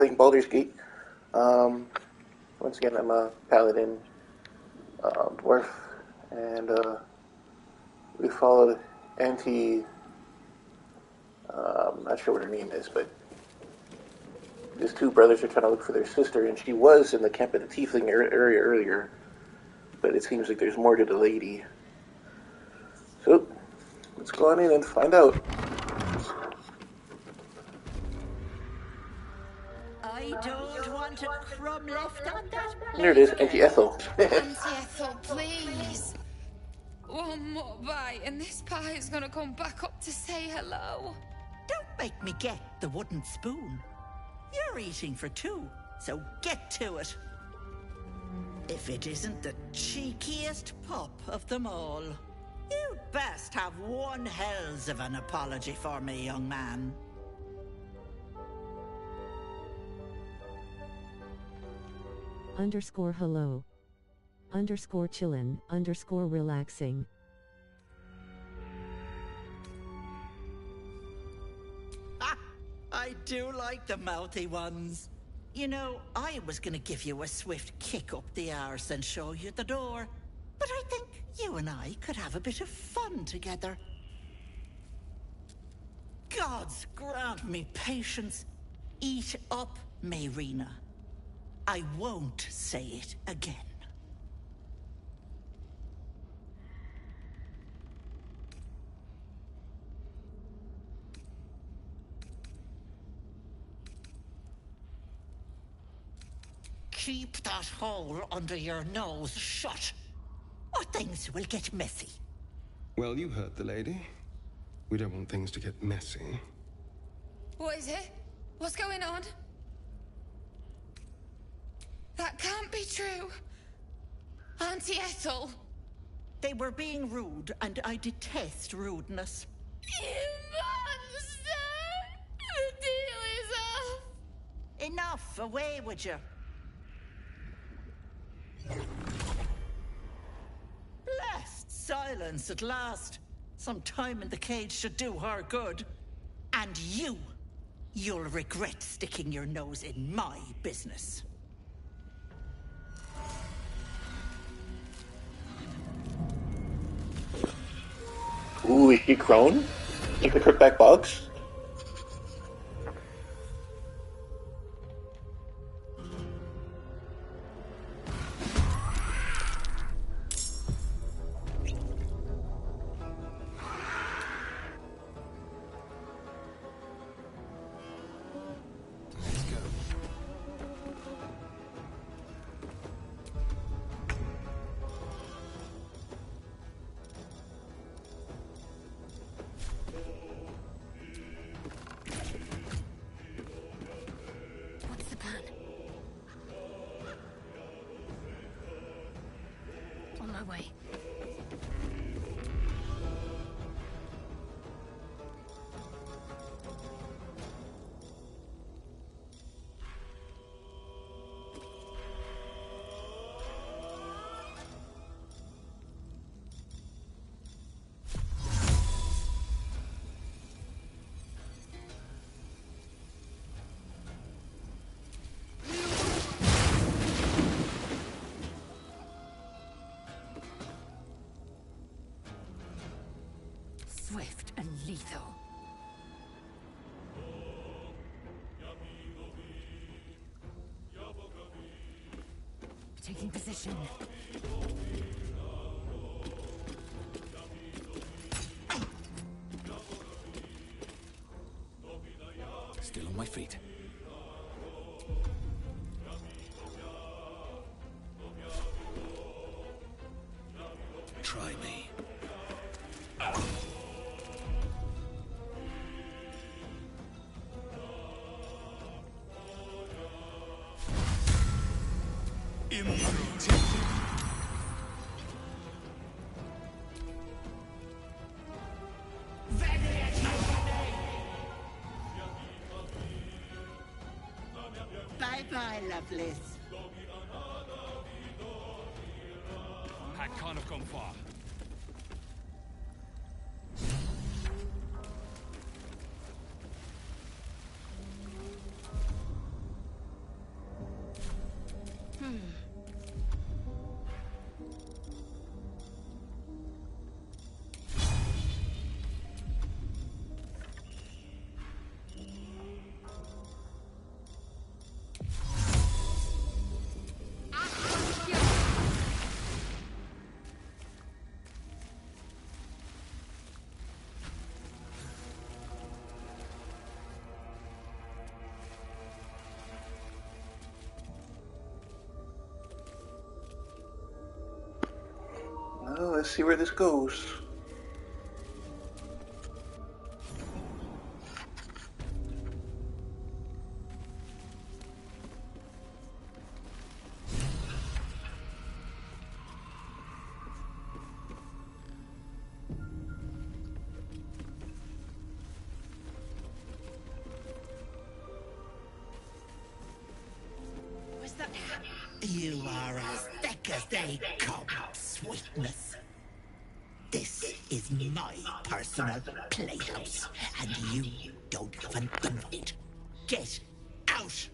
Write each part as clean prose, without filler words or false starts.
playing Baldur's Gate. Um, Once again, I'm a paladin dwarf, and we followed Auntie. I'm not sure what her name is, but these two brothers are trying to look for their sister, and she was in the camp at the Tiefling area earlier, but it seems like there's more to the lady. So, let's go on in and find out. I don't want a crumb left on that plate. There it is, Auntie Ethel. Auntie Ethel, please. One more bite and this pie is gonna come back up to say hello. Don't make me get the wooden spoon. You're eating for two, so get to it. If it isn't the cheekiest pup of them all, you'd best have one hells of an apology for me, young man. _hello. _chillin. _relaxing. Ah, I do like the mouthy ones. You know, I was gonna give you a swift kick up the arse and show you the door, but I think you and I could have a bit of fun together. Gods grant me patience. Eat up, Mayrina. I won't say it again. Keep that hole under your nose shut, or things will get messy. Well, you heard the lady. We don't want things to get messy. What is it? What's going on? That can't be true. Auntie Ethel. They were being rude, and I detest rudeness. You monster! The deal is off! Enough! Away with you! Blessed silence at last. Some time in the cage should do her good. And you'll regret sticking your nose in my business. Ooh, is she crone? Like the Crookback Bogs? Swift and lethal. Taking position. Still on my feet. Try me. Bye-bye, Lovelace. I can't have gone far. let's see where this goes. You are as thick as they come, sweetness. This is my personal playhouse, and you don't have an invite. Get out!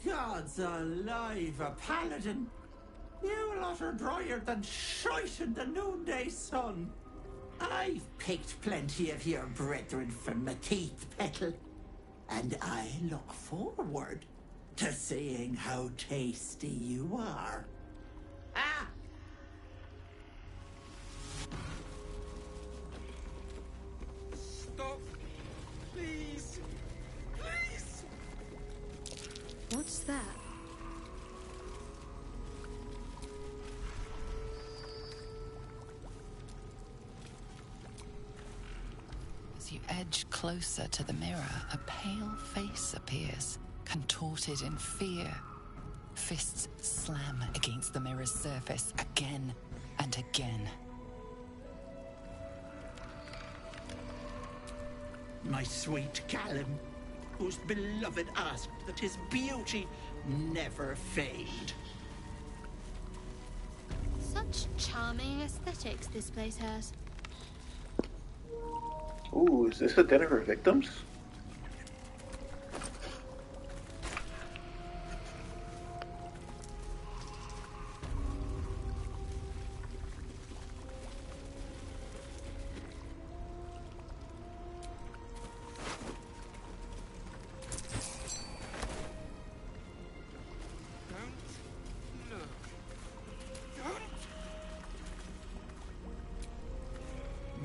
God's alive, a paladin! You lot are drier than shite in the noonday sun. I've picked plenty of your brethren from my teeth, Petal, and I look forward to seeing how tasty you are. Ah! Stop. Please. Please. What's that? As you edge closer to the mirror, a pale face appears, contorted in fear. Fists slam against the mirror's surface again and again. My sweet Callum, whose beloved asked that his beauty never fade. Such charming aesthetics this place has. Ooh, is this a den of her victims?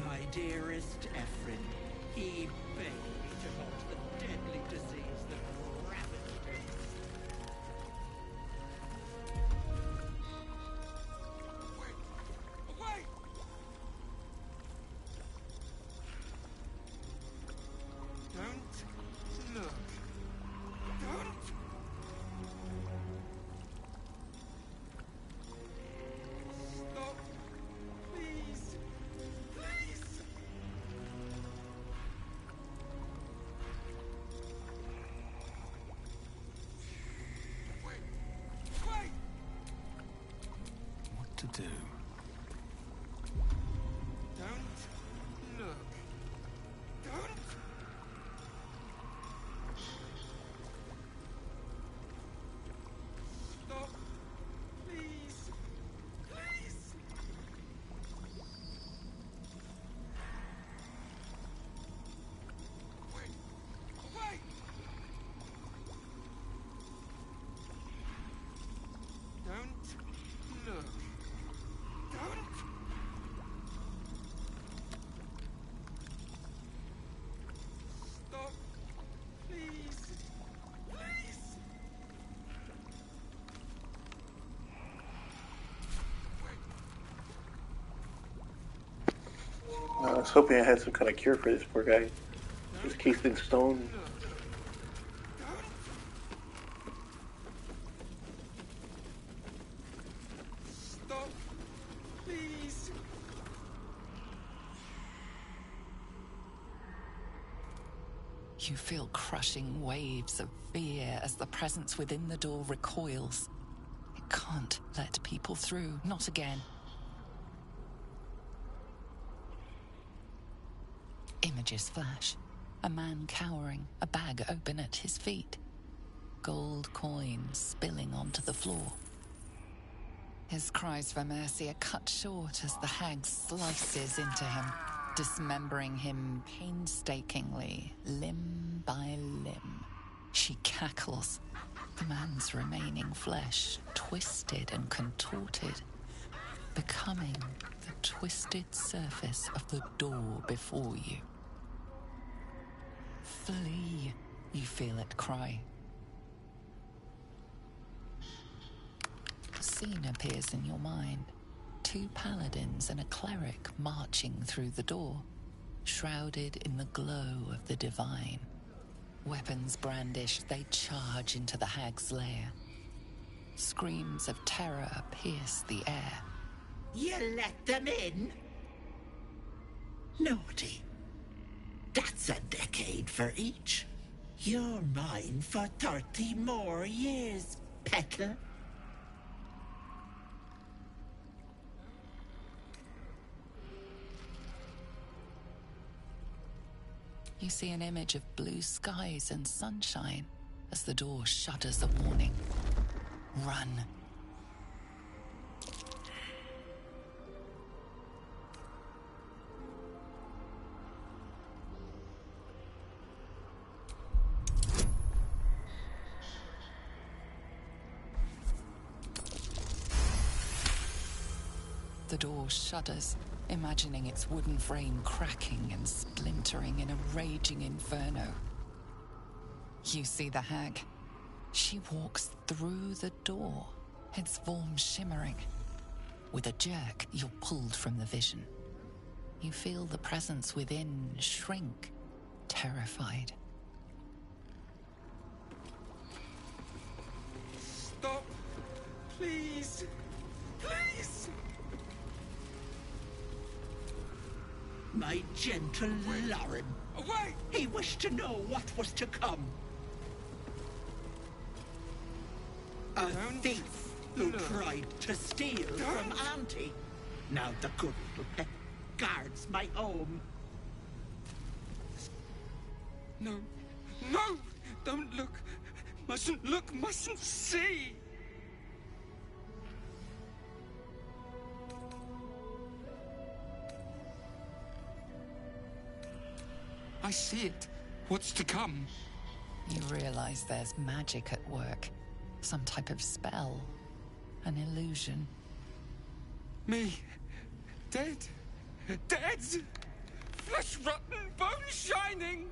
My dearest Ephraim, he begged me to halt the deadly disease that ravaged him. Away! Don't look. Don't. Stop. Please. Please. Wait. Wait. What to do? Don't look. Don't. Stop. Please. Please. Wait. Wait. Don't look. Don't. Stop. Please. Please. I was hoping I had some kind of cure for this poor guy. He's cased in stone. Stop. Please. You feel crushing waves of fear as the presence within the door recoils. It can't let people through, not again. Images flash. A man cowering, a bag open at his feet. Gold coins spilling onto the floor. His cries for mercy are cut short as the hag slices into him, dismembering him painstakingly, limb by limb. She cackles, the man's remaining flesh twisted and contorted, becoming the twisted surface of the door before you. Flee, you feel it cry. A scene appears in your mind. 2 paladins and a cleric marching through the door, shrouded in the glow of the divine. Weapons brandished, they charge into the hag's lair. Screams of terror pierce the air. You let them in? Naughty. That's a decade for each. You're mine for 30 more years, Petal. You see an image of blue skies and sunshine as the door shudders a warning. Run. The door shudders, imagining its wooden frame cracking and splintering in a raging inferno. You see the hag. She walks through the door, its form shimmering. With a jerk, you're pulled from the vision. You feel the presence within shrink, terrified. Stop! Please! Please! My gentle Lauren. Away! He wished to know what was to come. A thief who tried to steal from Auntie. Now the good little pet guards my home. No. No! Don't look! Mustn't look, mustn't see! I see it. What's to come? You realize there's magic at work. Some type of spell. An illusion. Me. Dead. Dead! Flesh rotten, bone shining!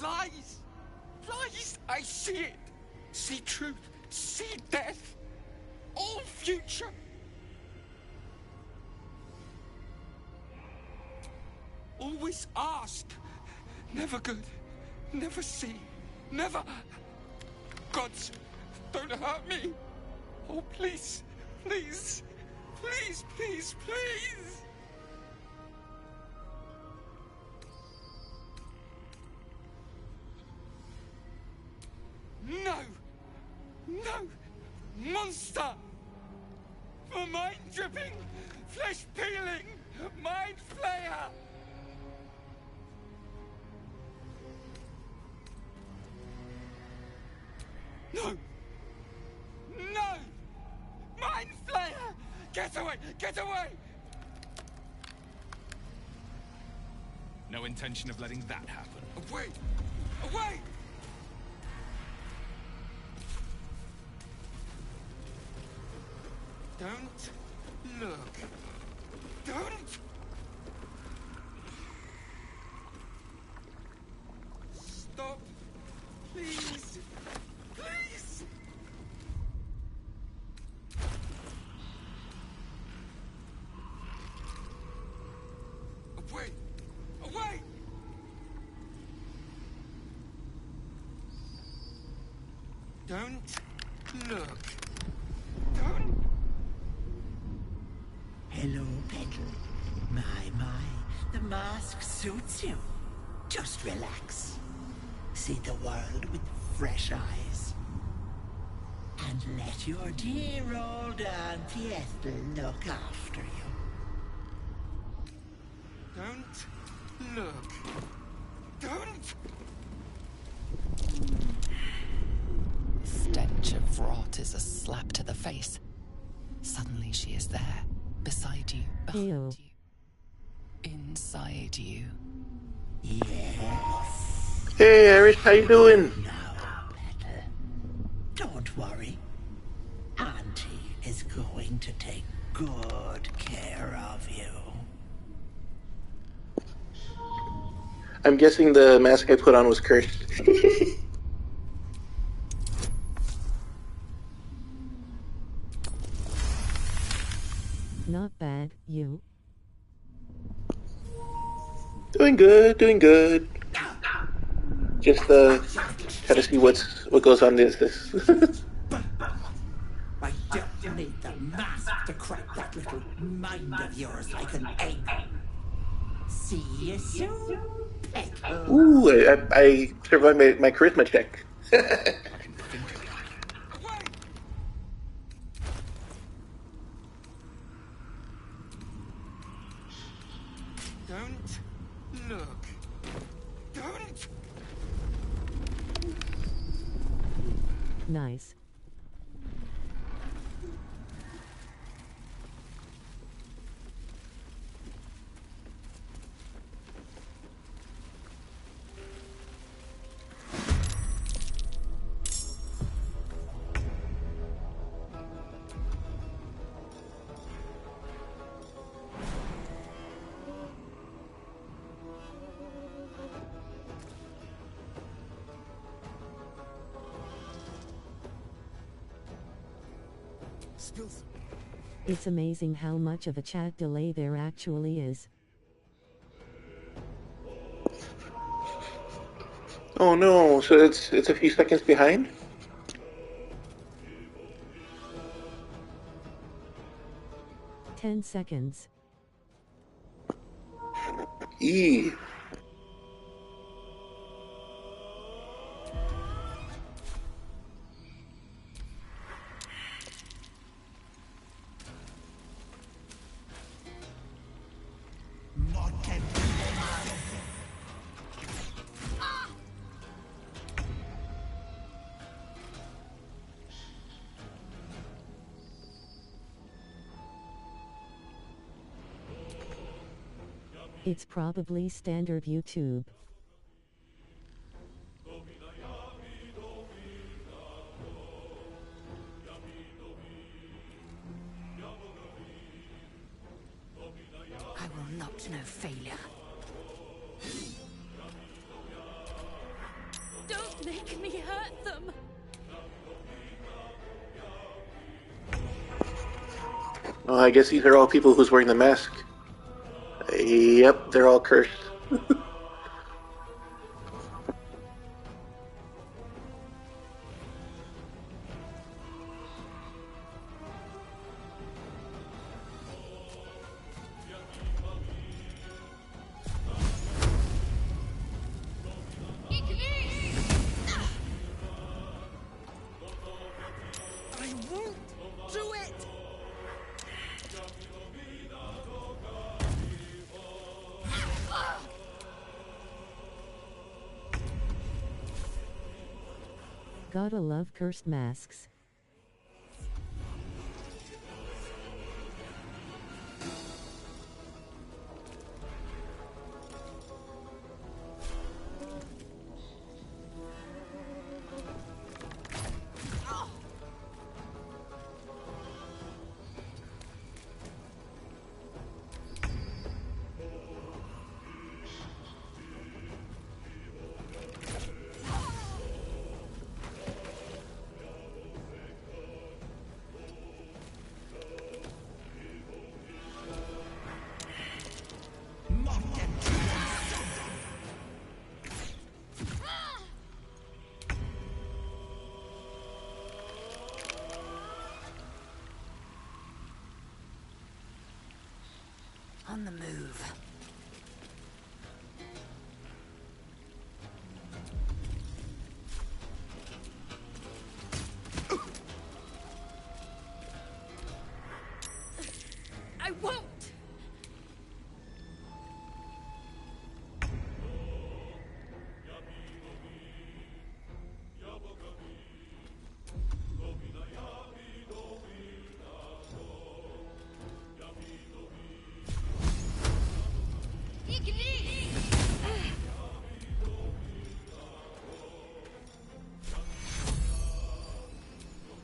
Lies! Lies! I see it! See truth, see death, all future. Always ask, never good, never see, never. Gods, don't hurt me. Oh, please, please, please, please, please. No! No! Monster! For mind dripping, flesh peeling, mind flayer! No! No! Mind flayer! Get away! Get away! No intention of letting that happen. Away! Away! Don't look. Don't! Stop. Please. Please! Away! Away! Don't look. Don't! Hello, Petal. My, the mask suits you. Just relax. See the world with fresh eyes. And let your dear old Auntie Ethel look after you. Don't look. Don't! Stench of rot is a slap to the face. Suddenly she is there, beside you, behind you, inside you. Yes. Hey, Irish, how you doing? Now, Petal. Don't worry. Auntie is going to take good care of you. I'm guessing the mask I put on was cursed. Not bad, you. Doing good, doing good. Just try to see what goes on this. I don't need the mask to crack that little mind of yours like an egg. See you soon, Peckle. Ooh, I survived my charisma check. Fucking think of it. Away! Don't look. Don't! Nice. Spill some. It's amazing how much of a chat delay there actually is. Oh no, so it's a few seconds behind? 10 seconds. Eee. It's probably standard YouTube. I will not know failure. Don't make me hurt them. Oh, I guess these are all people who's wearing the mask. Yep, they're all cursed. I won't do it! Gotta love cursed masks. On the move. I won't!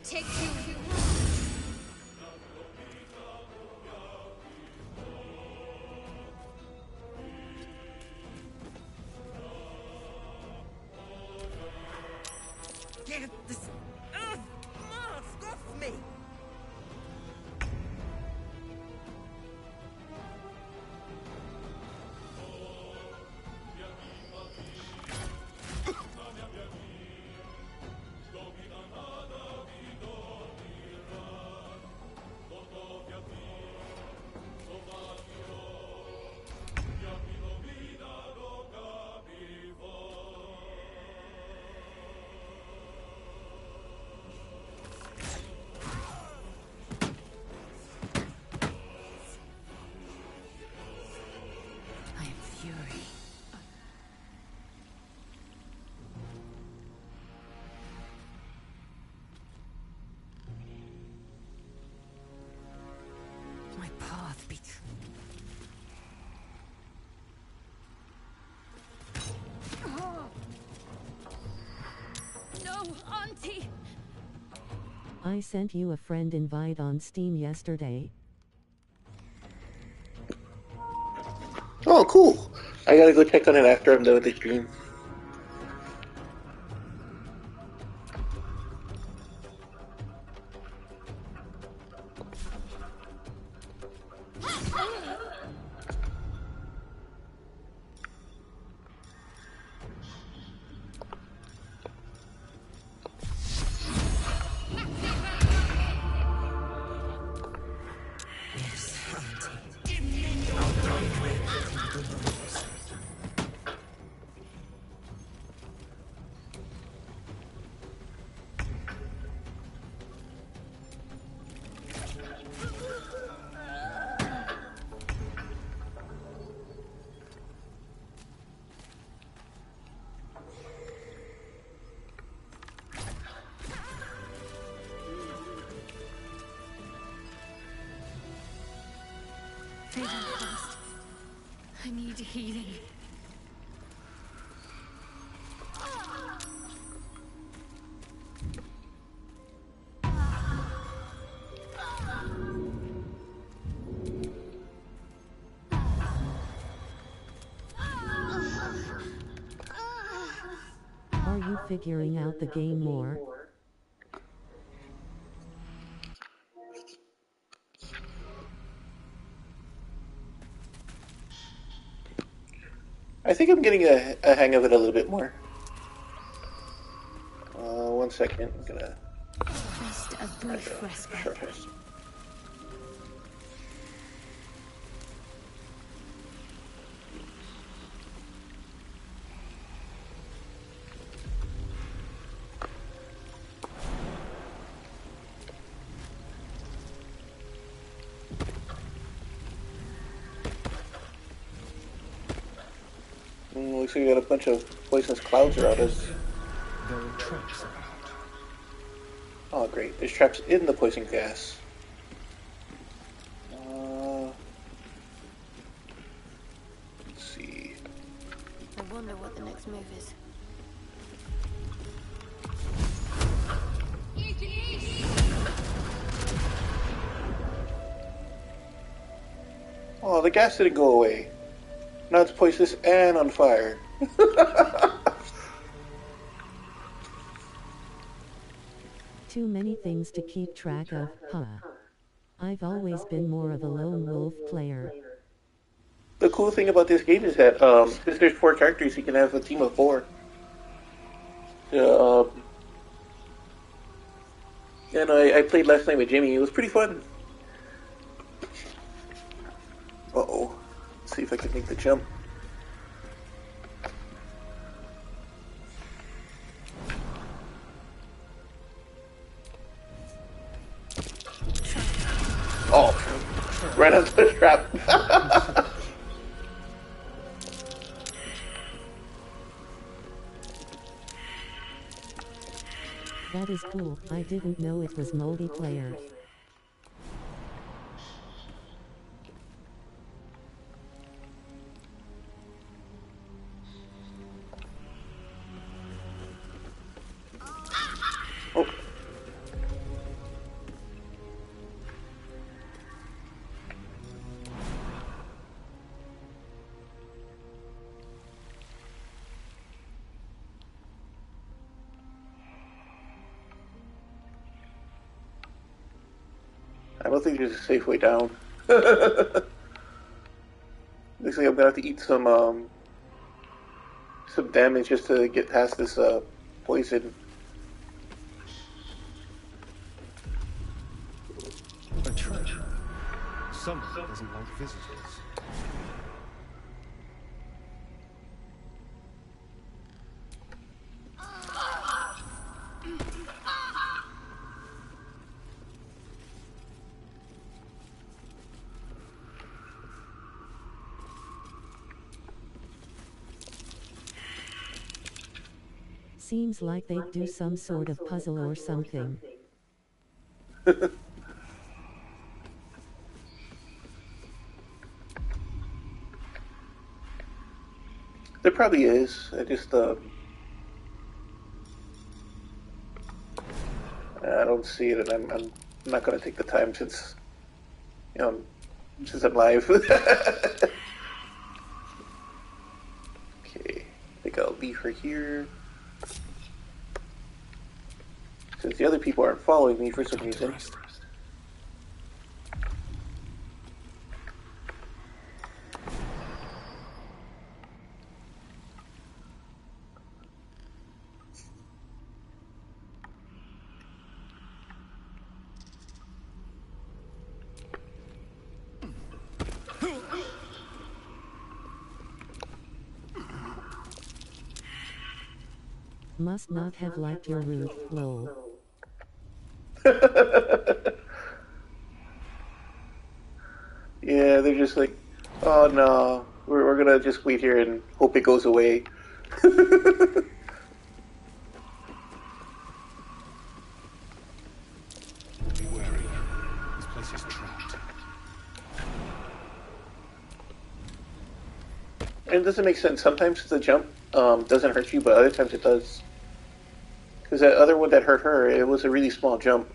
Take you. Get this mask off me! I am fury. My path be No, Auntie! I sent you a friend invite on Steam yesterday. Oh, cool. I gotta go check on it after I'm done with the stream. Yes, Auntie. I'll go with the rules. Vision fast. I need healing. Are you figuring out the game more? I think I'm getting a hang of it a little bit more. 1 second. I'm gonna. Just a brief respite. Short rest. Looks like we got a bunch of poisonous clouds around us. There are traps about. Oh, great. There's traps in the poison gas. Let's see. I wonder what the next move is. Oh, the gas didn't go away. Now it's poisonous and on fire. Too many things to keep track of, huh? I've always been more of a lone wolf player. The cool thing about this game is that since there's 4 characters, you can have a team of 4. And I played last night with Jimmy. It was pretty fun. Uh-oh. Let's see if I can make the jump. Oh, right onto the trap. That is cool. I didn't know it was multiplayer. Oh. I don't think there's a safe way down. Looks like I'm gonna have to eat some damage just to get past this poison. A treasure. Someone doesn't like visitors. Seems like they'd do some sort of puzzle or something. There probably is. I just I don't see it, and I'm not going to take the time since since I'm live. Okay, I think I'll leave her here. Since the other people aren't following me for some reason. Must not have liked your roof, lol. Yeah, they're just like, oh no, we're gonna just wait here and hope it goes away. Be wary. This place is trapped. And it doesn't make sense. Sometimes the jump doesn't hurt you, but other times it does. Because that other one that hurt her, it was a really small jump.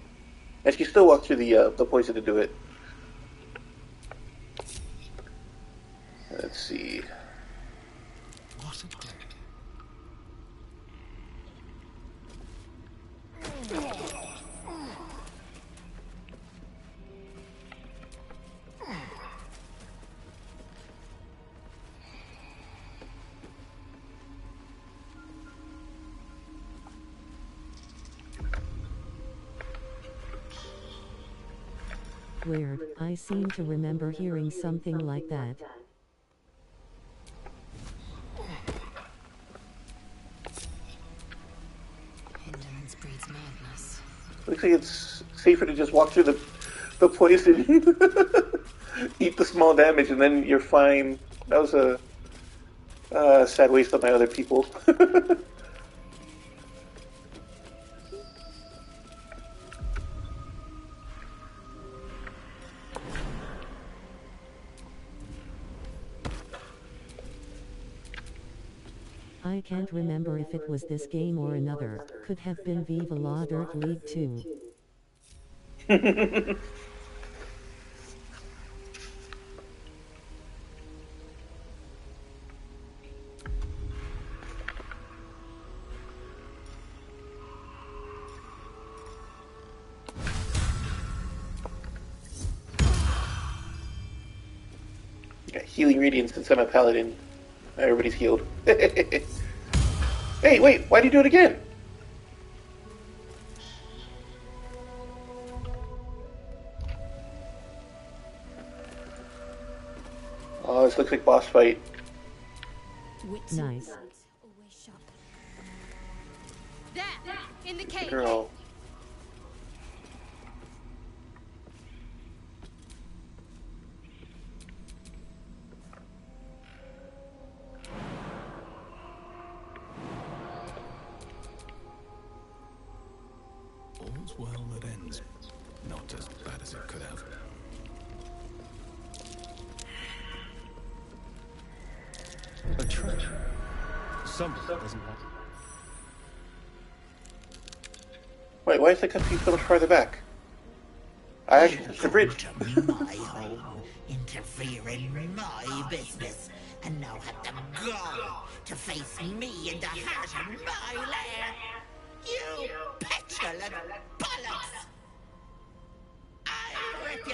And she still walked through the poison to do it. Let's see. What a day. Weird, I seem to remember hearing something like that. Indolence breeds madness. Looks like it's safer to just walk through the poison, eat the small damage, and then you're fine. That was a sad waste of my other people. I can't remember if it was this game or another. Could have been Viva La Dirt League 2. Got healing radiance since I'm a paladin. Everybody's healed. Hey, wait, why'd you do it again? Oh, this looks like boss fight. Nice. There, in the cave. Girl. All's well that ends. Not as bad as it could have. A treasure. Someone doesn't like it. Wait, why is the country so much farther back? I actually touched the bridge. My home, interfere in my business, and now have the gall to face me in the heart of my lair. You petulant bollocks! I'll rip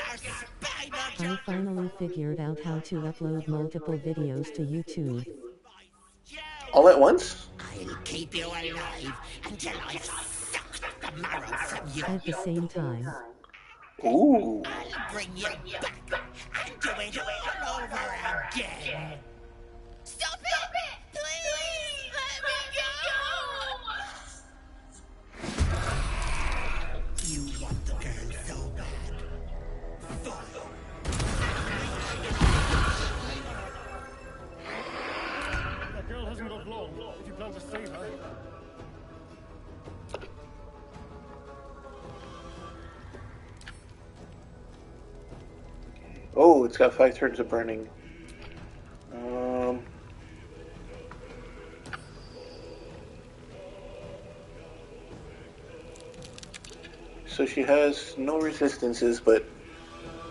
I finally figured out how to upload multiple videos to YouTube. All at once? I'll keep you alive until I've sucked the marrow from you. At the same time. Ooh. I'll bring you back and do it all over again. Stop it! Please! Let me go! You want the girl so bad. Follow. That girl hasn't got long if you plan to save her. Oh, it's got 5 turns of burning. So she has no resistances, but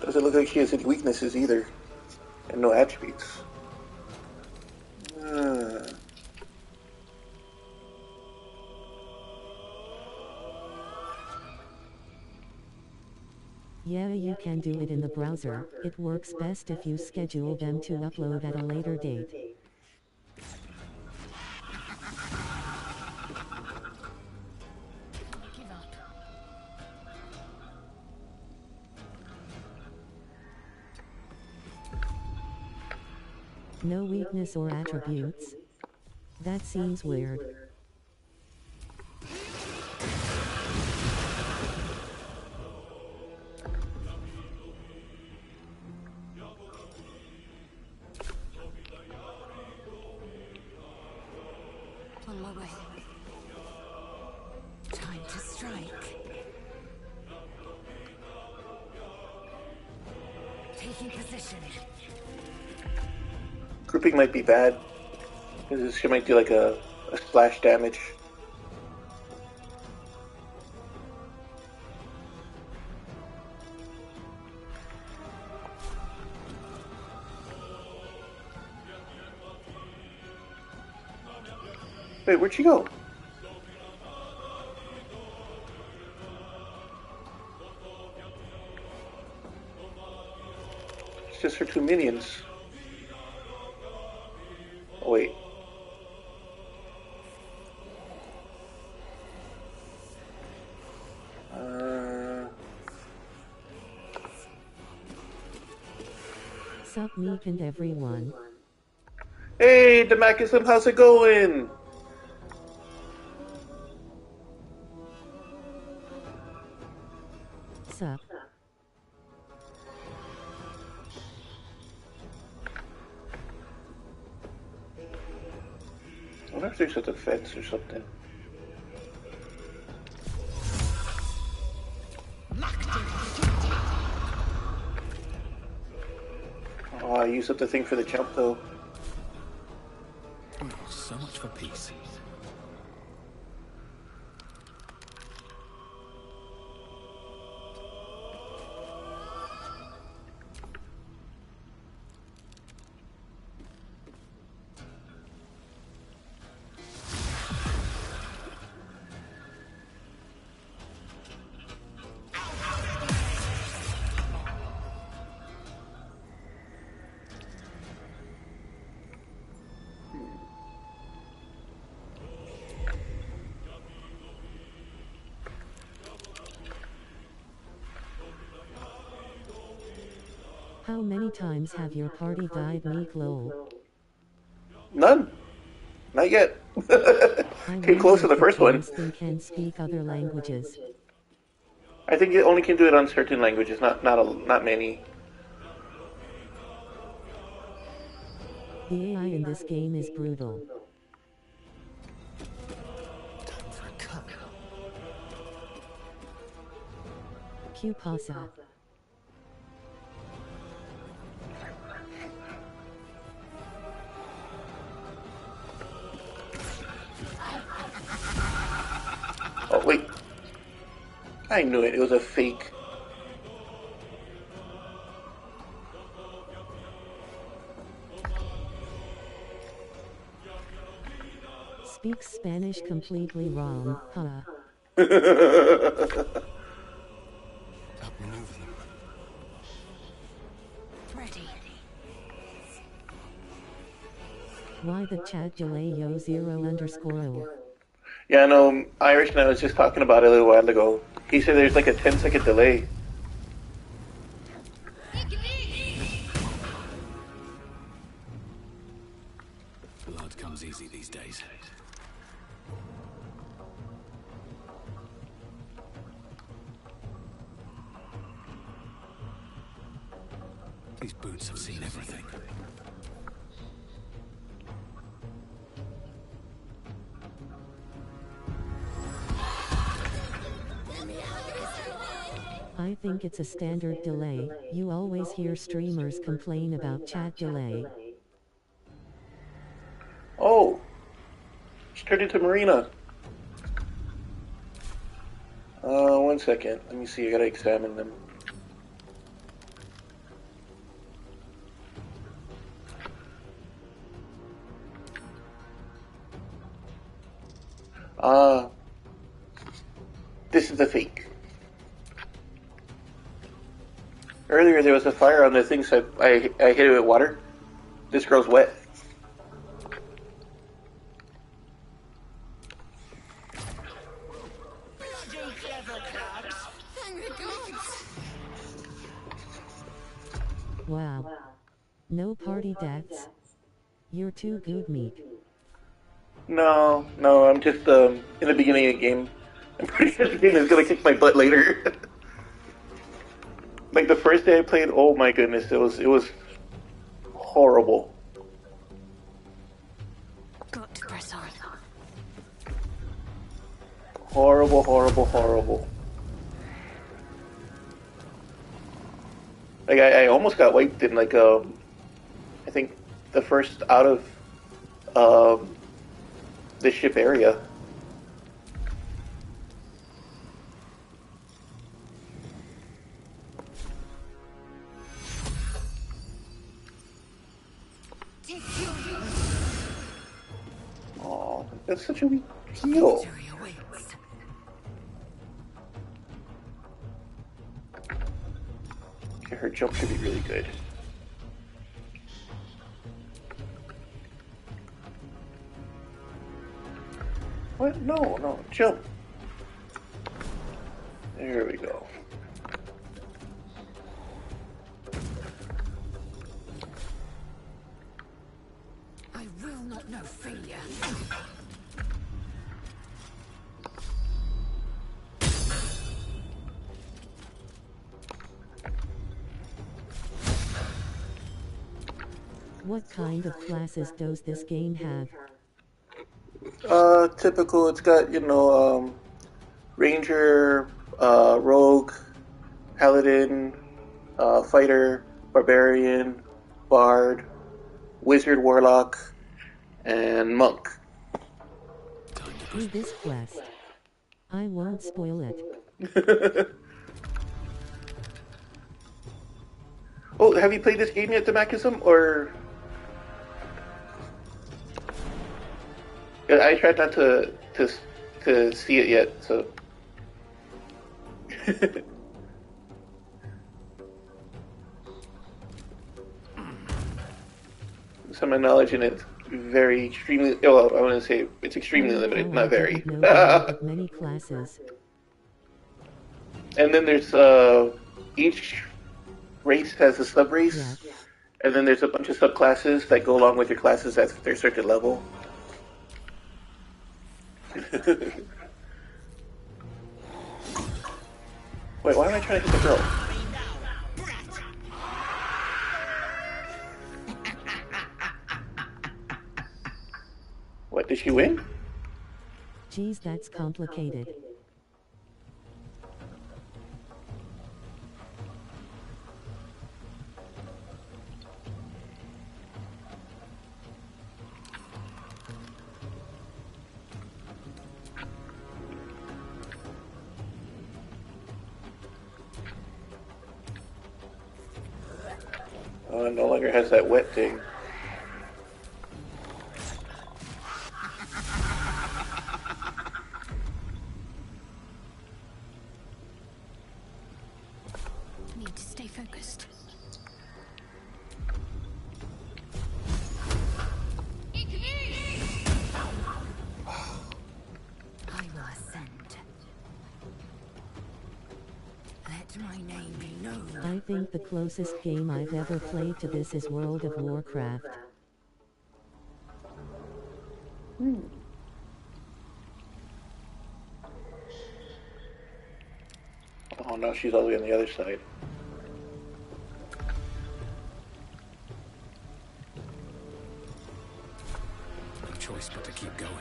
doesn't look like she has any weaknesses either. And no attributes. Yeah, you can do it in the browser. It works best if you schedule them to upload at a later date. Give up. No weakness or attributes? That seems weird. On my way. Time to strike. Taking position. Grouping might be bad, because she might do like a splash damage. Wait, where'd she go? It's just her 2 minions. Oh, wait. Sup, Meek and everyone. Hey, Damakism, how's it going? Sup. I wonder if there's a defense or something. Oh, I used up the thing for the jump though. Oh, so much for peace. How many times have your party died, Meek lol? None. Not yet. Came close to the first one. They can speak other languages. I think it only can do it on certain languages, not many. The AI in this game is brutal. Time for a cut. Q pasa. Oh, wait. I knew it. It was a fake. Speaks Spanish completely wrong, huh? Outmaneuver them. Why the chat delay yo 0_o? Yeah, no, Irish and I was just talking about it a little while ago. He said there's like a 10-second delay. Blood comes easy these days. These boots have seen everything. I think it's a standard delay. You always hear streamers complain about chat delay. Oh! She turned into Marina. 1 second. Let me see, I gotta examine them. This is a fake. Earlier there was a fire on the thing, so I hit it with water. This girl's wet. Wow. No party deaths. You're too good, Meek. No, I'm just in the beginning of the game. I'm pretty sure the game is gonna kick my butt later. Like the first day I played, oh my goodness, it was horrible. Got to press on. Horrible. Like I almost got wiped in like I think the first out of the ship area. Oh, that's such a weak heal. Okay, her jump could be really good. What? No, jump. There we go. I will not know failure. What kind of classes does this game have? Typical. It's got, Ranger, Rogue, Paladin, Fighter, Barbarian, Bard, Wizard, Warlock, and Monk. Do this quest. I won't spoil it. Oh, have you played this game yet, Demachism, or... I tried not to see it yet, so... So my knowledge in it very extremely... Well, I want to say it's extremely limited, not very. Many classes. And then there's each race has a sub-race, yeah. And then there's a bunch of subclasses that go along with your classes at their certain level. Wait, why am I trying to hit the girl? What, did she win? Geez, that's complicated. Oh, it no longer has that wet thing. Need to stay focused. Let my name be known. I think the closest game I've ever played to this is World of Warcraft. Oh no, she's all the way on the other side. No choice but to keep going.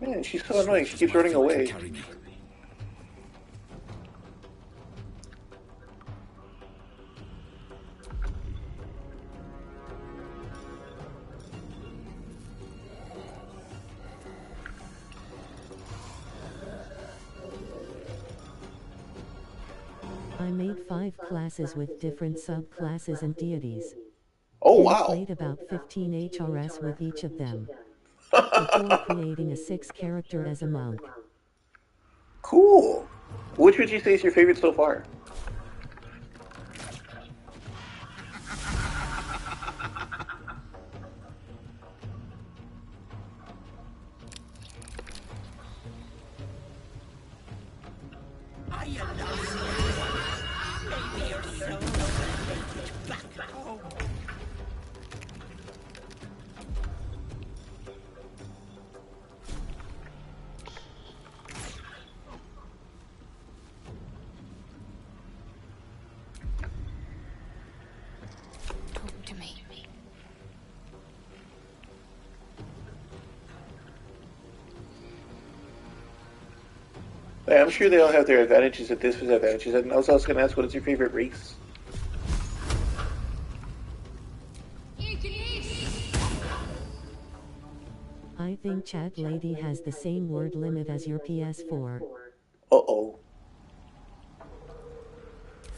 Man, she's so annoying. She keeps running away. Carry me. I made 5 classes with different subclasses and deities. Oh and wow! played about 15 HRS with each of them. Before creating a 6th character as a monk. Cool. Which would you say is your favorite so far? Are you lost? Maybe your soul will make it back home. Talk to me. I'm sure they all have their advantages and disadvantages. And I was also going to ask, what is your favorite race? I think Chat Lady has the same word limit as your PS4. Uh-oh.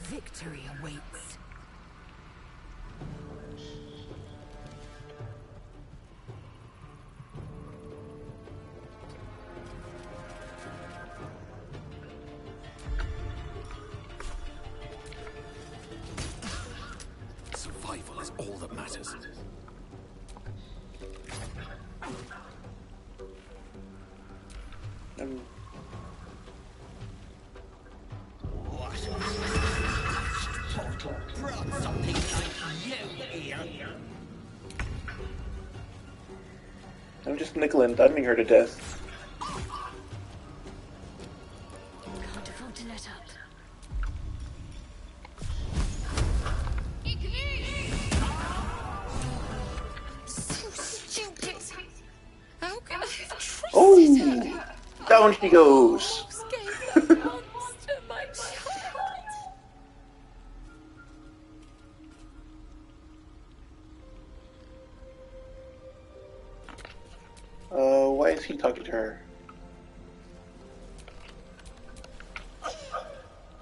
Victory awaits. Survival is all that matters. Portal brought something like you here. I'm just nickel and diming her to death. Can't afford to let up. So stupid. How can I have trusted Oh! her? Down she goes! Almost gave that monster my child. Why is he talking to her?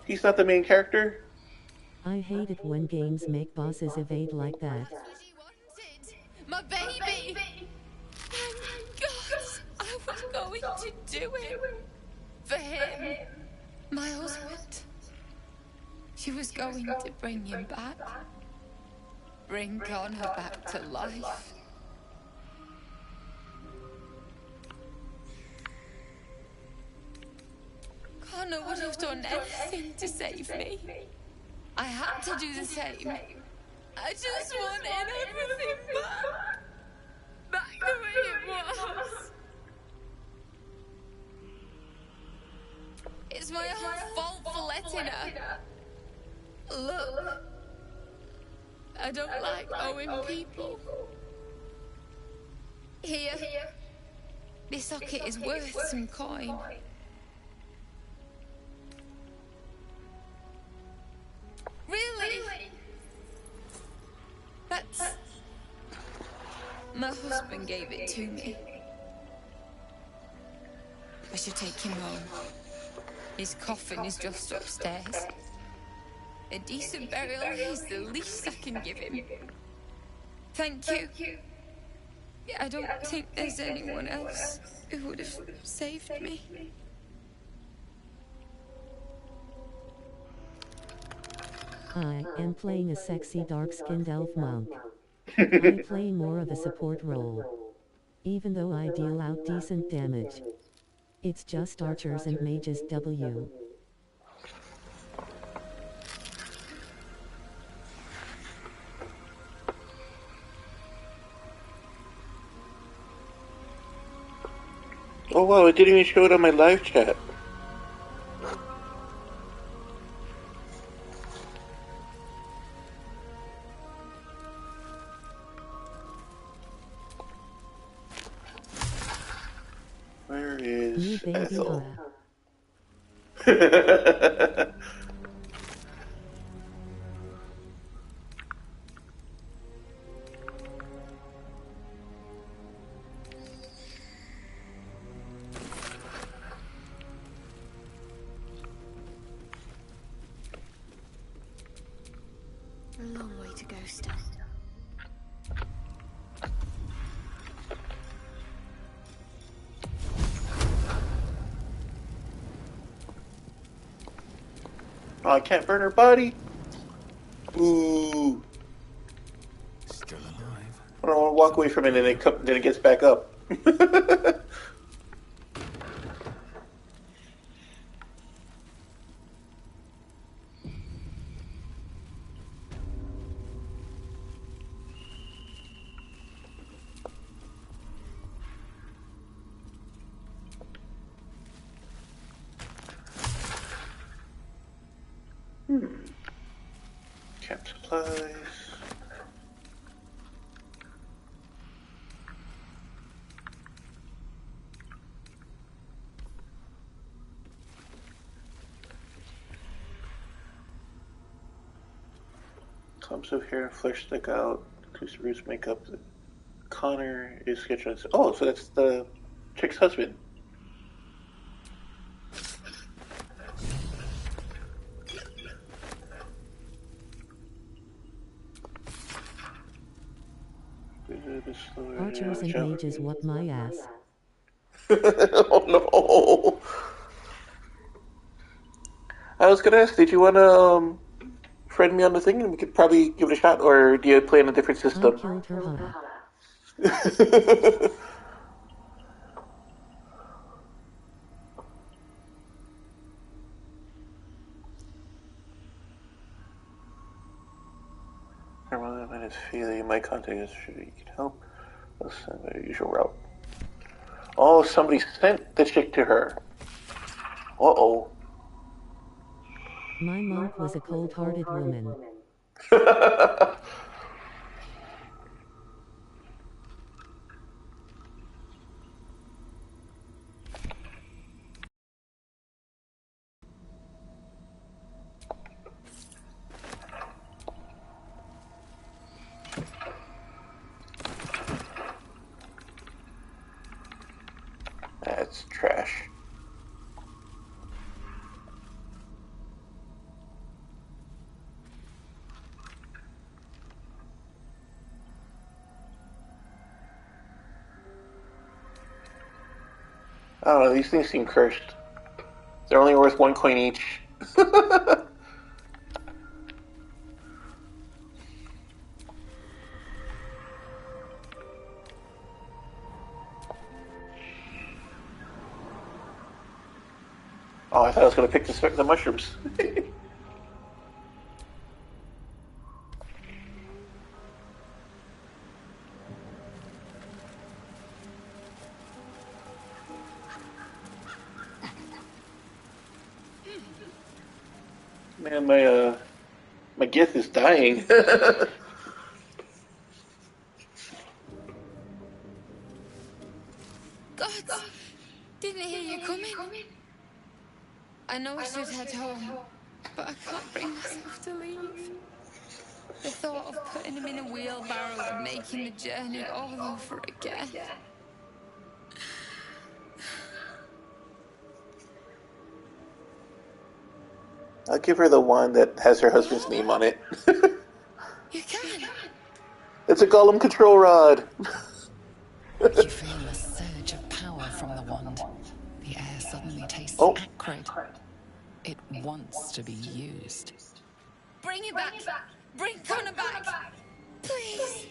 He's not the main character? I hate it when games make bosses evade like that. That's what he wanted. My baby. Thank God I was going to do it. For him. My husband. She was going to bring him back. Bring Connor back to life. Connor would have done anything to save me. I had to do the same. I just wanted everything back. Back the way it was. It's my own fault for letting her. Look. I don't like owing people. Here. This socket is worth some coin. Really? That's... My husband gave it to me. I should take him home. His coffin is just upstairs. A decent burial is the least I can give him. Thank you. I don't think there's anyone else who would have saved me. I am playing a sexy dark-skinned elf monk. I play more of a support role. Even though I deal out decent damage. It's just archers and mages W. Oh wow, it didn't even show it on my live chat. Where is Ethel? A long way to go still. Oh, I can't burn her body. Ooh. Still alive. I don't want to walk away from it and then it gets back up. Camp supplies. Clumps of hair and flesh stick out. Twisted roots make up the... Connor is scheduled. Oh, so that's the chick's husband. Archers and mages whoop my ass. Oh no! I was gonna ask, did you wanna friend me on the thing and we could probably give it a shot, or do you play on a different system? I killed her hubby. That is feeling my contact is sure you can help. Let's send the usual route. Oh, somebody sent the chick to her. Uh-oh. My monk was a cold-hearted woman. That's trash. I don't know, these things seem cursed. They're only worth 1 coin each. Oh, I thought I was going to pick the mushrooms. Man, my gith is dying. God, didn't hear you coming. I know I should head home, but I can't bring myself to leave. The thought of putting him in a wheelbarrow and making the journey all over again. I'll give her the one that has her husband's name on it. You can. It's a golem control rod. You feel a surge of power from the wand. The air suddenly tastes acrid. It wants to be used. Bring it back. Bring Connor back. Please.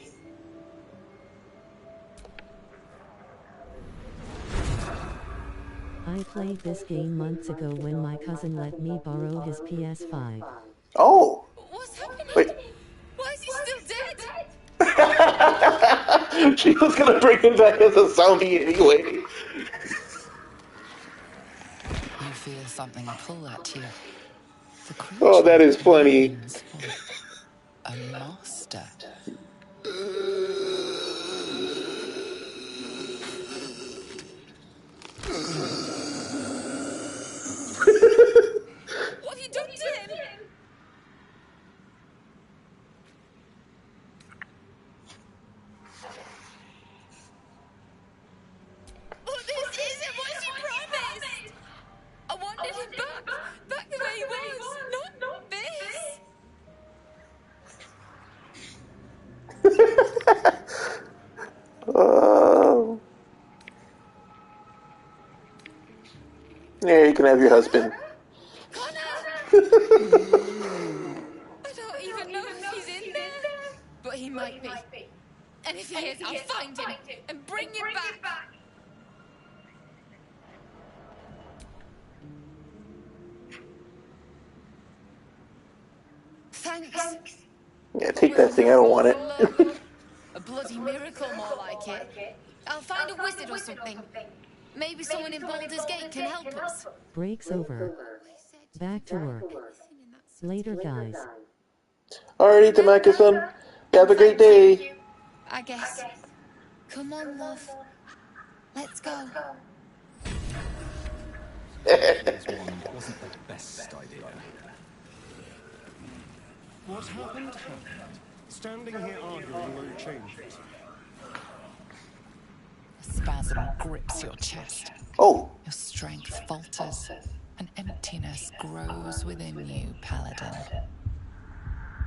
I played this game months ago when my cousin let me borrow his PS5. Oh! What's happening? Wait. Why is he still dead? She was gonna bring him back as a zombie anyway. You feel something pull at you. The creature Oh, that is funny. yearns for a master. What have you done to him? Oh, this isn't what she promised! I wanted him back the way he was, not this! Oh. Yeah, you can have your husband. Connor! I don't even know if he's in there. But he might be. And if he is, I'll find him and bring him back. Thanks. Yeah, take that thing. I don't want it. A bloody miracle, more like it. I'll find a wizard or something. Maybe someone in Baldurs Gate can help us. Break's over. Back to work. Later, guys. Alrighty, Tamaki-san. Have a great day. I guess. Come on, love. Let's go. This one wasn't the best idea. What happened? Standing here arguing won't change it. A spasm grips your chest. Oh. Your strength falters. An emptiness grows within you, Paladin.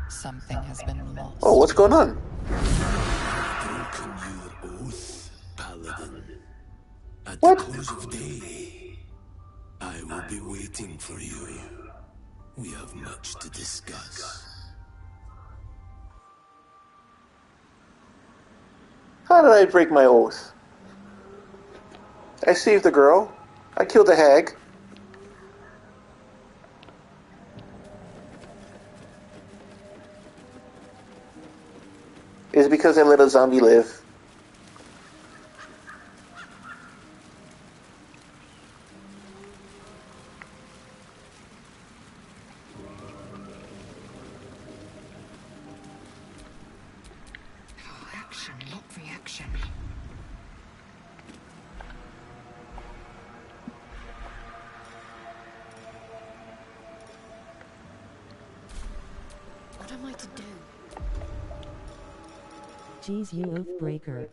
Something has been lost. Oh, what's going on? Broken your oath, Paladin. At What? the close of day, I will be waiting for you. We have much to discuss. How did I break my oath? I saved the girl. I killed the hag. Is it because I let a zombie live? Action, not reaction. What am I to do? Geez, you oath breaker.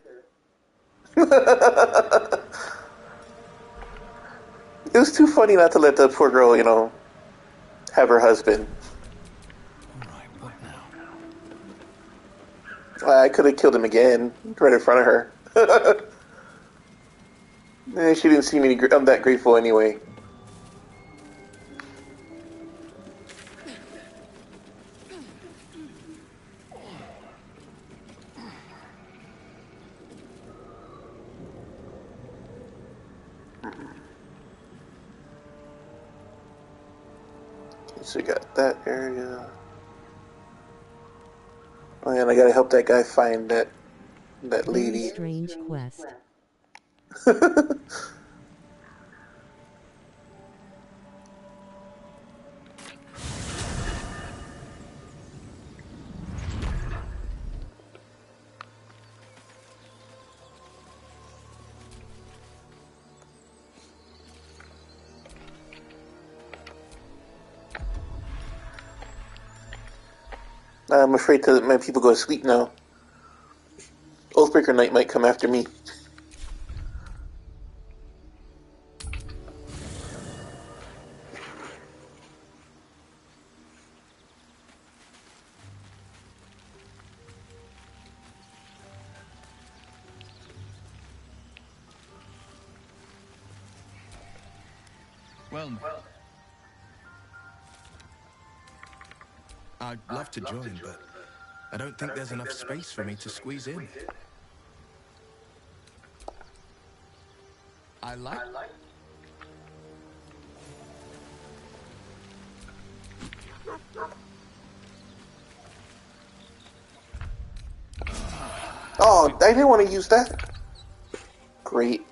It was too funny not to let the poor girl, have her husband. Alright, what now? I could have killed him again, right in front of her. She didn't seem I'm that grateful anyway. So we got that area. Oh, and I gotta help that guy find that Very lady. strange quest. I'm afraid to let my people go to sleep now. Oathbreaker Knight might come after me. Well, I'd love to join, but I don't think there's enough space for me to squeeze in. Oh, I didn't want to use that. Great.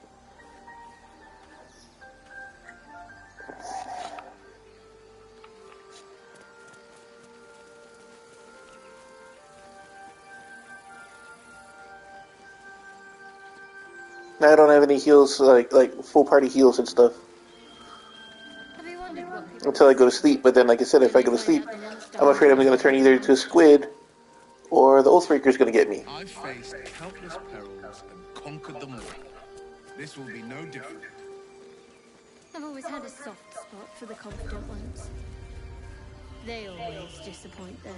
I don't have any heals, like full party heals and stuff. Until I go to sleep, but then, like I said, if I go to sleep, I'm afraid I'm going to turn either into a squid or the Oathbreaker's going to get me. I've faced countless perils and conquered them all. This will be no different. I've always had a soft spot for the confident ones. They always disappoint, though.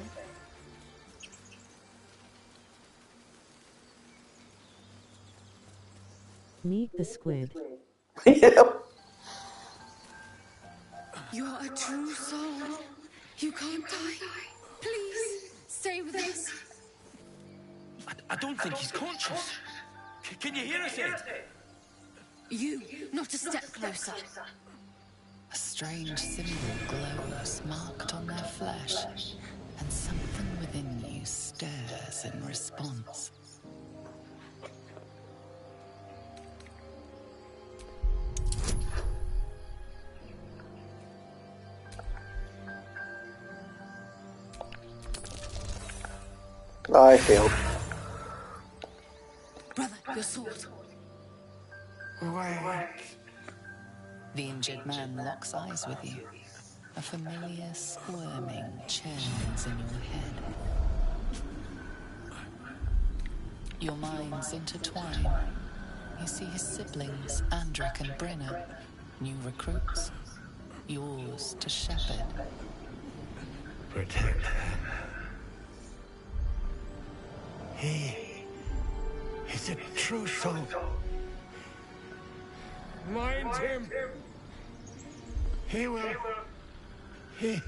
Meet the squid. Yep. You're a true soul. You can't die. Please, stay with us. I don't think he's conscious. Can you hear us, Ed? You, not a step closer. A strange symbol glows, marked on their flesh, and something within you stirs in response. I failed. Brother, your sword. Wait. The injured man locks eyes with you. A familiar squirming churns in your head. Your minds intertwine. You see his siblings, Andric and Brenna, new recruits, yours to shepherd. Protect her. He is a true soul. Mind him! He will. He.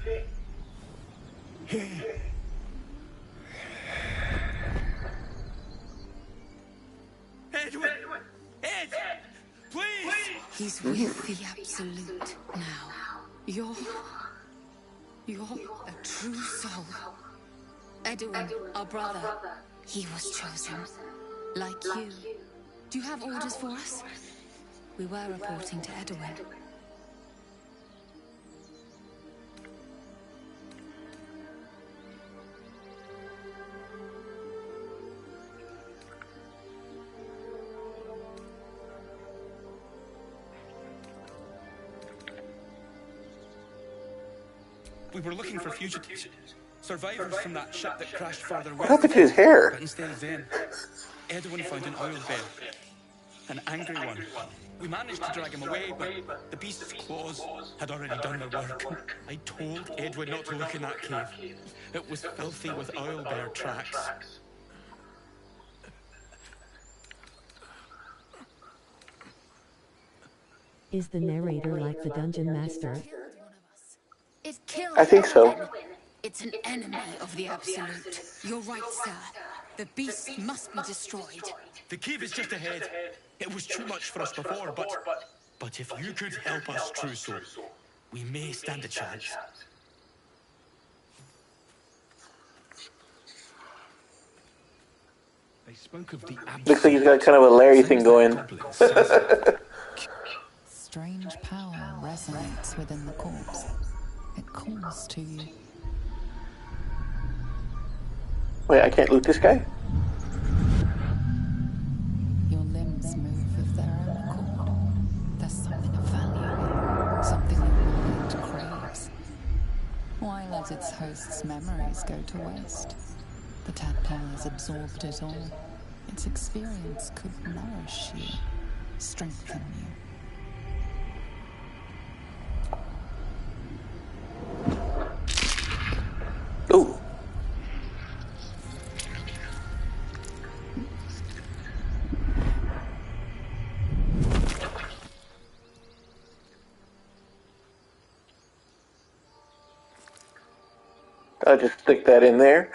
Edwin! Ed! Please! He's with the Absolute now. You're a true soul. Edwin, our brother, he was chosen. Like you. Do you have orders for us? We were reporting to Edwin. We were looking for fugitives. Survivors from that ship that crashed farther west. What happened to his hair? But instead of them, Edwin found an oil bear. An angry one. We managed to drag him away, but the beast's claws had already done their work. I told Edwin not to look in that cave. It was filthy with oil bear tracks. Is the narrator like the dungeon master? It killed I think so. Edwin. It's an enemy of the Absolute. You're right, sir. The beast must be destroyed. The cave is just ahead. It was too much for us before, but if you could help us, true soul, we may stand a chance. They spoke of the Looks like he's got kind of a Larry thing going. Strange power resonates within the corpse. It calls to you. Wait, I can't loot this guy? Your limbs move of their own accord. There's something of value here, something your mind craves. Why let its host's memories go to waste? The tadpole has absorbed it all. Its experience could nourish you, strengthen you. Ooh. I'll just stick that in there.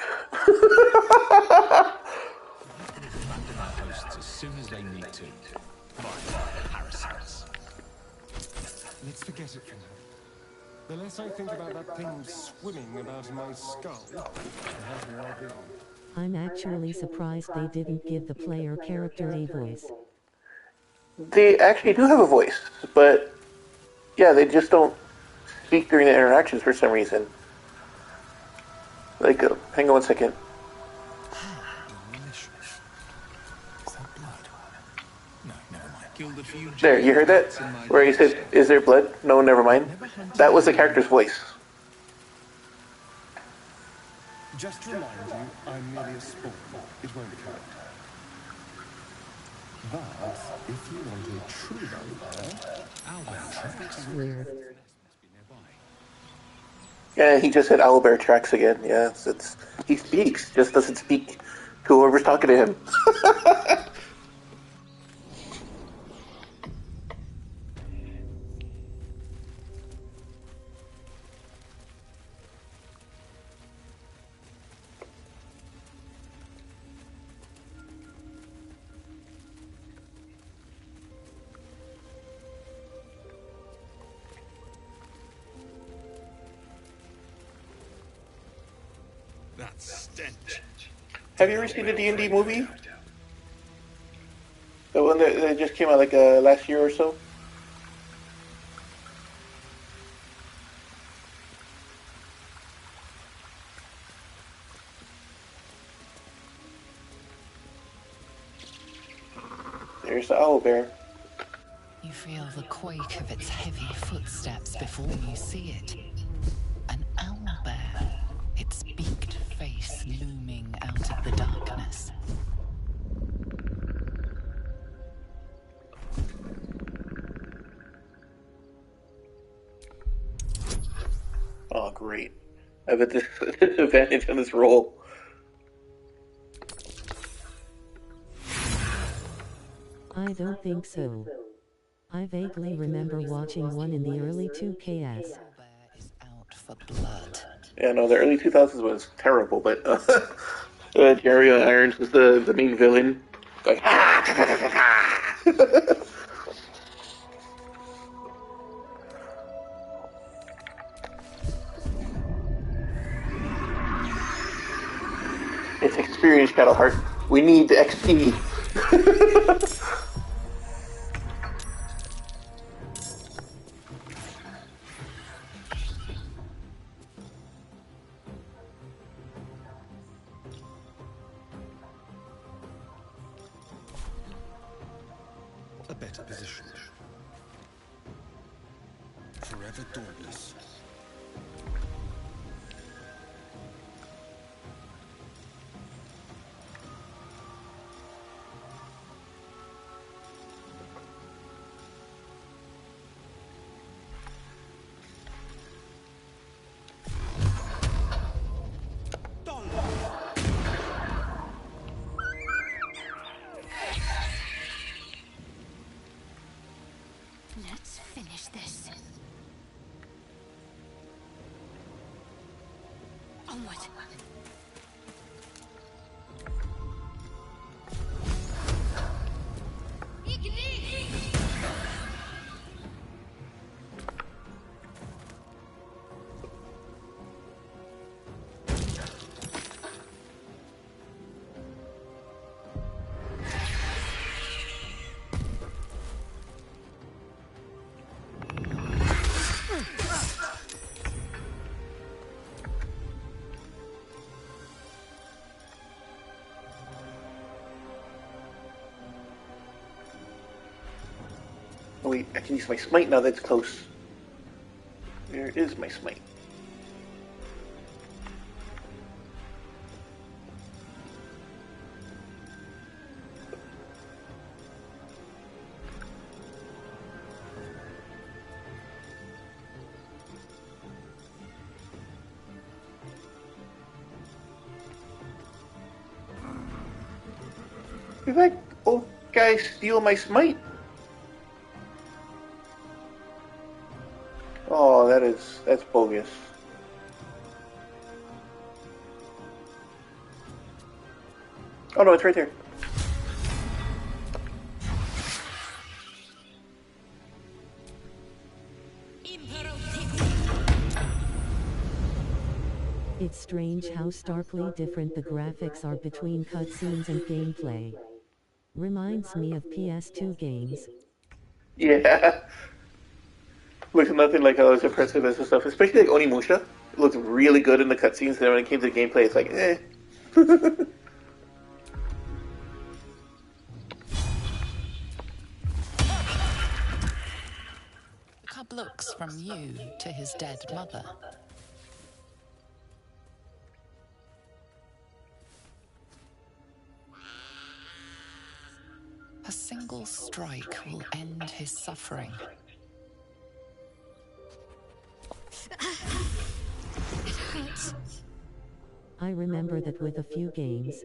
Abandon our hosts as soon as they need to. Vile parasites. Let's forget it for now. The less I think about that thing swimming about in my skull, the happier I'll be. I'm actually surprised they didn't give the player character a voice. They actually do have a voice, but yeah, they just don't speak during the interactions for some reason. Like, hang on one second. There, you heard that? Where he said, "Is there blood?" No, never mind. That was the character's voice. Just to remind you, I'm merely a spawn. It won't count. But if you want a true owlbear, Weird. Yeah, he just said owlbear tracks again. Yeah, he speaks, just doesn't speak to whoever's talking to him. That stench. Have you ever seen the D&D movie? The one that just came out like last year or so? There's the owlbear. You feel the quake of its heavy footsteps before you see it. An owlbear, its beaked face looming out of the darkness. Oh, great. I have a disadvantage on this roll. I don't think so. I vaguely remember watching one in the early 2Ks. Yeah, no, the early 2000s was terrible, but Jerry Irons was the main villain. Like, it's experience, Shadowheart. We need the XP. a better position. Forever dauntless. Let's finish this. Onward. Oh, wait, I can use my smite now that's close. Where is my smite? Did that old guy steal my smite? Oh, that's bogus. Oh no, it's right there. It's strange how starkly different the graphics are between cutscenes and gameplay. Reminds me of PS2 games. Yeah. Looks nothing like how it's impressive as the stuff, especially like Onimusha. It looks really good in the cutscenes, then when it came to the gameplay, it's like, eh. The cub looks from you to his dead mother. A single strike will end his suffering. It hurts. I remember that with a few games.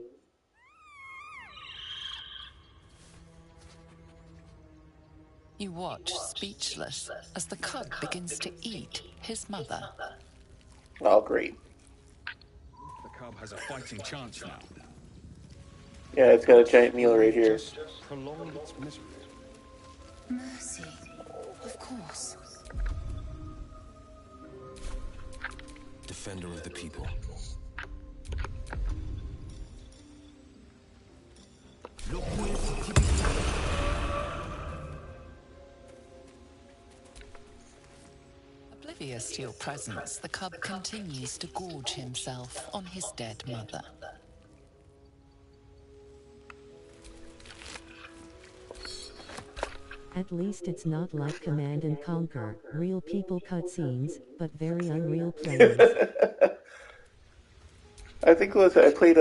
You watch speechless as the cub begins to eat his mother. Oh, great. The cub has a fighting chance now. Yeah, it's got a giant meal right here. Just prolong its misery. Mercy. Of course. Defender of the people. Oblivious to your presence, the cub continues to gorge himself on his dead mother. At least it's not like Command and Conquer, real people cutscenes, but very unreal players. I think I played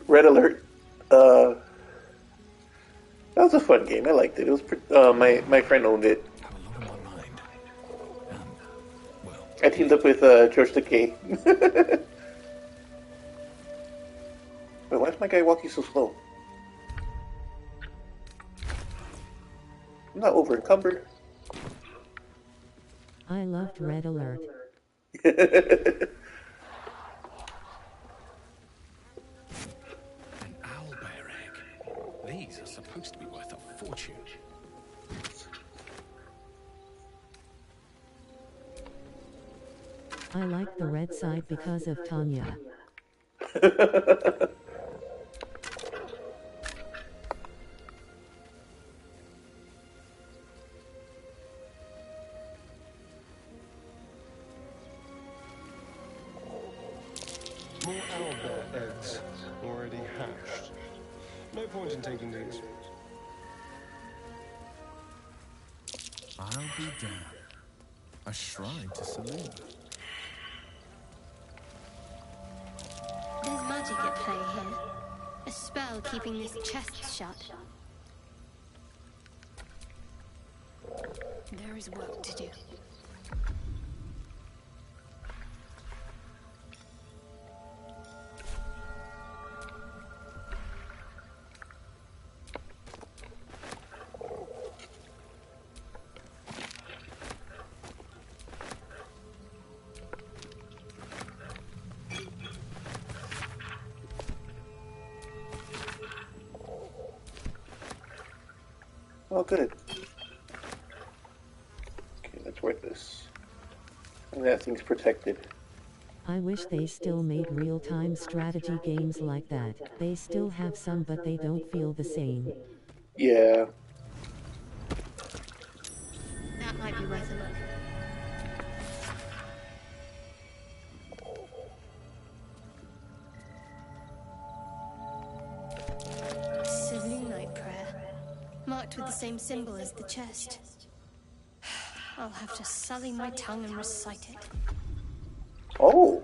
Red Alert. That was a fun game. I liked it. It was my friend owned it. I teamed up with George Takei. Wait, why is my guy walking so slow? I'm not over encumbered. I loved Red Alert. An owlbear egg. These are supposed to be worth a fortune. I like the red side because of Tanya. More owlbear eggs already hatched. No point in taking these. I'll be damned. A shrine to Selena. There's magic at play here. A spell keeping this chest shut. There is work to do. Oh, good. Okay, that's worth this. And that thing's protected. I wish they still made real-time strategy games like that. They still have some, but they don't feel the same. Yeah. That might be worth a look. Selunite prayer, marked with the same symbol as the chest. I'll have to sully my tongue and recite it. Oh.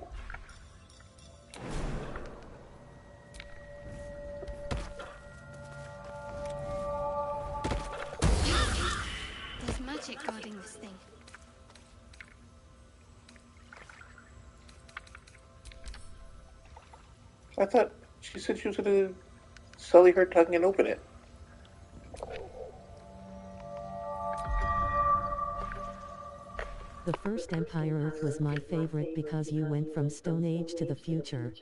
There's magic guarding this thing. I thought she said she was going to sully her tongue and open it. The first Empire Oath was my favorite because you went from Stone Age to the future.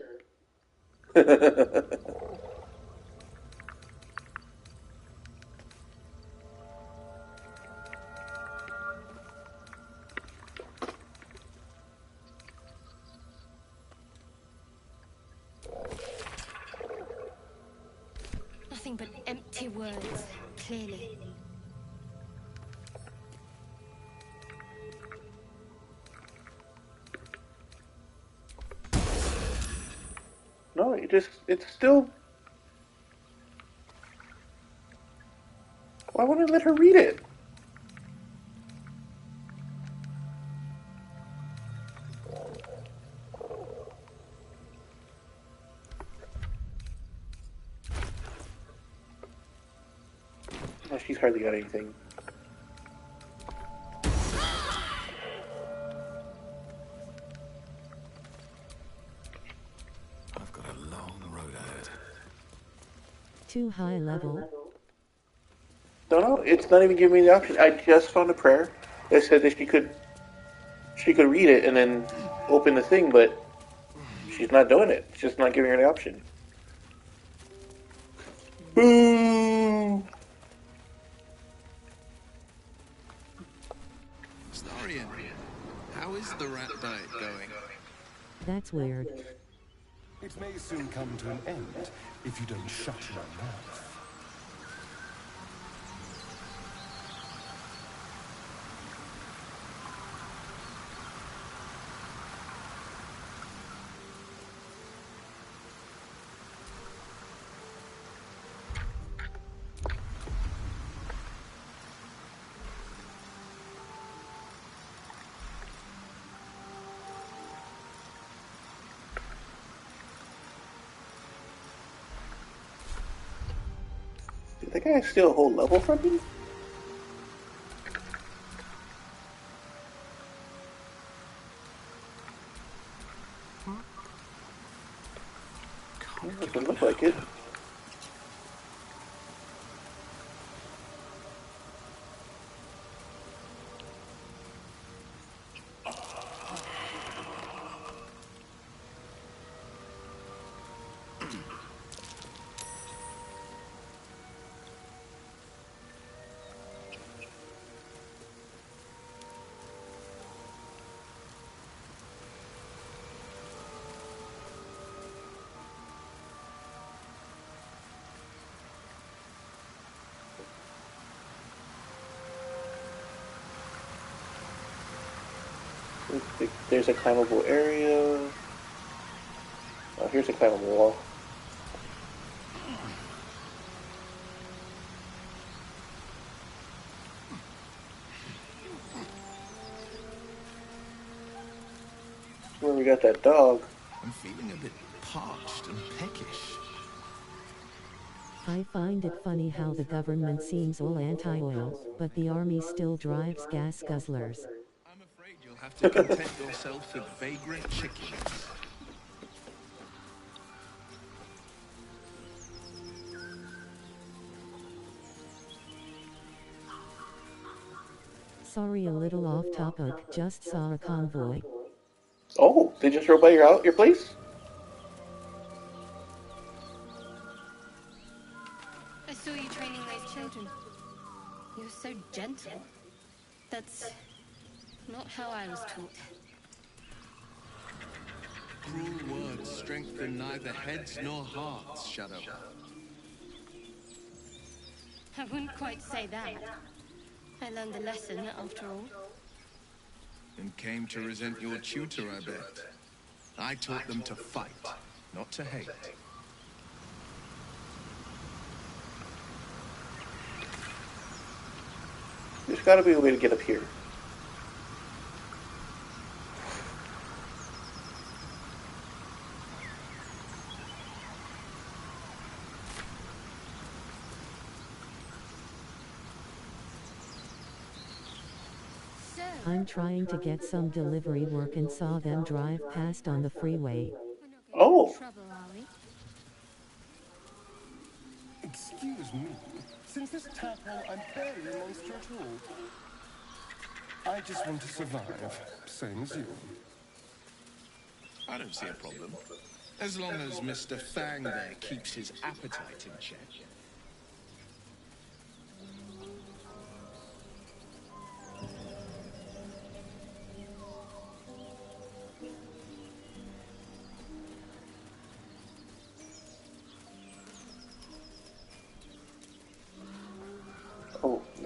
nothing but empty words, clearly. No, it's still... Why won't I let her read it? Oh, she's hardly got anything. I've got a long road ahead. Too high level. No, it's not even giving me the option. I just found a prayer that said that she could read it and then open the thing, but she's not doing it. It's just not giving her the option. Boo! Starian, how is the rat diet going? That's weird. It may soon come to an end if you don't shut your mouth. Did that guy steal a whole level from me? It doesn't look like it. There's a climbable area. Oh, here's a climbable wall. Where we got that dog. I'm feeling a bit parched and peckish. I find it funny how the government seems all anti-oil, but the army still drives gas guzzlers. I'm afraid you'll have to content yourself with vagrant chickens. Sorry, a little off topic, just saw a convoy. Oh, they just rode by your place? I saw you training those children. You're so gentle. That's not how I was taught. Cruel words strengthen neither heads nor hearts, Shadow. I wouldn't quite say that. I learned the lesson, after all. And came to resent your tutor, I bet. I taught them to fight, not to hate. There's gotta be a way to get up here. I'm trying to get some delivery work and saw them drive past on the freeway. Oh! Excuse me. Since this tadpole, I'm barely a monster at all. I just want to survive, same as you. I don't see a problem. As long as Mr. Fang there keeps his appetite in check.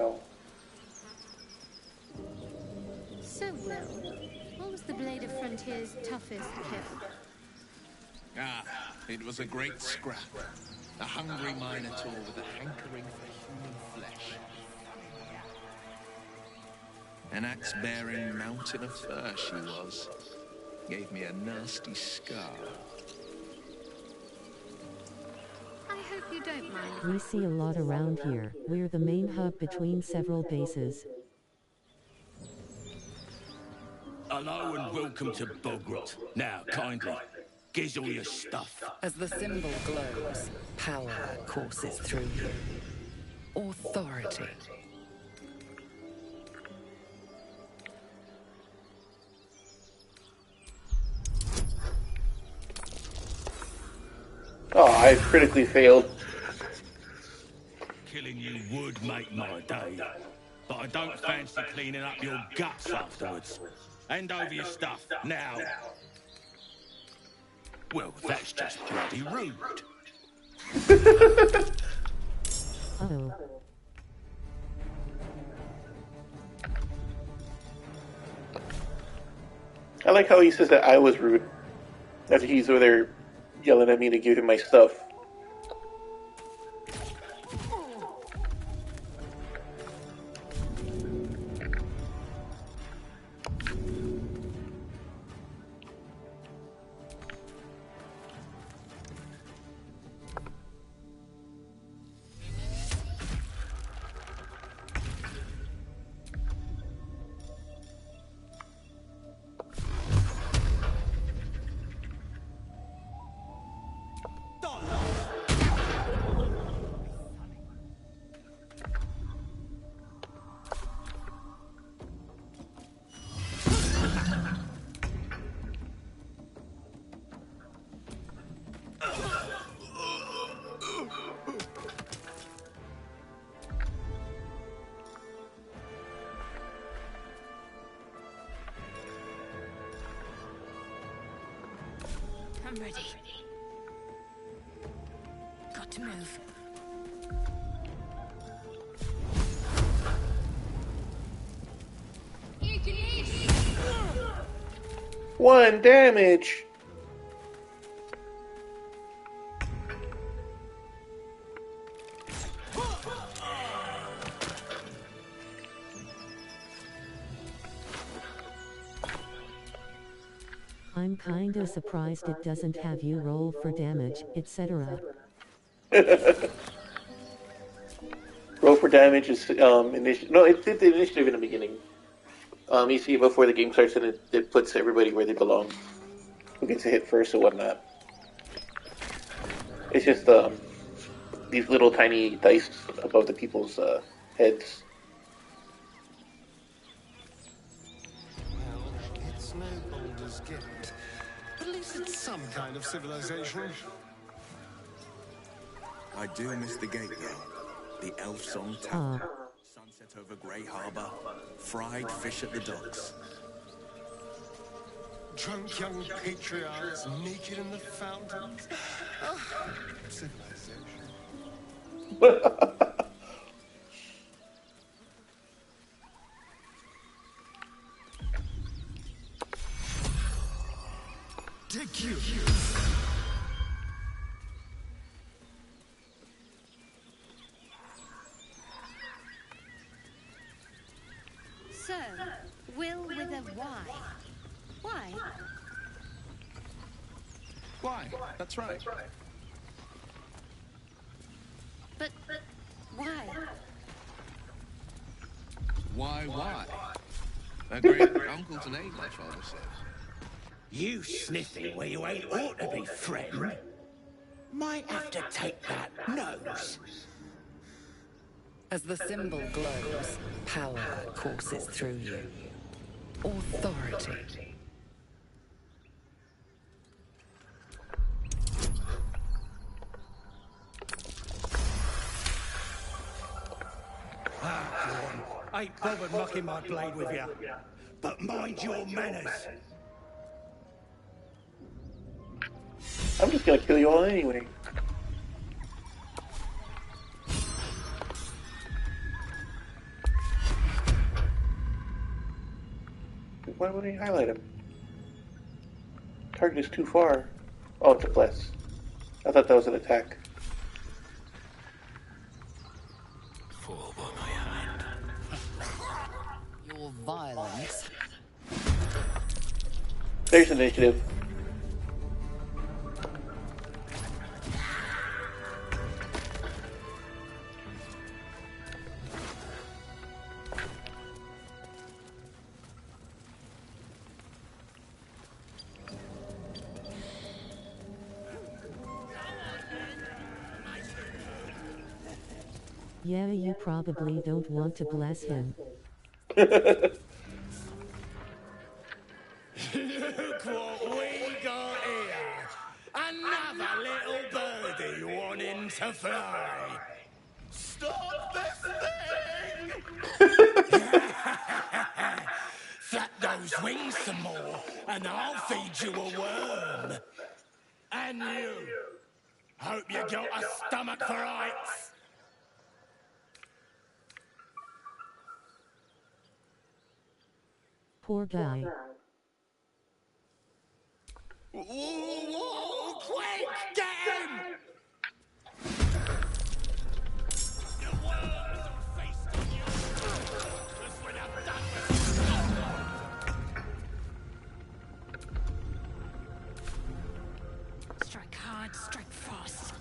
No. So, Will, what was the Blade of Frontier's toughest kill? Ah, it was a great scrap. A hungry minotaur with a hankering for human flesh. An axe-bearing mountain of fur she was. Gave me a nasty scar. I hope you don't mind. We see a lot around here. We're the main hub between several bases. Hello and welcome to Bogrot. Now, kindly, give all your stuff. As the symbol glows, power courses through you. Authority. Oh, I critically failed. Killing you would make my day, but I don't fancy cleaning up your guts afterwards. Hand over your stuff, now. Well, that's just bloody rude. Uh-oh. I like how he says that I was rude. After he's over there yelling at me to give him my stuff. I'm ready. Got to move. One damage. I'm kinda surprised it doesn't have you roll for damage, etc. Roll for damage is initiative. No, it did the initiative in the beginning. You see before the game starts, and it puts everybody where they belong. Who gets a hit first or whatnot. It's just these little tiny dice above the people's heads. Well, it's no Baldurs Gate. At least it's some kind of civilization. I do miss the gate, though. The Elf Song Tavern. Sunset over Grey Harbour. Fried fish at the docks. Drunk young patriarchs naked in the fountains. Civilization. Take you. So, Will with a Y. Why? Why? That's right. But why? Why? A great uncle's name, my father says. You sniffing where you ain't ought to be, friend. Might have to take that nose. As the symbol glows, power courses through you. Authority. I ain't bothered mucking my blade with you. But mind your manners. I'm just gonna kill you all anyway. Why would he highlight him? Target is too far. Oh, it's a bless. I thought that was an attack. Fall by my hand. Your violence. There's initiative. Yeah, you probably don't want to bless him. Look what we got here! Another little birdie wanting to fly! Stop this thing! Flap those wings some more, and I'll feed you a worm! And you! Hope you got a stomach for heights! Poor guy. Whoa, quick, get him! The worms are feasting you! Just when I'm done with Strike hard, strike fast.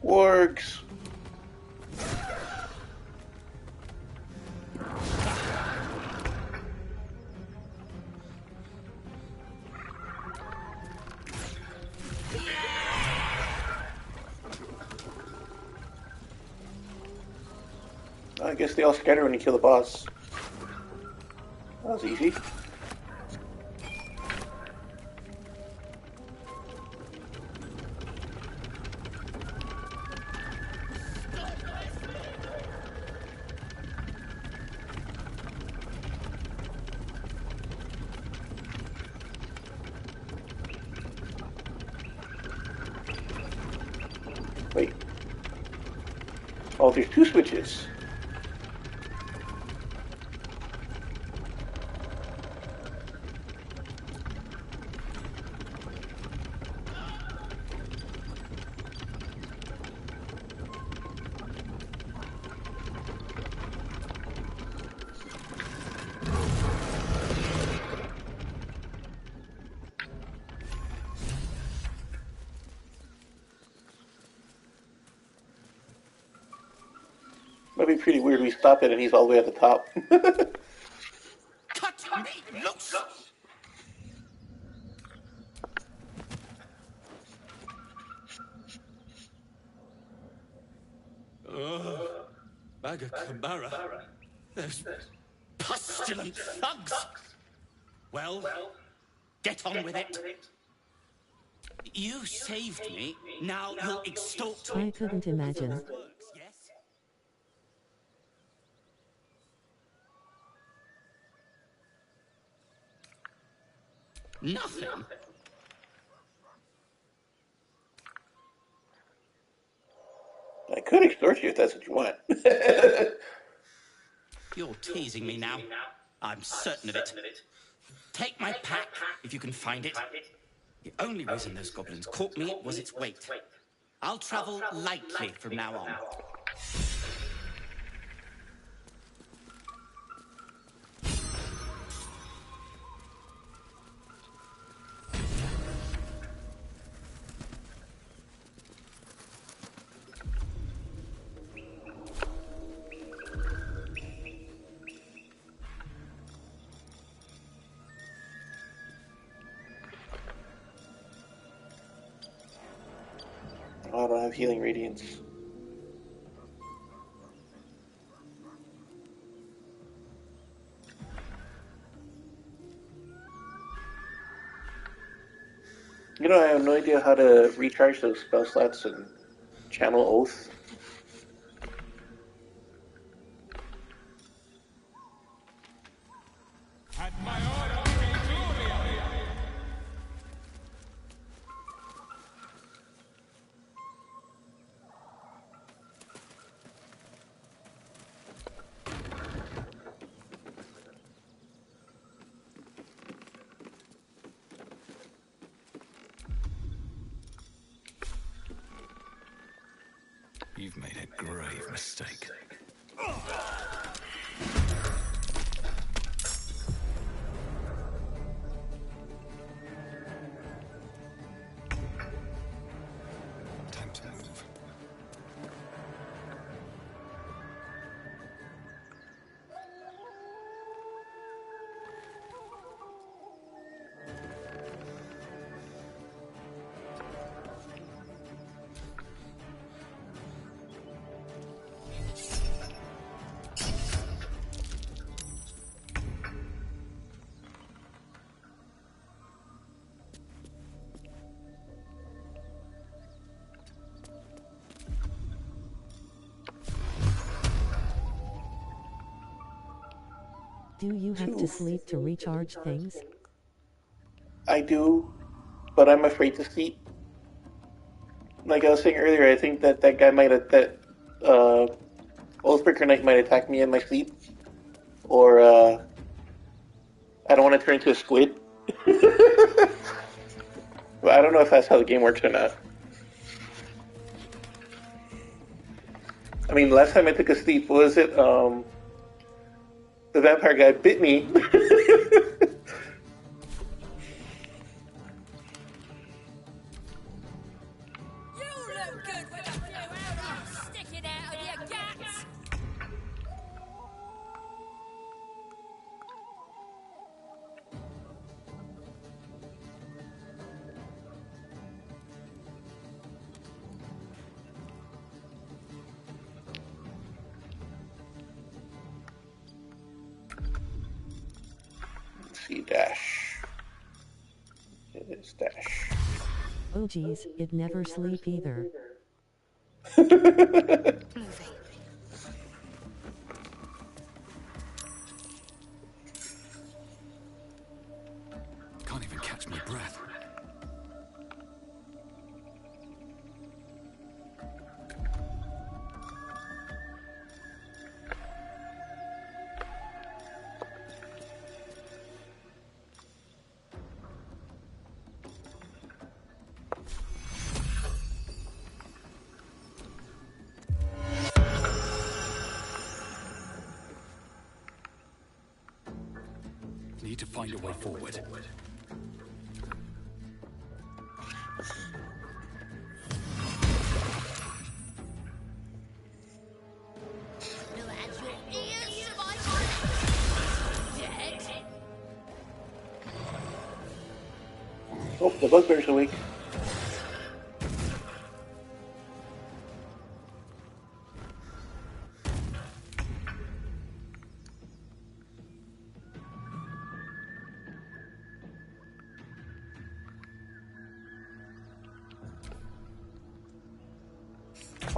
Wargs. I guess they all scatter when you kill the boss. That was easy. Wait. Oh, there's two switches. Might be pretty weird we stop it and he's all the way at the top. cut me loose! Oh, bag of Camara. Those pestilent thugs! Well, get on with it. You saved me, now you'll extort me. I couldn't imagine. Nothing? I could extort you if that's what you want. You're teasing me now. I'm certain of it. Take my pack, if you can find it. The only reason those goblins caught me was its weight. I'll travel lightly from now on. Oh, I don't have healing radiance. You know, I have no idea how to recharge those spell slots and channel oath. You've made a grave mistake. Time to move. Do you have to sleep to recharge things? I do, but I'm afraid to sleep. Like I was saying earlier, I think that guy might have, Oathbreaker Knight might attack me in my sleep. Or, I don't want to turn into a squid. But I don't know if that's how the game works or not. I mean, last time I took a sleep, what was it? The vampire guy bit me. See, dash. It is dash. Oh geez, it never sleep either. Can't even catch my breath. Need to find a way forward. Oh, the bugbear's awake.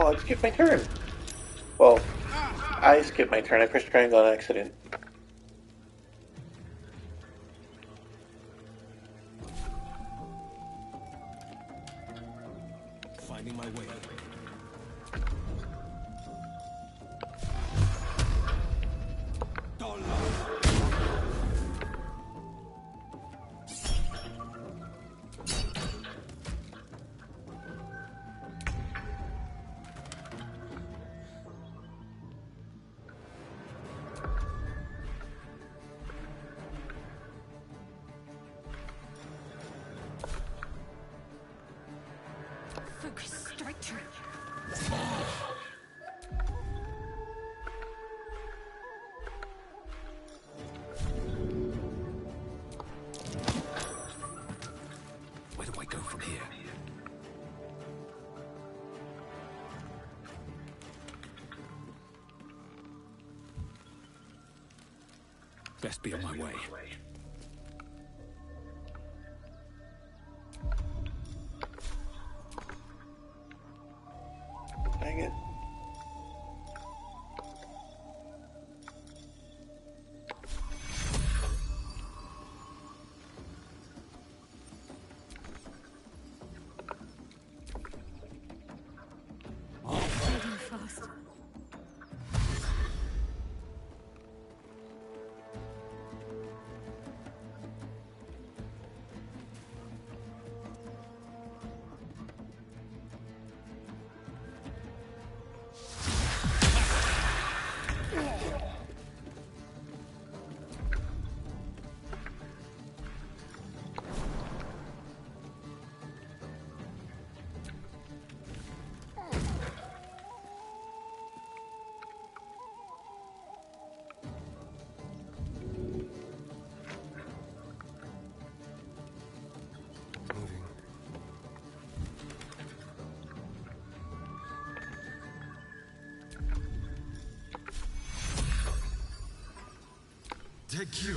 Oh, I skipped my turn. Well, I skipped my turn. I pressed triangle on accident. Finding my way. Focus, strike true. Where do I go from here? Best be on my way. Dang it. Fast. take you.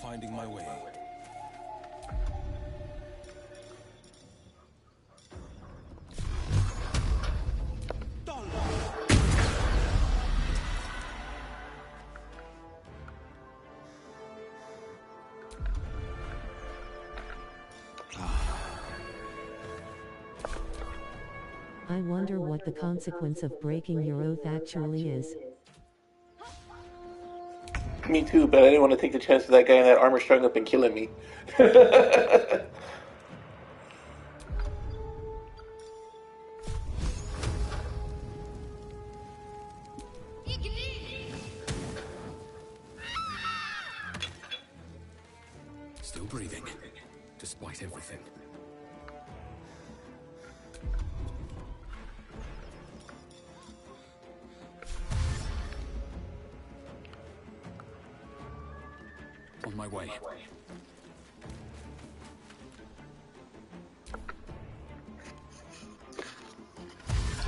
Finding my way. I wonder what the consequence of breaking your oath actually is. Me too, but I didn't want to take the chance of that guy in that armor showing up and killing me. Still breathing, despite everything. On my way.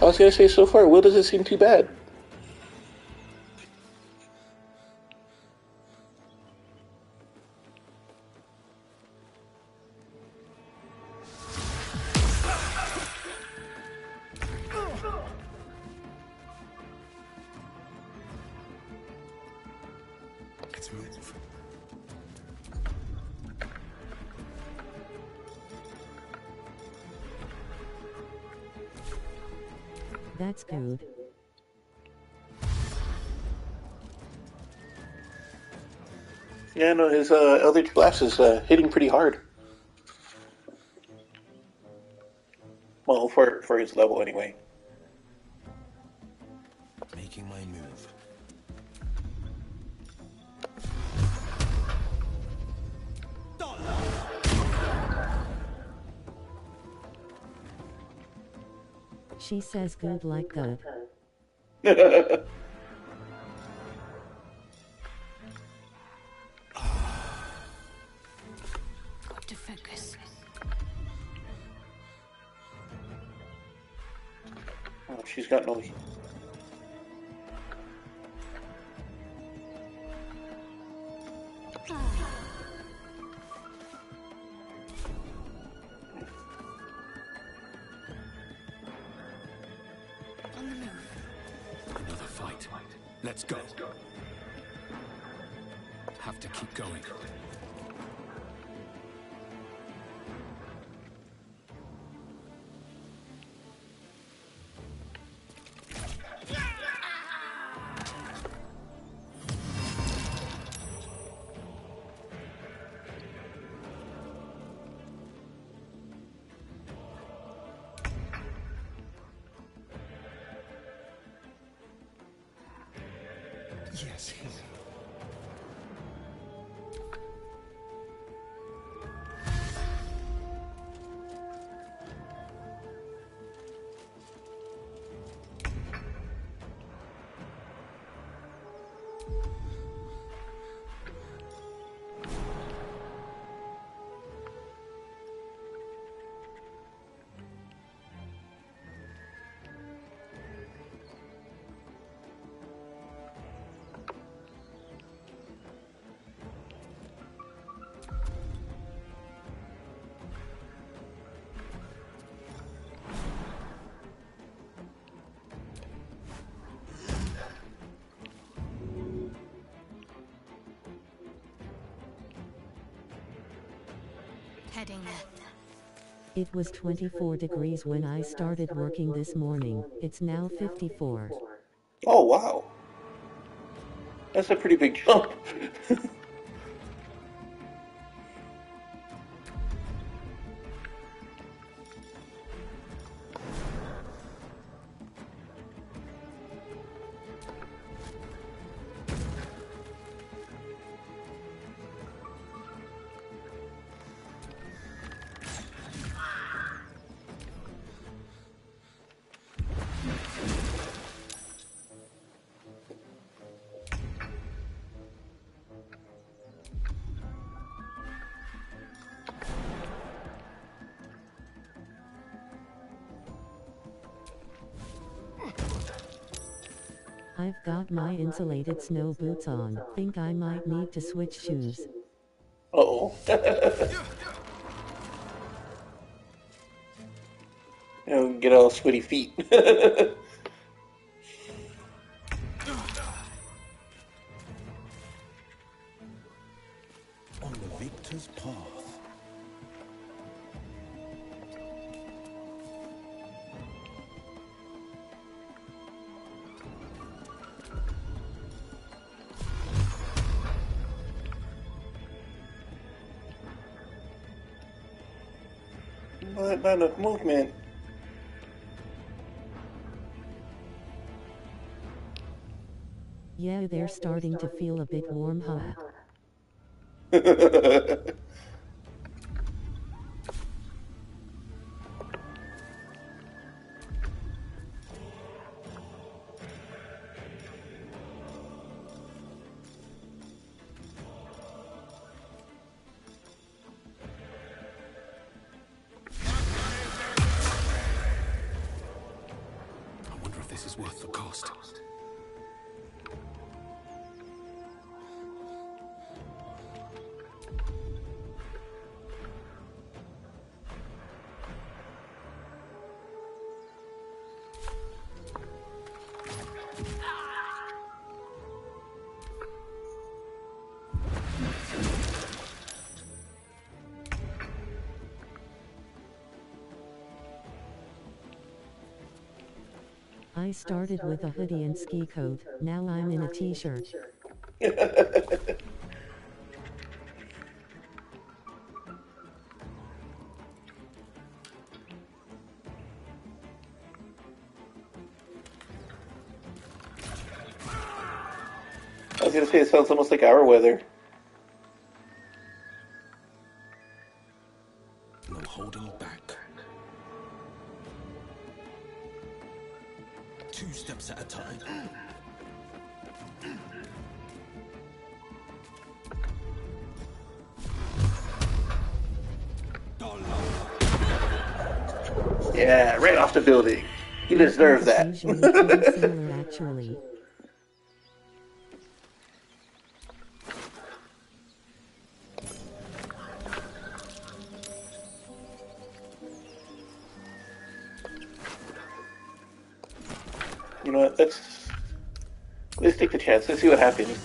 I was gonna say, so far, Will doesn't seem too bad. Let's move. That's good. Yeah, no, his Eldritch Blast is hitting pretty hard. Well, for his level, anyway. Making my move. She says good like good. Got to focus. Oh, she's got no... On the move. Another fight. Let's go. Have to keep going. Yes, here. Heading there. It was 24 degrees when I started working this morning. It's now 54. Oh, wow. That's a pretty big jump. I've got my insulated snow boots on. Think I might need to switch shoes. Uh-oh. You know, get all sweaty feet. On the victor's path. Not enough movement. Yeah, they're starting to feel a bit warm, huh? I wonder if this is worth the cost. I started with a hoodie and ski coat, now I'm in a t-shirt. I was gonna say, it sounds almost like our weather. No holding back. 2 steps at a time. Yeah, right off the building. You deserve that. Usually pretty similar, actually. You know what? Let's take the chance. Let's see what happens.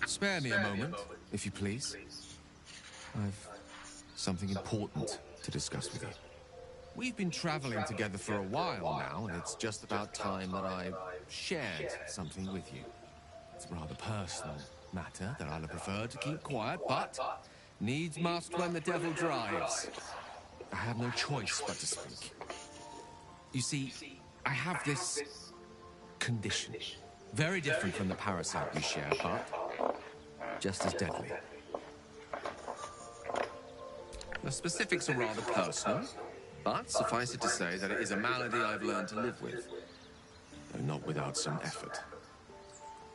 Spare me a moment, if you please. I've something important to discuss with you. We've been traveling together for a while now, and it's just about time that I shared something with you. It's a rather personal matter that I'd have preferred to keep quiet, but needs must when the devil drives. I have no choice but to speak. You see, I have this condition. Very different from the parasite we share, but just as deadly. The specifics are rather personal, but suffice it to say that it is a malady I've learned to live with, though not without some effort.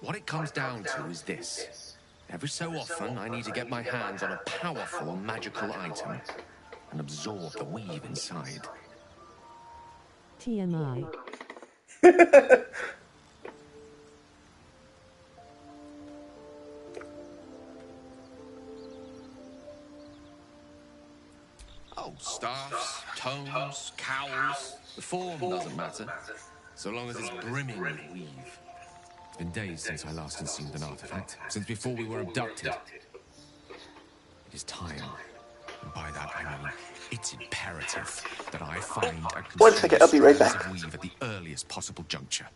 What it comes down to is this. Every so often, I need to get my hands on a powerful magical item and absorb the weave inside. TMI. Oh, staffs, tomes, cowls. The form doesn't matter, so long as it's brimming with weave. It's been days since I last consumed an artifact, since before we were abducted. It is time, and by that I mean it's imperative that I find a 1 second, I'll be right back. of weave at the earliest possible juncture.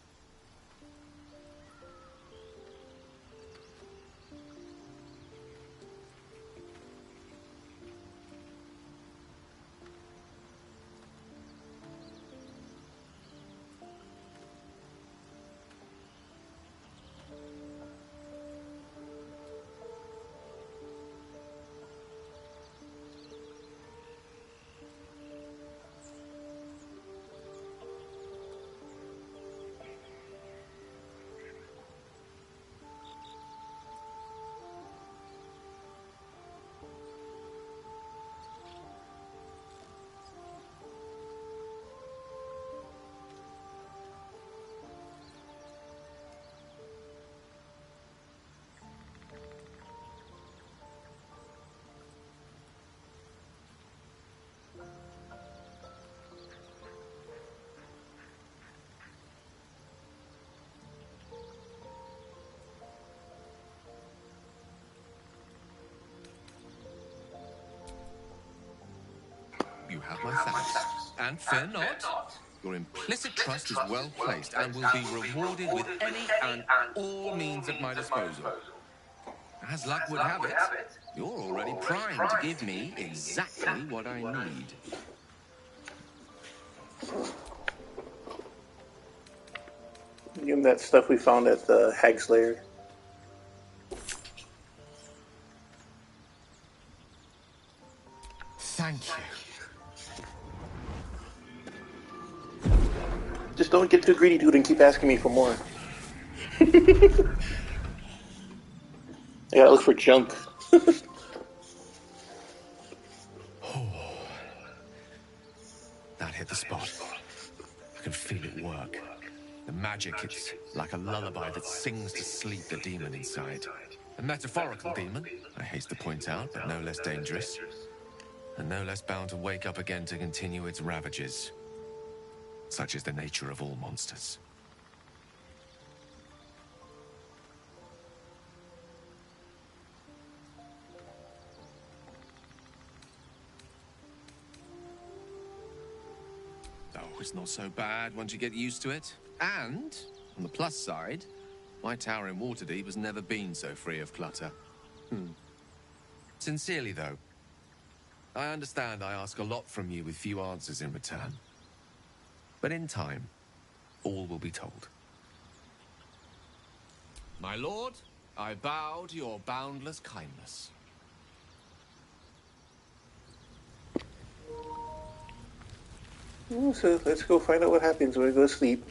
my thanks. And fear not, your implicit trust is well placed and will be rewarded with any and all means at my disposal. As luck would have it, you're already primed to give me exactly what I need. Give him that stuff we found at the Hag's Lair. Thank you. Just don't get too greedy, dude, and keep asking me for more. I gotta look for junk. That hit the spot. I can feel it work. The magic, it's like a lullaby that sings to sleep the demon inside. A metaphorical demon, I haste to point out, but no less dangerous. And no less bound to wake up again to continue its ravages. Such is the nature of all monsters. Oh, it's not so bad once you get used to it. And, on the plus side, my tower in Waterdeep has never been so free of clutter. Sincerely, though, I understand I ask a lot from you with few answers in return. But in time, all will be told. My lord, I bow to your boundless kindness. So let's go find out what happens when we go to sleep.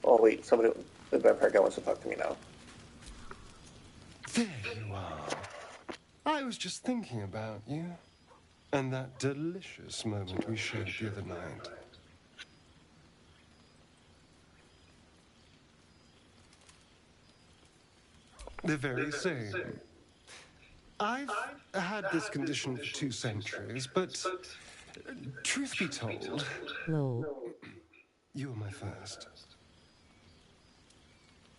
Oh wait, somebody, the vampire guy wants to talk to me now. There you are. I was just thinking about you, and that delicious moment we shared the other night. The very same. I've had this condition for 2 centuries, but truth be told, you were my first.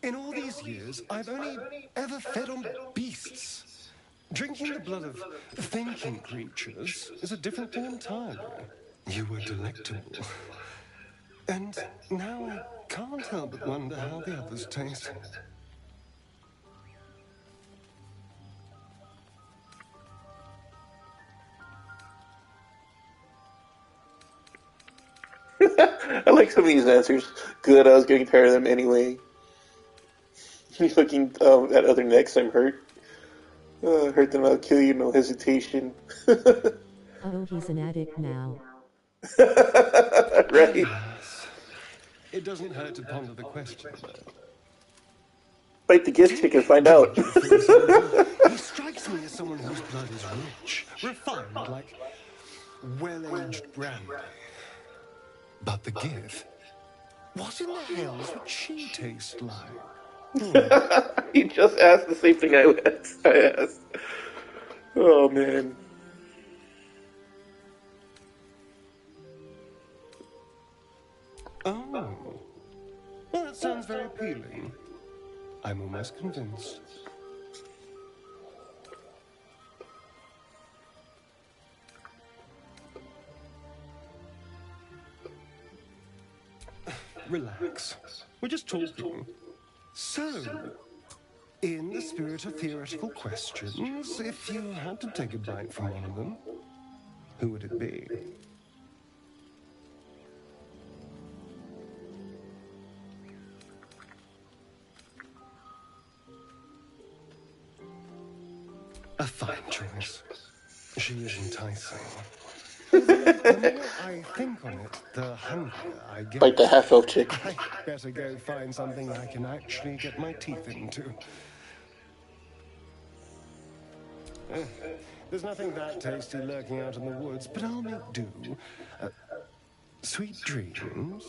In all these years, I've only ever fed on beasts. Drinking the blood of thinking creatures is a different thing entirely. You were delectable. And now I can't help but wonder how the others tasted. I like some of these answers. Good, I was getting tired of them anyway. Looking at other necks, I'm hurt. Hurt them, I'll kill you, no hesitation. Oh, he's an addict now. Right. It doesn't hurt to ponder the question, though. Bite the gift chick and find out. He strikes me as someone whose blood is rich, refined, like well-aged brandy. But the gift, what in the hells would she taste like? You just asked the same thing I asked. Oh, man. Oh. Well, that sounds very appealing. I'm almost convinced. Relax. We're just talking. So, in the spirit of theoretical questions, if you had to take a bite from one of them, who would it be? A fine choice. She is enticing. The more I think on it, the hungrier I get. Bite the half-elf chick. I better go find something I can actually get my teeth into. There's nothing that tasty lurking out in the woods, but I'll make do. Sweet dreams.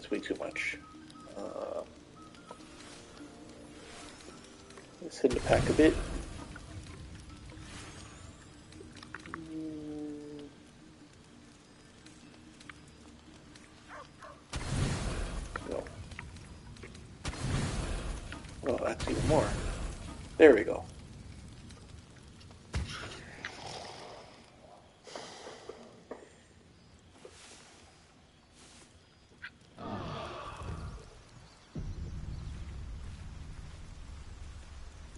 That's way too much. Let's hit the pack a bit. No. Oh, that's even more. There we go.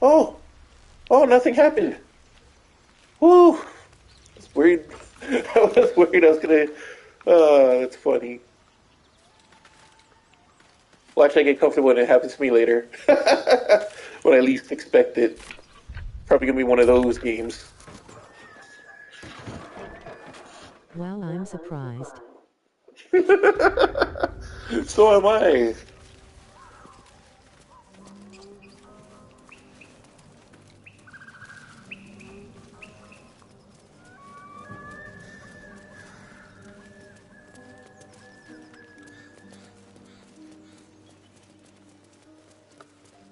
Oh! Oh, nothing happened. Woo! I was worried. I was worried I was gonna. Oh, that's funny. Watch I get comfortable when it happens to me later. When I least expect it. Probably gonna be one of those games. Well, I'm surprised. So am I.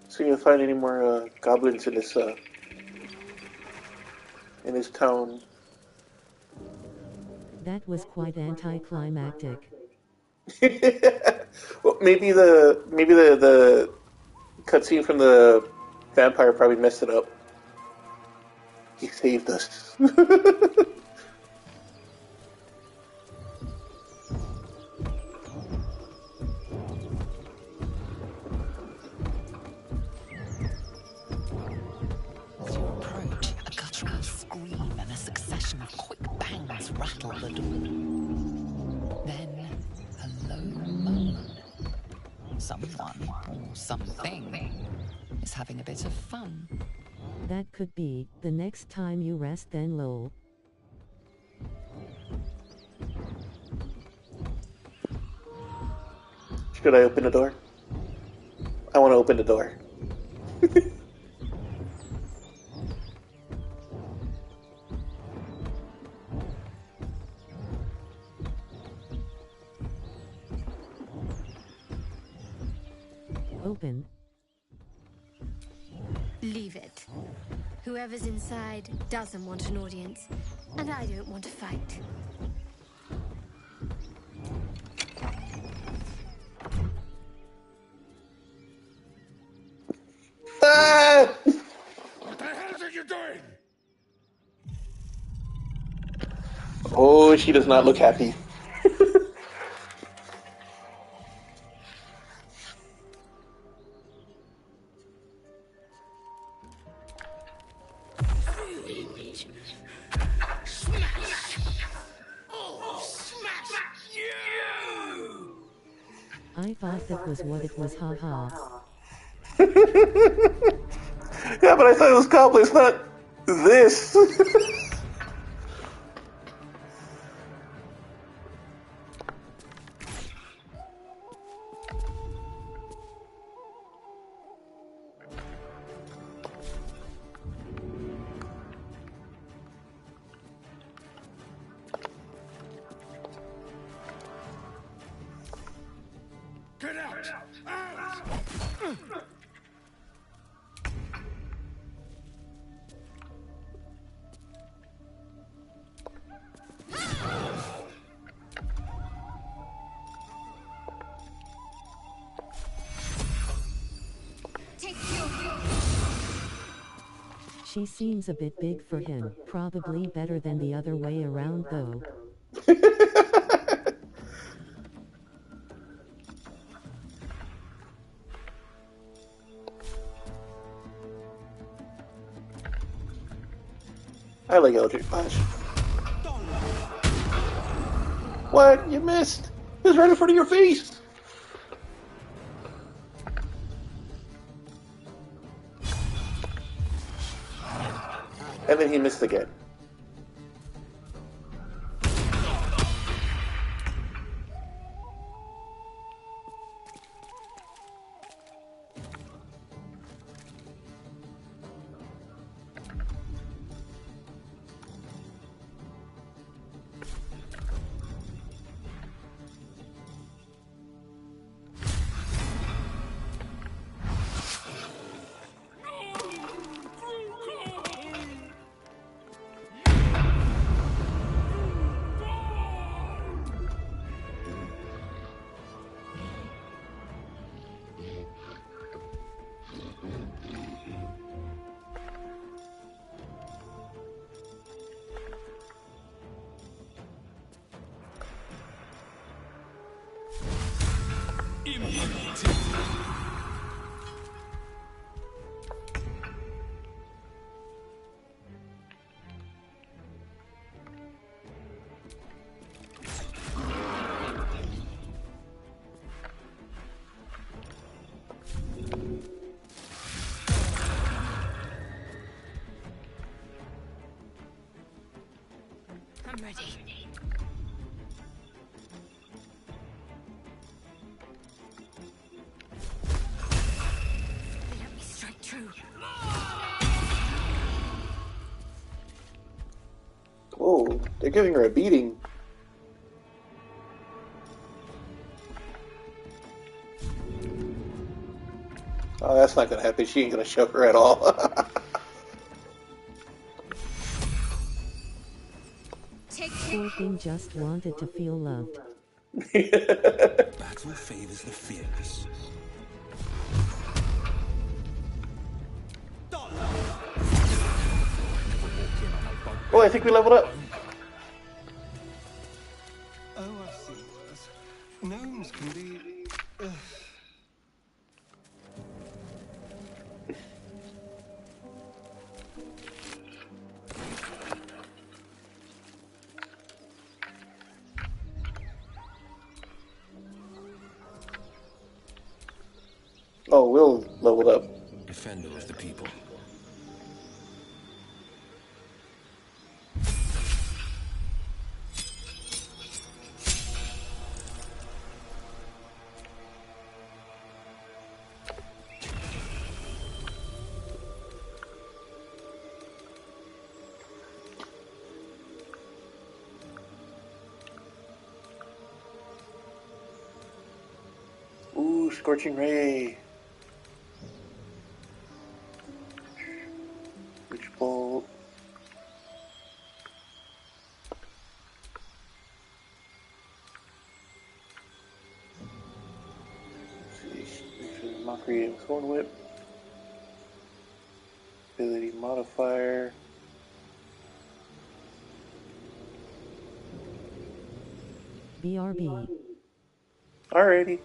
So you find any more goblins in this town? That was quite anticlimactic. Well, maybe the cutscene from the vampire probably messed it up. He saved us. As you approach, a guttural scream and a succession of quick bangs rattle the door. Then, a low moan. Someone, or something, is having a bit of fun. That could be the next time you rest then lol. Should I open the door? I want to open the door. Open. Leave it. Whoever's inside doesn't want an audience, and I don't want to fight. Ah! What the hell are you doing? Oh, she does not look happy. I thought that was what it was, haha. Yeah, but I thought it was goblins, not this. Get out! Out! She seems a bit big for him, probably better than the other way around though. I like Eldritch Blast. What? You missed! It was right in front of your face! And then he missed again. I'm ready. They let me strike true. Whoa, they're giving her a beating. Oh, that's not gonna happen. She ain't gonna show her at all. Poor thing just wanted to feel loved. Battle favors the fearless. Oh, I think we leveled up. Oh, I see. Gnomes can be... Oh, Will leveled up. Defender of the people. Ooh, Scorching Ray. Witch Bolt. Let's see. Mockery and Thorn Whip. Ability modifier. BRB. Alrighty.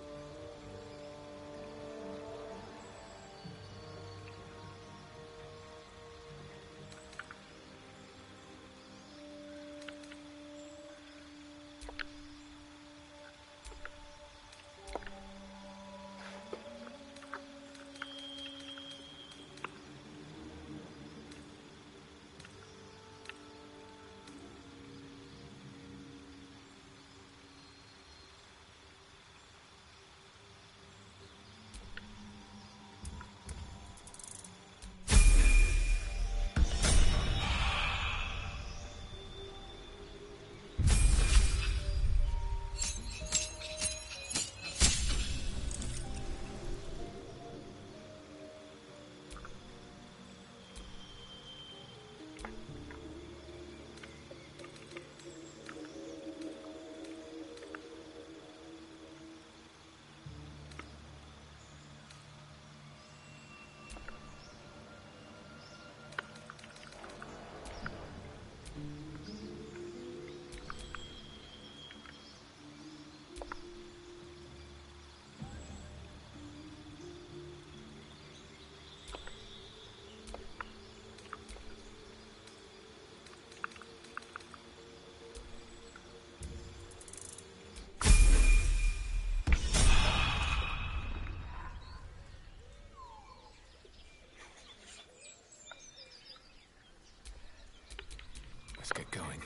Let's get going.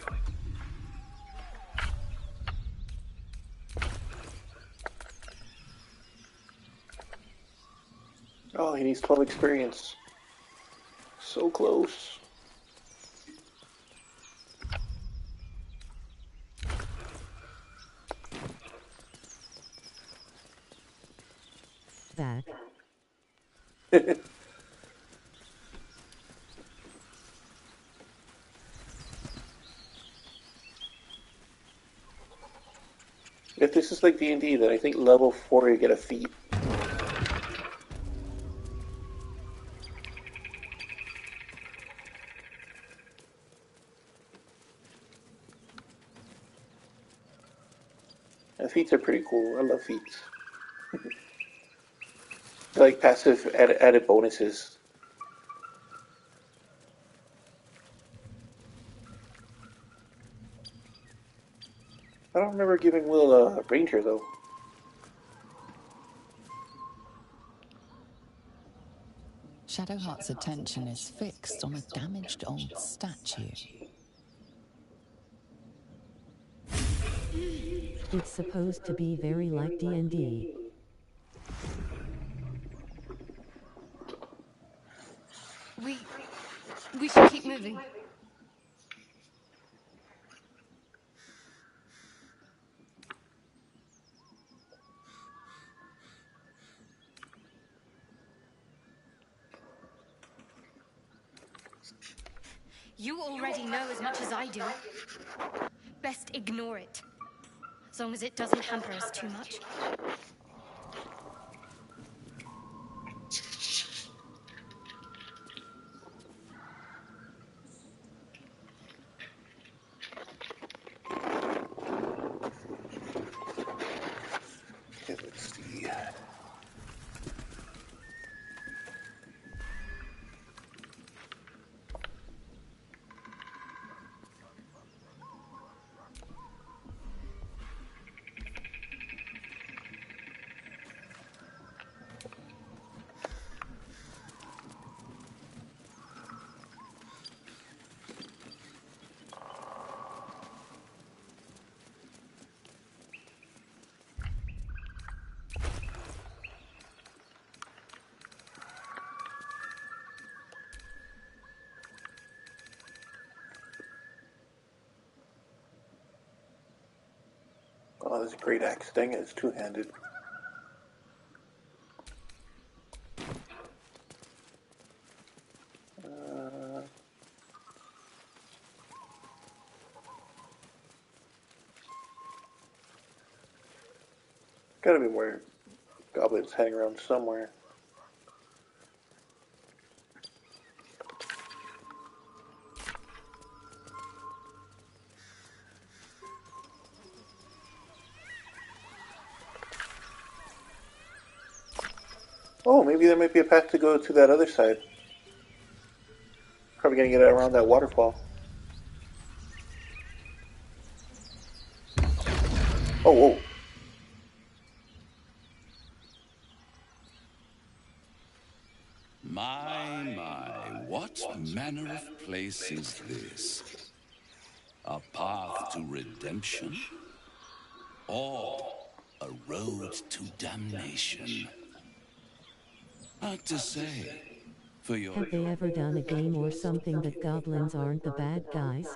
Oh, he needs 12 experience. So close. Back. If this is like D&D, then I think level 4 you get a feat. And feats are pretty cool. I love feats. Like passive added bonuses. I don't remember giving Will a ranger though. Shadowheart's attention is fixed on a damaged old statue. It's supposed to be very like D&D. We should keep moving. You already know as much as I do. Best ignore it. As long as it doesn't hamper us too much. Okay, let's see. Oh, that's a great axe. Dang it, it's two-handed. Gotta be more goblins hanging around somewhere. Oh, maybe there might be a path to go to that other side. Probably gonna get around that waterfall. Oh, whoa. My, what manner of place is this? A path to redemption? Or a road to damnation? Hard to say. For your... Have they ever done a game or something that goblins aren't the bad guys?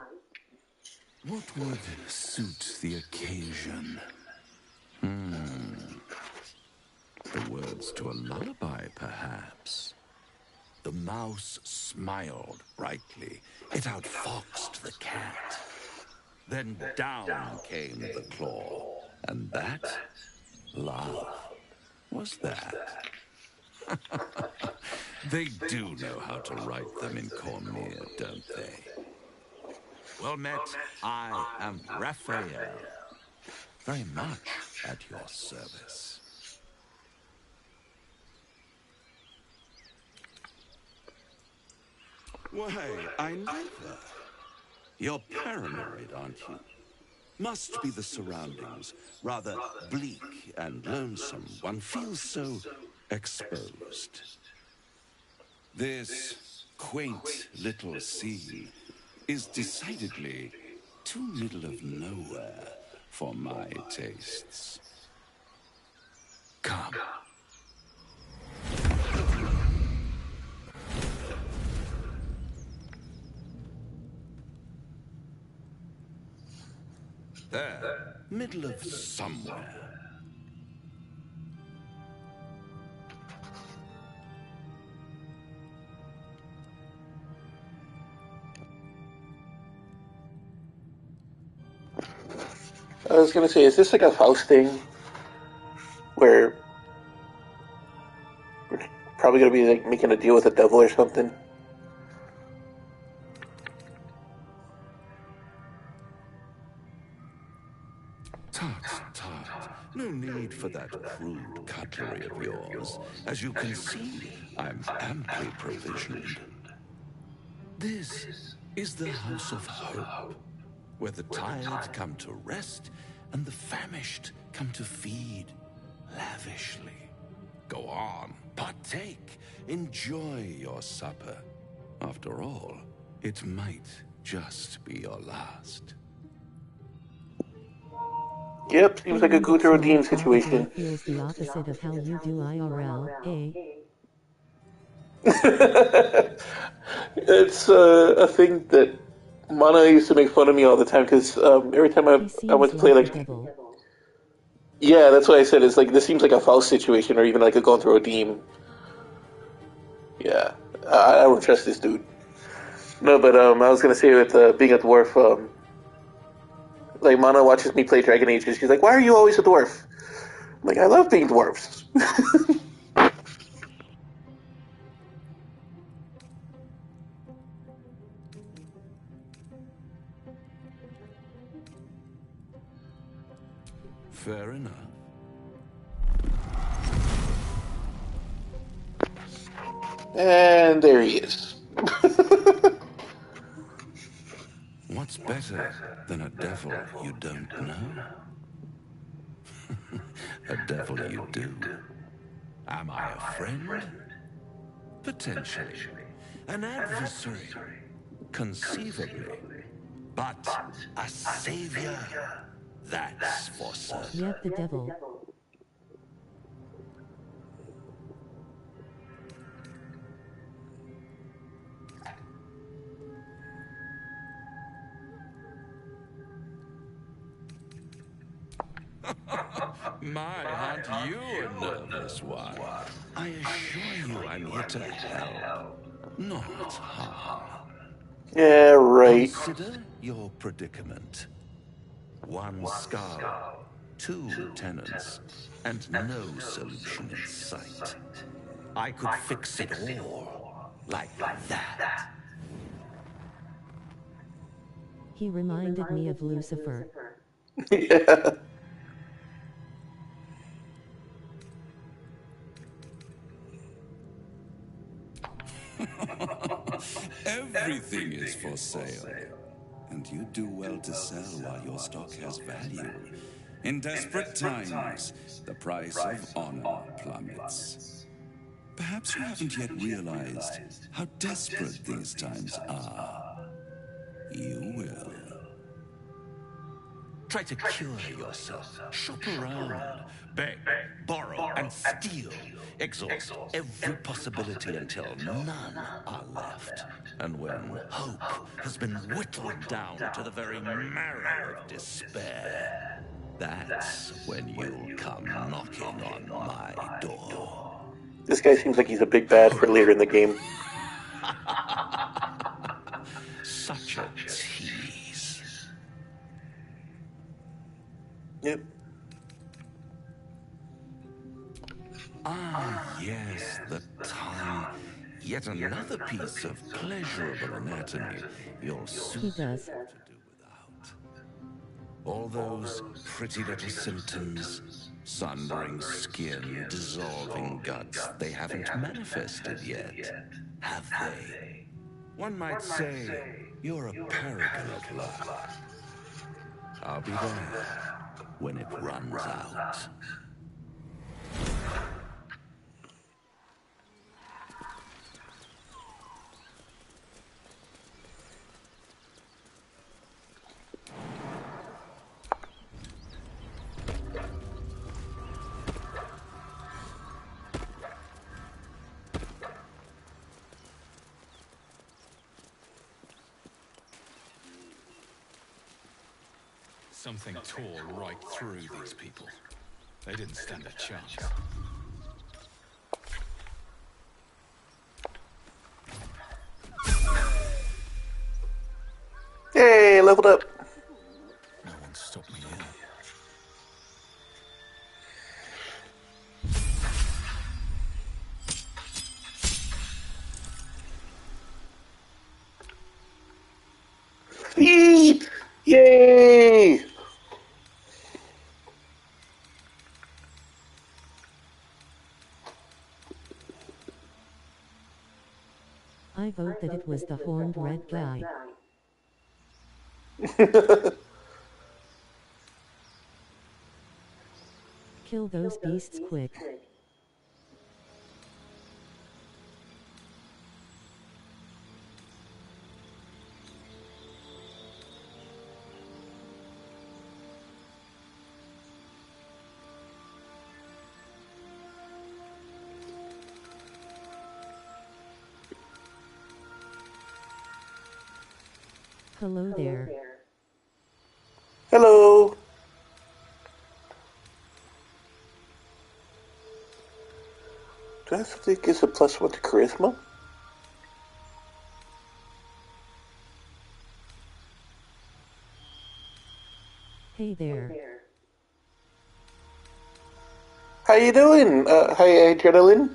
What would suit the occasion? The words to a lullaby, perhaps. The mouse smiled brightly. It outfoxed the cat. Then down came the claw. And that, love, was that. They do know how to write them in Cormier, don't they? Well met, I am Raphael. Very much at your service. Why, I never. You're paranoid, aren't you? Must be the surroundings. Rather bleak and lonesome. One feels so exposed. This quaint little scene is decidedly too middle of nowhere for my tastes. Come. There, middle of somewhere. I was gonna say, is this like a house thing where we're probably gonna be like making a deal with the devil or something? Tut, tut. No need for that crude cutlery of yours. As you can see, I'm amply provisioned. This is the House of Hope, where the tired come to rest and the famished come to feed lavishly. Go on, partake, enjoy your supper. After all, it might just be your last. Yep, seems like a good redeem situation. Feels the opposite of how you do IRL, eh? It's a thing that Mana used to make fun of me all the time because every time I went to play like yeah, that's what I said. It's like this seems like a Faust situation or even like a going through a Deem. Yeah, I don't trust this dude. No, but I was gonna say with being a dwarf, like Mana watches me play Dragon Age, and she's like, "Why are you always a dwarf?" I'm like, I love being dwarfs. Fair enough. And there he is. What's better than a devil you don't know? A devil you do. Am I a friend? Potentially. An adversary? Conceivably. But a savior? That's for certain. Yep, the devil. My, aren't you a nervous one? I assure you I'm here to help, not harm. Yeah, right. Consider your predicament. One skull, 2 tenants, and no solution in sight. I could fix it all, like that. He reminded me of Lucifer. Yeah. Everything is for sale. And you do well to sell while your stock has value. In desperate times, the price of honor plummets. Perhaps you haven't yet realized how desperate these times are. You will. Try to cure yourself. Shop around. Beg, borrow, and steal. Exhaust every possibility until none are left. And when hope has been whittled down to the very marrow of despair, that's when you'll come knocking on my door. This guy seems like he's a big bad for later in the game. Such a tease. Yep. Ah, yes, the tongue. Yet another piece of pleasurable anatomy you'll soon have to do without. All those pretty little symptoms, sundering skin, dissolving guts, they haven't manifested yet, have they? One might say you're a paragon of luck. I'll be there when it runs out. Something tore right through these people. They didn't stand a chance. Hey, leveled up. No one stopped me here. Yeet! Yay! I vote that it was the horned red guy. Kill those beasts quick. Hello there. Hello. Do I have something that gives a +1 to charisma? Hey there. How you doing? Hi, Adrenaline.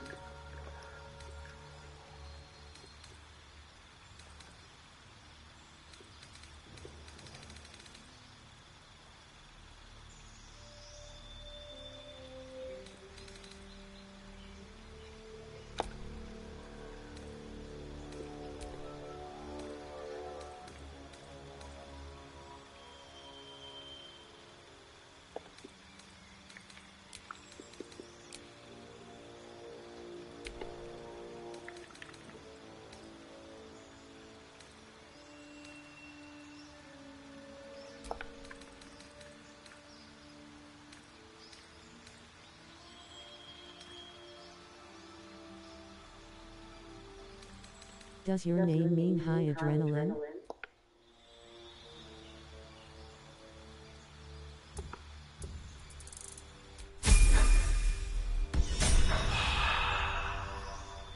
Does your name mean high adrenaline?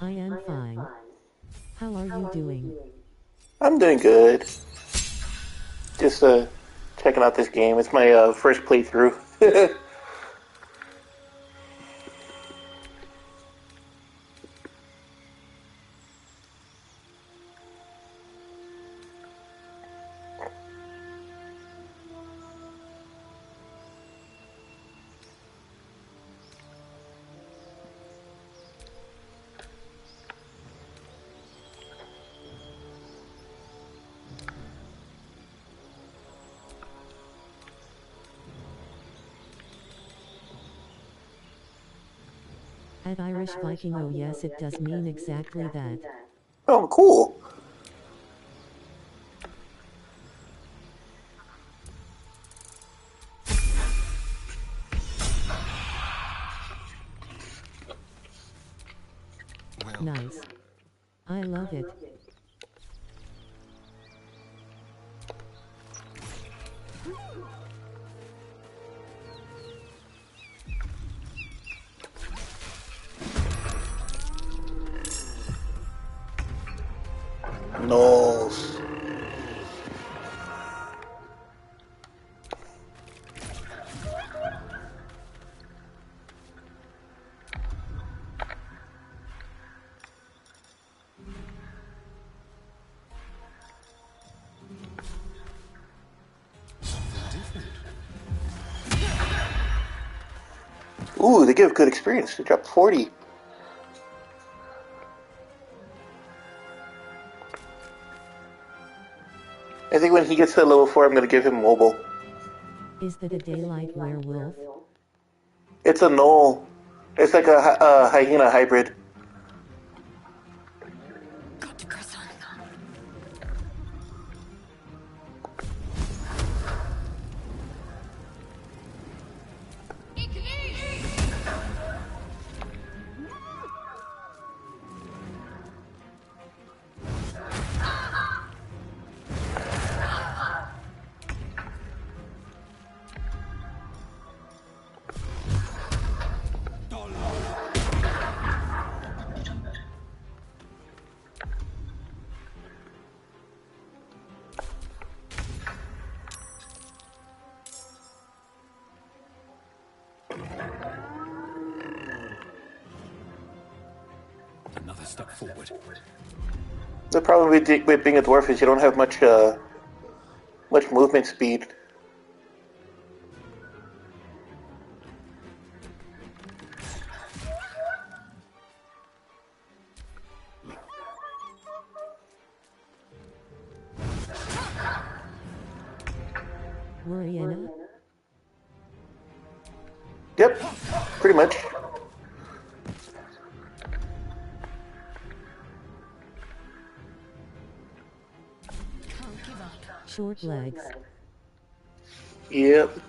I am fine. How are you doing? I'm doing good. Just checking out this game. It's my first playthrough. At Irish Viking, oh yes, it does mean exactly that. Oh, cool. Nice. I love it. Nose. Ooh, they give good experience. They dropped 40. I think when he gets to level 4, I'm going to give him mobile. Is that a daylight werewolf? It's a gnoll. It's like a hyena hybrid. Another step forward. The problem with being a dwarf is you don't have much movement speed. Yep, pretty much. Short legs. Yep.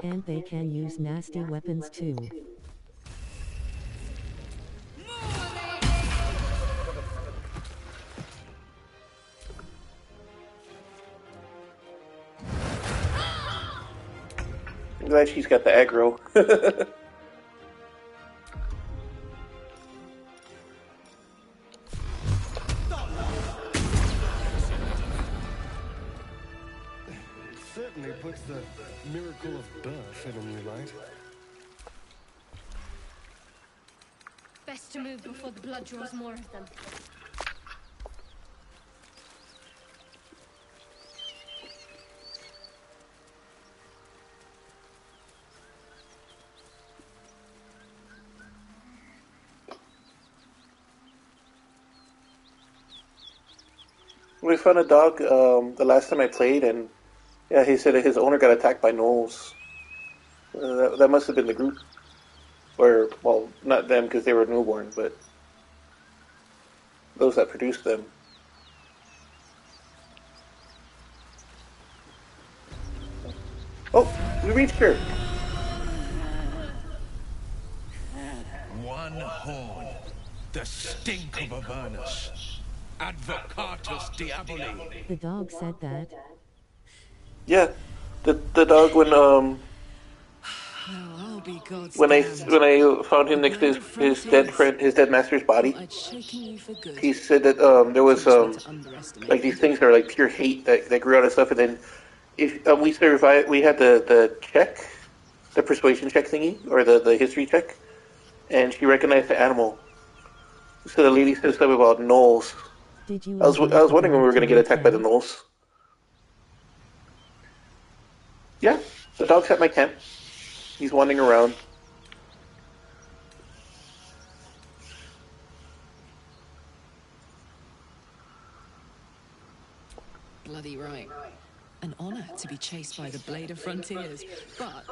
And they can use nasty weapons too. I'm glad she's got the aggro. It certainly puts the miracle of birth in a new light. Best to move before the blood draws more of them. We found a dog the last time I played, and yeah, he said that his owner got attacked by gnolls. That must have been the group. Or, well, not them because they were newborn, but those that produced them. Oh, we reached her. One horn, the stink of Avernus. Advocatus Diaboli. The dog said that. Yeah, the dog when when I found him next to his dead friend, his dead master's body, he said that there was like these things that are like pure hate that grew out of stuff, and then if we survived, we had the check, the persuasion check thingy, or the history check, and she recognized the animal. So the lady said something about gnolls. Did you I was wondering when we were going to get attacked by the gnolls. Yeah, the dog's at my camp. He's wandering around. Bloody right. An honor to be chased by the Blade of Frontiers, but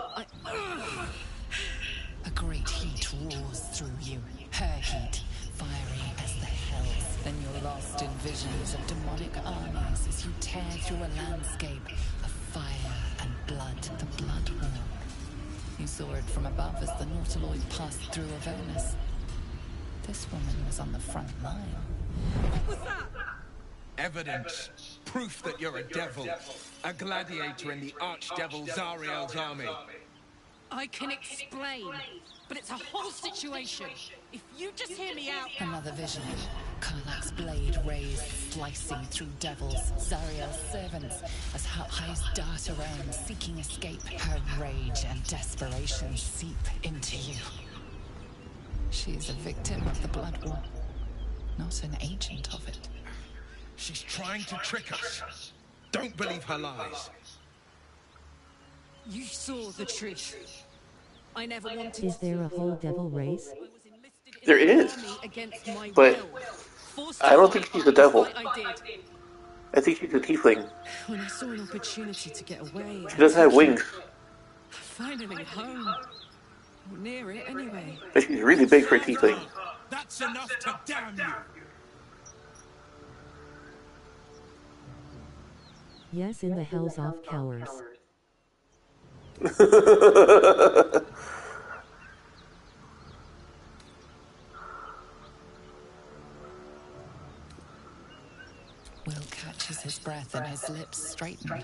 a great heat roars through you. Her heat, fiery as the hells. Then you're lost in visions of demonic armies as you tear through a landscape of fire and blood. The Blood War. You saw it from above as the Nautiloid passed through Avernus. This woman was on the front line. What was that? Evidence. Proof that you're a devil. A gladiator in the archdevil Zariel's army. I can explain, but it's a whole situation. If you just hear me out... Another vision. Karlach's blade raised, slicing through devils, Zariel's servants, as her eyes dart around, seeking escape. Her rage and desperation seep into you. She is a victim of the Blood War, not an agent of it. She's trying to trick us. Don't believe her lies. You saw the truth. I never wanted... Is there a whole devil race? There is, but I don't think she's a devil. I think she's a tiefling. When I saw an opportunity to get away, She doesn't have wings. Finally home. Or near it, anyway. But she's really big for a tiefling. That's enough to damn you. Yes, in the hells off cowers. Will catches his breath and his lips straighten.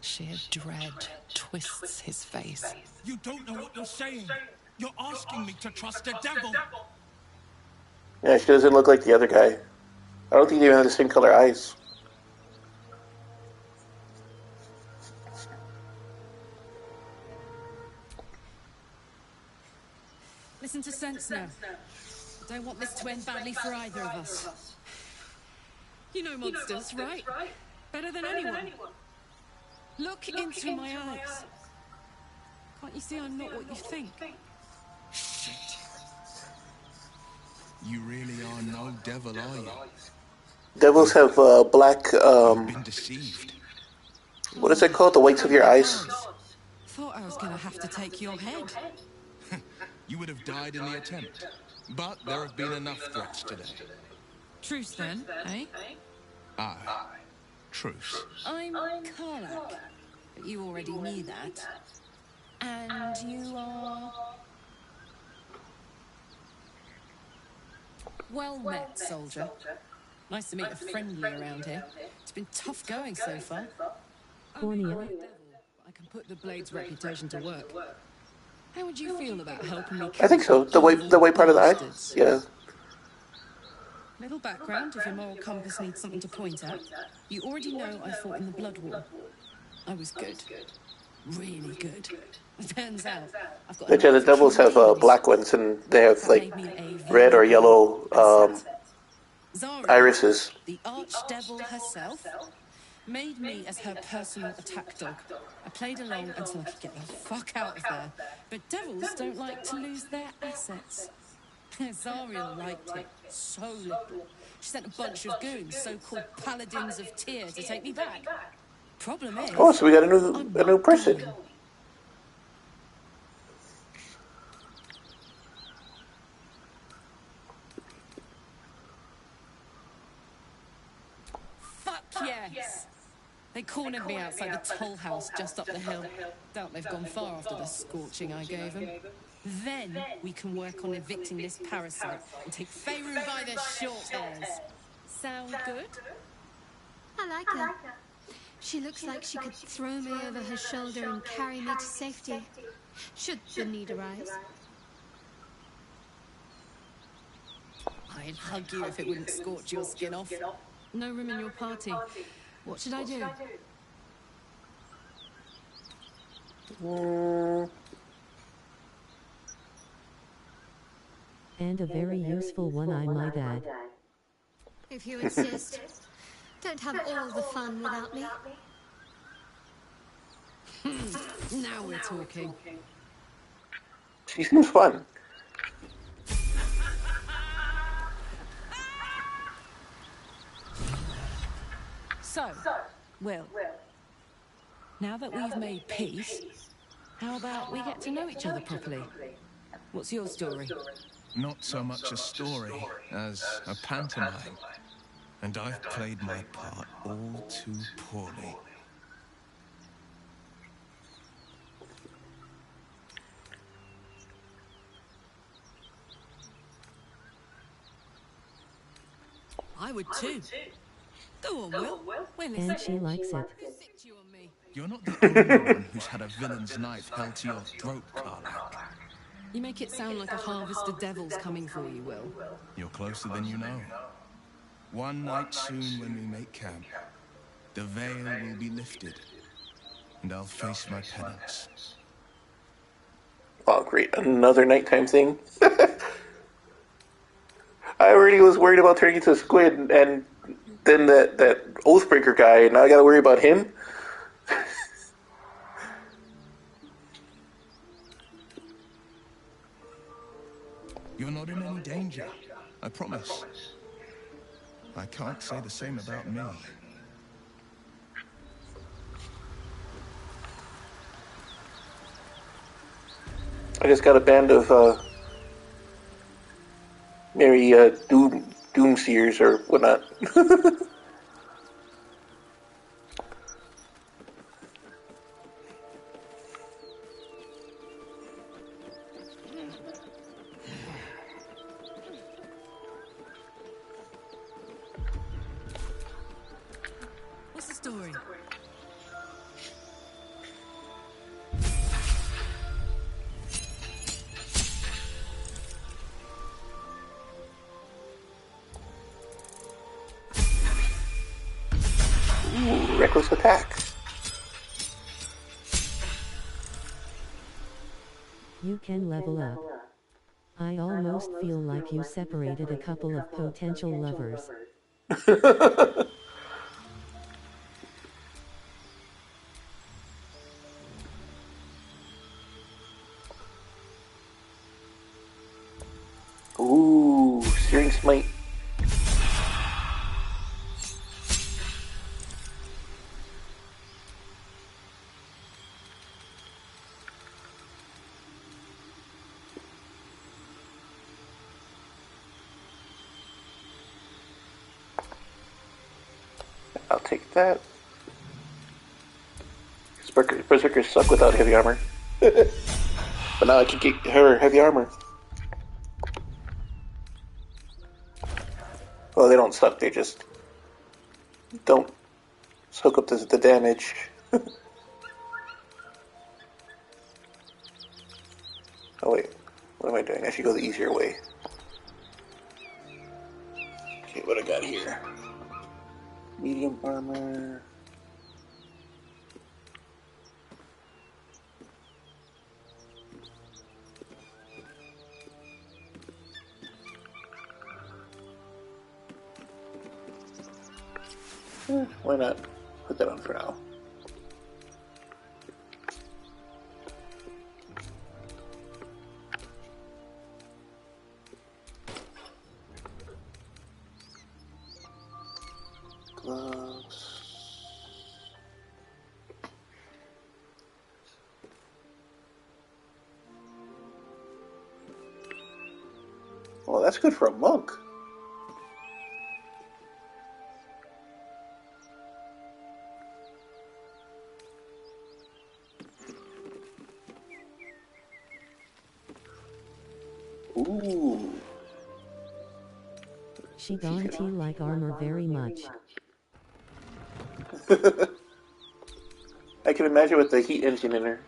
Sheer dread twists his face. You don't know what you're saying. You're asking me to trust a devil. Yeah, she doesn't look like the other guy. I don't think they even have the same color eyes. Listen to sense now. Don't want this to end badly for either of us. You know monsters, right? Better than anyone. Look into my eyes. Can't you see I'm not what you think? Shit. You really are no devil, are you? Devils have black. Been deceived. What is it called? The whites of your eyes. Thought I was gonna have to take your head. You would have died in the attempt. But there have been enough threats today. Truce then, eh? Aye. Truce. I'm Karlak, but you already knew that. And you are... Well met, soldier. Nice to meet a friendly around here. It's been tough going so far. Cornea. I can put the Blade's reputation to work. How would you feel about helping me? I think so. The white part of the eye. Yeah. Little background, if your moral compass needs something to point at. You already know I fought in the Blood War. I was good. Really good. Turns out, I've got... The devils have black ones, and they have, like, red or yellow irises. The archdevil herself made me as her personal attack dog. I played along until I could get the fuck out of there. But devils don't like to lose their assets. Zariel liked it so little. She sent a bunch of goons, so-called paladins of Tyr, to take me back. Problem is... Oh, so we got a new person. Fuck yes! They cornered me outside the toll house just up the hill. Doubt they've gone far after the scorching I gave them. Then we can work on evicting this parasite and take Faerun by the short hairs. Sound good? I like her. She looks like she could throw me over her shoulder and carry me to safety, should the need arise. I'd hug you if it wouldn't scorch your skin off. No room in your party. What should I do? And a very useful one, I might add. If you insist. Don't have all the fun without me. Now we're talking. She seems fun. So, Will, now that we've made peace, how about we get to know each other properly? What's your story? Not so much a story as a pantomime. And I've played my part all too poorly. I would too. Go on, Will. And she likes it. You're not the only one who's had a villain's knife held to your throat, Karlak. You make it sound like a harvest of devils coming for you, Will. You're closer than you know. One night soon when we make camp, the veil will be lifted, and I'll face my penance. Oh, great. Another nighttime thing. I already was worried about turning into a squid, and then that Oathbreaker guy, and now I gotta worry about him? You're not in any danger, I promise. I can't say the same about me. I just got a band of merry doomseers or whatnot. What's the story? Ooh, reckless attack. You can level up. I almost feel like you separated a couple of potential lovers. Ooh, Searing Smite. I'll take that. Berserkers suck without heavy armor. But now I can get her heavy armor. Well, they don't suck, they just don't soak up the damage. Oh wait, what am I doing? I should go the easier way. Okay, what I got here? Medium armor. Why not put that on for now? Gloves. Well, that's good for a monk. Ooh. She don't like armor very much. I can imagine with the heat engine in her.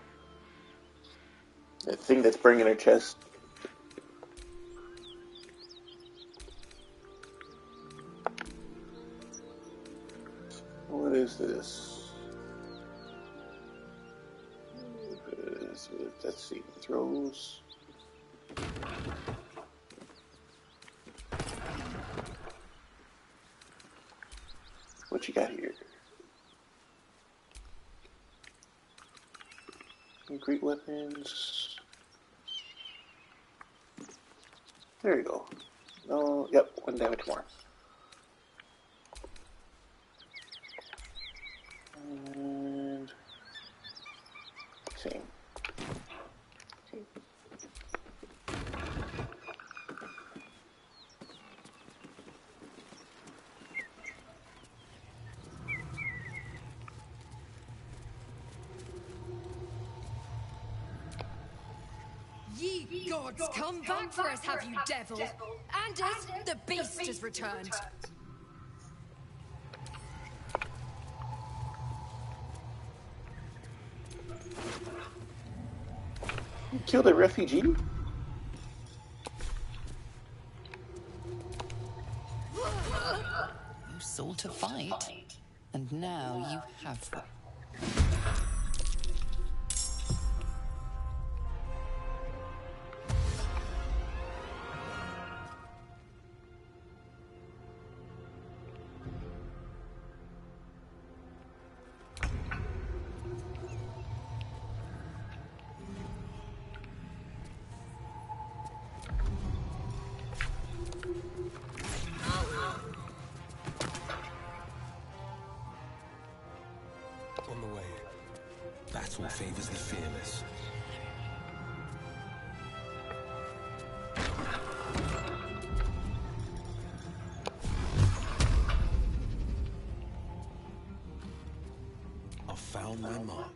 That thing that's burning in her chest. What is this? Let's see. Throws. What you got here? Great weapons. There you go. No, yep, 1 damage more. And same. Ye gods, come back for us, have you devils? Anders, the beast has returned. You killed a refugee? You sought to fight, and now you have one. On the way. Battle favors the fearless. I've found my mark.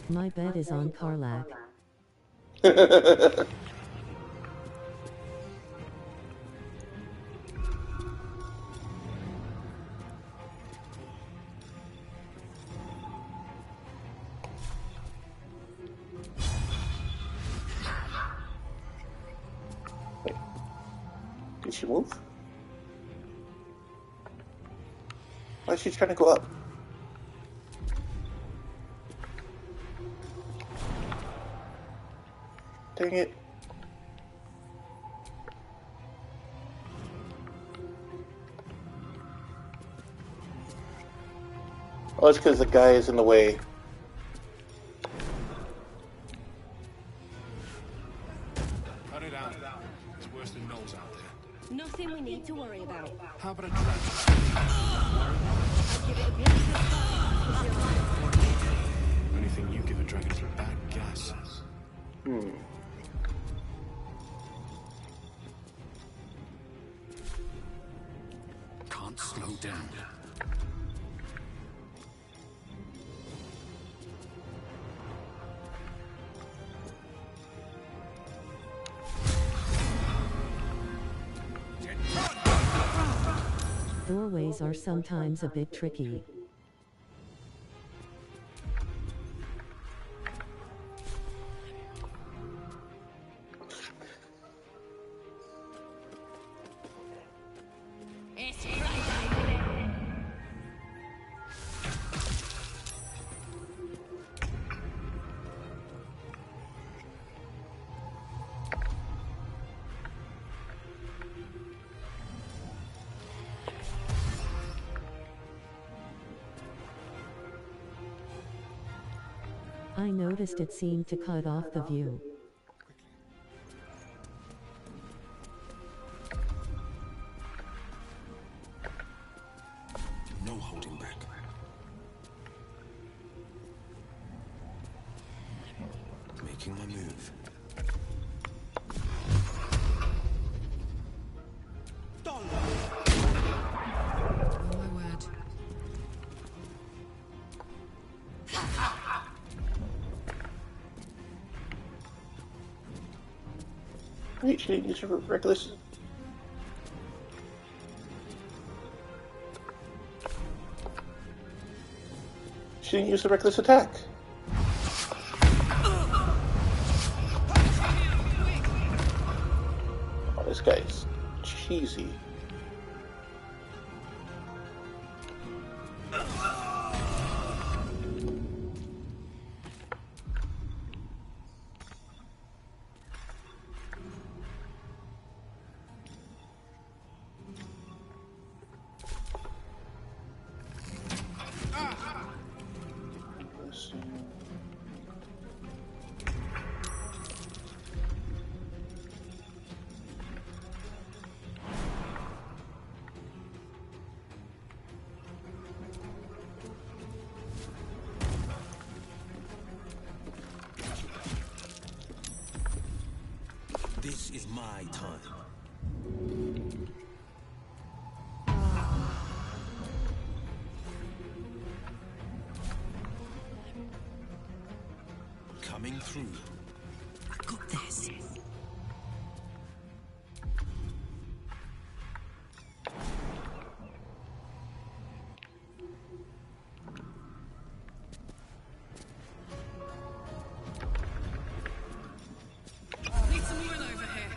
My bet is on Karlach. Did she move? Why is she trying to go up? Dang it. Oh, it's because the guy is in the way. Cut it out. It's worse than Knowles out there. Nothing we need to worry about. How about a dragon? I'd give it a good Only thing you give a dragon is bad gas. Can't slow down. Doorways are sometimes a bit tricky. I noticed it seemed to cut off the view. No holding back. Making my move. Oh my word. Wait, she didn't use her reckless. She didn't use the reckless attack. Oh, this guy's cheesy. This is my time. Coming through. I got this. Need some oil over here.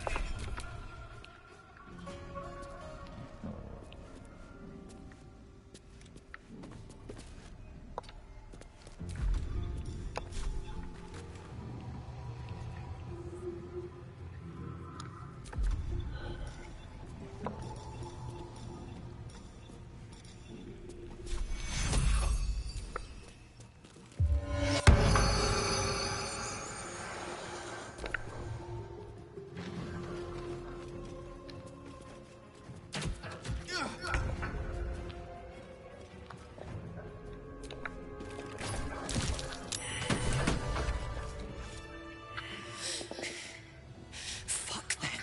Fuck them.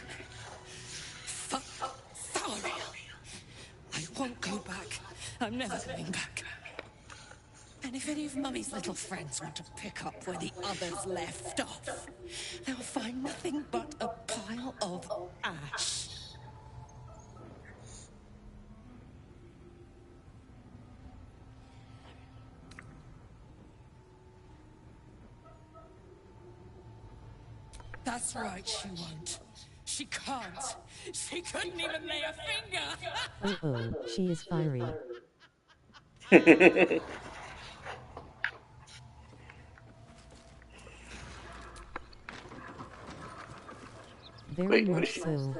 Fuck Thariel. I won't go back. I'm never going back. And if any of Mummy's little friends want to pick up where the others left off, they'll find nothing but a pile of ash. That's right, she won't. She can't. She couldn't even lay a finger. Oh, she is fiery. Very much so.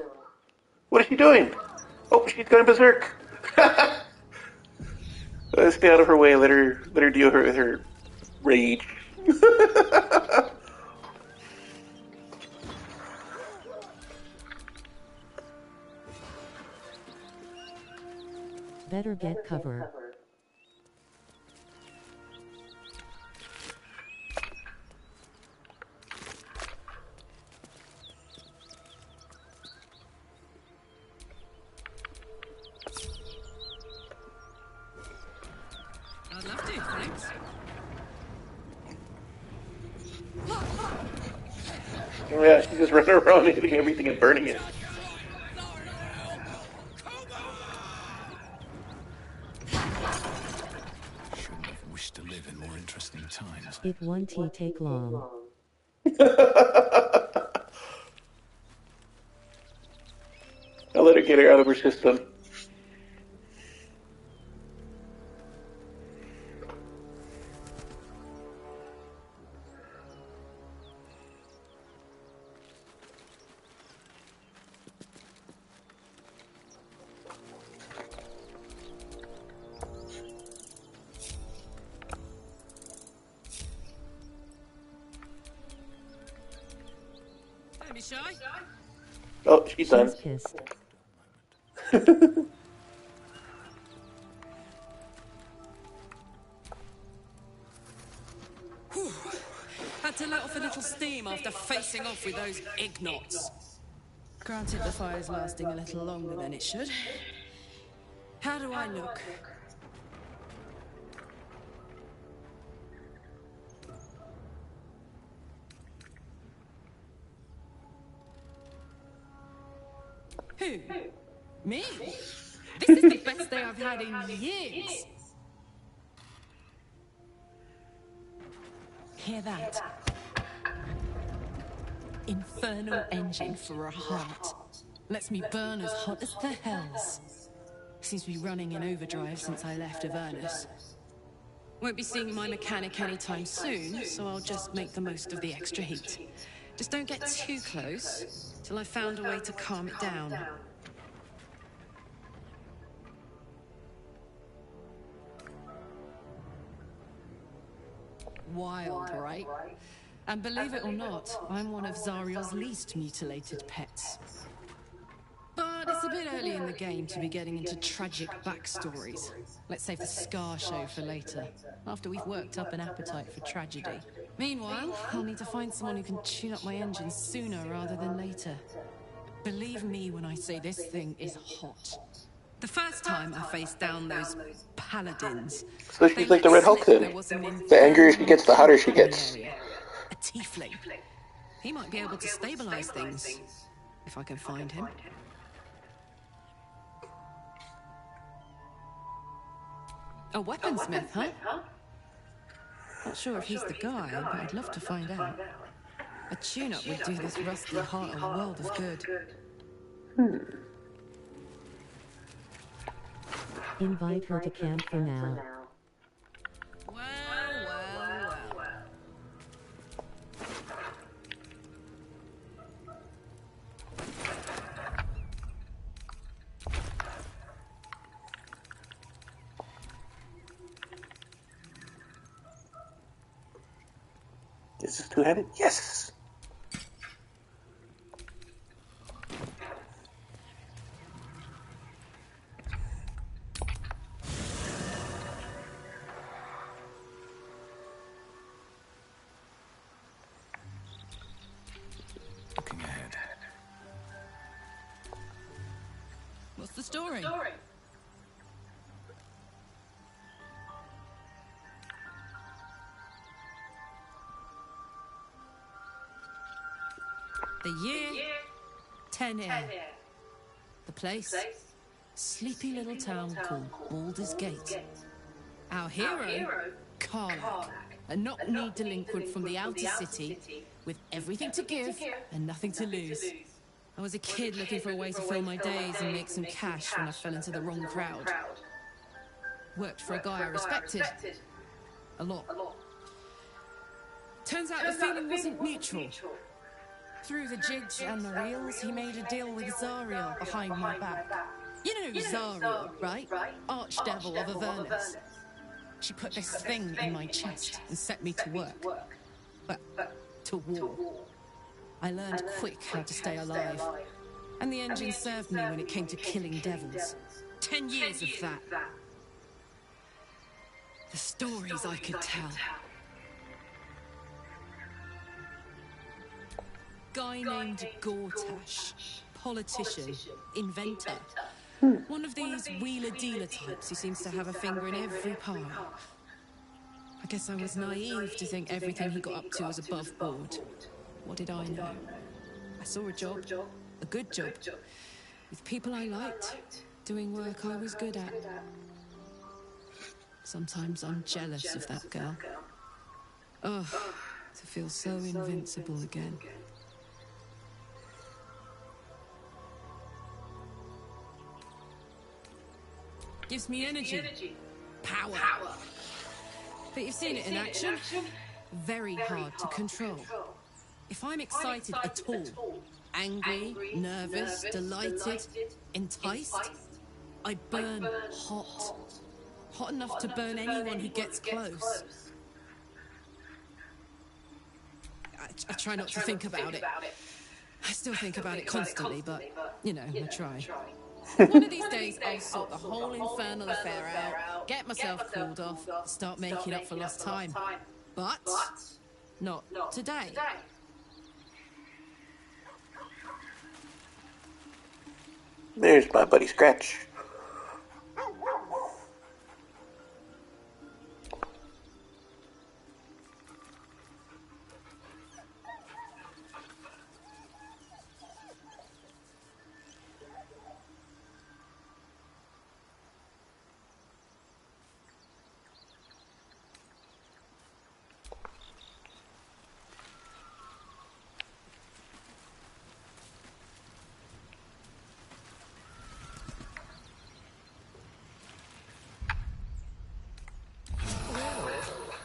What is she doing? Oh, she's going berserk. Stay out of her way. Let her deal with her rage. Better get cover. I'd love to, thanks. Yeah, she's just running around hitting everything and burning it. Shouldn't have wished to live in more interesting times. It won't take long. I'll let her get her out of her system. Don't be shy. Oh, she's done. Pissed. Had to let off a little steam after facing off with those ignots. Granted, the fire's lasting a little longer than it should. How do I look? Who? Me? This is the best day I've had in years. Hear that? Infernal engine for a heart. Lets me burn as hot as the hells. Seems to be running in overdrive since I left Avernus. Won't be seeing my mechanic anytime soon, so I'll just make the most of the extra heat. Just don't get too close, till I've found a way to calm it down. Wild, right? And believe it or not, I'm one of Zariel's least mutilated pets. But it's a bit early in the game to be getting into tragic backstories. Let's save the scar show for later, after we've worked up an appetite for tragedy. Meanwhile, I'll need to find someone who can tune up my engine sooner rather than later. Believe me when I say this thing is hot. The first time I faced down those paladins... So she's like the Red Hulk then. The angrier she gets, the hotter she gets. A tiefling. He might be able to stabilize things, if I can find him. A weaponsmith, huh? Not sure if he's the guy, but I'd love to find out. A tune-up would do this rusty heart a world of good. Invite her to camp for now. Well. Is this two-handed? Yes! Looking ahead. What's the story? The year, 10 air. The place, sleepy little town called Baldurs Gate. Our hero, Karlach, a knock-knee delinquent from the outer city, with everything to give and nothing to lose. I was a kid looking for a way to fill my days and make some cash when I fell into the wrong crowd. Worked for a guy I respected. A lot. Turns out the feeling wasn't mutual. Through the jigs and the reels, he made a deal with Zariel behind my back. You know Zariel, right? Archdevil of Avernus. She put this thing in my chest and set me to work. Well, to war. I learned quick how to stay alive. And the engine served me when it came to killing devils. 10 years of that. The stories I could tell. Guy named Gortash. Politician. Inventor. One of these wheeler-dealer types who seems to have a finger in every pie. I guess I was naive to think everything he got up to was above board. What did I know? I saw a job. A good job. With people I liked. Doing work I was good at. Sometimes I'm jealous of that girl. Oh, to feel so invincible again. Gives me energy. Power. But you've seen it in action. Very hard to control. If I'm excited at all, angry, nervous, delighted, enticed, I burn hot. Hot enough to burn anyone who gets close. I try not to think about it. I still think about it constantly, but, you know, I try. One of these days, I'll sort the whole infernal affair out, get myself cooled off, start making up for lost time. But not today. There's my buddy Scratch.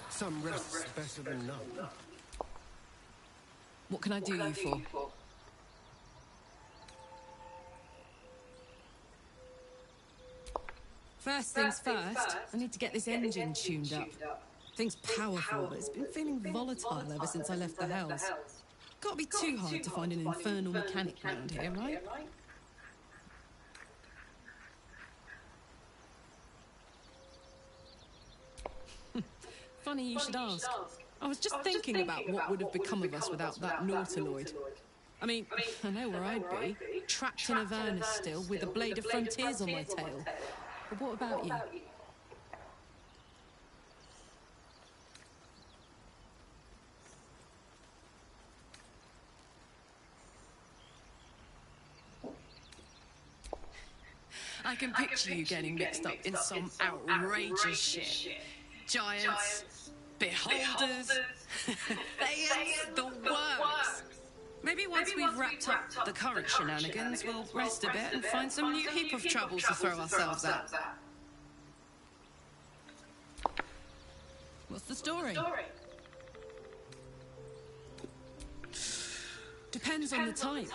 Some rest's better than none. What can I do you for? First things first, I need to get this engine tuned up. Thing's powerful, but it's been feeling volatile ever since I left the Hells. Can't be too hard to find an infernal mechanic around here, right? Funny you should ask. I was just thinking about what would have become of us without that Nautiloid. I mean, I know where I'd be. Trapped in Avernus still, with a blade of frontiers on my tail. But what about you? I can picture you getting mixed up in some outrageous shit. Giants, beholders, thayans, the works. Maybe once we've wrapped up the current shenanigans, we'll rest a bit and find some new heap of troubles to throw ourselves at. What's the story? Depends on the type.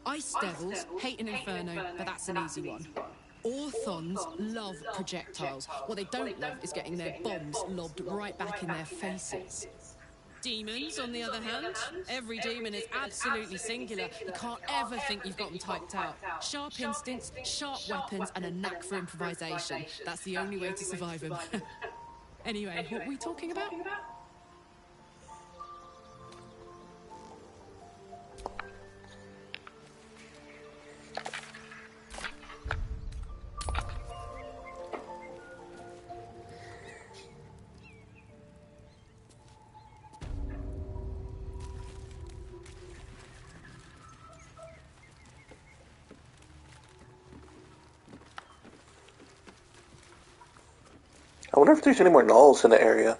Ice devils hate an inferno, but that's an easy one. Orthons love projectiles. What they don't love is getting their bombs lobbed right back in their faces. Demons, on the other hand, every demon is absolutely singular. You can't ever think you've got them typed out. Sharp instincts, sharp weapons, and a knack for improvisation. That's the only way to survive them. Anyway, what were we talking about? I wonder if there's any more gnolls in the area.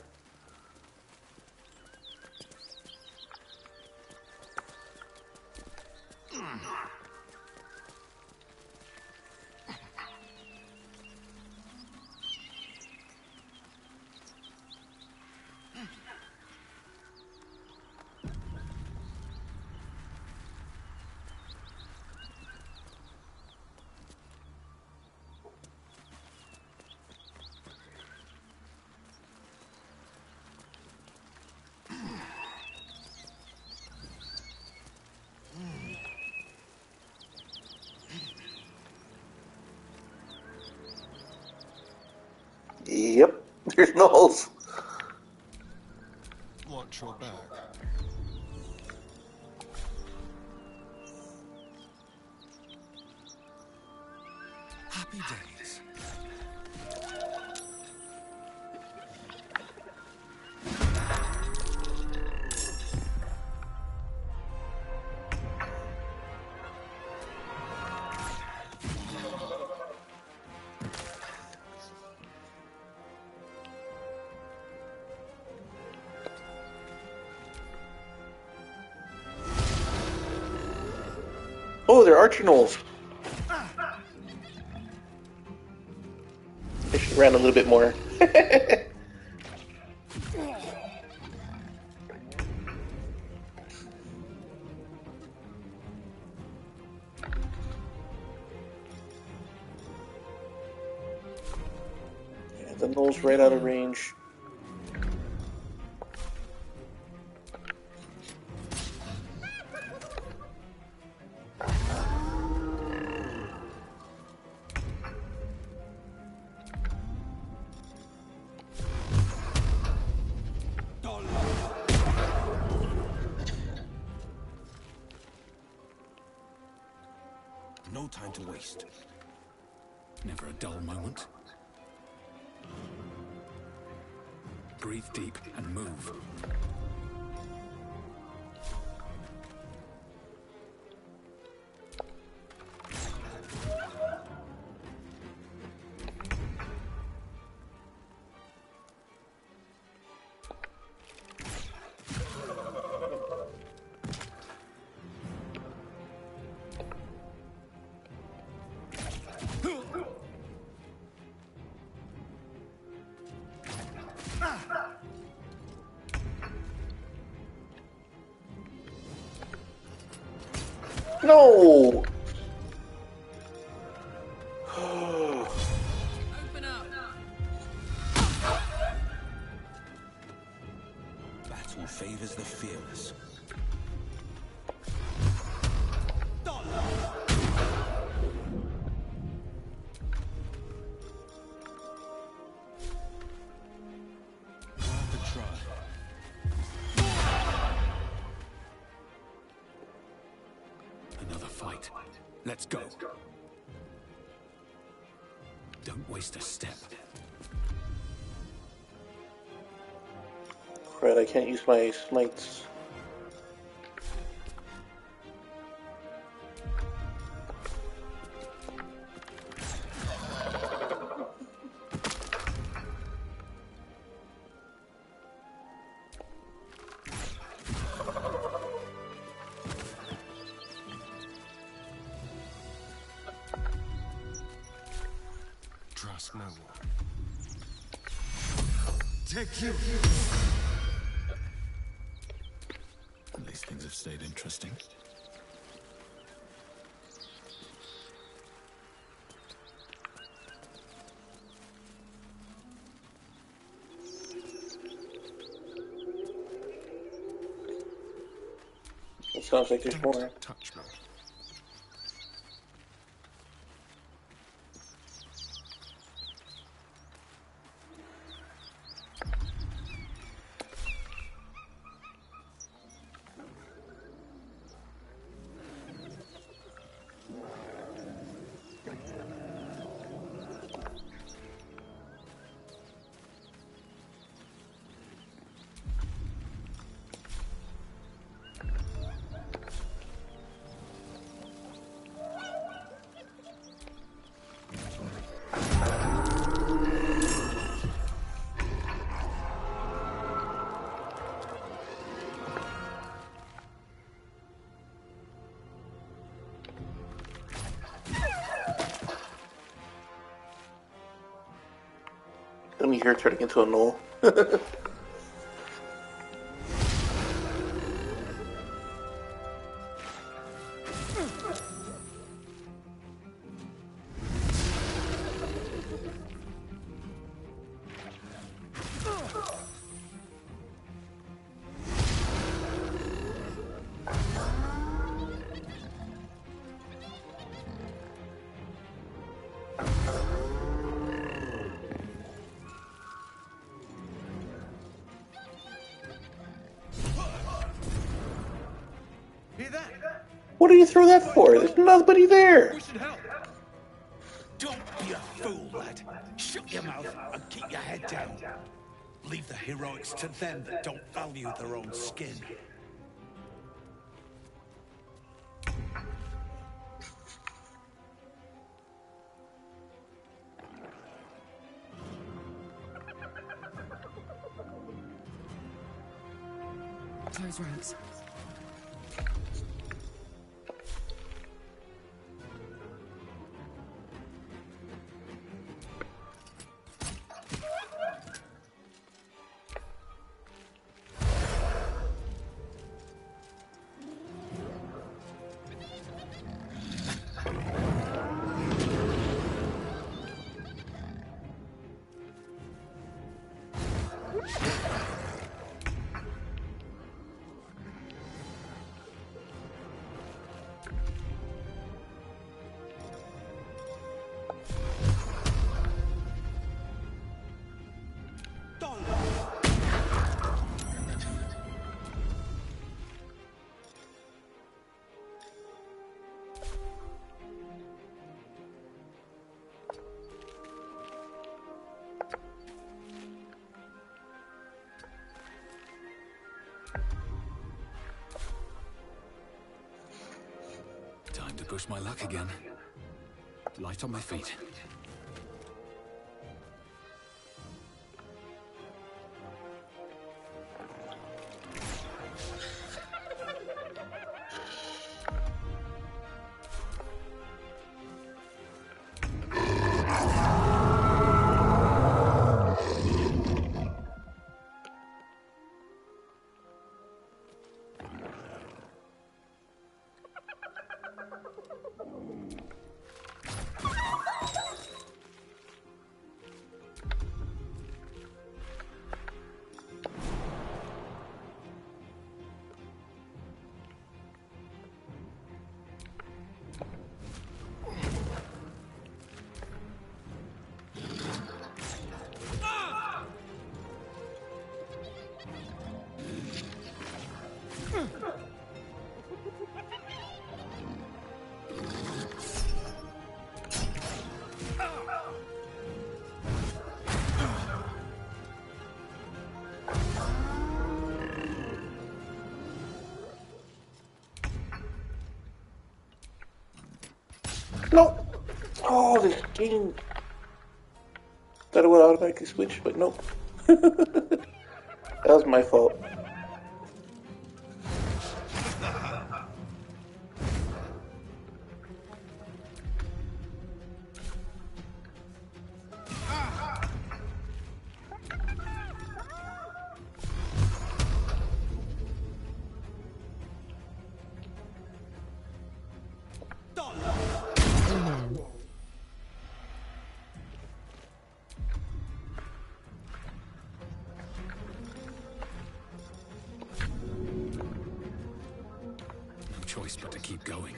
There's gnolls. Watch your back. Happy days. Oh, they're archer gnolls. I should run a little bit more. Yeah, the gnolls right out of range. No time to waste. Never a dull moment. Breathe deep and move. No! Open up. Battle favors the fearless. Worth a try. Another fight. Let's go. Don't waste a step. Right, I can't use my smites. Trust no one. Take you. At least things have stayed interesting. It sounds like there's more. Don't touch me. Let me hear it turning into a gnoll. What do you throw that for? There's nobody there. We should help. Don't be a fool, lad. Shut your mouth and keep your head down. Leave the heroics to them that don't value their own skin. Close ranks. Time to push my luck again. Light on my feet. No! Oh, this game. Thought it would automatically switch, but nope. That was my fault. Amen. No choice but to keep going.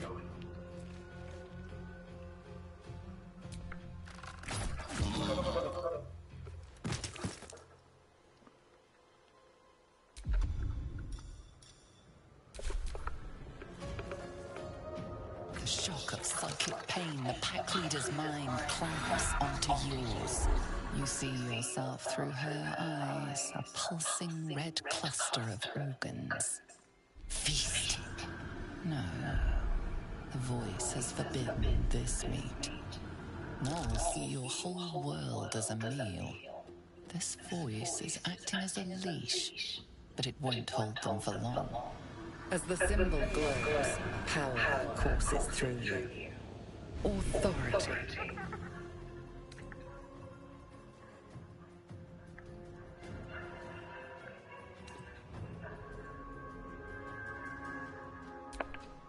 The shock of psychic pain, the pack leader's mind clamps onto yours. You see yourself through her eyes, a pulsing red cluster of organs. Feast. No. The voice has forbidden this meat. Now see your whole world as a meal. This voice is acting as a leash, but it won't hold them for long. As the symbol glows, power courses through you. Authority.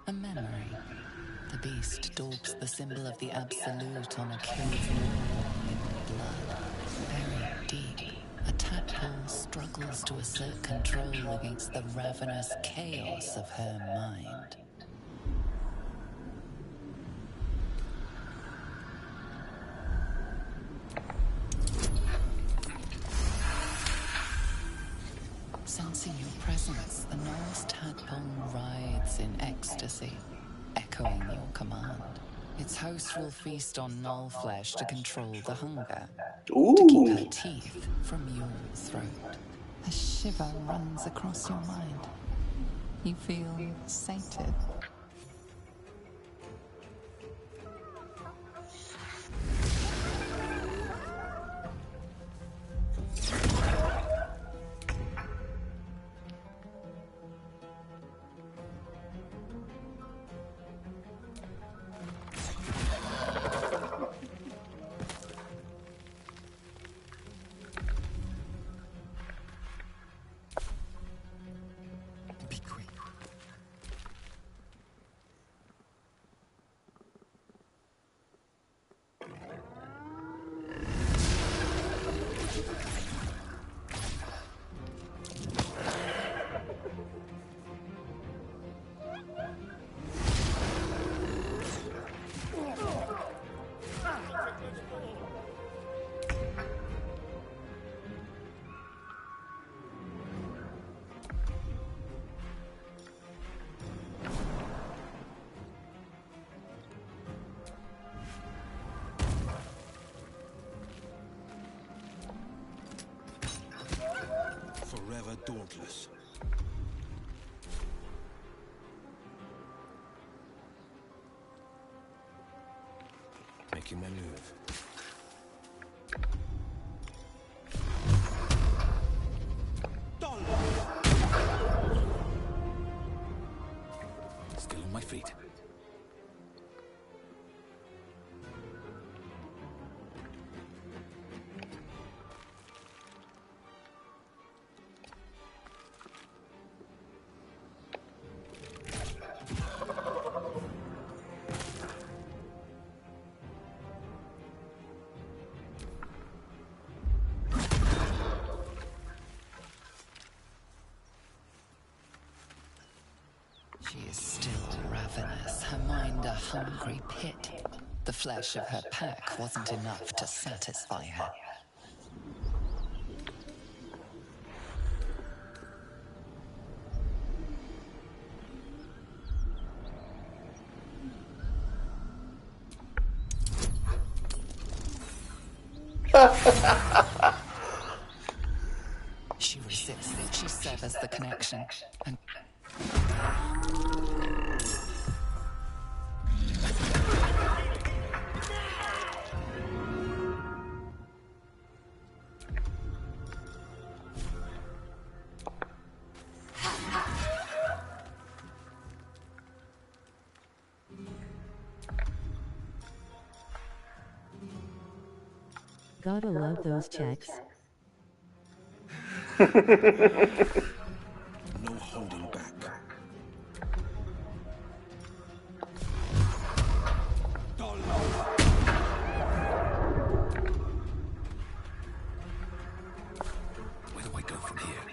A memory. The beast daubs the symbol of the Absolute on a cave wall in blood. Buried deep, a tadpole struggles to assert control against the ravenous chaos of her mind. Sensing your presence, the Norse tadpole writhes in ecstasy. echoing your command. Its host will feast on gnoll flesh to control the hunger, to keep her teeth from your throat. A shiver runs across your mind. You feel sated. Forever dauntless. Making my move. Still on my feet. She is still ravenous, her mind a hungry pit. The flesh of her pack wasn't enough to satisfy her. She resists. She severs the connection. And Gotta love those checks. No holding back. Where do I go from here?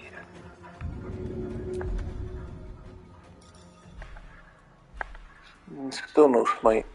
Still no smite.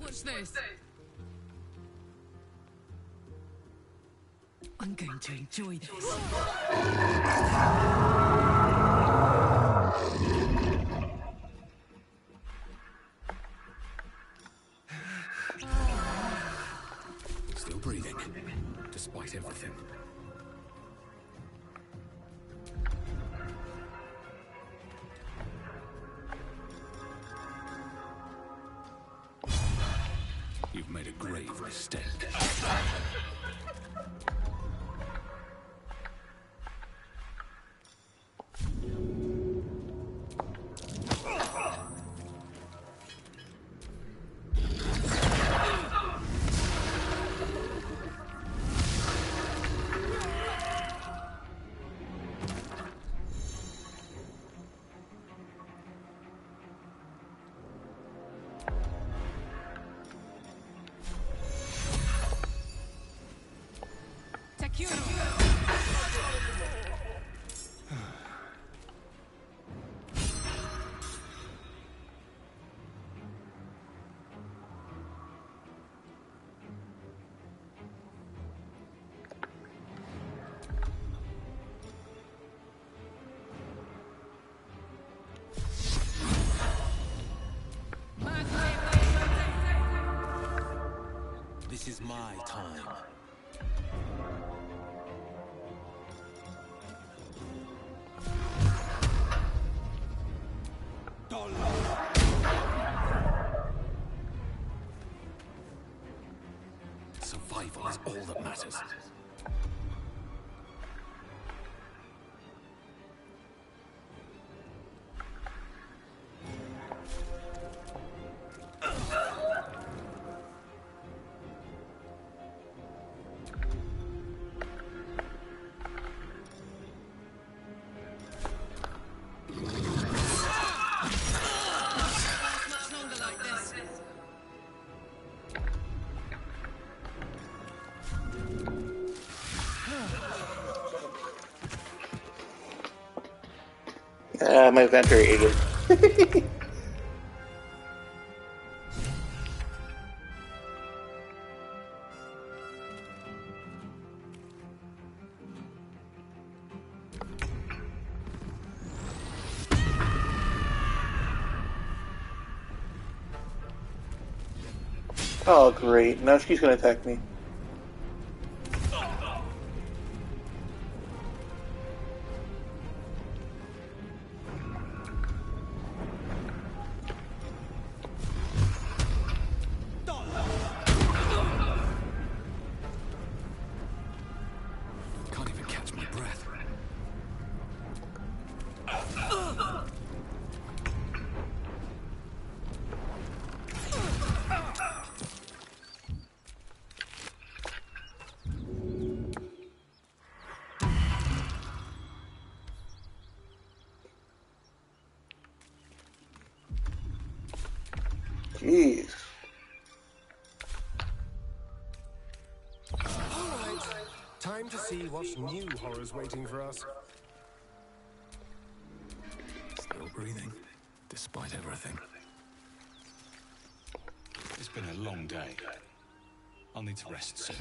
Watch this. I'm going to enjoy this. Still breathing, despite everything. You've made a grave mistake. This is my time. Survival is all that matters. My inventory again. Oh, great. Now she's going to attack me. Can't even catch my breath. Jeez. Alright, time to see what new horrors waiting for us. Still breathing, despite everything. It's been a long day. I'll need to rest soon.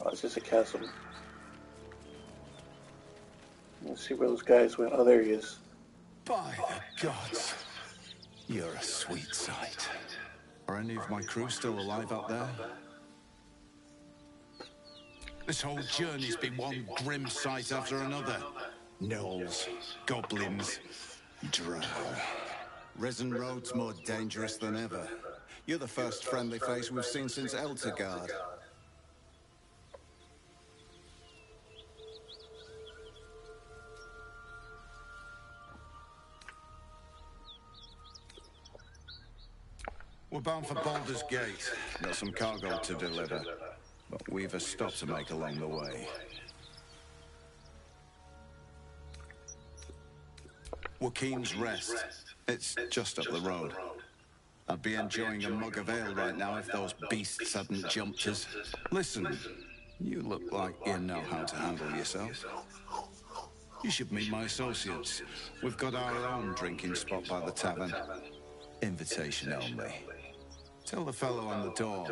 Oh, it's just a chasm. Let's see where those guys went. Oh, there he is. By the gods, you're a sweet sight. Are any of my crew still alive up there? This whole journey's been one grim sight after another. Gnolls, goblins, drow. Risen Road's more dangerous than ever. You're the first friendly face we've seen since Eltergard. We're bound for Baldurs Gate. Got some cargo to deliver, but we've a stop to make along the way. Joaquin's Rest. It's just up the road. I'd be enjoying a mug of ale right now if those beasts hadn't jumped us. Listen, you look like you know how to handle yourself. You should meet my associates. We've got our own drinking spot by the tavern. Invitation only. Tell the fellow on the door,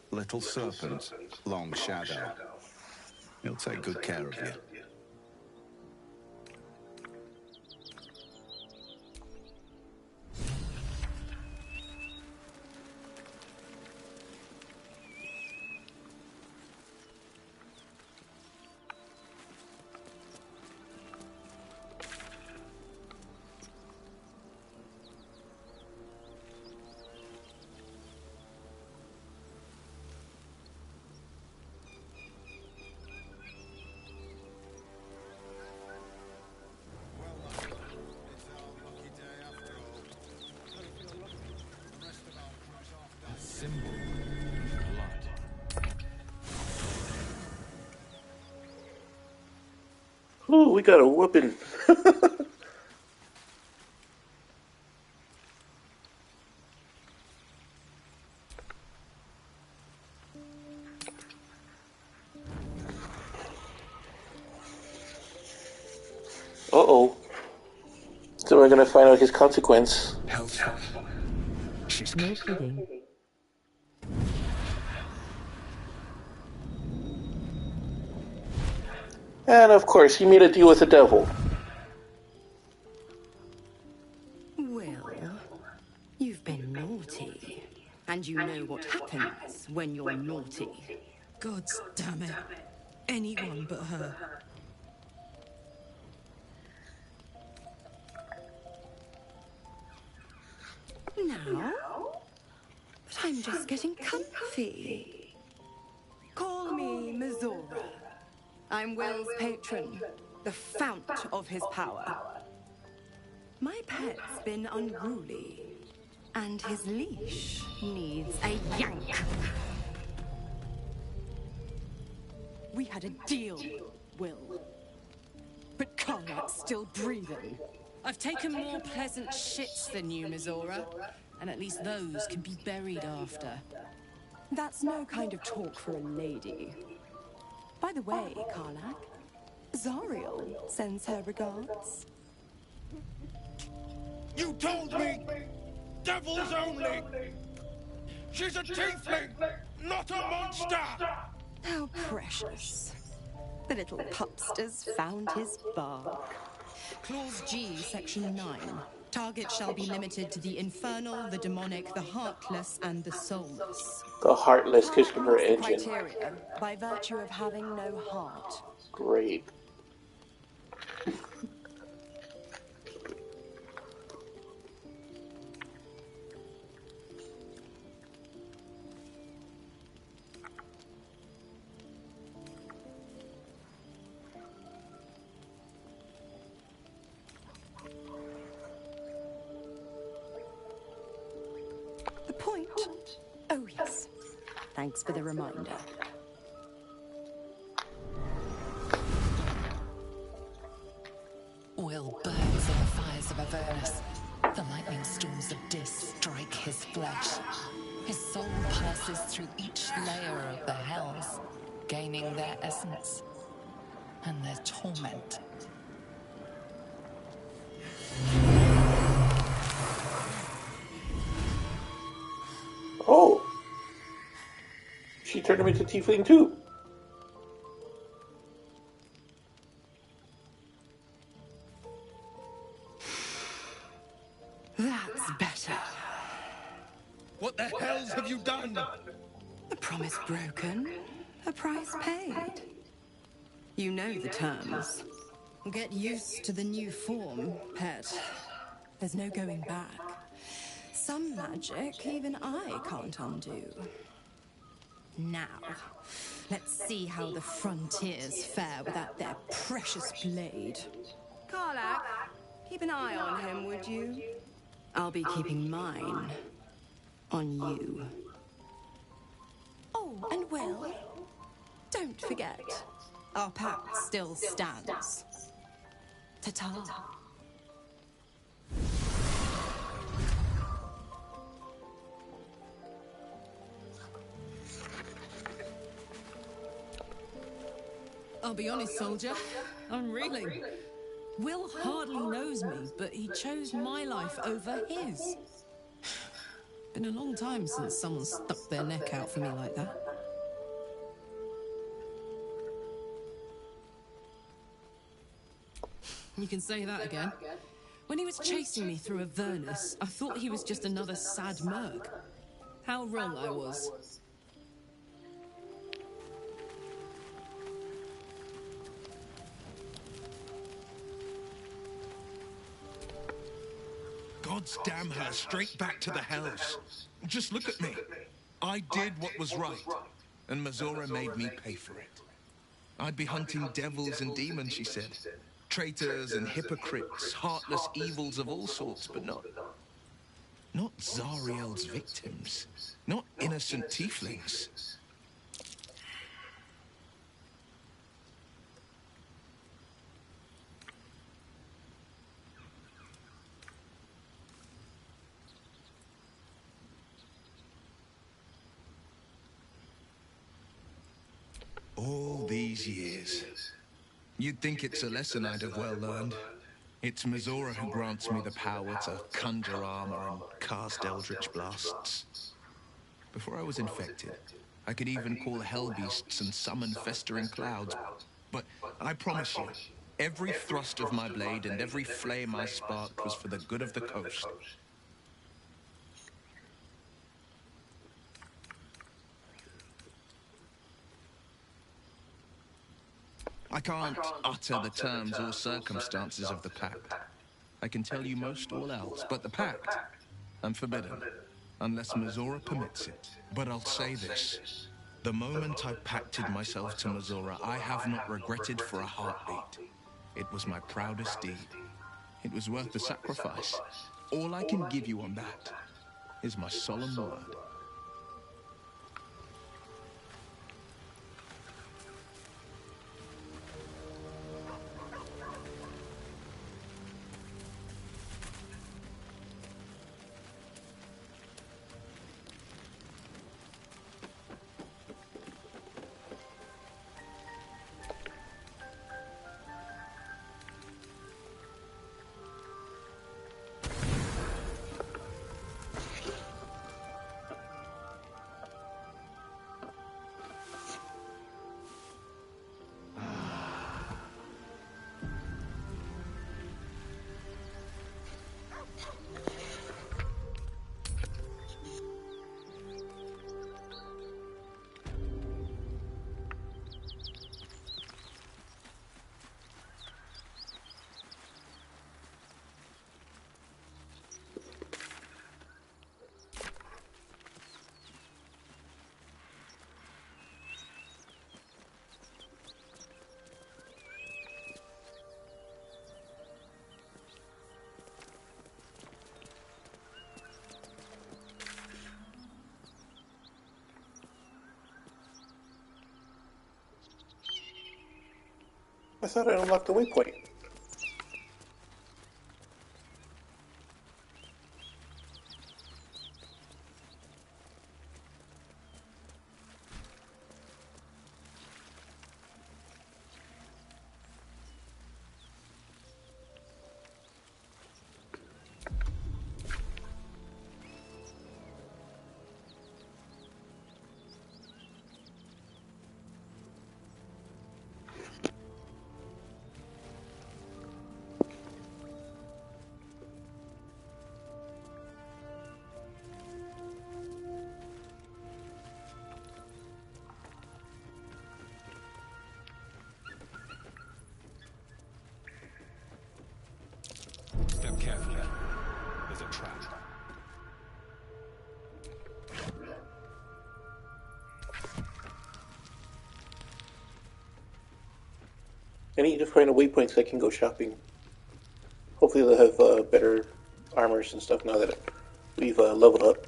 Little Serpent, Long Shadow. He'll take good care of you. Ooh, we got a whooping. Uh-oh. So we're gonna find out his consequence. No kidding. And of course, he made a deal with the devil. Well, you've been naughty. And you know what happens when you're naughty. God damn it. Anyone but her. Now? But I'm just getting comfy. Call me Mizora. I'm Will's patron, the fount of his power. My pet's been unruly, and his leash needs a yank. We had a deal, Will. But Karlak's still breathing. I've taken more pleasant shits than you, Mizora. And at least those can be buried after. That's no kind of talk for a lady. By the way, Karlak, Zariel sends her regards. You told me! Devils only! She's a tiefling, not a monster! How precious. The little pupster's found his bark. Clause G, Section 9. Target shall be limited to the infernal, the demonic, the heartless, and the soulless. The heartless kissing her Meets the engine. criteria by virtue of having no heart. Great. The point? Oh, yes. Thanks for the reminder. Will burns in the fires of Avernus. The lightning storms of Dis strike his flesh. His soul passes through each layer of the hells, gaining their essence and their torment. Oh. She turned him into tiefling too. That's better. What the hells have you done? A promise broken, a price paid. You know the terms. Get used to the new form, pet. There's no going back. Some magic even I can't undo. Now, let's see how the frontiers fare without their precious blade. Karlak, keep an eye on him, would you? I'll be keeping mine on you. Oh, and Will, don't forget, our pact still stands. Ta-ta. I'll be honest, soldier. I'm reeling. Will hardly knows me, but he chose my life over his. Been a long time since someone stuck their neck out for me like that. You can say that again. When he was chasing me through Avernus, I thought he was just another sad merc. How wrong I was. God's damn her, straight back to the hells. Just look at me. I did what was right, and Mizora made me pay for it. I'd be hunting devils and demons, she said. Traitors and hypocrites, heartless evils of all sorts, but not Zariel's victims. Not innocent tieflings. All these years. You'd think it's a lesson I'd have well learned. It's Mizora who grants me the power to conjure armor and cast eldritch blasts. Before I was infected, I could even call hell beasts and summon festering clouds. But I promise you, every thrust of my blade and every flame I sparked was for the good of the coast. I can't utter the terms or circumstances of the pact. I can tell you most all else, but the pact, I'm forbidden, unless Mizora permits it. But I'll say this. The moment I pacted myself to Mizora, I have not regretted for a heartbeat. It was my proudest deed. It was worth the sacrifice. All I can give you on that is my solemn word. I thought I unlocked the waypoint. Step carefully. There's a trap. I need to find a waypoint so I can go shopping. Hopefully they'll have better armors and stuff now that we've leveled up.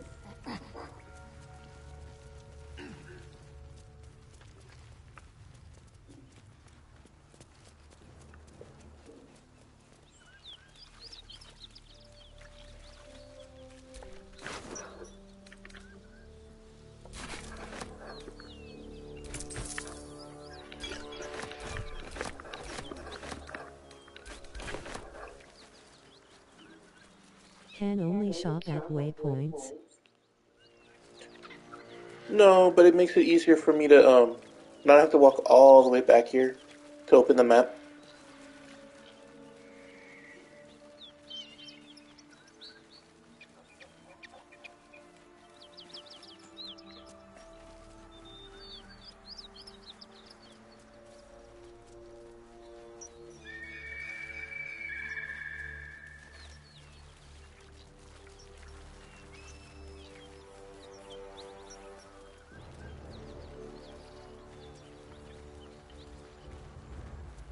Can only shop at waypoints. No, but it makes it easier for me to not have to walk all the way back here to open the map.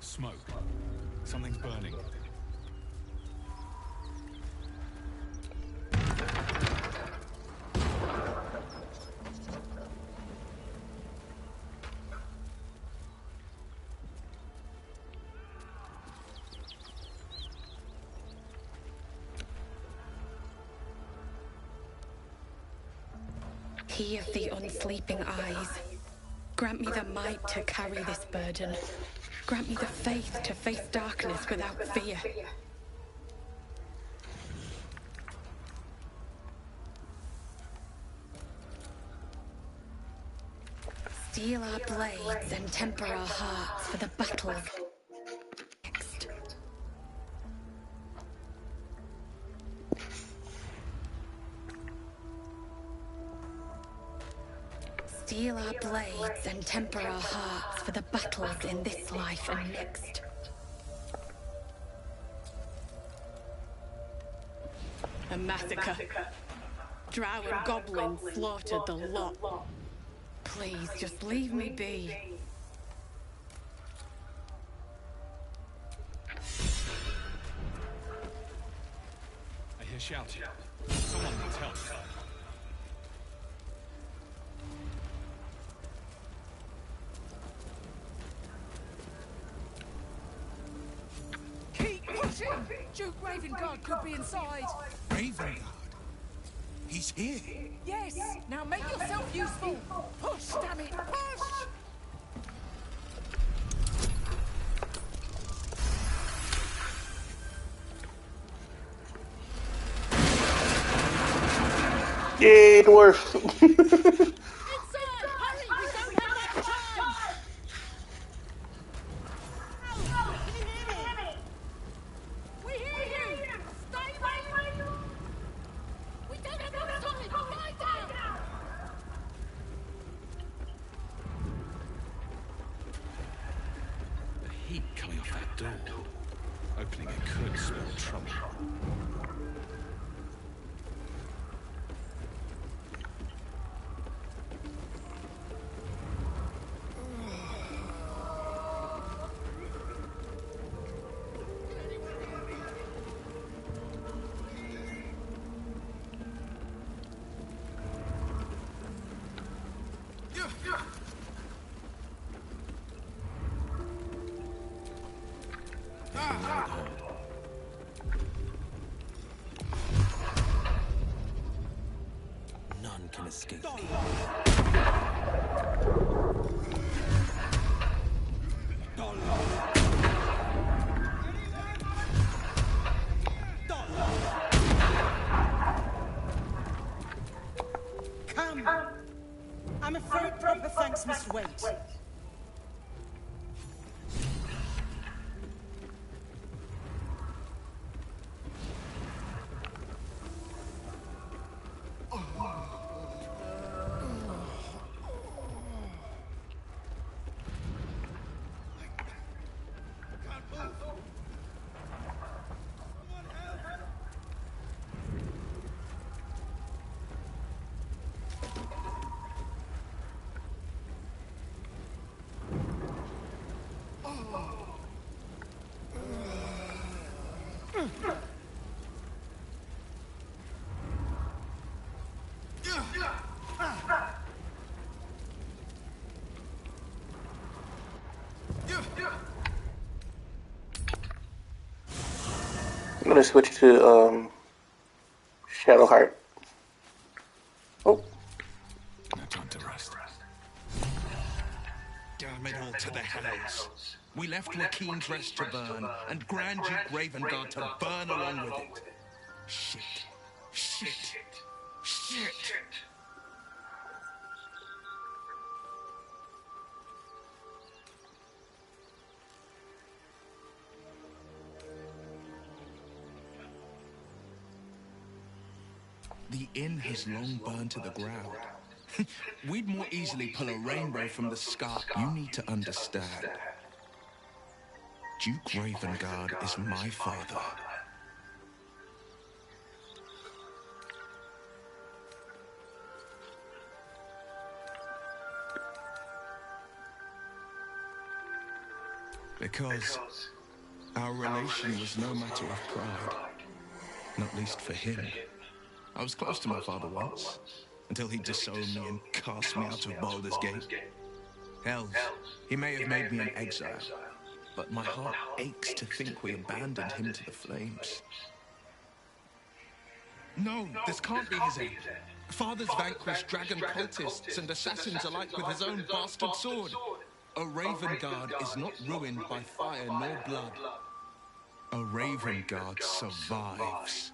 Smoke. Something's burning. He of the unsleeping eyes. Grant me the might to carry this burden. Grant me the faith to face darkness without fear. Steel our blades and temper our hearts for the battle next. Steel our blades and temper our hearts for the battles in this life and next. A massacre. Drow and goblins slaughtered the lot. Please, just leave me be. I hear shouting. Someone needs help. Keep pushing! Duke Ravengard could be inside. Ravengard? He's here. Yes, now make yourself useful. Push, damn it, push! Yay, dwarf! The heat coming off that door. Opening it could spell trouble. None can escape. Come. I'm afraid proper thanks must wait. I'm gonna switch to Shadowheart. Oh. No time to rest. Damn it all to the hells. We left Joaquin's Rest to burn, and Grand Duke Ravengard to burn along with it. Shit. Shit. Shit. The inn has long burned to the ground. We'd more easily pull a rainbow from the sky. You need to understand. Duke Ravengard is my father. Because our relation was no matter of pride, not least for him. I was close to my father once, until he disowned me and cast me out of Baldurs Gate. Hells, he may have made me an exile, but my heart aches to think we abandoned him to the flames. No, this can't be his end. Father's vanquished dragon cultists and assassins alike with his own bastard sword. A Raven Guard is not ruined by fire nor blood. A Raven Guard survives.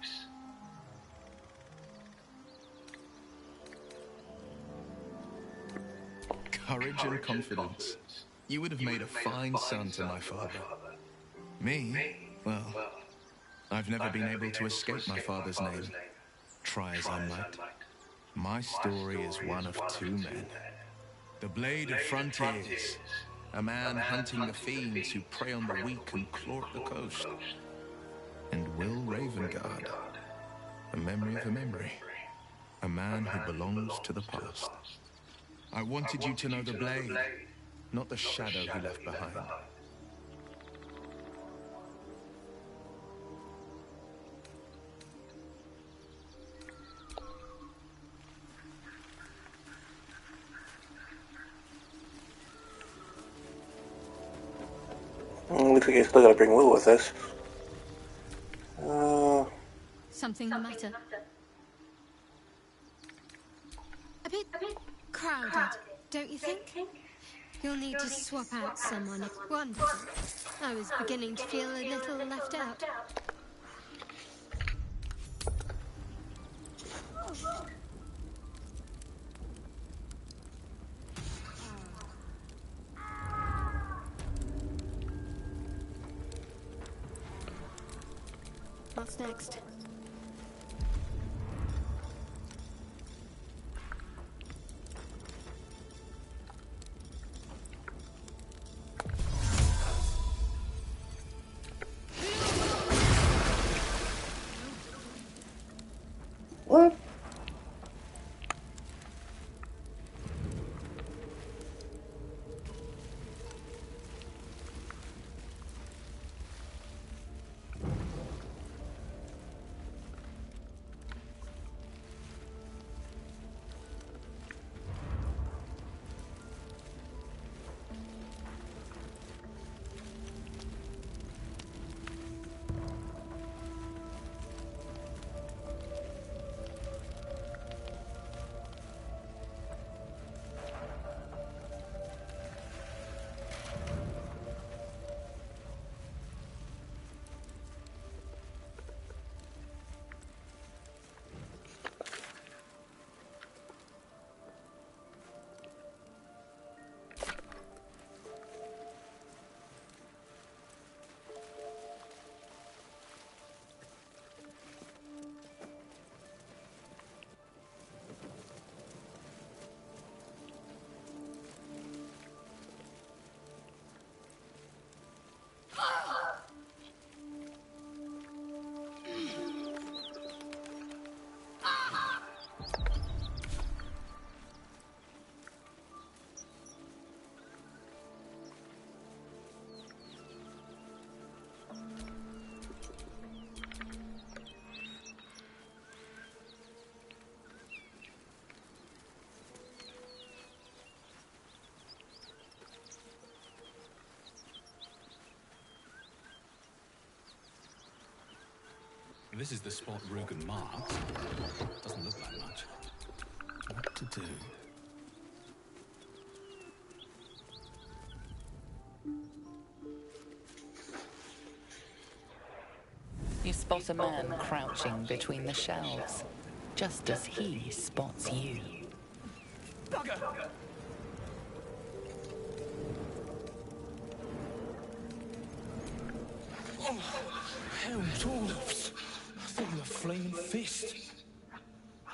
Courage and confidence. You would have made a fine son to my father. Me? Well, I've never been able to escape my father's name. Try as I might. My story is one of two men. The Blade of Frontiers. A man hunting the fiends who prey on the weak and claw at the coast. And Will Ravengard. A memory of a memory. A man who belongs to the past. I wanted you to know the Blade, not the shadow he left behind. Looks like I still gotta bring Will with us. Something the matter? A bit crowded, don't you think? You'll need to swap out someone. Wonderful. I was beginning to feel a little left out. What's next? What? This is the spot Rugen marked. Doesn't look like much. What to do? You spot a man crouching between the shelves, just as he spots you. Bugger! Oh, Helm's Orloffs. I thought you were flaming fist.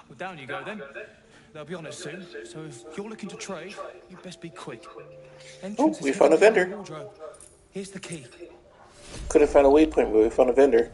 Well, down you go then. They'll be on it soon, so if you're looking to trade, you best be quick. Oh, we found a vendor. Wardrobe. Here's the key. Couldn't find a waypoint, but we found a vendor.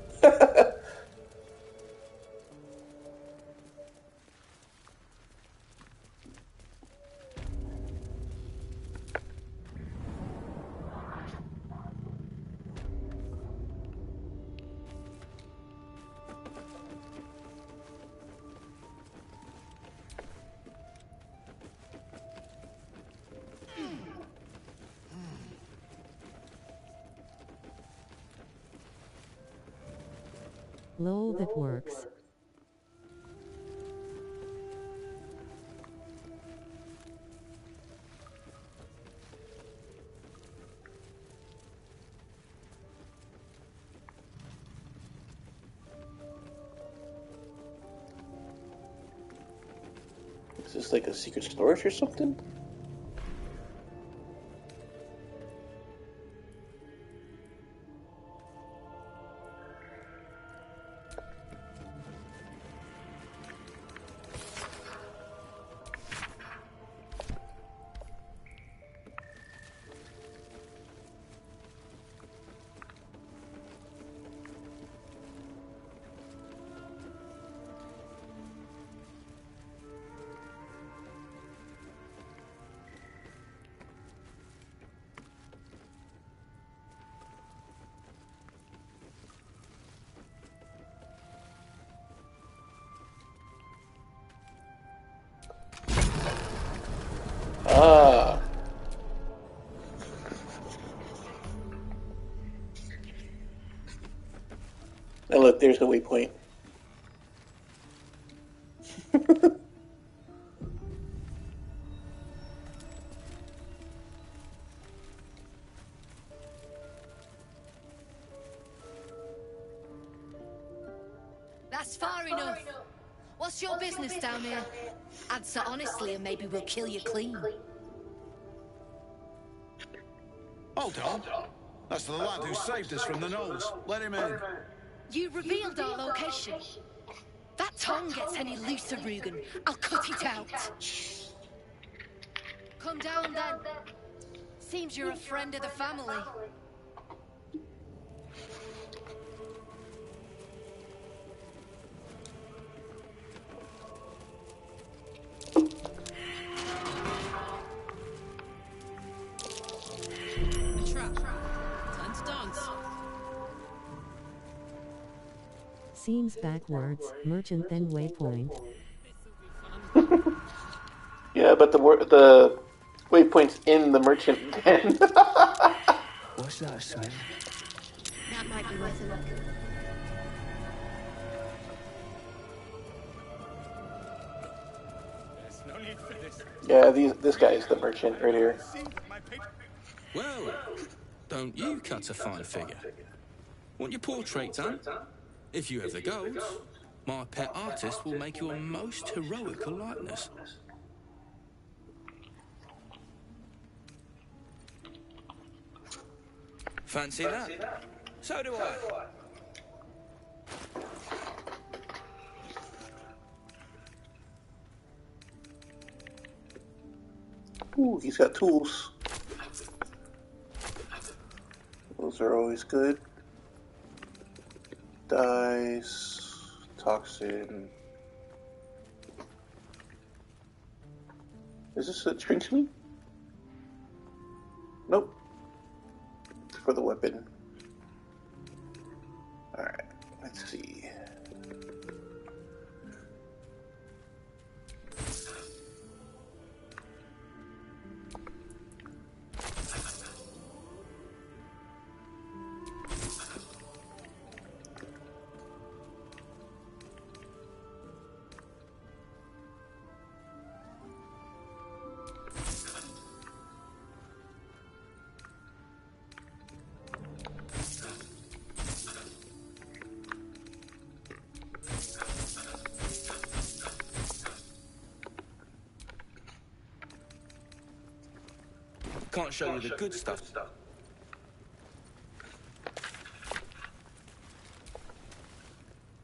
Lol, that works. this like a secret storage or something? Ah. Oh, look, there's the waypoint. That's far enough. What's your business down here? Answer honestly and maybe we'll kill you clean. Hold on. That's the lad who saved us from the gnolls. Let him in. You revealed our location. That tongue gets any looser, Rugen, I'll cut it out. Come down then. Seems you're a friend of the family. A trap. Time to dance. Seems backwards, merchant then waypoint. Yeah, but the waypoint's in the merchant den. What's that smell? That might be worth a look. There's no need for this. Yeah, this guy is the merchant right here. Well, don't you cut a fine figure? Want your portrait done? If you have the gold, my pet artist will make you a most heroical likeness. Fancy that? So do I. Ooh, he's got tools. Those are always good. Dice, toxin. Is this a shrinks me? Nope. It's for the weapon. Alright, let's see. Can't show you the good stuff.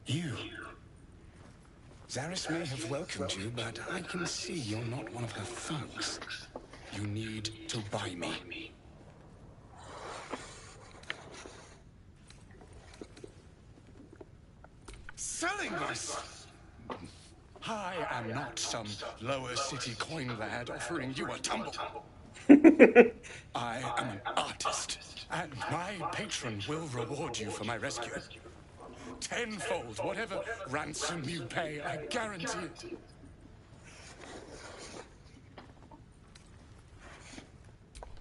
You. Zaris may have welcomed you, but I can see you're not one of her thugs. You need to buy me. Selling us? I am not some lower city coin lad offering you a tumble. I am an artist, and my patron will reward you for my rescue. Tenfold, whatever ransom you pay, I guarantee it.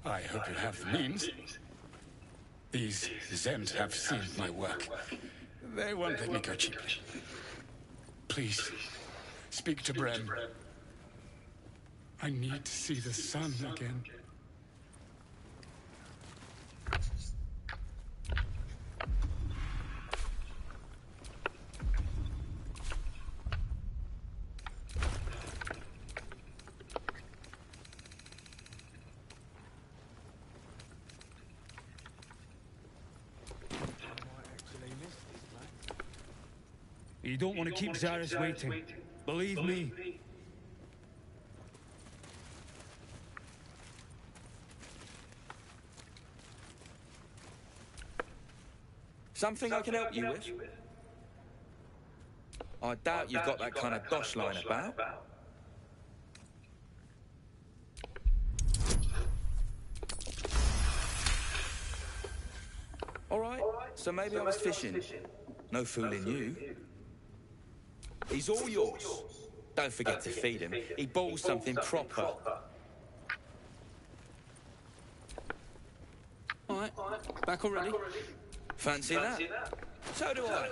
I hope you have the means. These Zend have seen my work. They won't let me go cheaply. Please, speak to Brem. I need to see the sun again. You don't want to keep Zaris waiting. Believe me. Something I can help you with? I doubt you've got that kind of dosh lying about. All right, so maybe I was fishing. No fooling you. He's all yours. Don't forget to feed him. He balls something proper. All right, back already? Fancy that? So do I.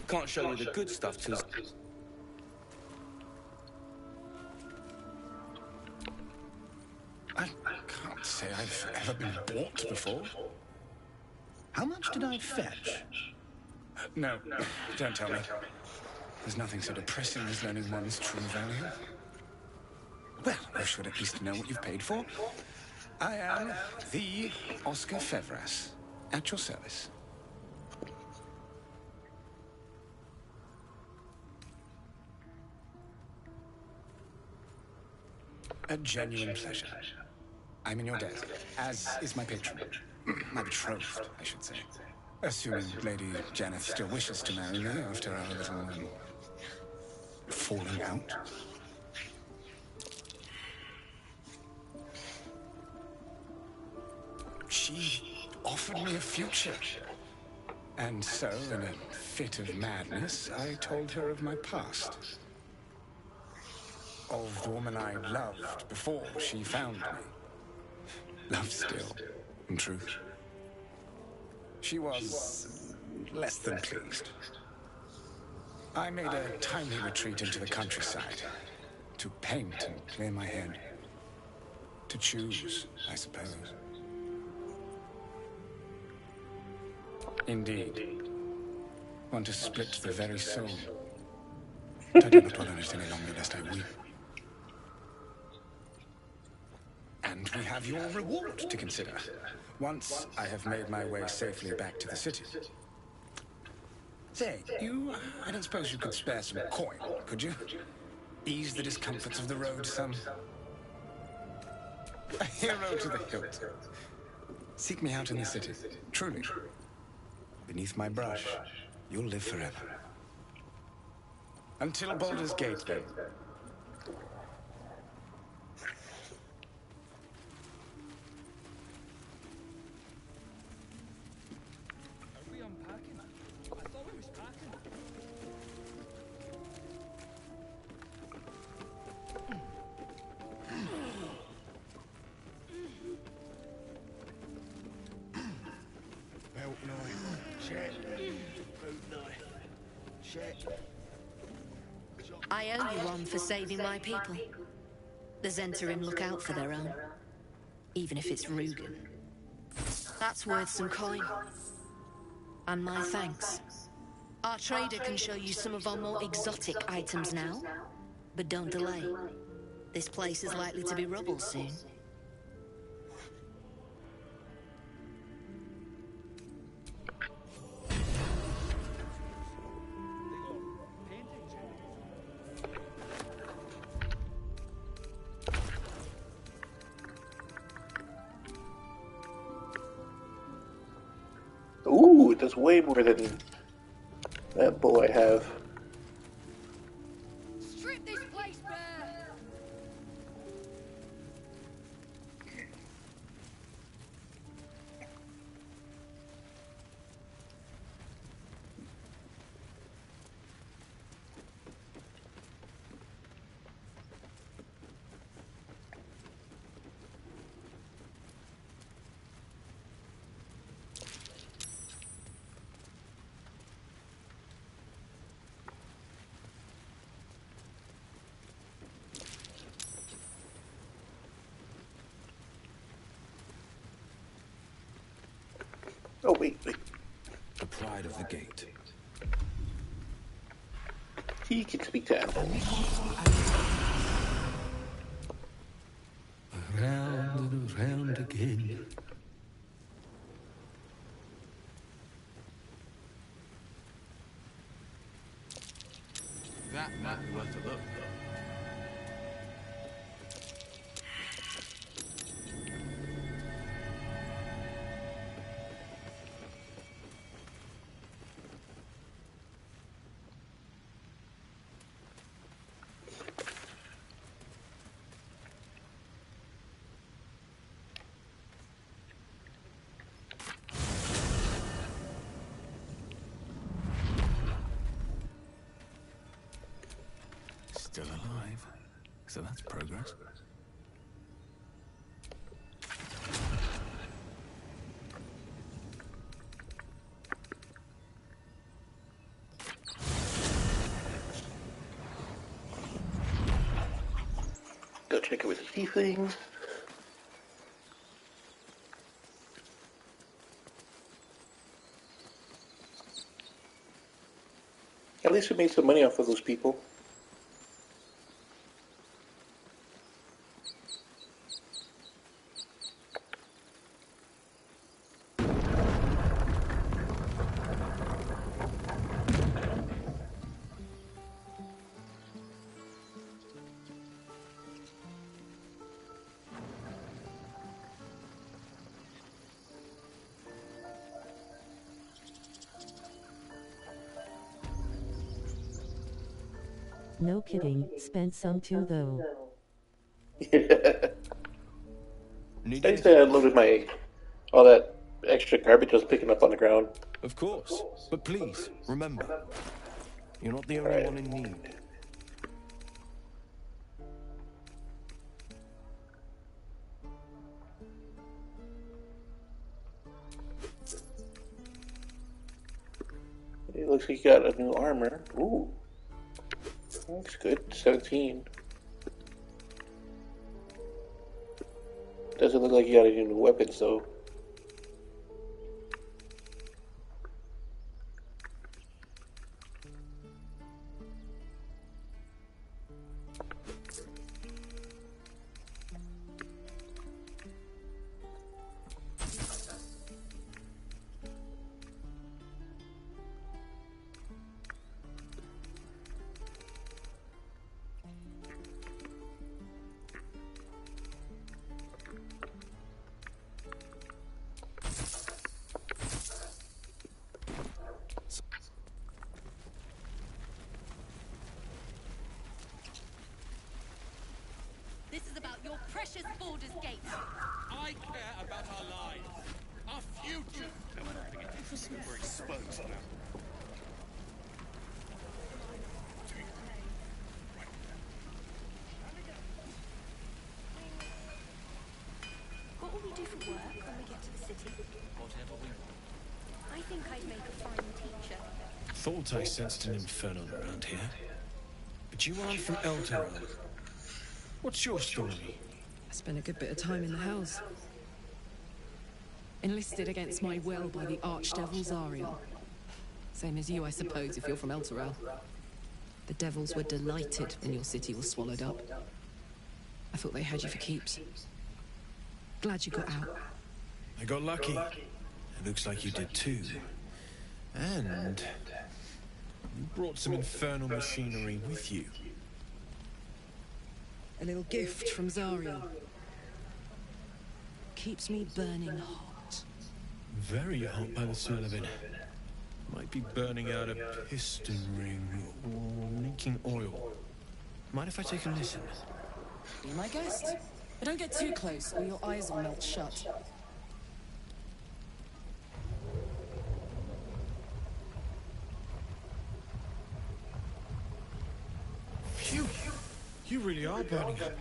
Can't show you the good stuff till... I can't say I've ever been bought before. How much did I fetch? No, don't tell me. There's nothing so depressing as learning one's true value. Well, I should at least know what you've paid for. I am the Oscar Fevras, at your service. A genuine pleasure. I'm in your debt, as is my patron. My betrothed, I should say. Assuming Lady Janeth still wishes to marry me after our little, falling out. She offered me a future. And so, in a fit of madness, I told her of my past. Of the woman I loved before she found me. Love still, in truth. She was less than pleased. I made a tiny retreat into the countryside to paint and clear my head. To choose, I suppose. Indeed. One to split the very soul. But I do not dwell on it any longer, lest I weep. And we have your reward to consider. Once I have made my way safely back to the city. Say, I don't suppose you could spare some coin, could you? Ease the discomforts of the road some. A hero to the hilt. Seek me out in the city, truly. Beneath my brush, you'll live forever. Until Baldurs Gate, then. I owe you one for saving my people. The Zentarim look out for their own, even if it's Rugen. That's worth some coin. And my thanks. Our trader can show you some of our more exotic items now, but don't delay. This place is likely to be rubble soon. Ooh, it does way more than that bow I have. Strip this place bare! Oh, wait. The pride of the gate. He can speak to animals. Around and around again. That might be worth a look. Still alive. So that's progress. Go check it with the tiefling. At least we made some money off of those people. No kidding, spent some too though. I used to unload all that extra garbage I was picking up on the ground. Of course. But please, remember, you're not the only one in need. It looks like you got a new armor. Ooh. Looks good. 17. Doesn't look like you got any new weapons though. This is about your precious Baldurs Gate. I care about our lives, our future. We're exposed now. What will we do for work when we get to the city? Whatever we want. I think I'd make a fine teacher. Thought I sensed an infernal around here. But you aren't from Elturel. What's your story? I spent a good bit of time in the Hells. Enlisted against my will by the Archdevil Zariel. Same as you, I suppose, if you're from Elturel. The devils were delighted when your city was swallowed up. I thought they had you for keeps. Glad you got out. I got lucky. It looks like you did too. And you brought some infernal machinery with you. A little gift from Zariel. Keeps me burning hot. Very hot by the smell of it. Might be burning out a piston ring or leaking oil. Mind if I take a listen? Be my guest. But don't get too close or your eyes will melt shut. Phew! You really are burning up.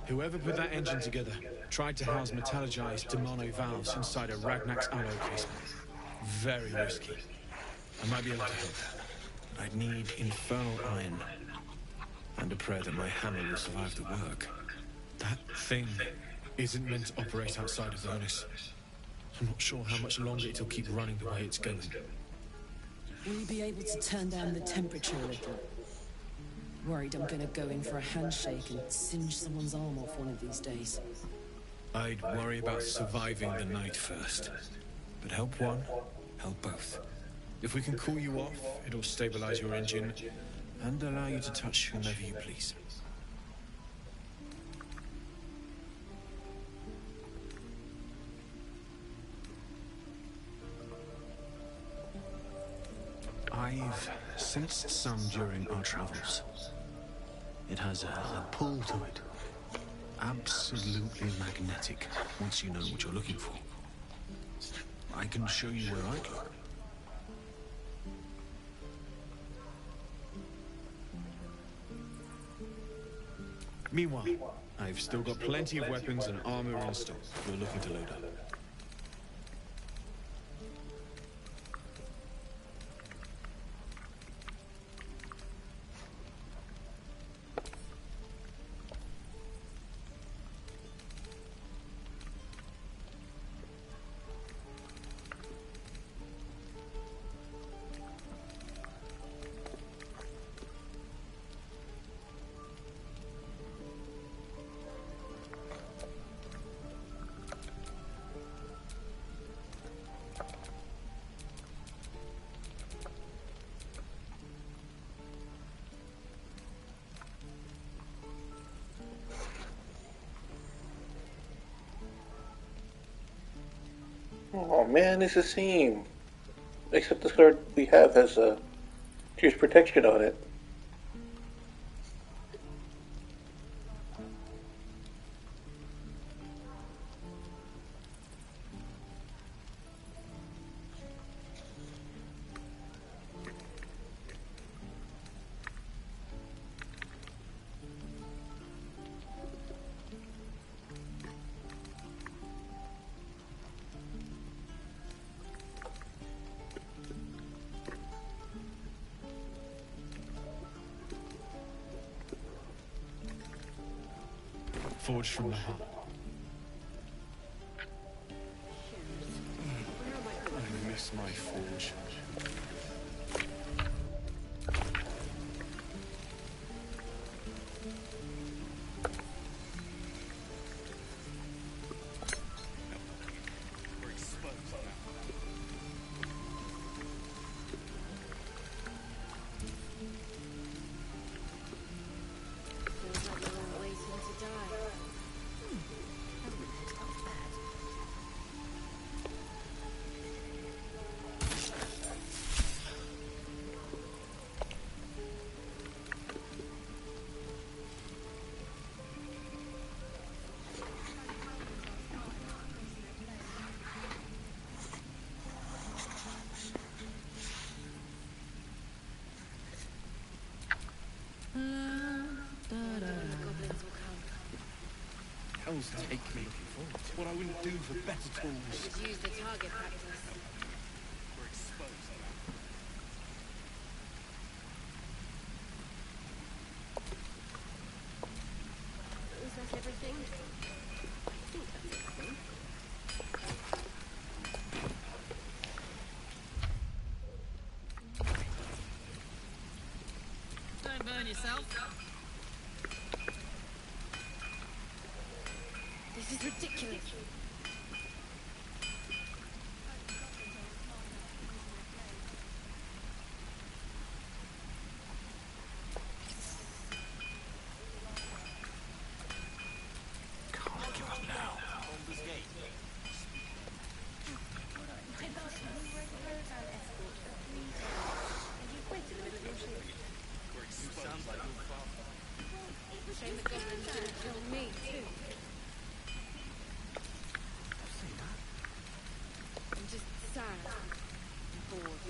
Whoever put that engine together tried to house metallurgized Demano valves inside a Ragnak's alloy casement. Very risky. I might be able to help, but I'd need infernal iron. And a prayer that my hammer will survive the work. That thing isn't meant to operate outside of the furnace. I'm not sure how much longer it'll keep running the way it's going. Will you be able to turn down the temperature a little? Worried I'm gonna go in for a handshake and singe someone's arm off one of these days. I'd worry about surviving the night first. But help one, help both. If we can cool you off, it'll stabilize your engine and allow you to touch whomever you please. I've sensed some during our travels. It has a pull to it. Absolutely magnetic, once you know what you're looking for. I can show you where I'd look. Meanwhile, I've still got plenty of weapons and armor in stock if you're looking to load up. Oh man, this is the same. Except the sword we have has pierce protection on it. Forged from the heart. I miss my forge. Hell's take me. What I wouldn't do for better tools. Could use the target practice. We're exposed now. everything? I think that's everything. Don't burn yourself. This is ridiculous. Can't give up now. Baldurs Gate. Sounds like your father. Shame the goblins didn't kill me, too. I'm just sad and bored.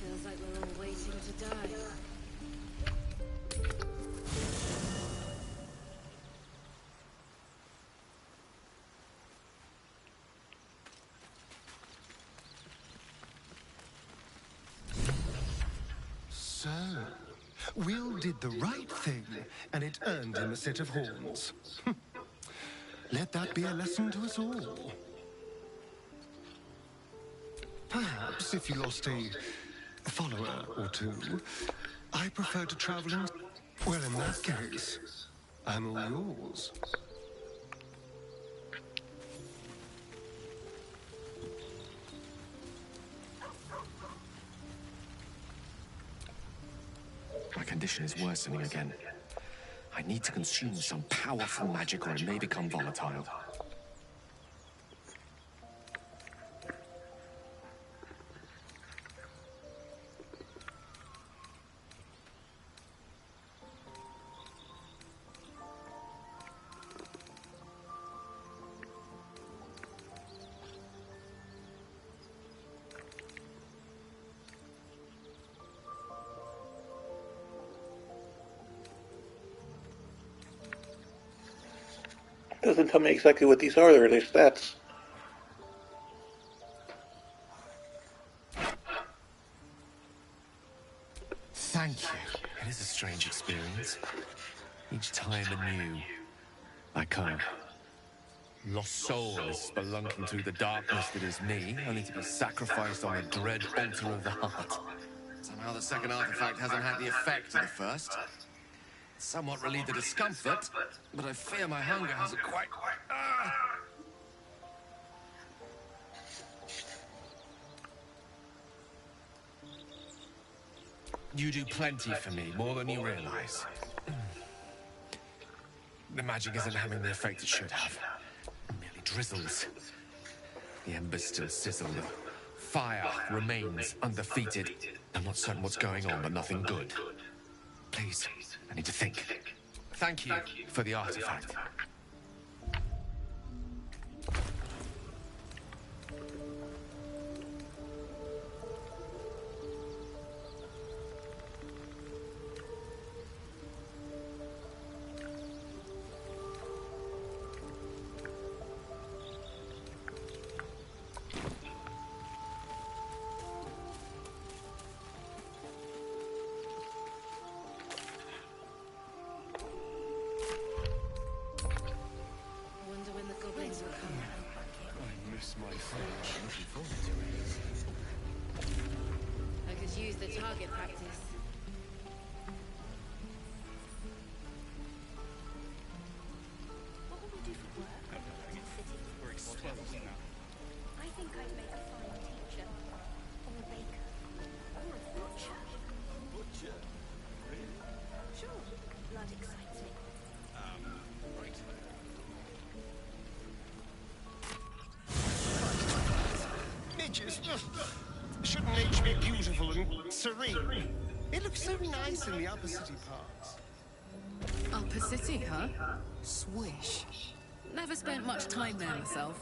Feels like we're all waiting to die. So, Will did the right thing, and it earned him a set of horns. Let that be a lesson to us all. Perhaps if you lost a follower or two, I prefer to travel in... Well, in that case, I'm all yours. My condition is worsening again. I need to consume some powerful magic or it may become volatile. Doesn't tell me exactly what these are, or their stats. Thank you. It is a strange experience. Each time anew. Like a lost soul is spelunking through the darkness that is me, only to be sacrificed on the dread altar of the heart. Somehow the second artifact hasn't had the effect of the first. Somewhat relieved the discomfort, but I fear my hunger hasn't quite... You do plenty for me, more than you realize. The magic isn't having the effect it should have. It merely drizzles. The embers still sizzle. The fire remains undefeated. I'm not certain what's going on, but nothing good. Please, I need to think. Thank you for the artifact. I could use the target practice. What will we do for work in the city? I think I'd make a fine teacher, or a baker, or a butcher. Butcher? Really? Sure, blood excites me. Right. Midges, shouldn't nature be beautiful and serene? It looks so nice in the upper city parts. Upper City, huh? Swish. Never spent much time there myself.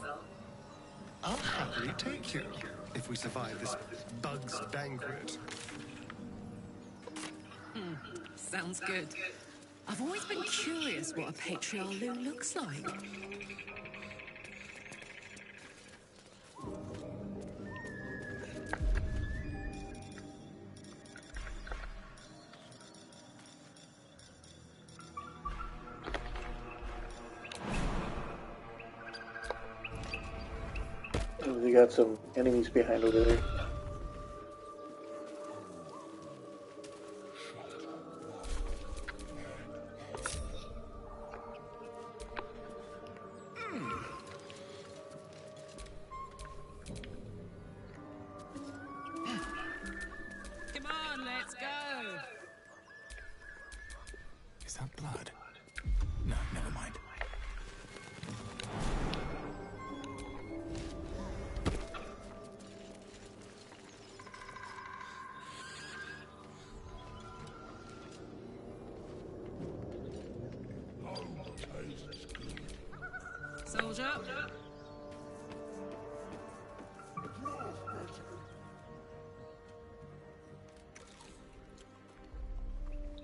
I'll happily take you. if we survive this bug's banquet. Sounds good. I've always been curious what a patriarch looks like. We got some enemies behind over there. Come on, let's go. Is that blood? No, never mind. Soldier.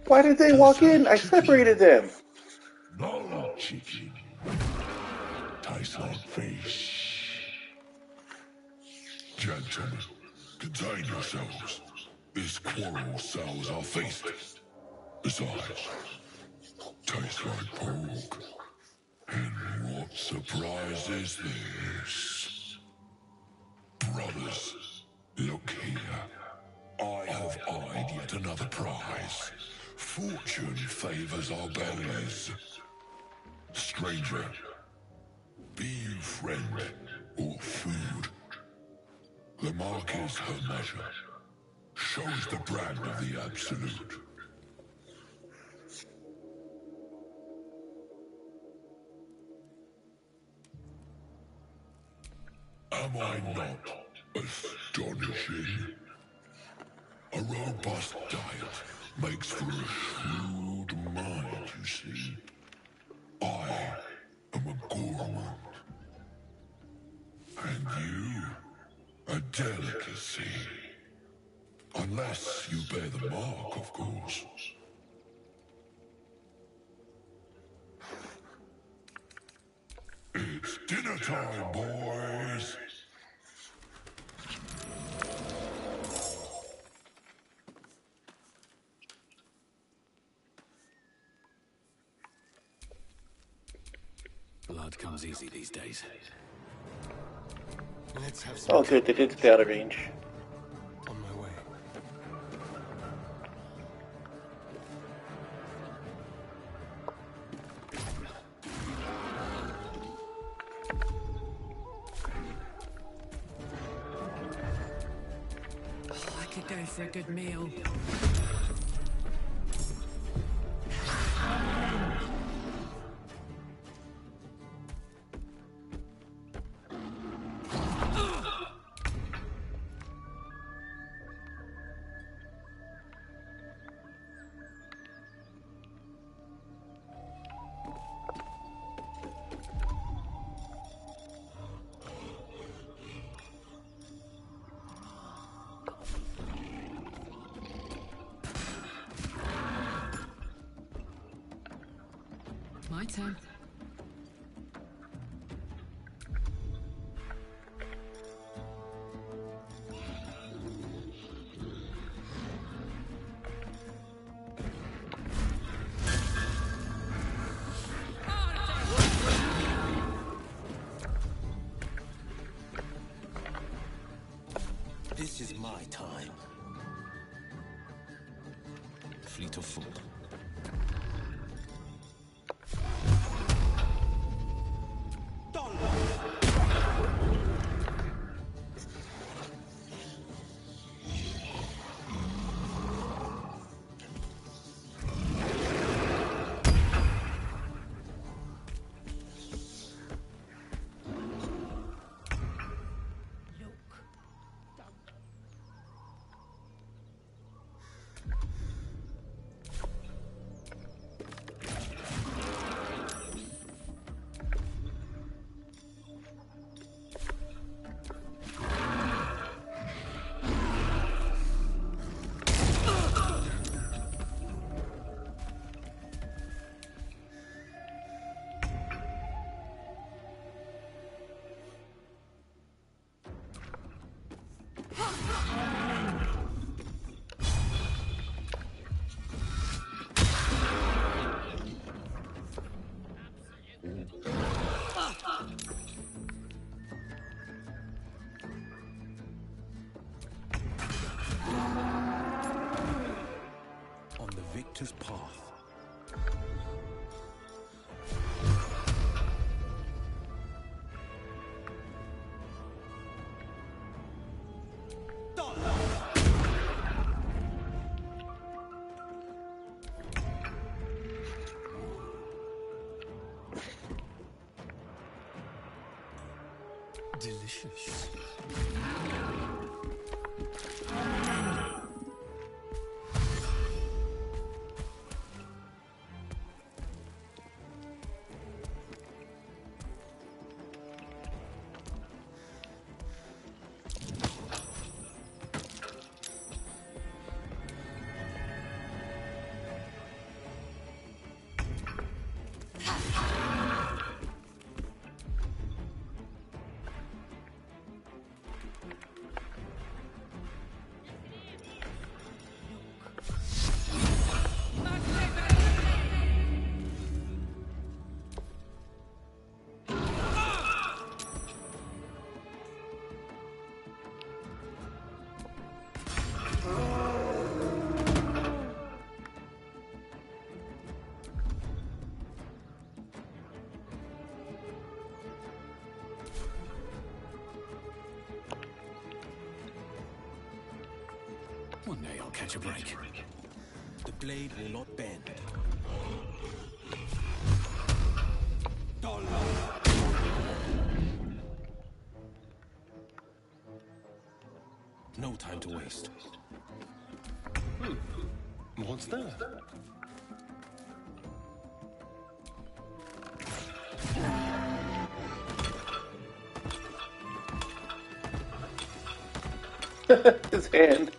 Why did they walk in? I separated them. No chicken. Tastes like fish. Gentlemen, contain yourselves. This quarrel sours our feast. Besides, tastes like pork. And what surprise is this? Brothers, look here. I have eyed yet another prize. Fortune favors our bellies. Stranger, be you friend or food? The mark is her measure. Shows the brand of the absolute. Am I not astonishing? A robust diet makes for a shrewd mind, you see. I am a gourmand. And you, a delicacy. Unless you bear the mark, of course. It's dinner time, boys. Blood comes easy these days. Let's have some. Oh, good. They did stay out of range. On my way. Oh, I could go for a good meal. My turn. This is my time. Fleet of foot. Victor's path. Delicious. One day I'll catch a break. The blade will not bend. No time to waste. What's that? His hand.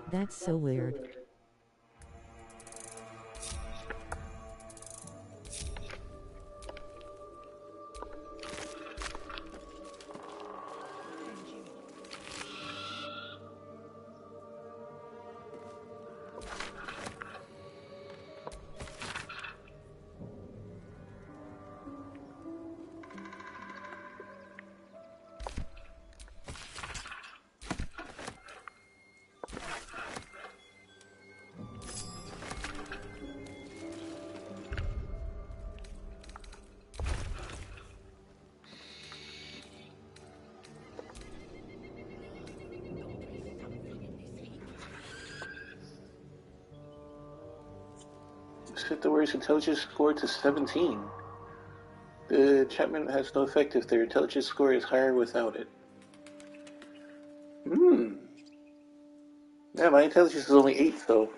That's so weird. Set the warrior's intelligence score to 17. The enchantment has no effect if their intelligence score is higher without it. Yeah, my intelligence is only 8, so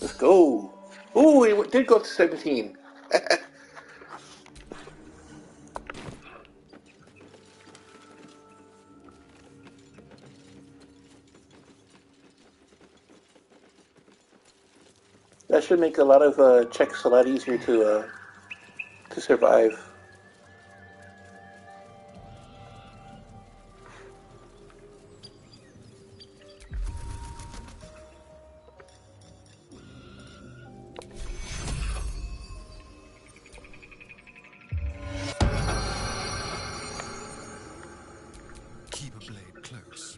let's go. Ooh, it did go up to 17. That should make a lot of checks a lot easier to survive. Keep a blade close.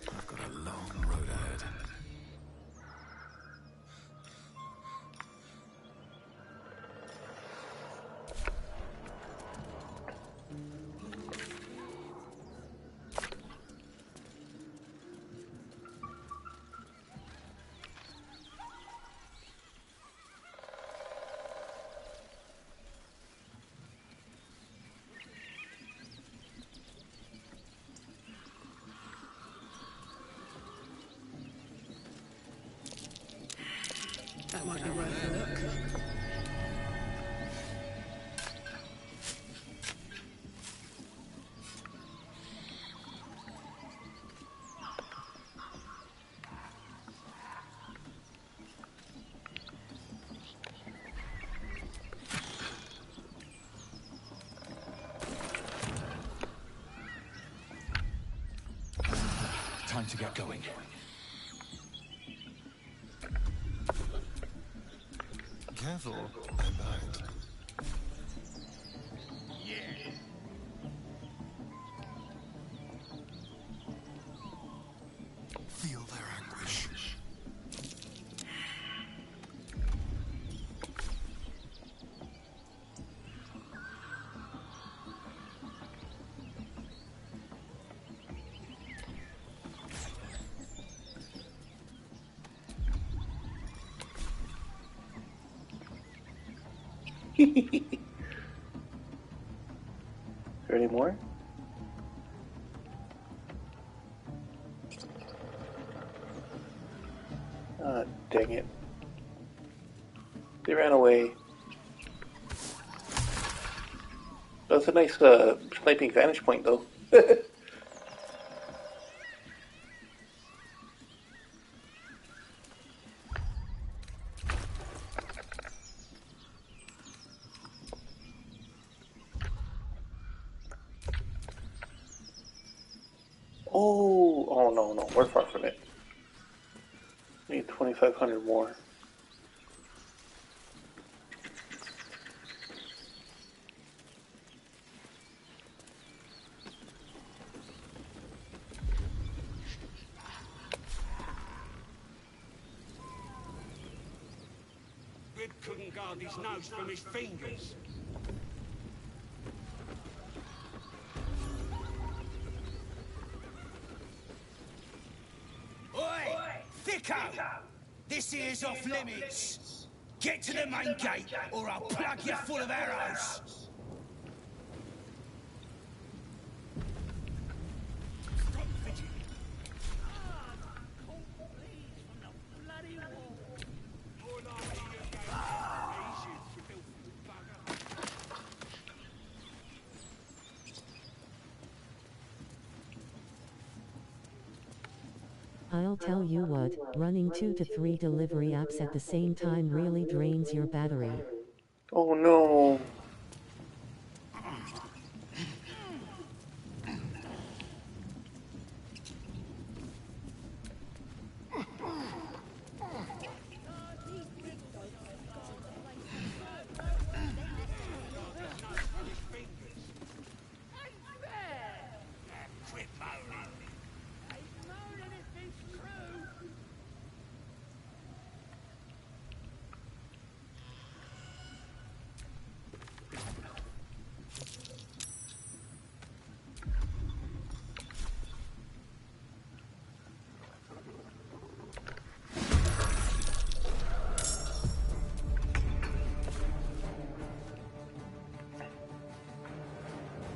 I've got a long road ahead. to get going. Careful, I'm behind. Feel their anguish. There any more? Ah, dang it. They ran away. That's a nice sniping vantage point, though. Oh no, we're far from it. Need 2,500 more. Rib couldn't guard his nose from his fingers. Oi! Thicko! This here's off limits. Get to the main gate, or I'll plug you full of arrows. I'll tell you what, running 2 to 3 delivery apps at the same time really drains your battery. Oh no.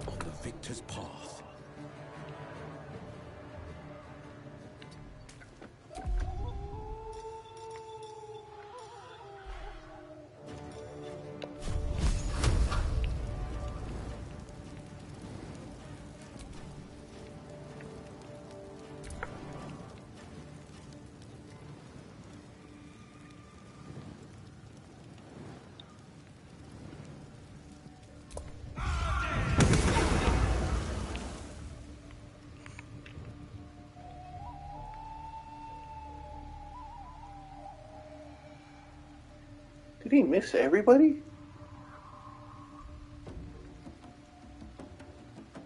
On the victor's path. Did he miss everybody?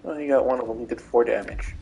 Well, he got one of them. He did 4 damage.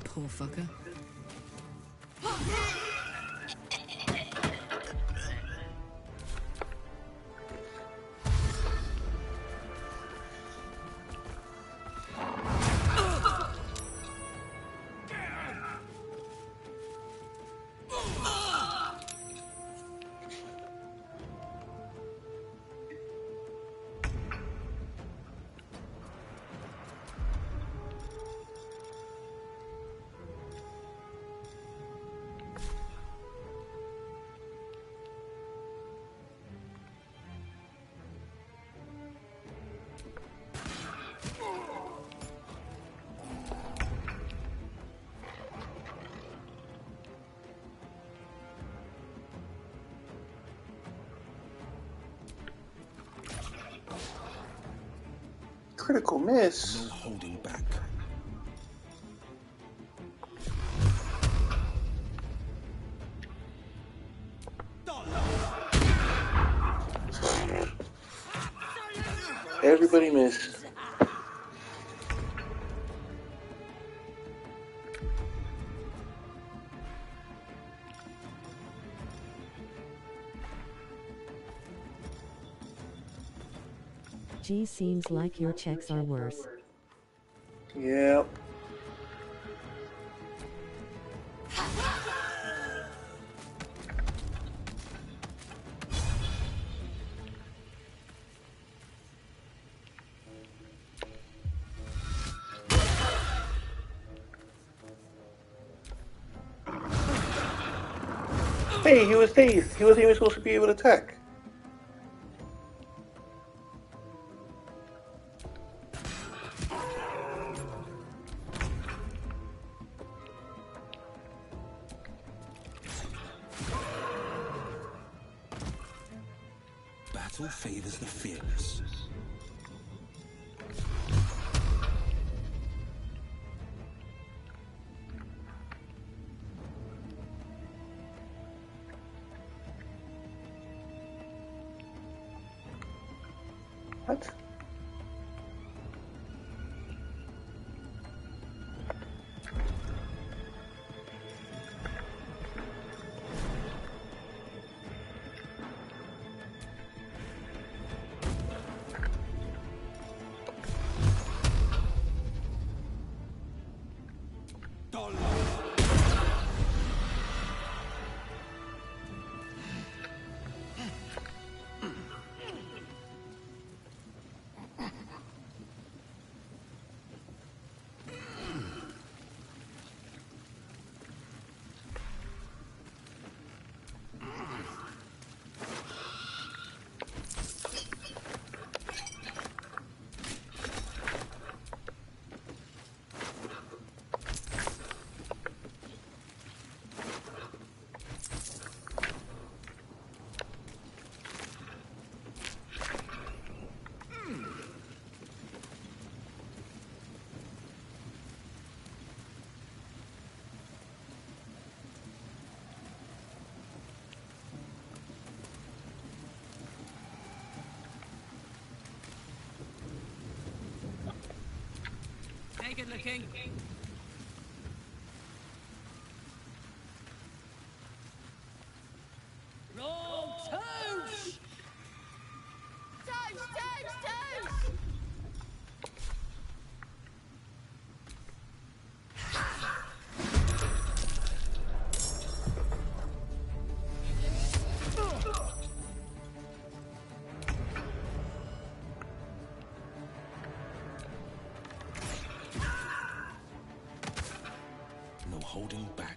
Poor fucker. critical miss. No holding back. Everybody missed. Gee, seems like your checks are worse. Yep. Hey, he was dazed. He wasn't even supposed to be able to attack. Battle favors the fearless. What? Good looking. Roll toast! Toast, toast, toast! No holding back.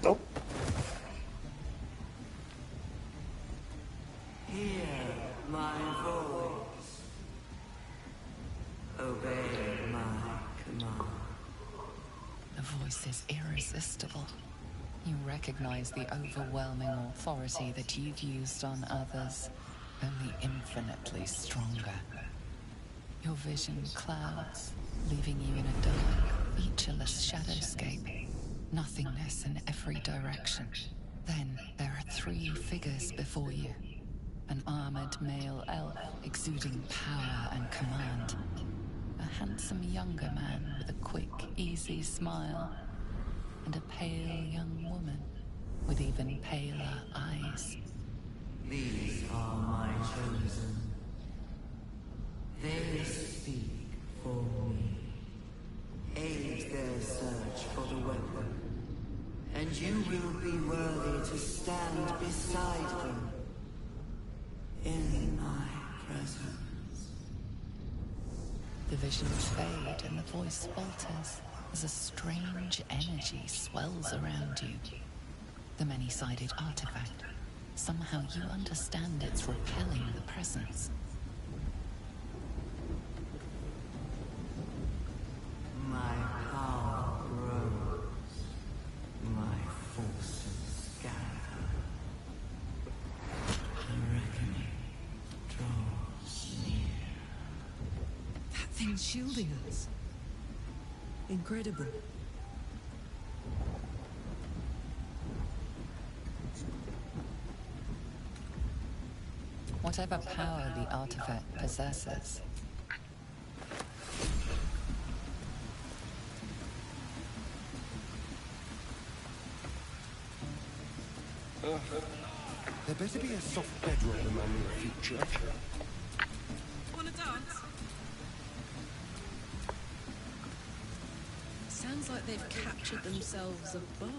Nope. Hear my voice. Obey my command. The voice is irresistible. You recognize the overwhelming authority that you've used on others, only infinitely stronger. Your vision clouds, leaving you in a dark, featureless shadowscape, Nothingness in every direction. Then there are three figures before you. An armored male elf exuding power and command. A handsome younger man with a quick, easy smile. And a pale young woman with even paler eyes. These are my chosen. They speak for me. Aid their search for the weapon. And you will be worthy to stand beside them. In my presence. The visions fade and the voice falters as a strange energy swells around you. The many-sided artifact. Somehow you understand it's repelling the presence. My power grows. My forces gather. The reckoning draws near. That thing's shielding us. Incredible. Whatever power the artifact possesses. There better be a soft bedrock in my near future. Wanna dance? Sounds like they've captured themselves a bard.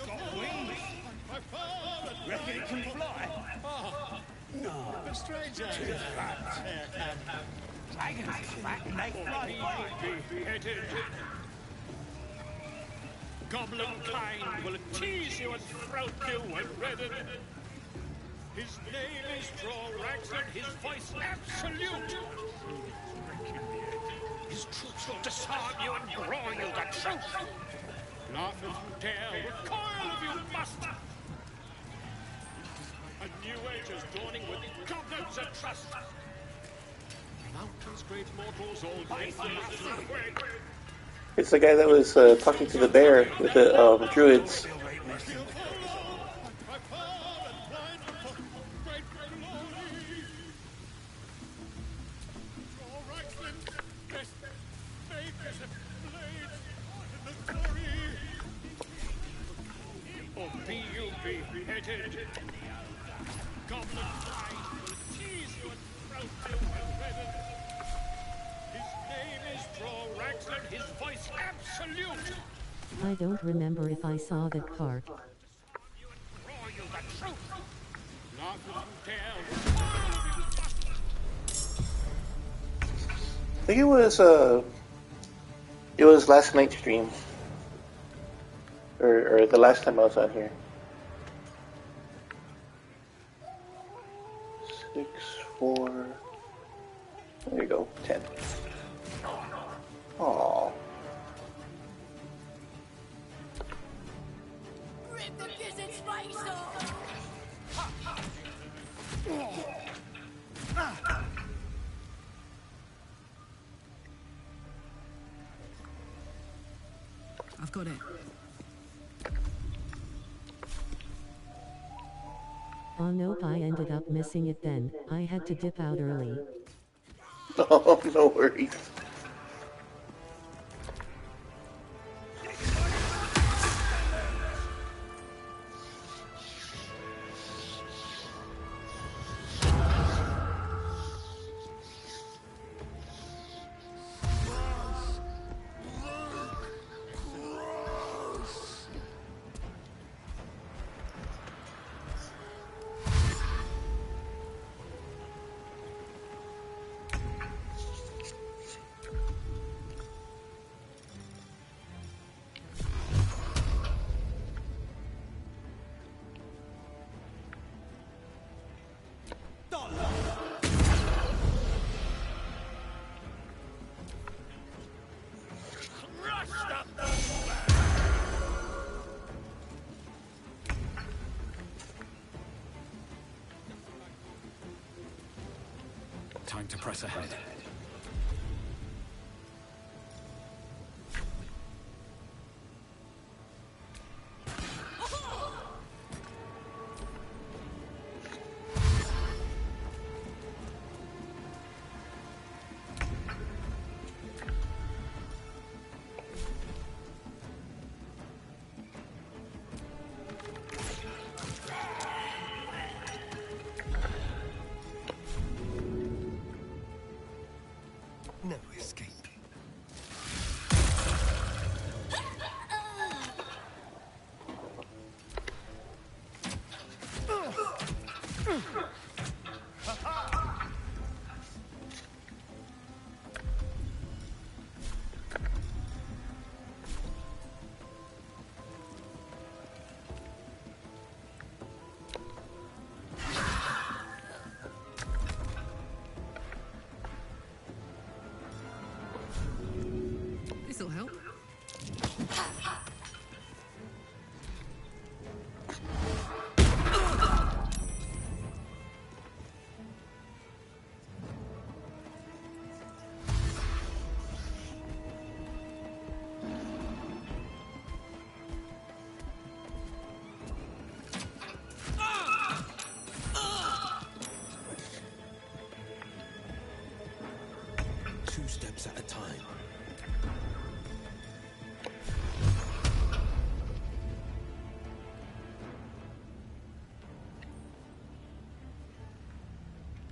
Got wings. Reckon it can fly? Oh, no. A stranger. Too fat. Dragons are fat and they fly. Beheaded. Goblin kind will tease you and throat you and redden. His name is Drorax and his voice absolute. His troops will disarm you and draw you the truth. Laugh if you dare, recoil if you must. A new age is dawning with goblins and trust. Mountains, great mortals, all faces are quick. It's the guy that was talking to the bear with the druids. Or be you beheaded. Goblin kind will tease you and throat you and redden. His name is Drorax and his voice absolute. I don't remember if I saw that part. Draw you the truth. Laugh if you dare, recoil if you must. I think it was last night's stream. Or the last time I was on here. 6, 4. There you go. 10. Aww. Rip the gizzard's face off! I've got it. Oh nope, I ended up missing it then. I had to dip out early. Oh, no worries. Time to press ahead. This'll help. Two steps at a time.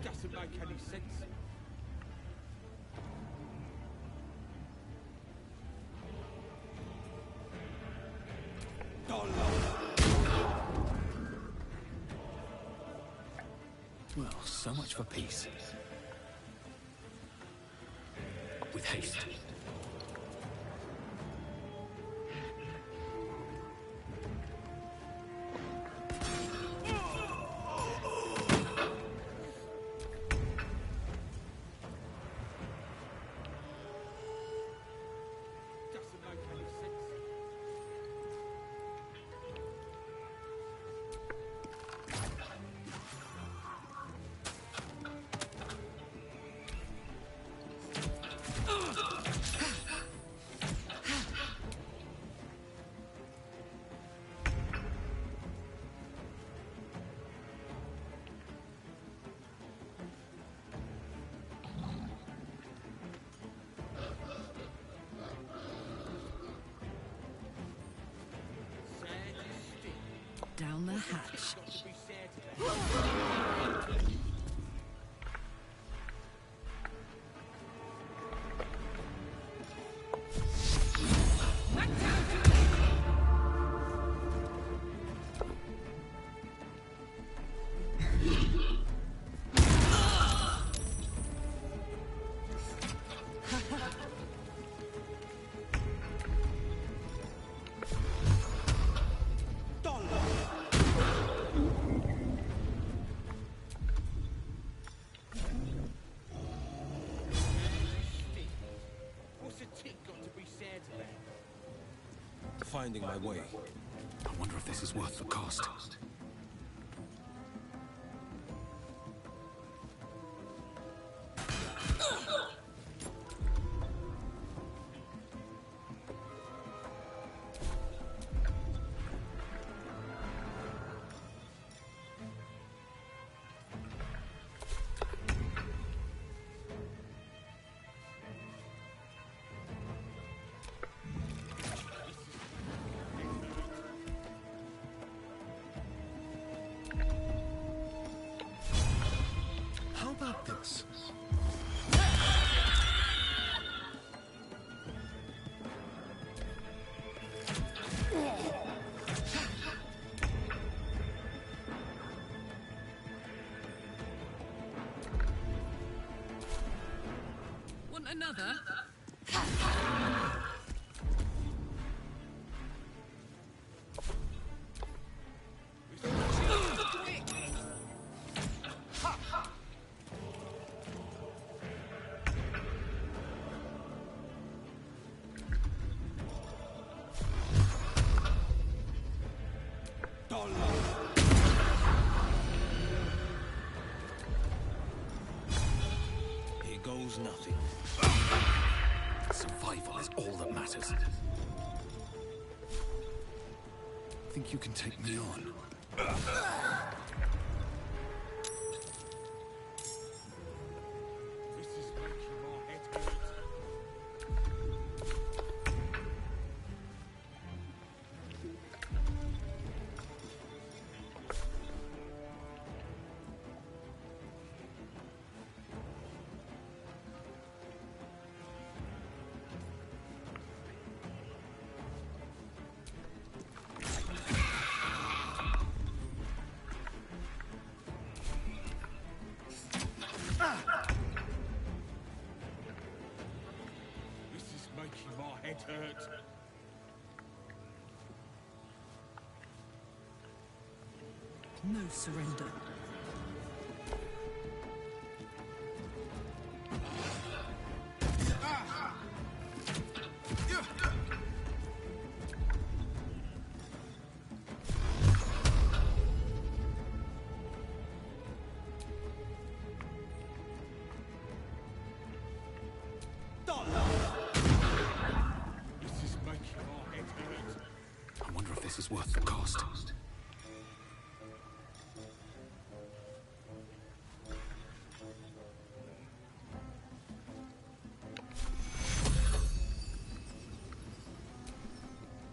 Doesn't make any sense. Well, so much for peace. With haste. Down the hatch. Finding my way. I wonder if this is worth the cost. How about this? Want another? Here goes nothing. Survival is all that matters. Think you can take me on? No surrender. This is making our head hurt. I wonder if this is worth the cost.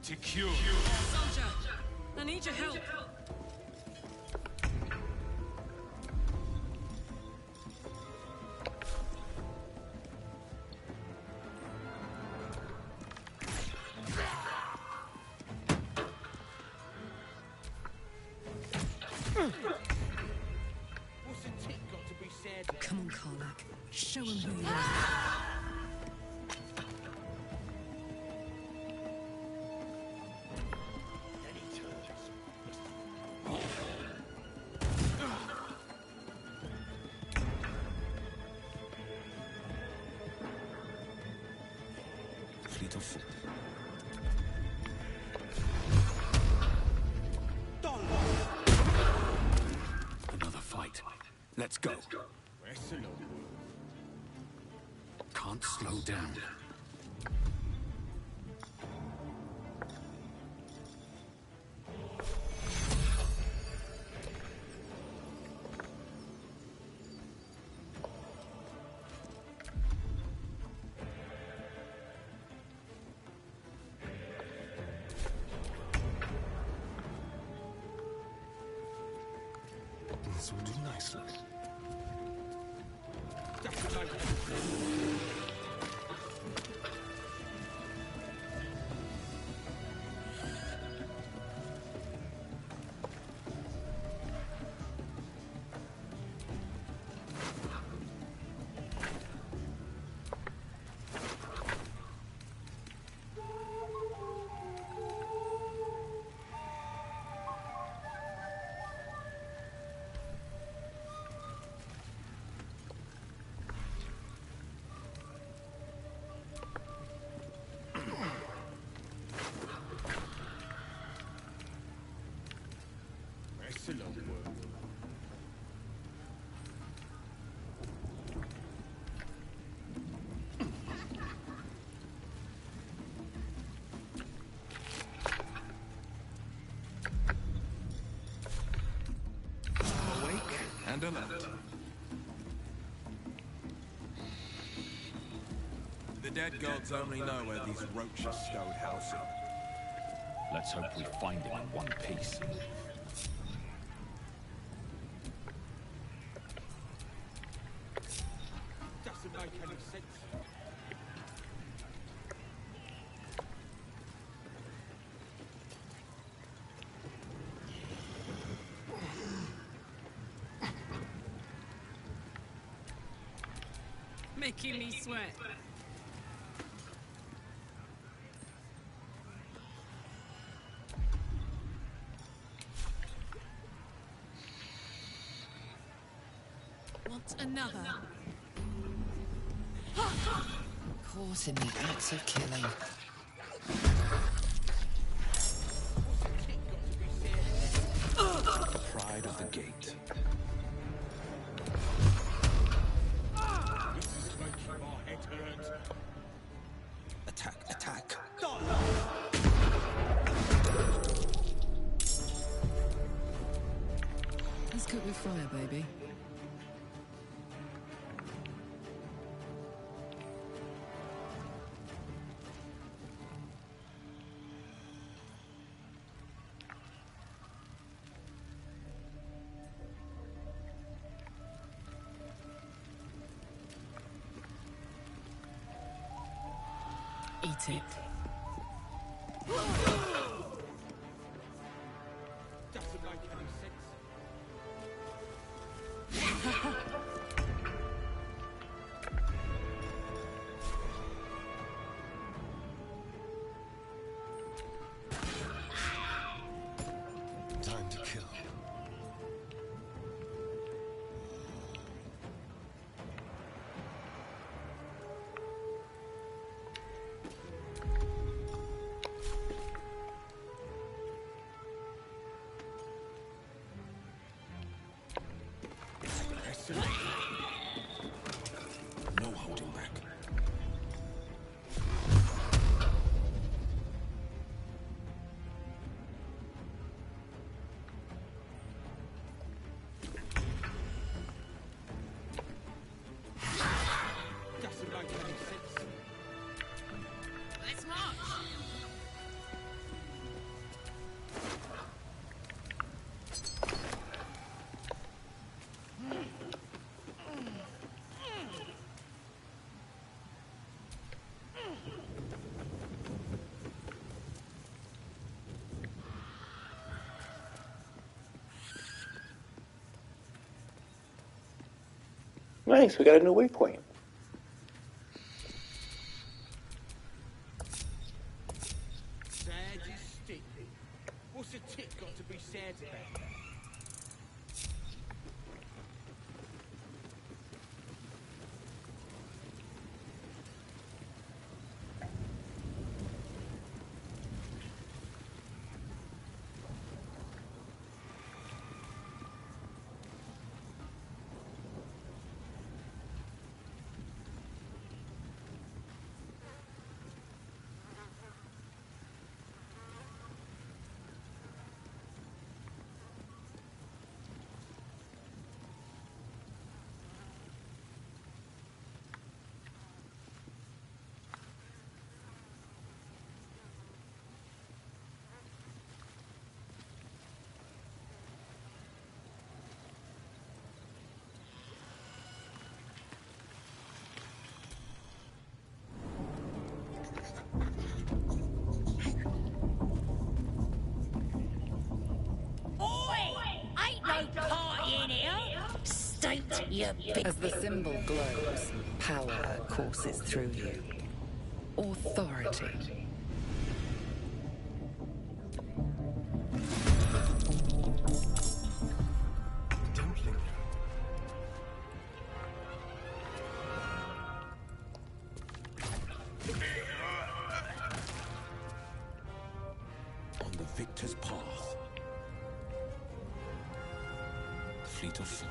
To cure. Soldier, I need your help. What's a tick got to be said? Come on, Karlak. Show him who you are. Fleet of foot. Another fight. Let's go. Can't slow down. This will do nicely. Awake and alert. The dead gods only know where these roaches stowed housing. Let's hope we find him in one piece. Doesn't make any sense. Making me sweat. Want another? Caught in the act of killing. The pride of the gate. This is making our head hurt. Attack, attack. Let's cook with fire, baby. Eat it. Doesn't make any sense. Time to kill. soon. No holding back. Doesn't make any sense. Let's march! Nice, we got a new waypoint. Sad is stick. What's a tick got to be sad about? As the symbol glows, power courses through you. Authority. Don't linger. On the victor's path. Fleet of foot.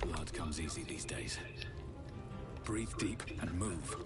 Blood comes easy these days. Breathe deep and move.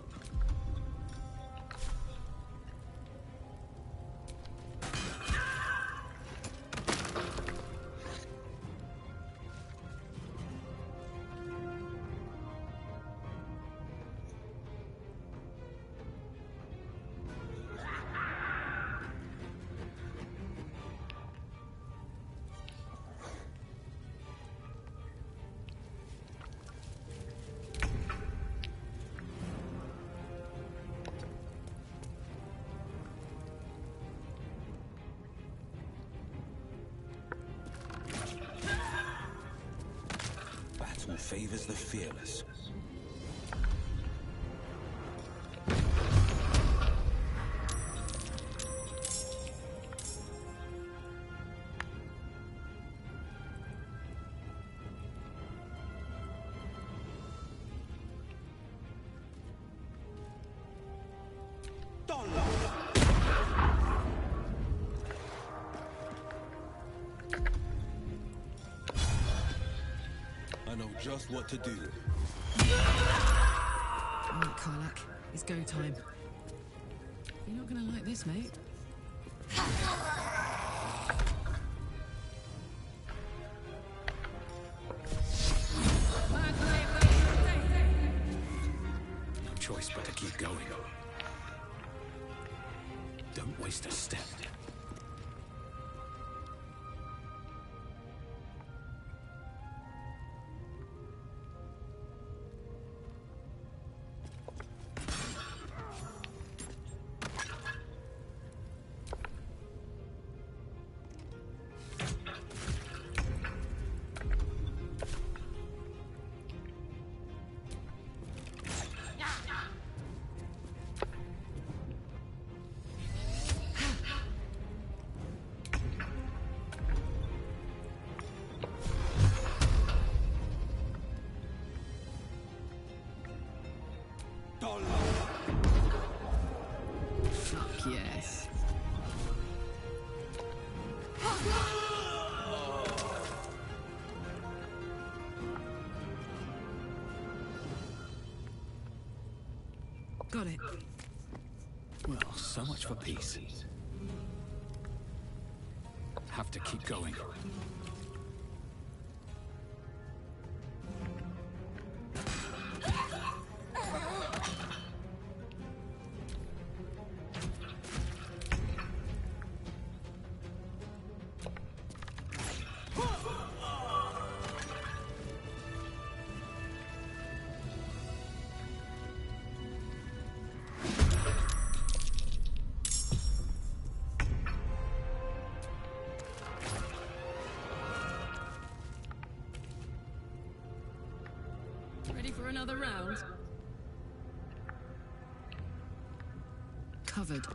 Battle favors the fearless. I know just what to do. Right, Karlak, it's go time. You're not gonna like this, mate. No choice but to keep going. Don't waste a step. Got it. Well, so much for peace. Have to keep going. Ready for another round? Covered.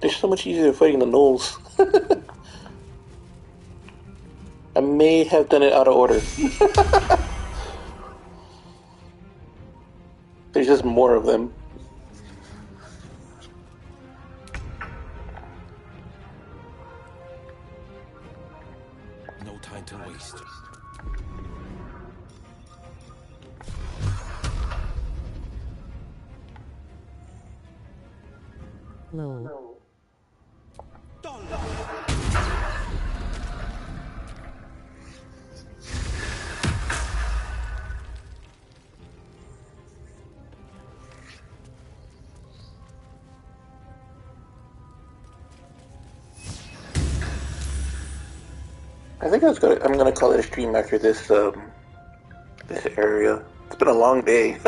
They're so much easier fighting the gnolls. I may have done it out of order. There's just more of them. No time to waste. Lol. I think I'm gonna call it a stream after this this area. It's been a long day.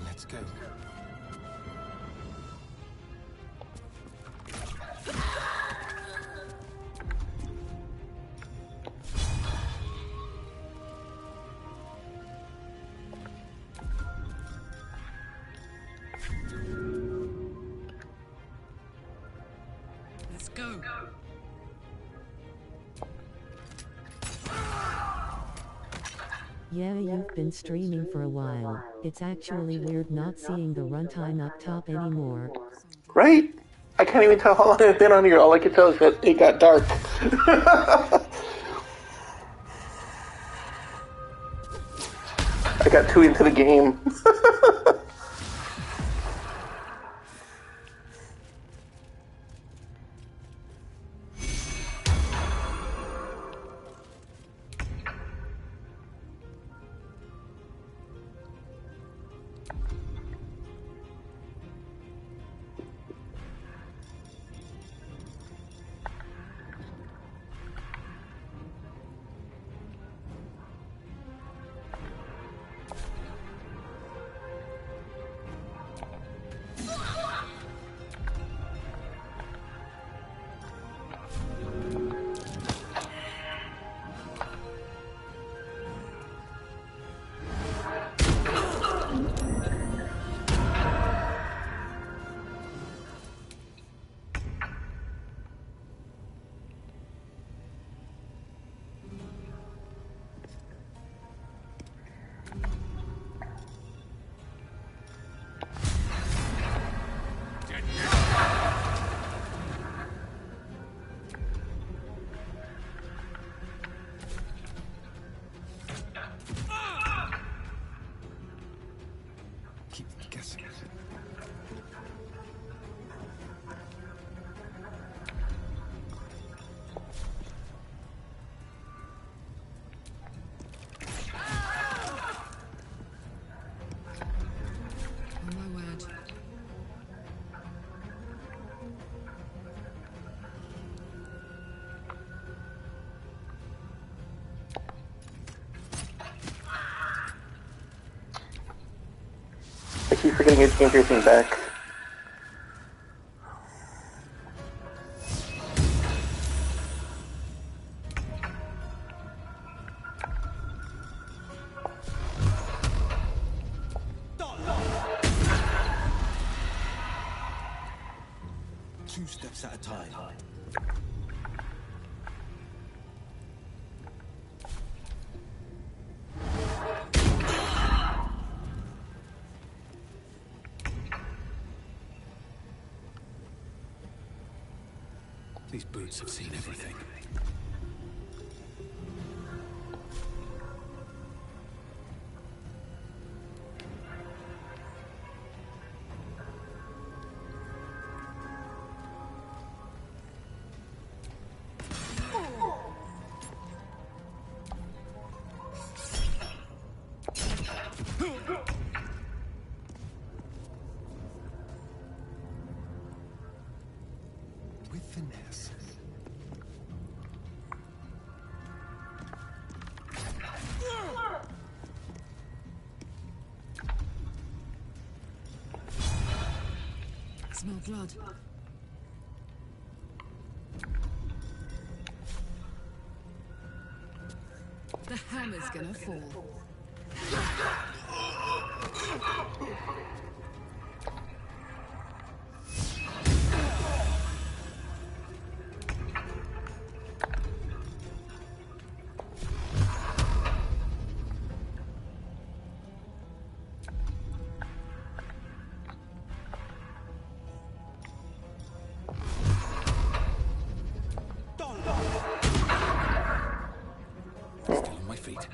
Let's go. Let's go. Yeah, you've been streaming for a while. It's actually weird not seeing the runtime up top anymore. Right? I can't even tell how long I've been on here. All I can tell is that it got dark. I got too into the game. I keep forgetting I changed everything back. Two steps at a time. These boots have seen everything. With finesse. Smell blood. The hammer's gonna fall. Still on my feet.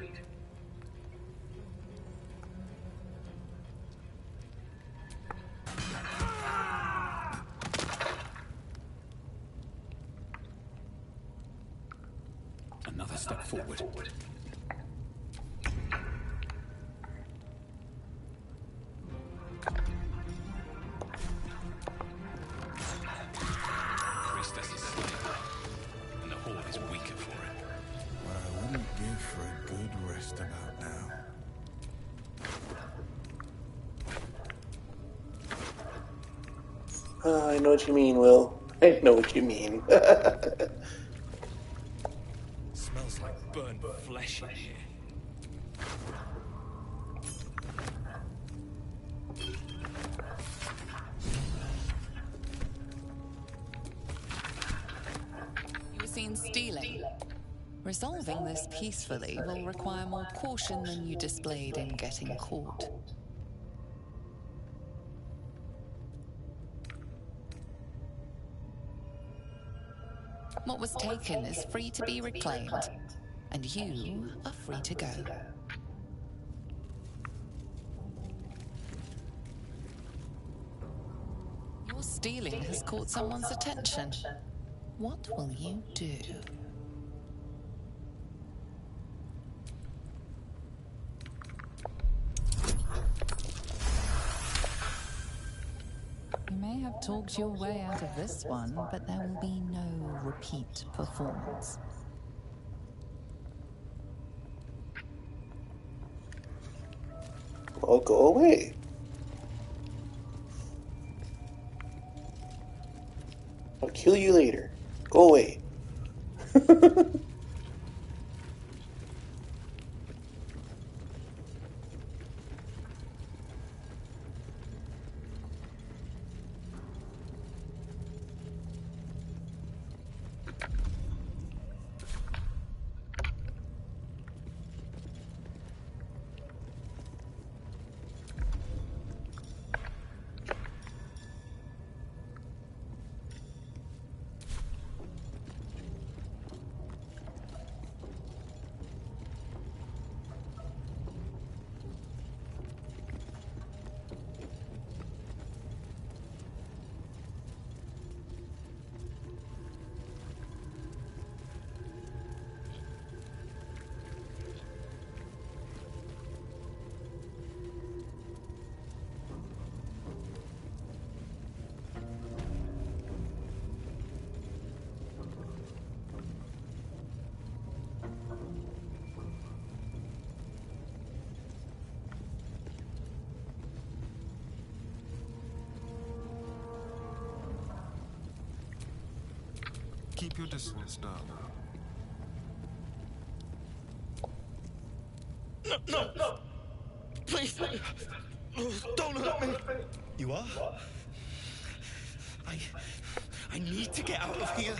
Another step forward. Priestess is slain, and the horde is weaker for it. What I wouldn't give for a good rest about now. I know what you mean, Will. I know what you mean. Smells like burned flesh in here. You were seen stealing. Resolving this peacefully will require more caution than you displayed in getting caught. What was taken is free to be reclaimed, and you are free to go. Your stealing has caught someone's attention. What will you do? You may have talked your way out of this one, but there will be no repeat performance. Well, go away. I'll kill you later. Go away. Keep your distance, darling. No! Please! Don't hurt me! You are? I need to get out of here.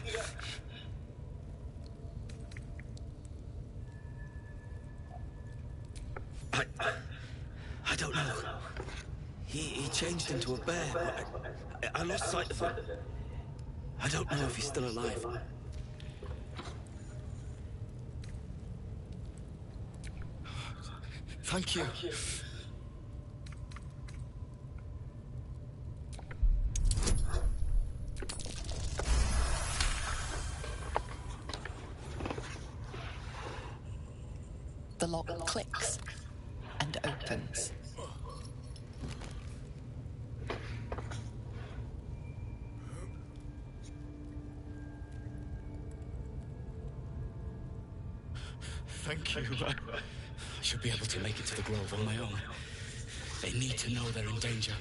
I don't know. He changed into a bear, but I lost sight of him. I don't know if he's still alive. Thank you. The lock clicks and opens. Thank you. I should be able to make it to the Grove on my own. They need to know they're in danger.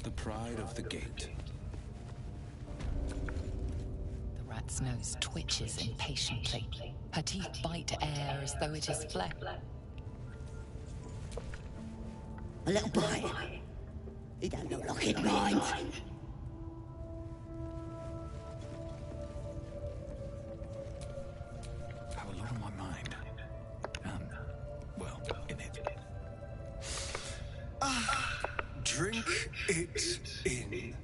The pride of the gate. The rat's nose twitches impatiently. Her teeth bite air as though it is flesh. A little bite. He don't look like it minds. Have a lot on my mind. Well, in it. Drink it in.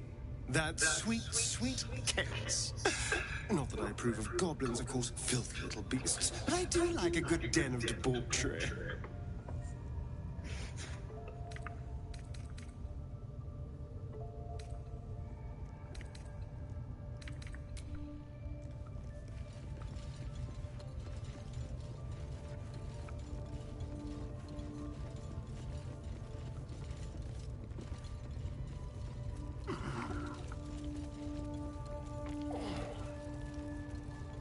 That sweet, sweet Kent. Not that I approve of goblins, of course, filthy little beasts, but I do like a good den of debauchery.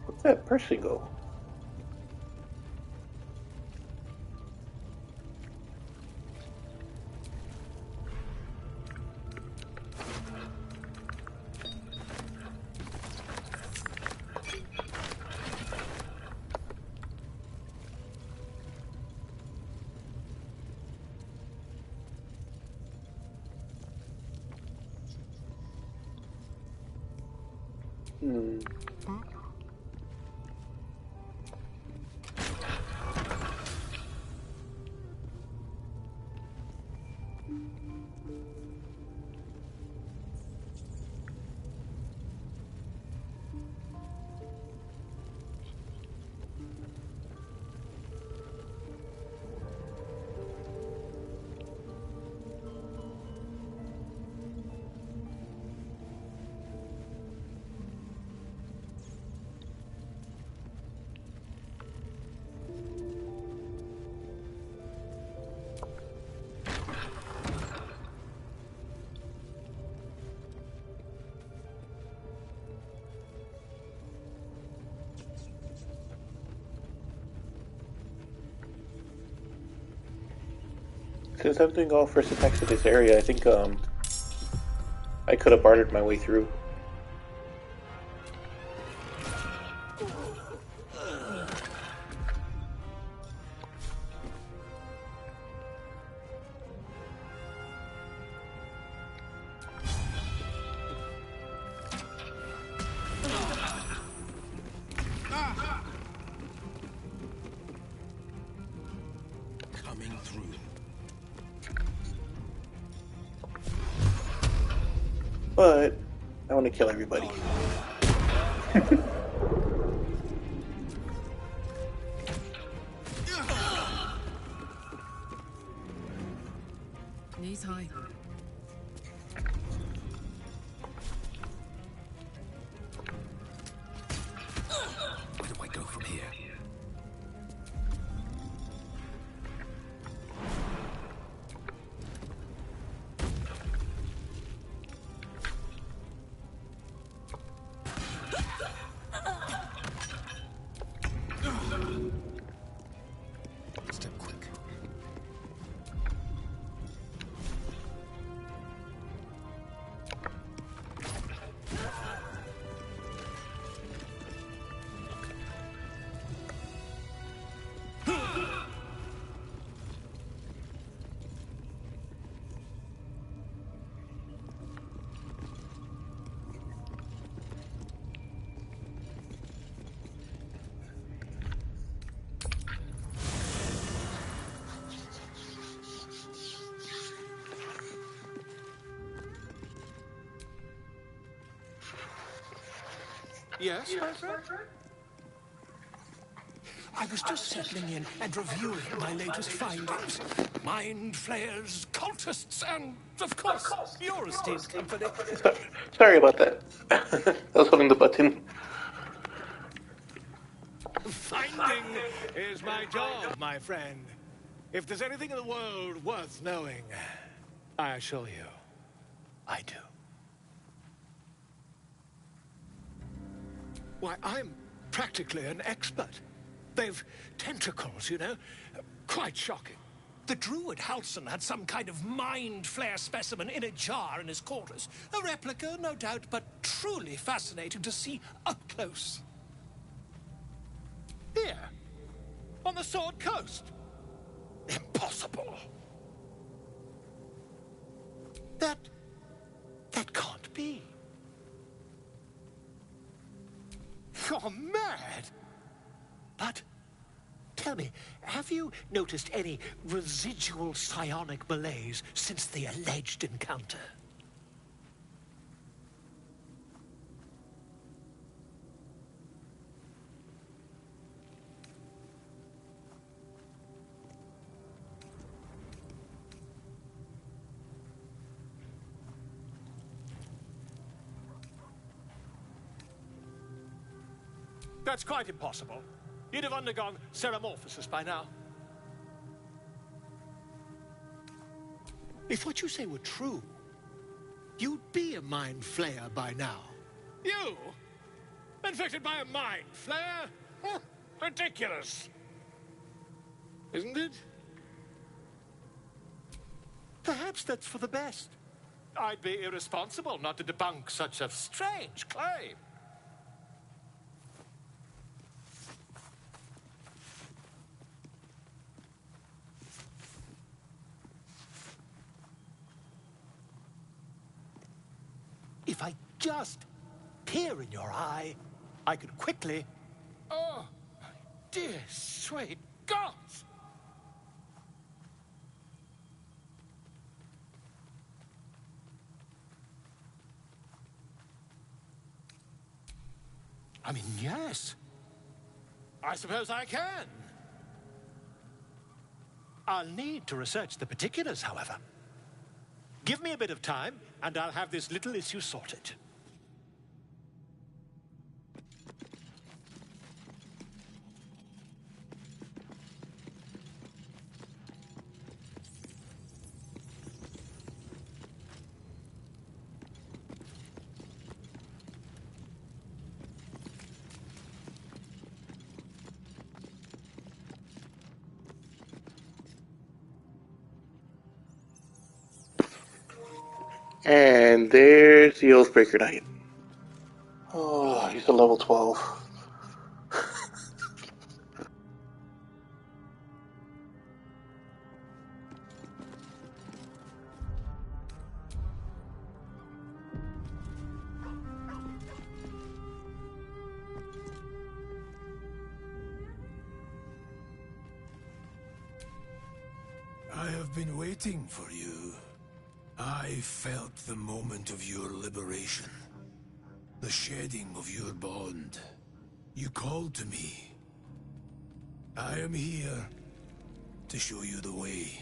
What's that person go? Since I'm doing all first attacks in this area, I think I could have bartered my way through. Coming through. But I want to kill everybody. Knees high. Where do I go from here? Yes, my friend? I was just settling in and reviewing my latest findings. Mind flayers, cultists, and, of course, your esteemed company. Sorry about that. I was holding the button. Finding is my job, my friend. If there's anything in the world worth knowing, I assure you, I do. Why, I'm practically an expert. They've tentacles, you know. Quite shocking. The druid Halson had some kind of mind flare specimen in a jar in his quarters. A replica, no doubt, but truly fascinating to see up close. Here, on the Sword Coast. Impossible. That can't be. You're mad. But, tell me, have you noticed any residual psionic malaise since the alleged encounter? That's quite impossible. You'd have undergone ceramorphosis by now. If what you say were true, you'd be a mind flayer by now. You? Infected by a mind flare? Ridiculous. Isn't it? Perhaps that's for the best. I'd be irresponsible not to debunk such a strange claim. If I just peer in your eye, I could quickly... Oh, my dear, sweet gods! I mean, yes. I suppose I can. I'll need to research the particulars, however. Give me a bit of time, and I'll have this little issue sorted. And there's the Oathbreaker Knight. Oh, he's a level 12. I have been waiting for you. I felt the moment of your liberation. The shedding of your bond. You called to me. I am here to show you the way.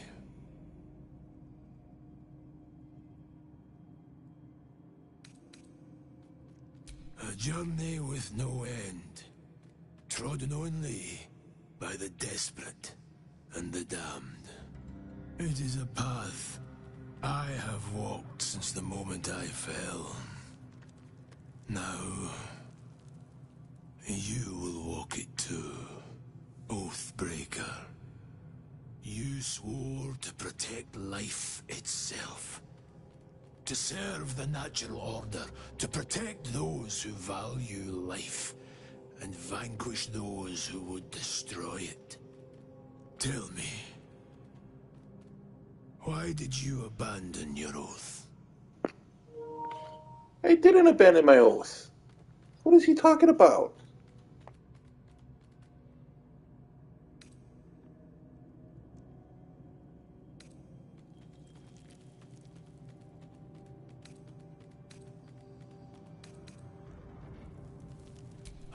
A journey with no end, trodden only by the desperate and the damned. It is a path I have walked since the moment I fell. Now, you will walk it too, Oathbreaker. You swore to protect life itself. To serve the natural order, to protect those who value life, and vanquish those who would destroy it. Tell me, why did you abandon your oath? I didn't abandon my oath. What is he talking about?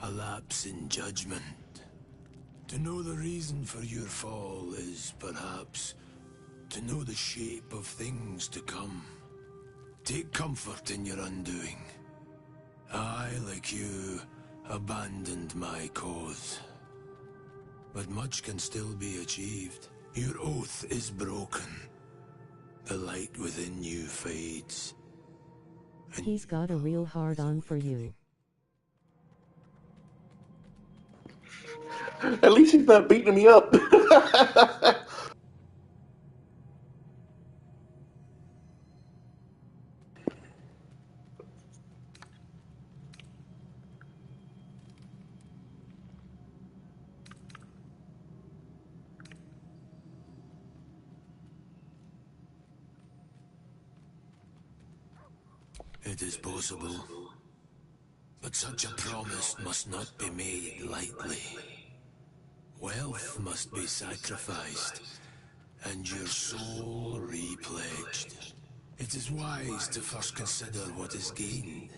a lapse in judgment. To know the reason for your fall is, perhaps, to know the shape of things to come. Take comfort in your undoing. I, like you, abandoned my cause. But much can still be achieved. Your oath is broken. The light within you fades. He's got a real hard-on for you. At least he's not beating me up. It is possible. But such a promise must not be made lightly. Wealth must be sacrificed, and your soul repledged. It is wise to first consider what is gained,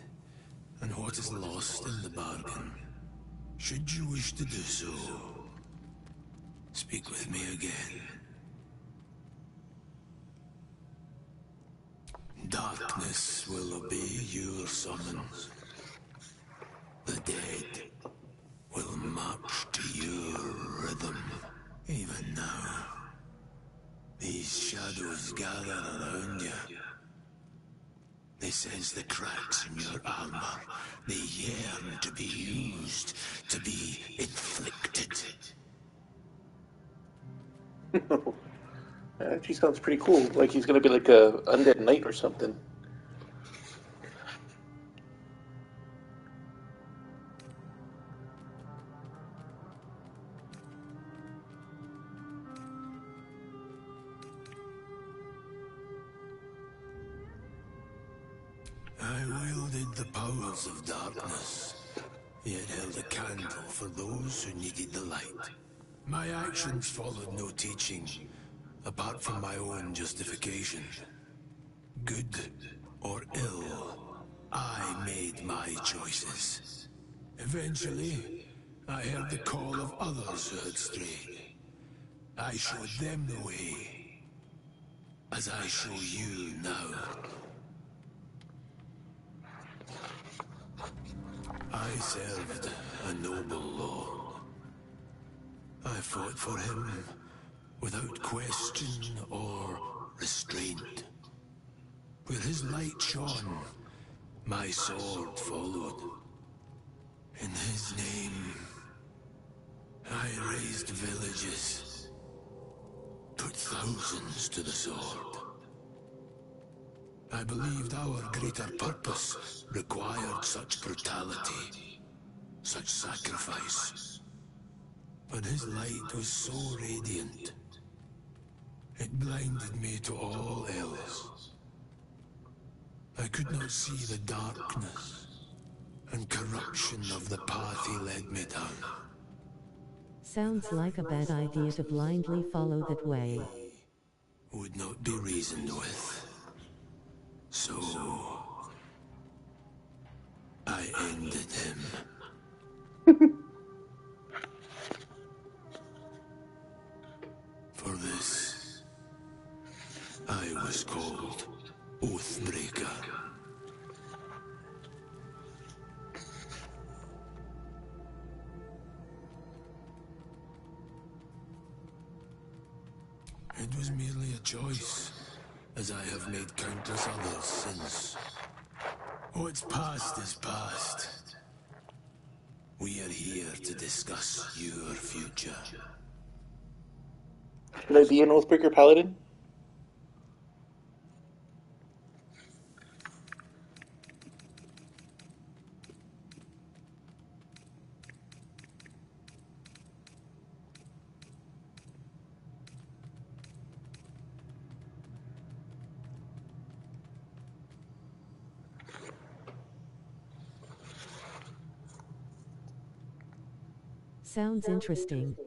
and what is lost in the bargain. Should you wish to do so, speak with me again. Darkness will obey your summons. The dead will march to your rhythm. Even now, these shadows gather around you. They sense the cracks in your armor. They yearn to be used, to be inflicted. She sounds pretty cool. Like he's gonna be like a undead knight or something. I wielded the powers of darkness, yet held a candle for those who needed the light. My actions followed no teaching, apart from my own justification. Good or ill, I made my choices. Eventually, I heard the call of others who had strayed. I showed them the way, as I show you now. I served a noble lord. I fought for him without question or restraint. Where his light shone, my sword followed. In his name, I raised villages, put thousands to the sword. I believed our greater purpose required such brutality, such sacrifice. But his light was so radiant, it blinded me to all else. I could not see the darkness and corruption of the path he led me down. Sounds like a bad idea to blindly follow that way. Would not be reasoned with. So, I ended him. For this, I was called Oathbreaker. It was merely a choice, as I have made countless others since. What's past is past. We are here to discuss your future. Should I be an Oathbreaker Paladin? Sounds interesting.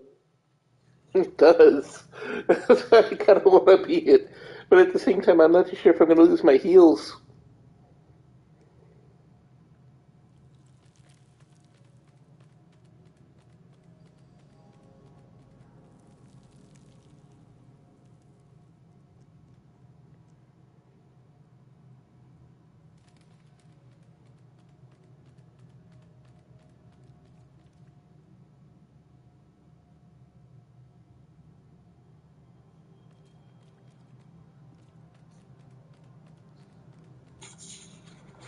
It does. I kind of want to be it. But at the same time, I'm not too sure if I'm going to lose my heals.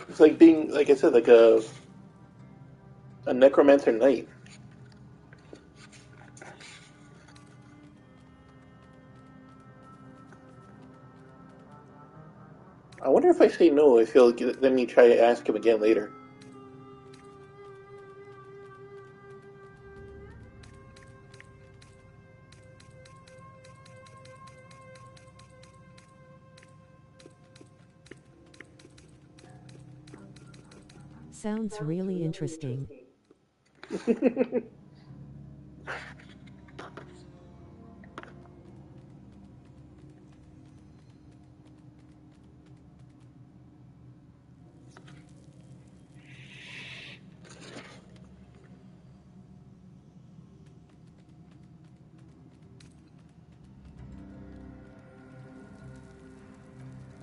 It's like being, like I said, like a necromancer knight. I wonder if I say no, if he'll let me try to ask him again later. Sounds really interesting.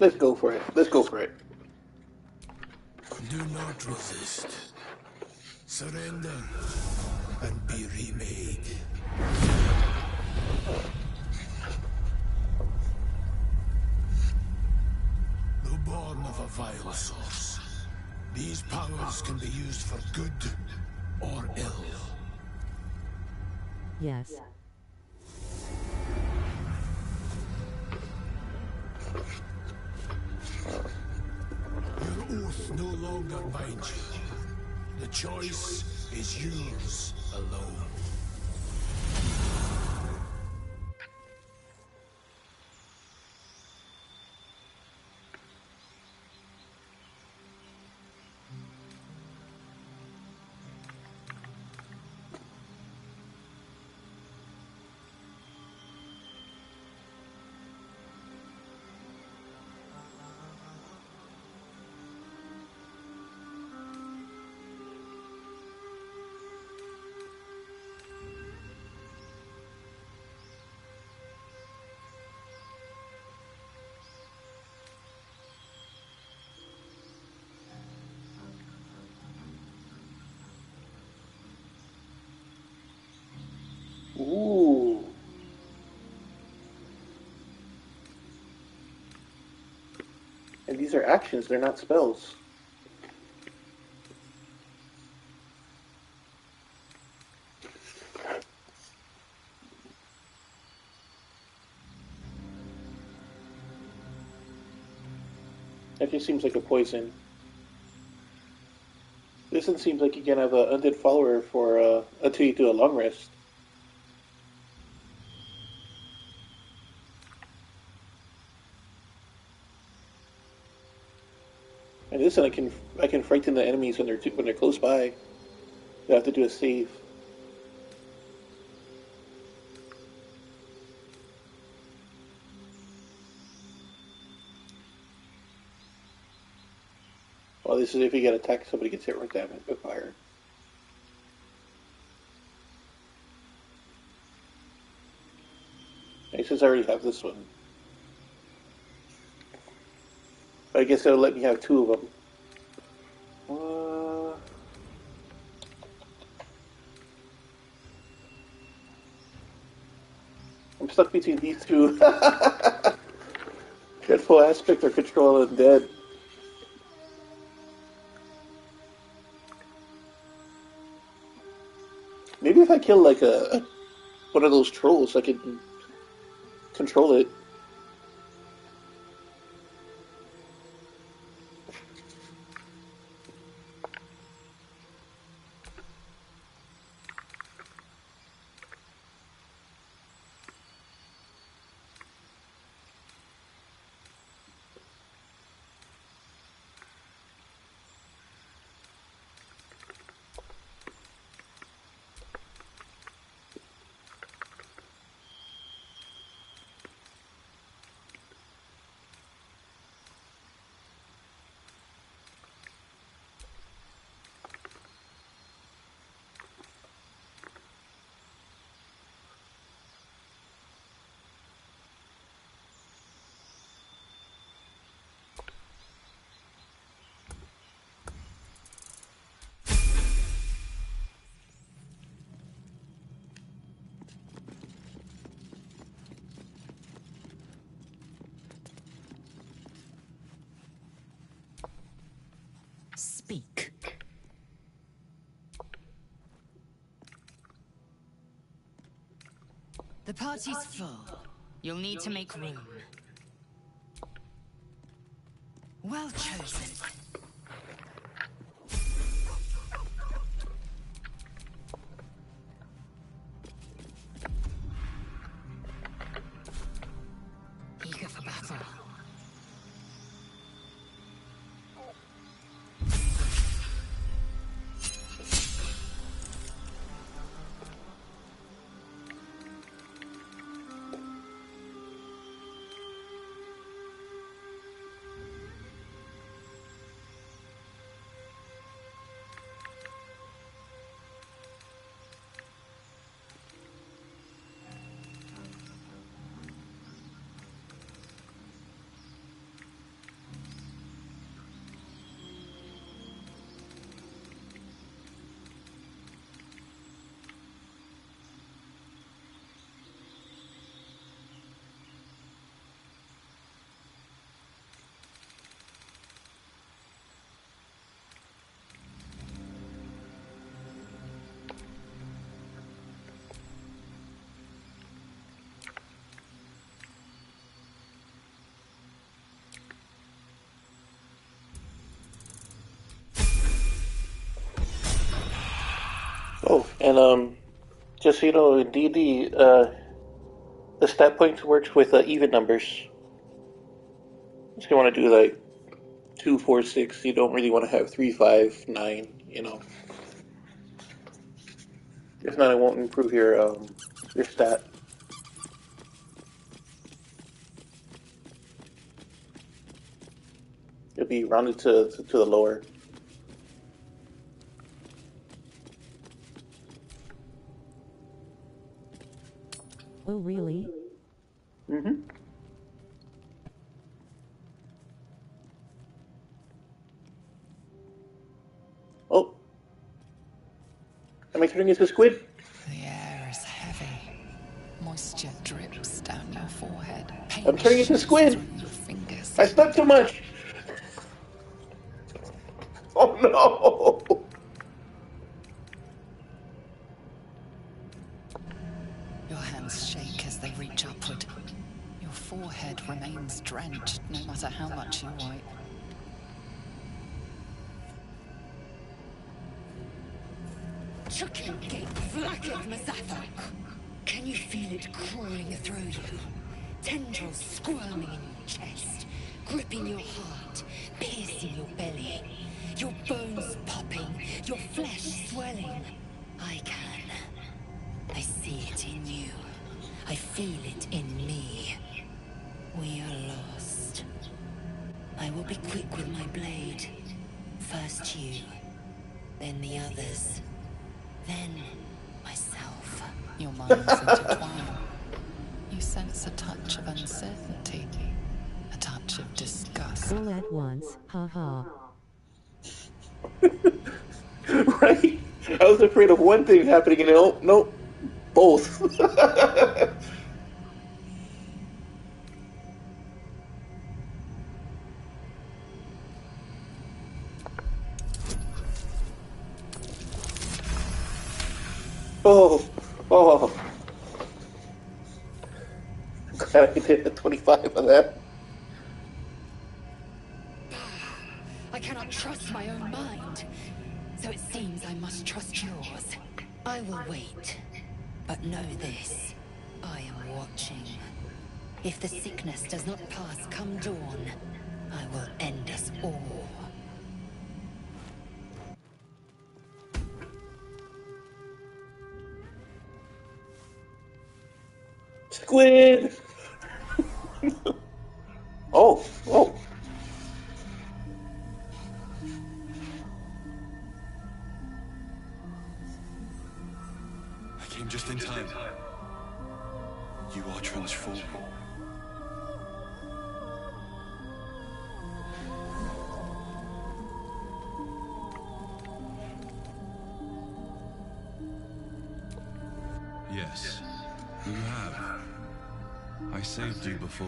Let's go for it. Let's go for it. Do not resist. Surrender and be remade. Though born of a vile source, these powers can be used for good or ill. Yes. Your oath no longer binds you. The choice is yours alone. Ooh. And these are actions, they're not spells. That just seems like a poison. This one seems like you can have an undead follower for until you do a long rest. And this one I can frighten the enemies when they're close by. They have to do a save. Well, this is if you get attacked, somebody gets hit with damage with fire. And since I already have this one, I guess it'll let me have two of them. I'm stuck between these two. Dreadful aspect or control undead. Maybe if I kill like one of those trolls, I can control it. speak. The party's full. You'll need to make room. Well chosen. Eager for battle. Oh, and just so you know, in D&D, the stat points works with even numbers. So you want to do like 2, 4, 6. You don't really want to have 3, 5, 9. You know, if not, it won't improve your stat. It'll be rounded to the lower. Oh, really? Mm-hmm. Oh. Am I turning into a squid? The air is heavy. Moisture drips down your forehead. I'm Pain turning into a shoots squid! through your fingers. I slept too much! Oh no! Your hands shake as they reach upward. Your forehead remains drenched no matter how much you wipe. Chucking gate Vlakid Mazathok. Can you feel it crawling through you? Tendrils squirming in your chest, gripping your heart, piercing your belly. Your bones popping, your flesh swelling. I can. I see it in you. I feel it in me. We are lost. I will be quick with my blade. First you, then the others, then myself. Your minds intertwine. You sense a touch of uncertainty, a touch of disgust. All at once, haha. Right? I was afraid of one thing happening and nope, both. Oh. I'm glad I did a 25 on that. I cannot trust my own mind, so it seems I must trust yours. I will wait, but know this. I am watching. If the sickness does not pass come dawn, I will end us all. Squid! Oh. I came just in time. You are transforming. Yes, you have. I saved you before.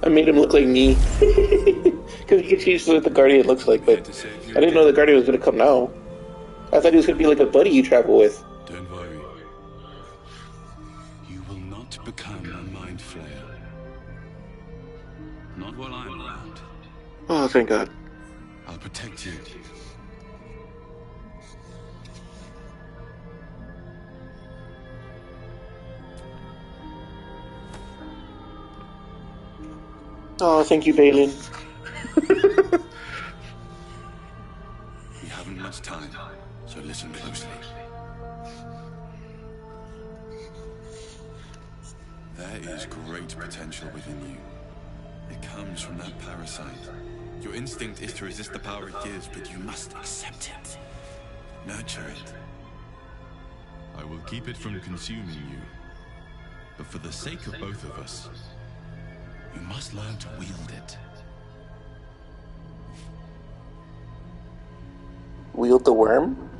I made him look like me. Because you can see what the Guardian looks like, but I didn't know the Guardian was going to come now. I thought he was going to be like a buddy you travel with. Don't worry. You will not become a mind flayer. Not while I'm around. Oh, thank God. I'll protect you. Oh, thank you, Balin. We haven't much time, so listen closely. There is great potential within you. It comes from that parasite. Your instinct is to resist the power it gives, but you must accept it. Nurture it. I will keep it from consuming you. But for the sake of both of us, you must learn to wield it. Wield the worm?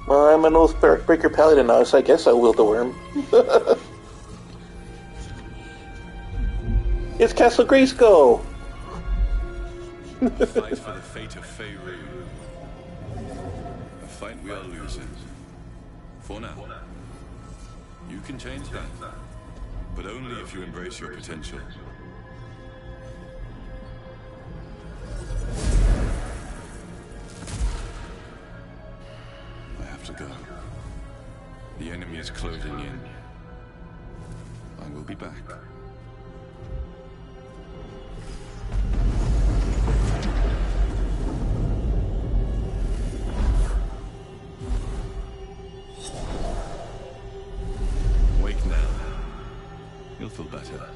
Well, I'm an Oathbreaker Paladin now, so I guess I'll wield the worm. It's Castle Grayskull! A fight for the fate of Faerun. A fight we are losing. For now. You can change that. But only if you embrace your potential. I have to go. The enemy is closing in. I will be back. Wake now. You'll feel better.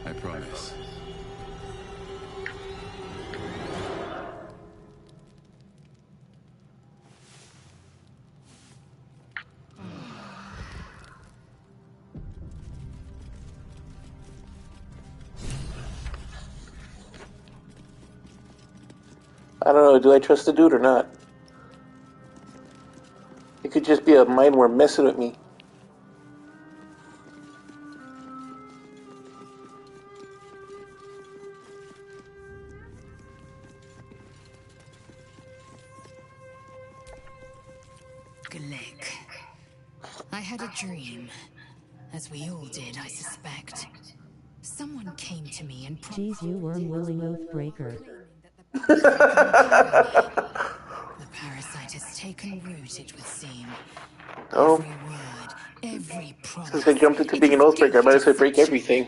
I promise. I don't know, do I trust the dude or not? It could just be a mind worm messing with me. Glick. I had a dream. As we all did, I suspect. Someone came to me and Geez, you worm-willing Oathbreaker. The parasite has taken root, it would seem. Oh. Every word, every promise. Since I jumped into being an Oathbreaker, I might as well break everything.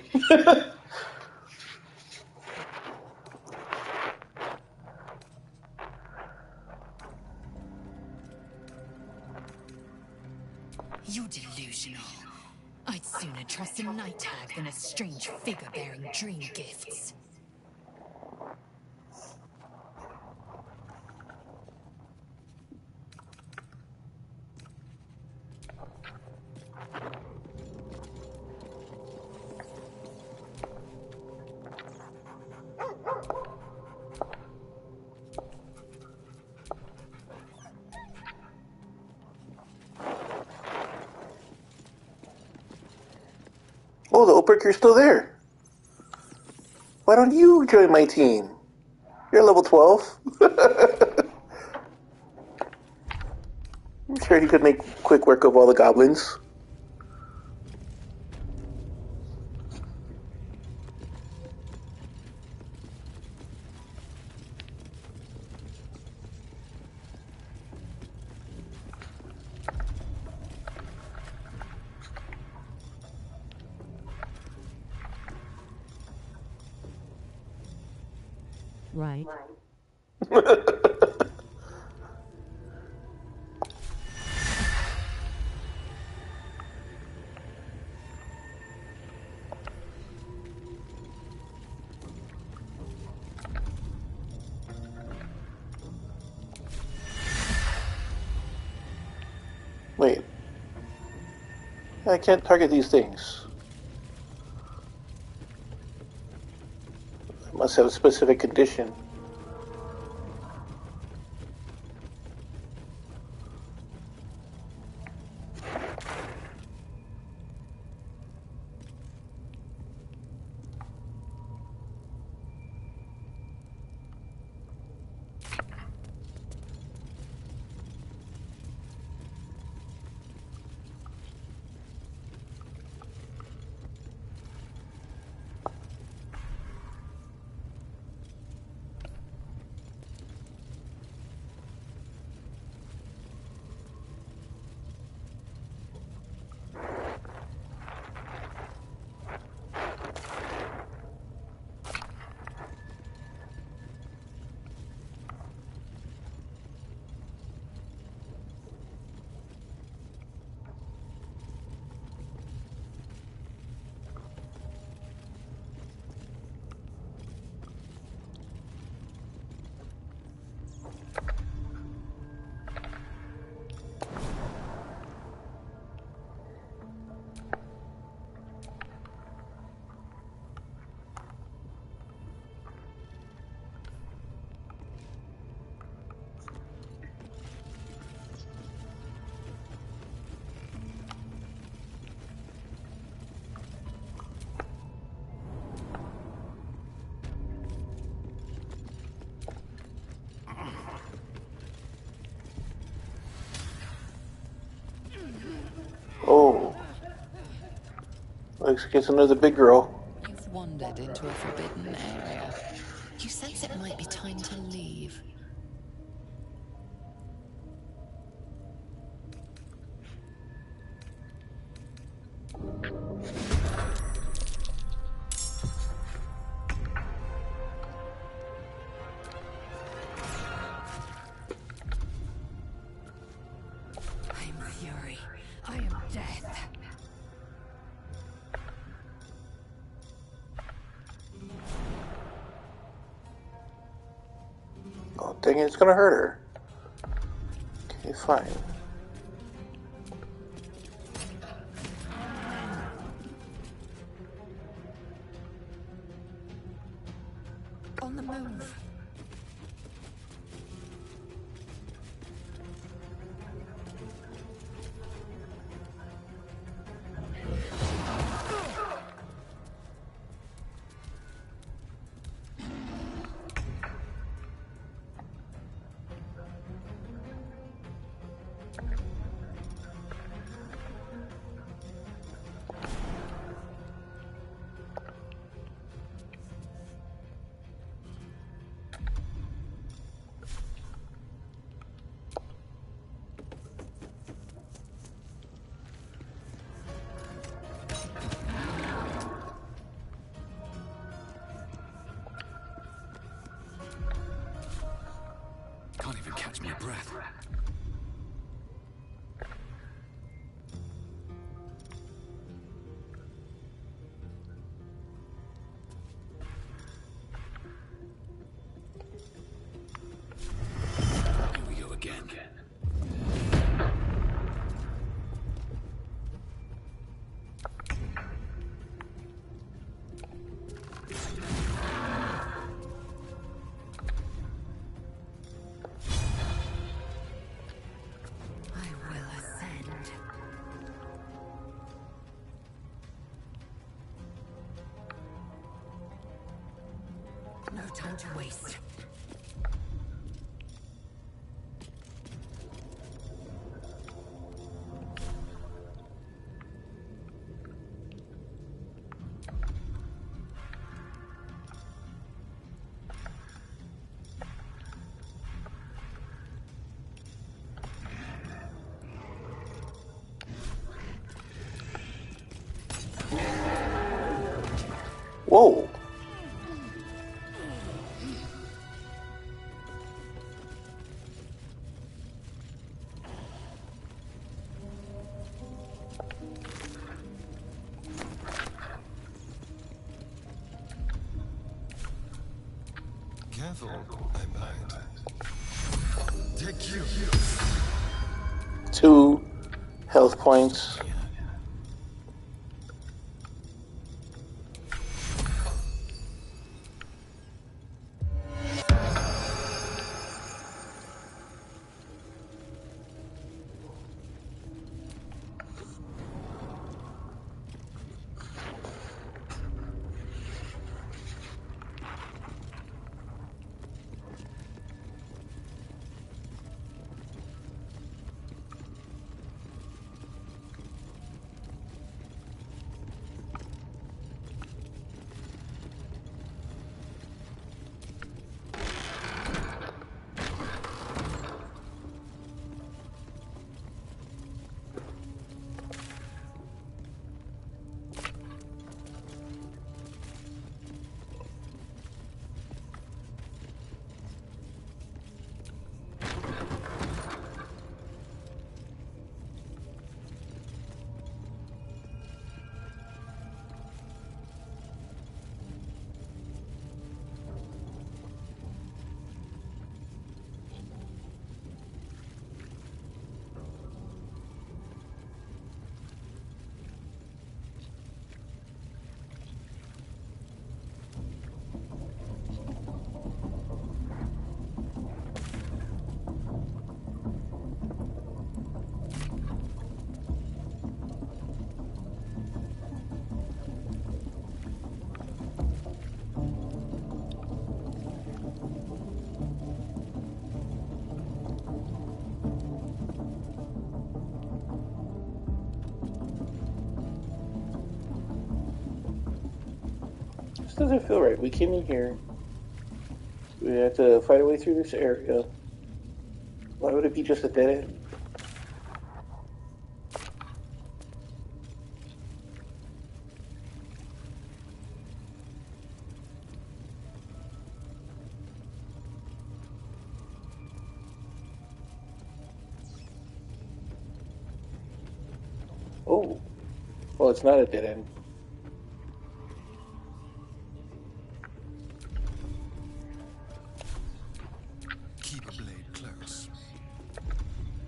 You're delusional. I'd sooner trust a night hag than a strange figure bearing dream gifts. Oh, the Oathbreaker's still there. Why don't you join my team? You're level 12. I'm sure you could make quick work of all the goblins. Right. Wait. I can't target these things. I must have a specific condition. Looks like it's another big girl. You've wandered into a forbidden area. You sense it might be time to leave. I'm fury. I am death. Oh, dang it, it's gonna hurt her. Okay, fine. On the move. Can't even catch my breath. Here we go again. I will ascend. No time to waste. Whoa! Careful, I might. Take you. 2 health points. doesn't feel right. We came in here. We had to fight our way through this area. Why would it be just a dead end? Oh. Well, it's not a dead end. Keep a blade close.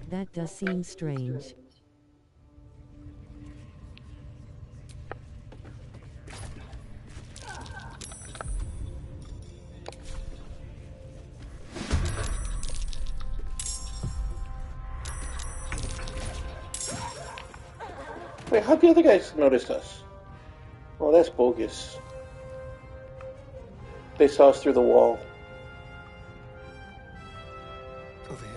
That does seem strange. Wait, how'd the other guys notice us? Well, that's bogus. They saw us through the wall. Over here.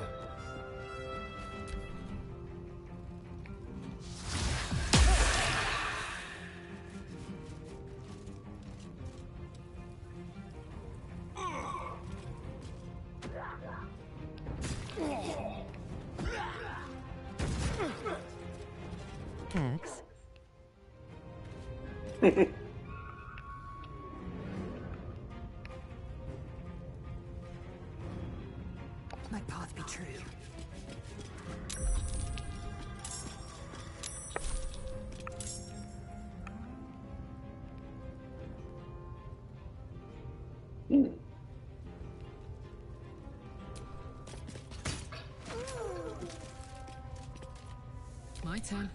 Hacks. My path be true. My turn.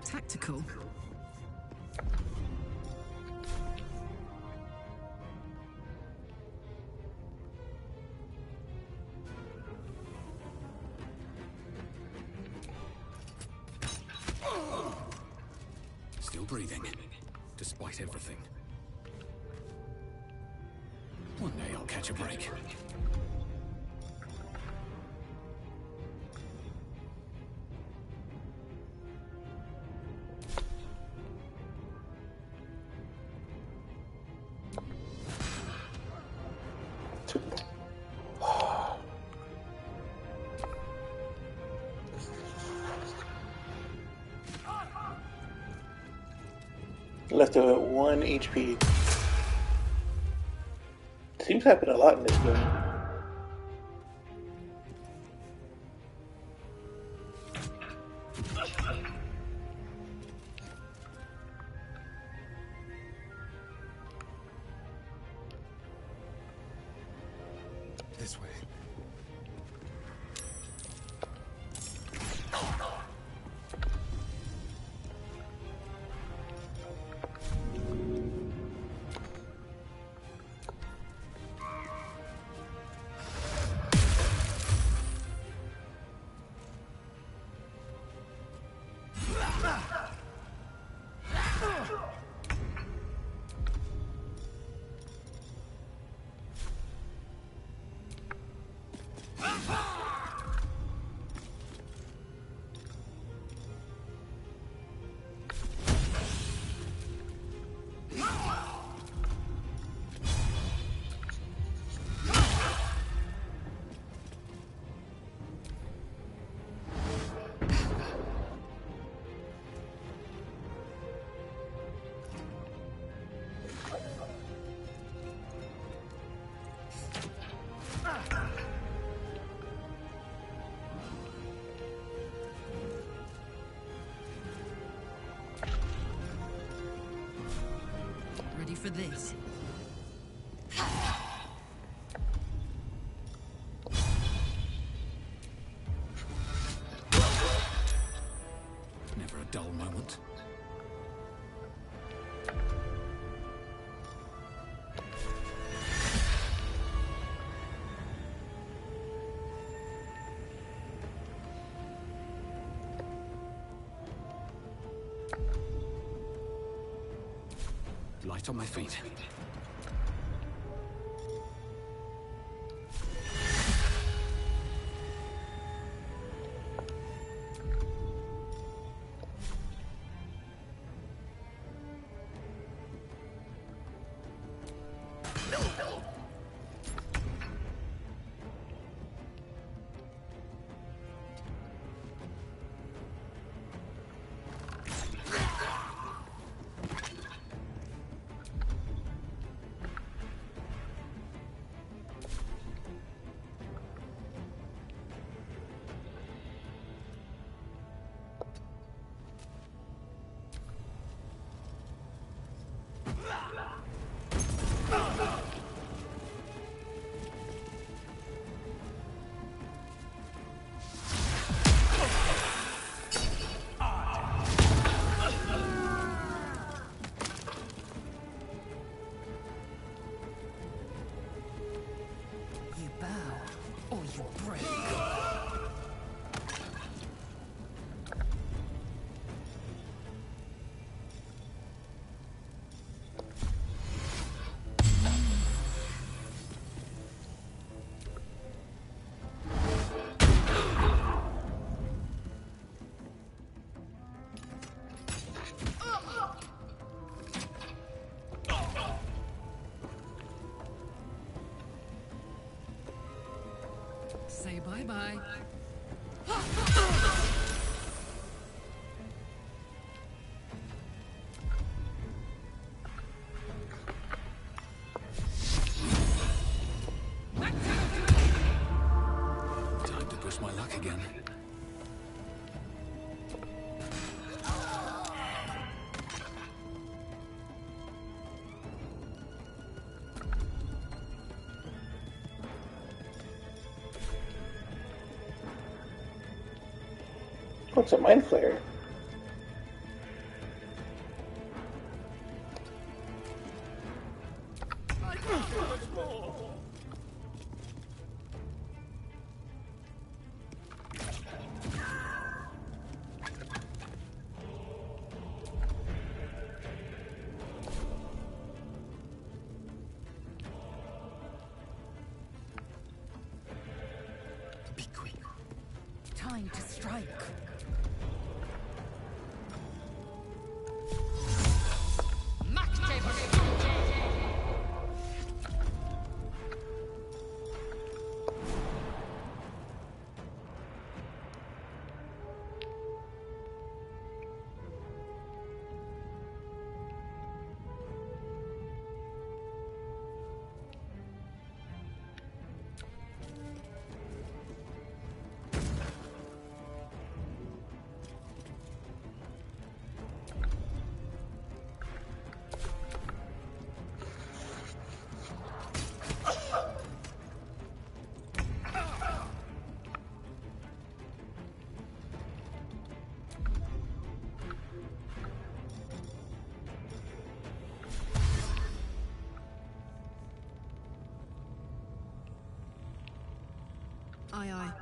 Tactical. Still breathing, despite everything. One day I'll catch a break. Left at 1 HP. Seems to happen a lot in this game. This way. Ready for this? Never a dull moment. Light on my feet. Say bye-bye. Time to push my luck again. What's a mind flare? Be quick. Time to strike. Aye, aye.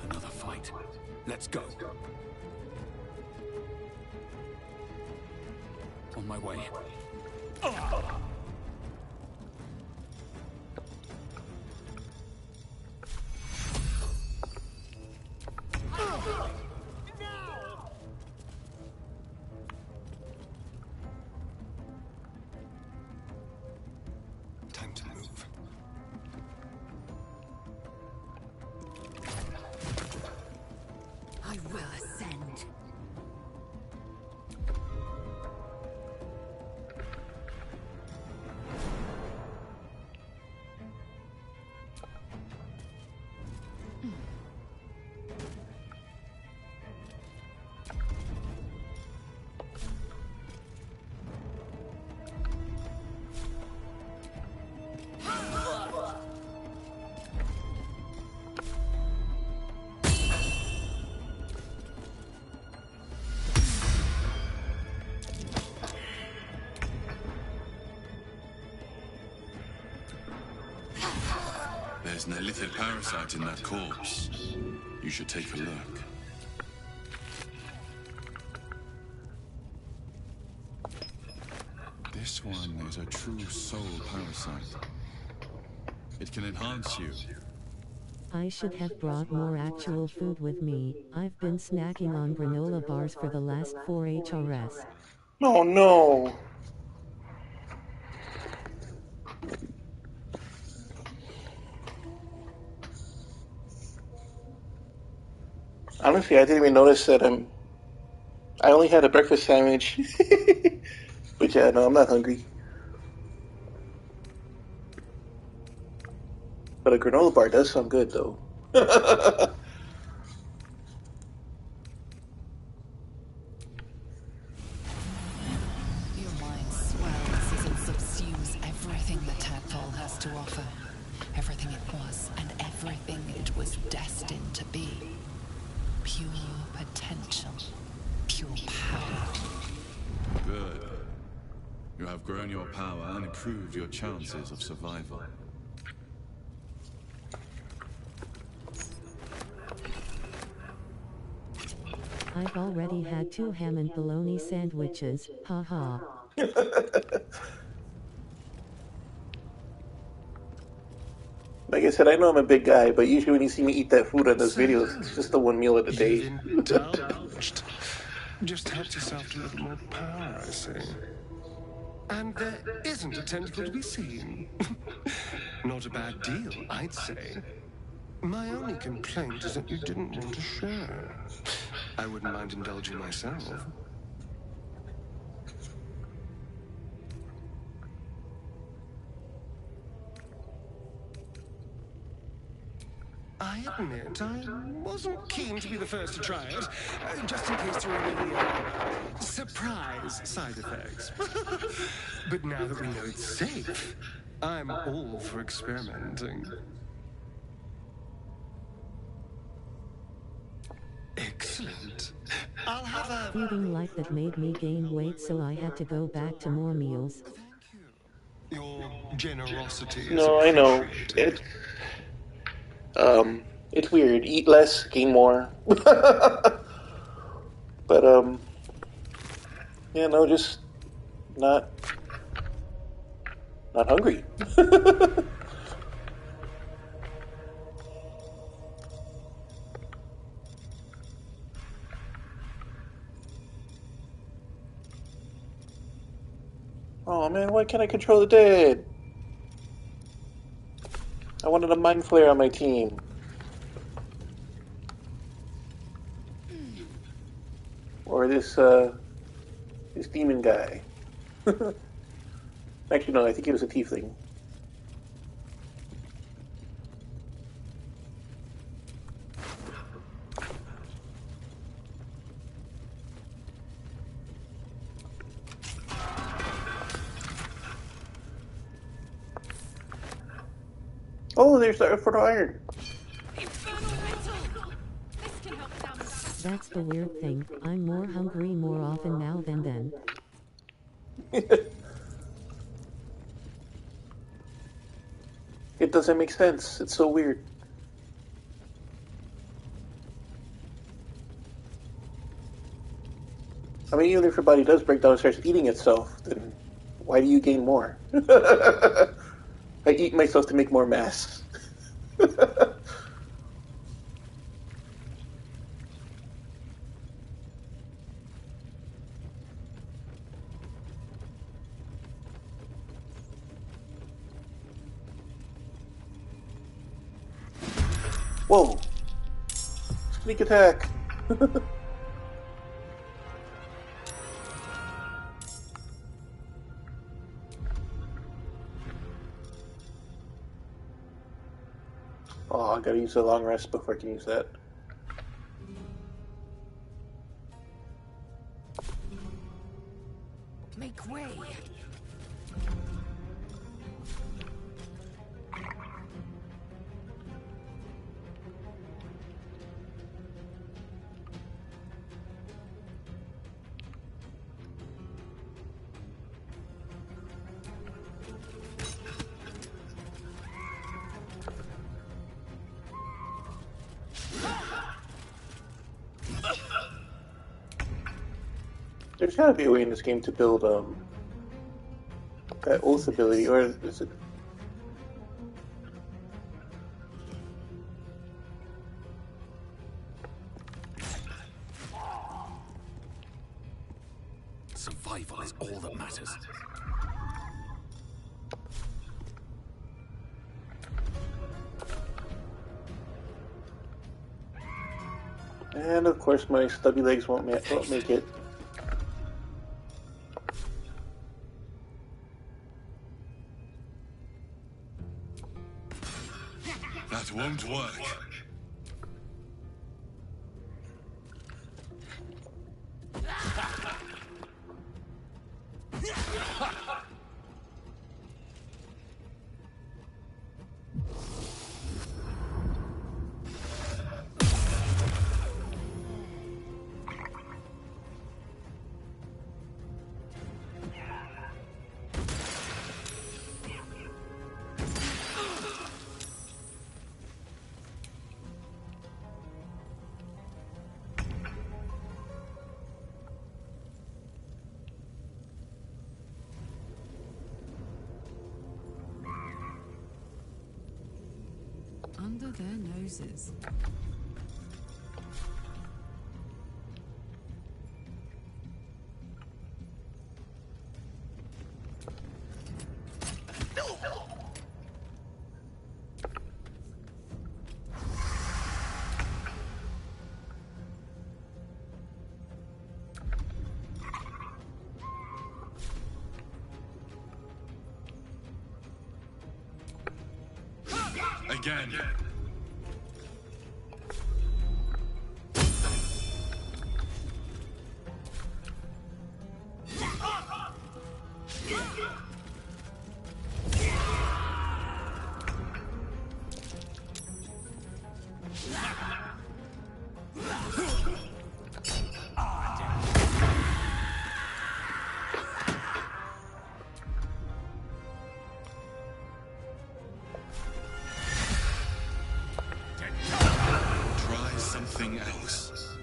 Another fight. Let's go. On my way. Time to move. I will ascend. There's an illithid parasite in that corpse. You should take a look. This one is a true soul parasite. It can enhance you. I should have brought more actual food with me. I've been snacking on granola bars for the last 4 HRS. Oh no! Honestly, I didn't even notice that I only had a breakfast sandwich. But yeah, no, I'm not hungry. But a granola bar does sound good, though. Your mind swells as it subsumes everything the tadpole has to offer. Everything it was and everything it was destined to be. Pure potential. Pure power. Good. You have grown your power and improved your chances of survival. I've already had 2 ham and bologna sandwiches, haha. Like I said, I know I'm a big guy, but usually when you see me eat that food on those videos, it's just the one meal of the day. You've indulged. Just helped yourself to a little more power, I see. And there isn't a tentacle to be seen. Not a bad deal, I'd say. My only complaint is that you didn't want to share. I wouldn't mind indulging myself. I admit I wasn't keen to be the first to try it, just in case there were any surprise side effects. But now that we know it's safe, I'm all for experimenting. Excellent. I'll have a... Feeling like that made me gain weight, so I had to go back to more meals. Your generosity is No, I know. It's weird. Eat less, gain more. But, yeah, no, just not hungry. Oh man, why can't I control the dead? I wanted a mind flare on my team. Or this demon guy. Actually, no, I think he was a tiefling. Oh, there's the for the iron. That's the weird thing. I'm more hungry more often now than then. It doesn't make sense. It's so weird. I mean, even if your body does break down and starts eating itself, then why do you gain more? I eat myself to make more mass. Whoa! Sneak attack! Oh, I gotta use a long rest before I can use that. Make way. There's gotta be a way in this game to build that oath ability, or is it? Survival is all that matters. And of course, my stubby legs won't make it. That won't work. under their noses. Again. Try something else.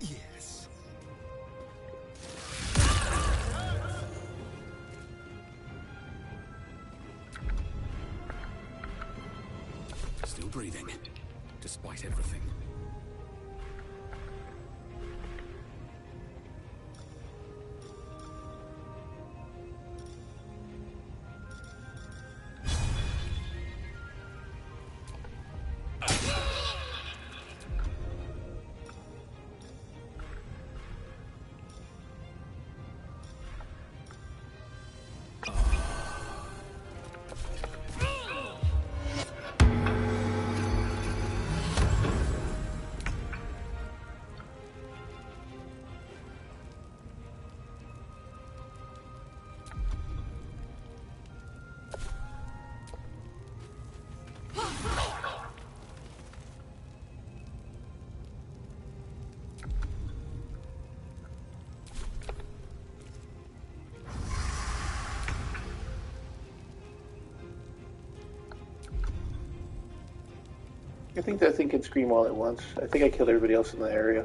Yes. Still breathing, despite everything. I think that thing can scream all at once. I think I killed everybody else in the area.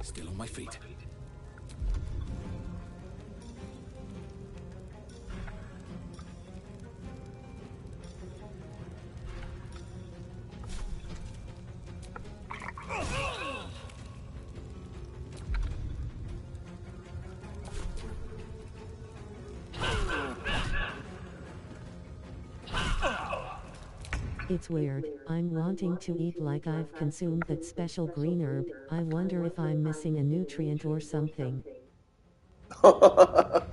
Still on my feet. It's weird, I'm wanting to eat like I've consumed that special green herb. I wonder if I'm missing a nutrient or something. Blood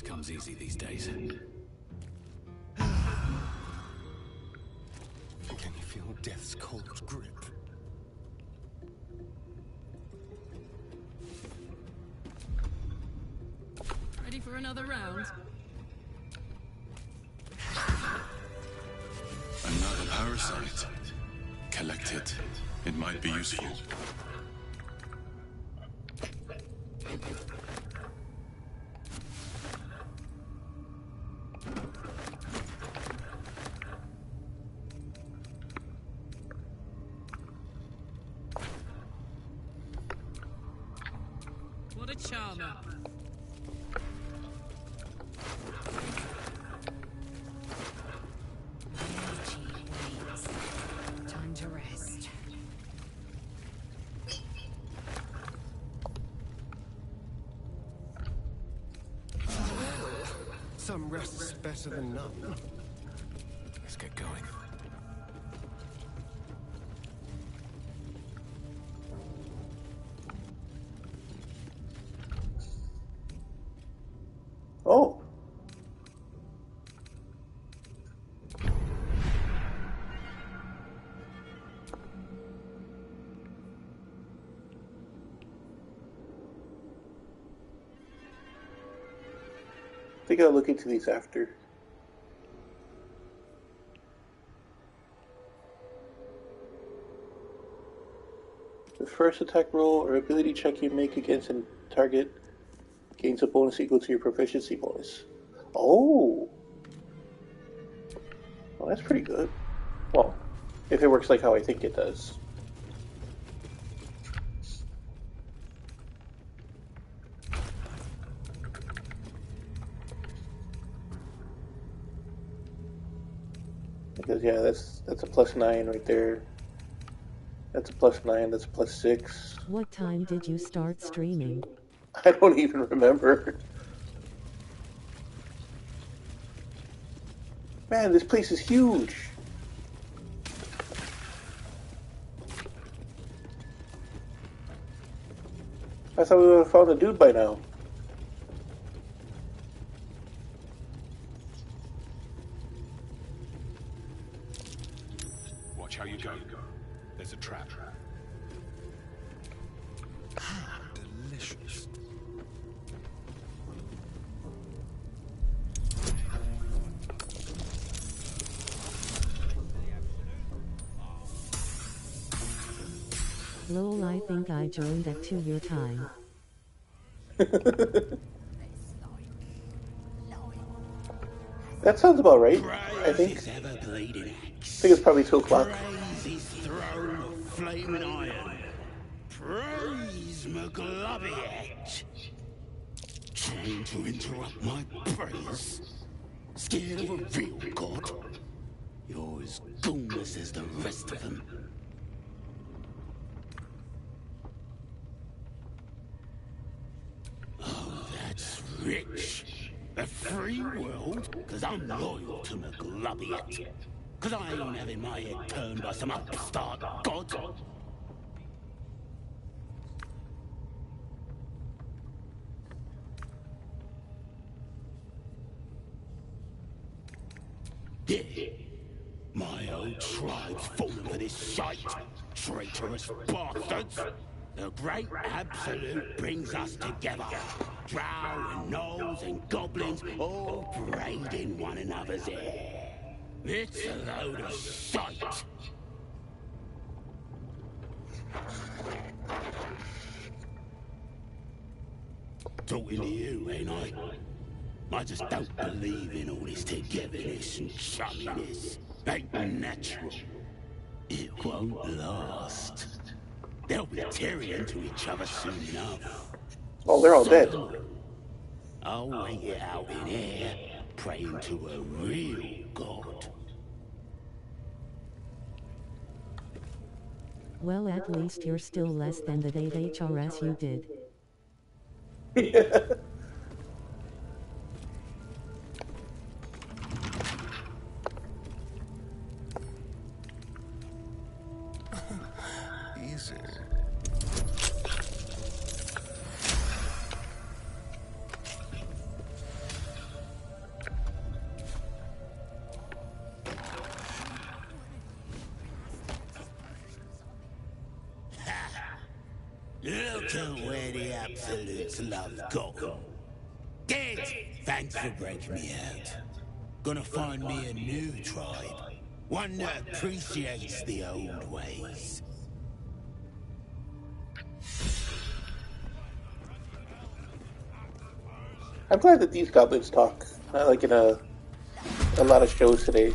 comes easy these days. Can you feel death's cold grip? Ready for another round? Another parasite. Collect it. It might be useful. What a charmer. Time to rest. Some rest's better than none. Let's get going. Oh. I think I'll look into these after. The first attack roll or ability check you make against a target gains a bonus equal to your proficiency bonus. Oh! Well, that's pretty good. Well, if it works like how I think it does. Because, yeah, that's a +9 right there. That's a +9, that's a +6. What time did you start streaming? I don't even remember. Man, this place is huge. I thought we would have found a dude by now. Watch how you go. There's a trap. Delicious. Lol, I think I joined at 2 your time. That sounds about right, I think. I think it's probably 2 o'clock. Praise his throne of flaming iron. Praise McGlubbyet. Trying to interrupt my praise? Scared of a real god? You're as goonless as the rest of them. Oh, that's rich. A free world? Because I'm loyal to McGlubbyet. Because I ain't having my head turned by some upstart god. Yeah. My old tribe's fallen for this shite. Traitorous bastards. The great absolute brings us together. Drow and gnolls and goblins all braiding one another's hair. It's a load of shite. Talking to you, ain't I? I just don't believe in all this togetherness and chumminess. Ain't natural. It won't last. They'll be tearing into each other soon enough. Oh, they're all dead. I'll wait it out in here, praying to a real god. Well, at least you're still less than the 8 HRS you did. Easy. Look at where the absolutes love got. Dead! Thanks for breaking me out. Gonna find me a new tribe. One that appreciates the old ways. I'm glad that these goblins talk. Not like in a lot of shows today.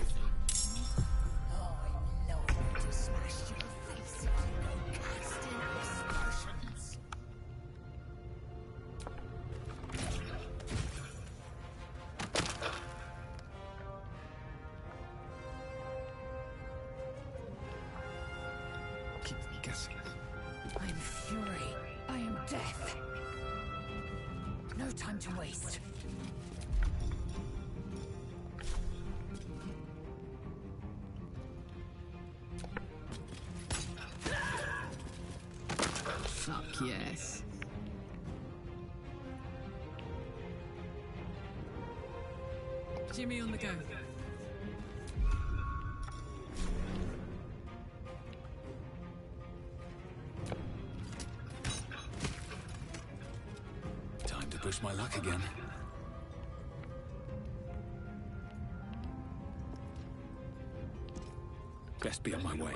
Keep guessing. I am fury. I am death. No time to waste. Fuck yes. Jimmy on the go. Time to push my luck again. Best be on my way.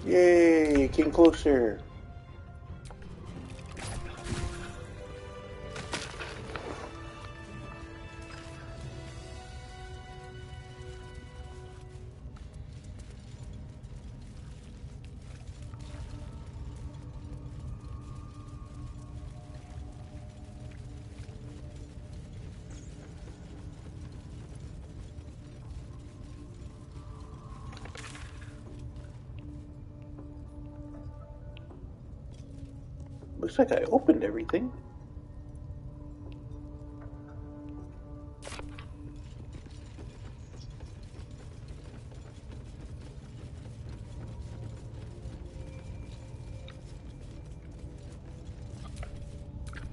Yay, came closer. Looks like I opened everything.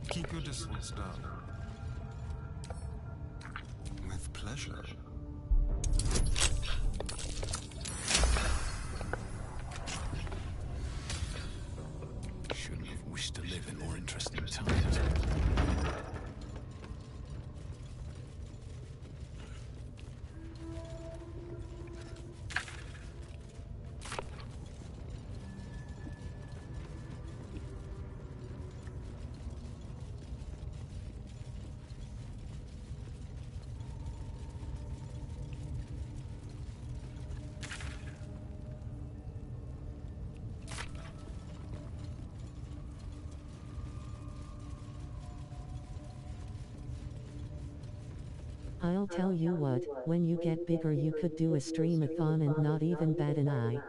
Keep your distance down. With pleasure. Shouldn't have wished to live in more interesting times. I'll tell you what, when you get bigger you could do a streamathon and not even bat an eye.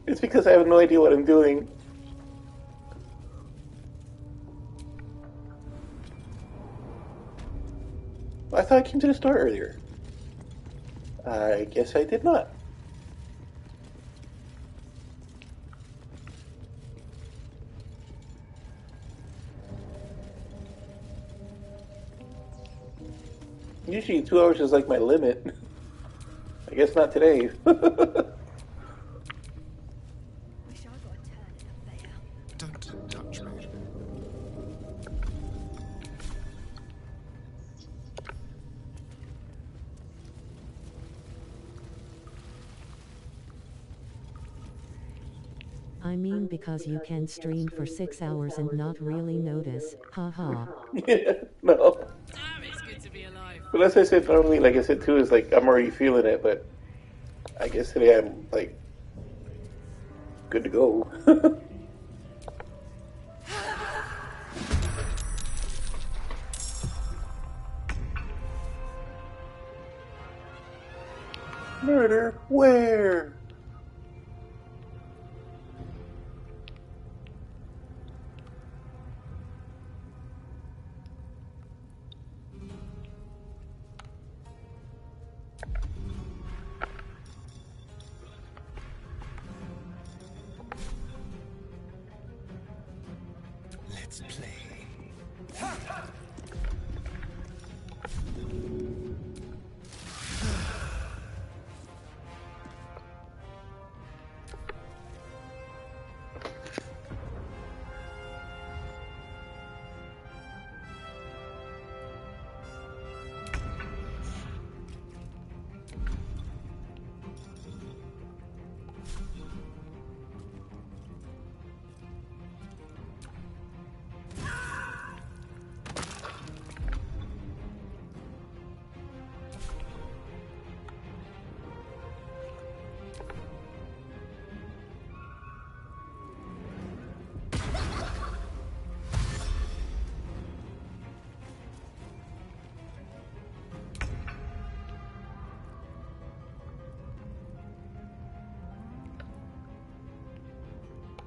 It's because I have no idea what I'm doing. I thought I came to the store earlier. I guess I did not. Usually 2 hours is like my limit. I guess not today. Don't touch me. I mean because you can stream for 6 hours and not really notice, haha. No. Damn, it's good to be But as I said, normally, like I said too, is like I'm already feeling it, but I guess today I'm like good to go. Murder? Where? Let's play.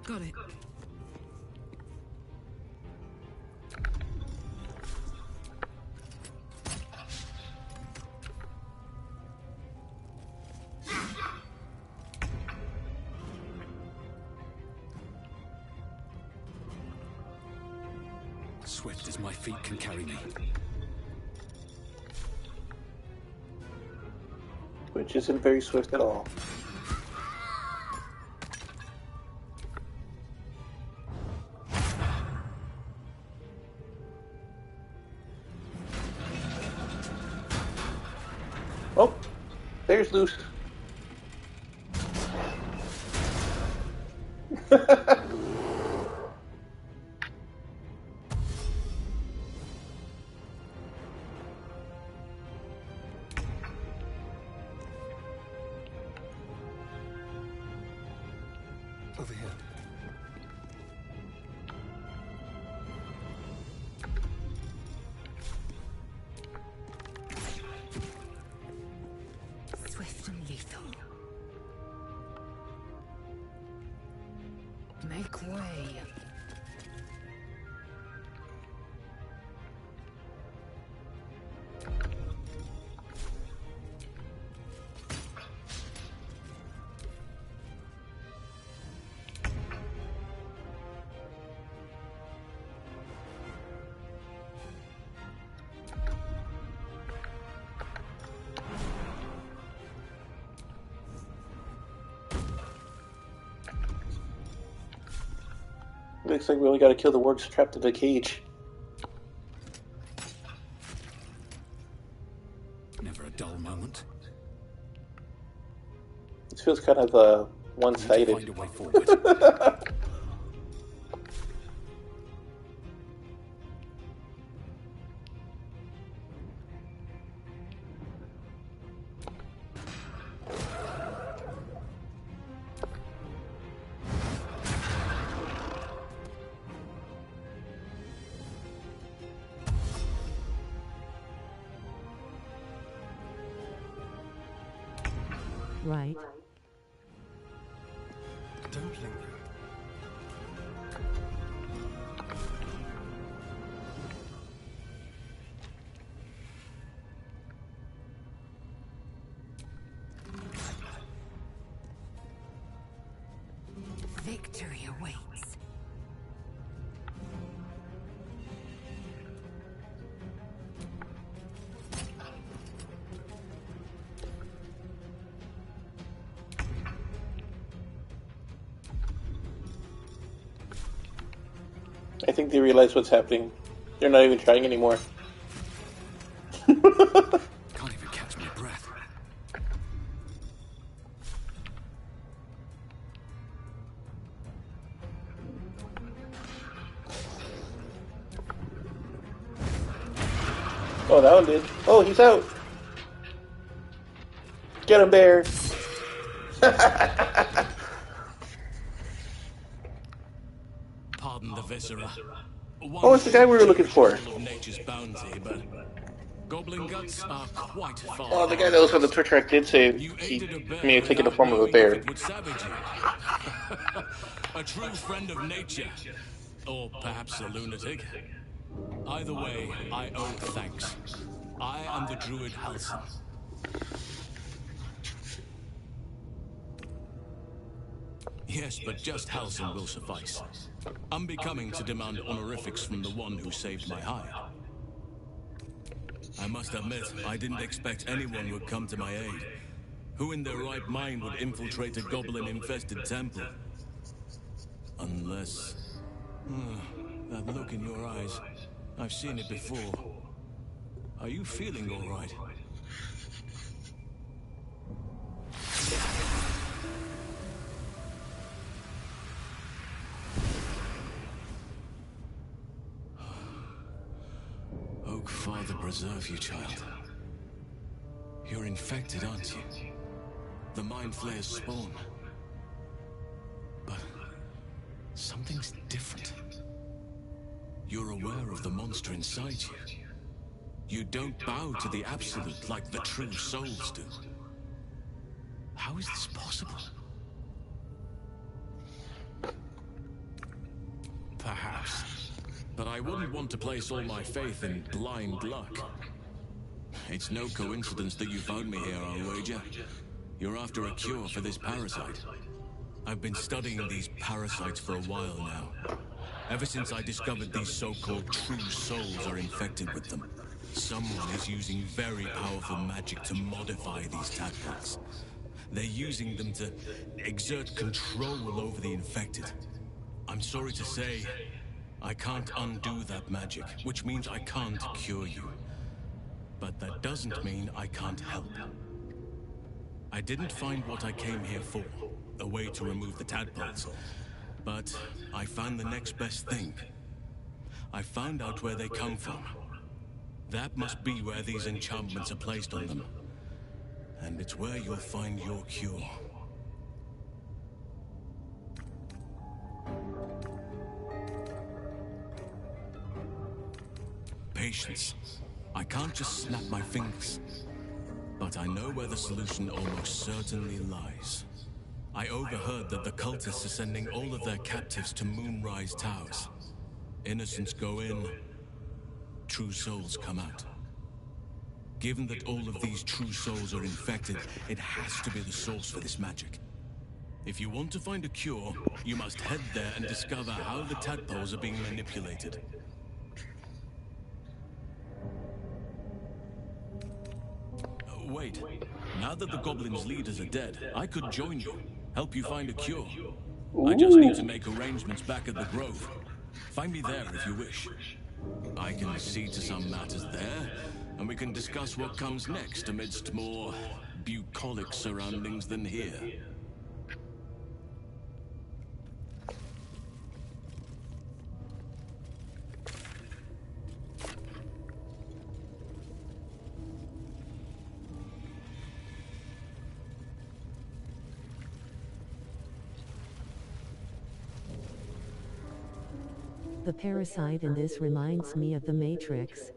Got it. Swift as my feet can carry me. Which isn't very swift at all. Oh, there's loose. Over here. Swift and lethal. Make way. Looks like we only gotta kill the wargs trapped in the cage. Never a dull moment. This feels kind of one-sided. Find a way forward. Right. Don't linger. Victory awaits. I think they realize what's happening. They're not even trying anymore. Can't even catch my breath. Oh, that one did. Oh. Oh, he's out. Get him, bear. Pardon the viscera. Oh, it's the guy we were looking for. Of nature's bounty, but goblin guts are quite far. Oh, the guy that was on the tour track did say he may have taken the form of a bear. It would savage you. A true friend of nature, or perhaps a lunatic. Either way, I owe thanks. I am the druid Halsin. Yes, but just Halsin will suffice. Unbecoming to demand honorifics from the one who saved my hide. I must admit, I didn't expect anyone would come to my aid. Who in their right mind would infiltrate a goblin-infested temple? Unless... that look in your eyes. I've seen it before. Are you feeling all right? Oak Father preserve you, child. You're infected, aren't you? The Mind Flayer's spawn. But something's different. You're aware of the monster inside you. You don't bow to the Absolute like the true souls do. How is this possible? Perhaps. But I wouldn't want to place all my faith in blind luck. It's no coincidence that you found me here, I'll wager. You're after a cure for this parasite. I've been studying these parasites for a while now. Ever since I discovered these so-called true souls are infected with them. Someone is using very powerful magic to modify these tadpoles. They're using them to exert control over the infected. I'm sorry to say, I can't undo that magic, which means I can't cure you. But that doesn't mean I can't help. I didn't find what I came here for, a way to remove the tadpoles. But I found the next best thing. I found out where they come from. That must be where these enchantments are placed on them. And it's where you'll find your cure. Patience. I can't just snap my fingers. But I know where the solution almost certainly lies. I overheard that the cultists are sending all of their captives to Moonrise Towers. Innocents go in, true souls come out. Given that all of these true souls are infected, it has to be the source for this magic. If you want to find a cure, you must head there and discover how the tadpoles are being manipulated. Wait, now that the goblins' leaders are dead, I could join you, help you find a cure. I just need to make arrangements back at the Grove. Find me there if you wish. I can see to some matters there, and we can discuss what comes next amidst more bucolic surroundings than here. The parasite in this reminds me of the Matrix.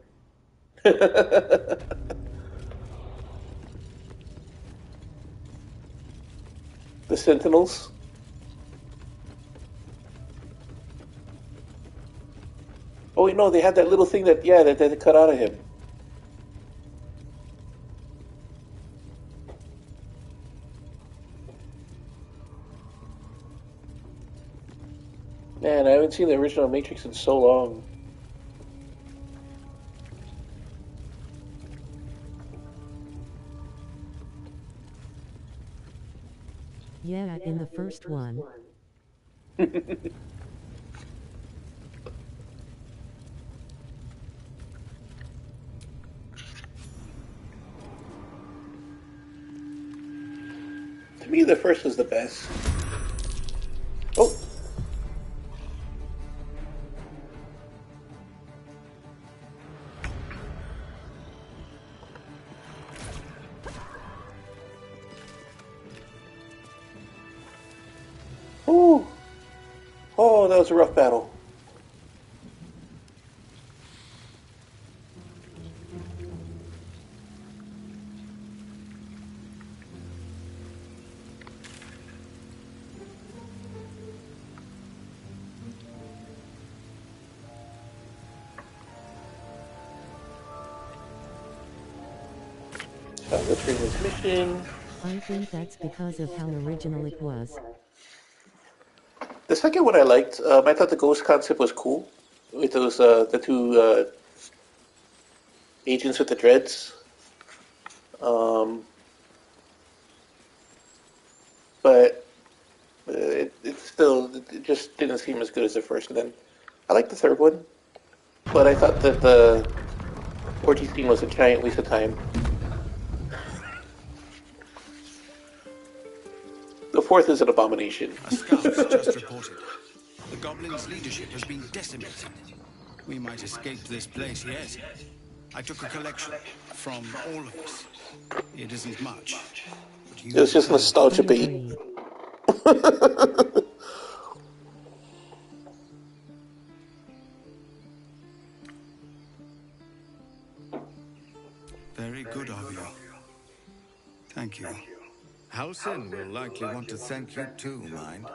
The Sentinels. Oh wait, no, they had that little thing that they cut out of him. Man, I haven't seen the original Matrix in so long. Yeah, in the first one. To me, the first was the best. Oh. that was a rough battle. Let's read this mission. I think that's because of how original it was. The second one I liked. I thought the ghost concept was cool. With those the two agents with the dreads. But it just didn't seem as good as the first. And then I liked the third one, but I thought that the orgy scene was a giant waste of time. The fourth is an abomination. A scout's just reported. The goblins' leadership has been decimated. We might escape this place yet. I took a collection from all of us. It isn't much. It was just nostalgia bait. Very good of you. Thank you. Halsin will likely want to thank you too, mind.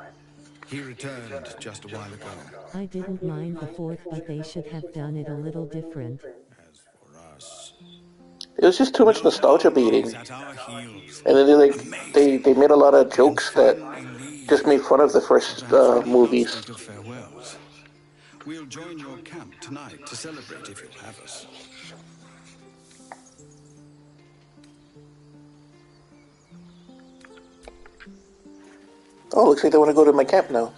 He returned just a while ago. I didn't mind the fourth, but they should have done it a little different. As for us, it was just too much nostalgia baiting. And then they made a lot of jokes that just made fun of the first movies. Farewells. We'll join your camp tonight to celebrate if you'll have us. Oh, looks like they want to go to my camp now.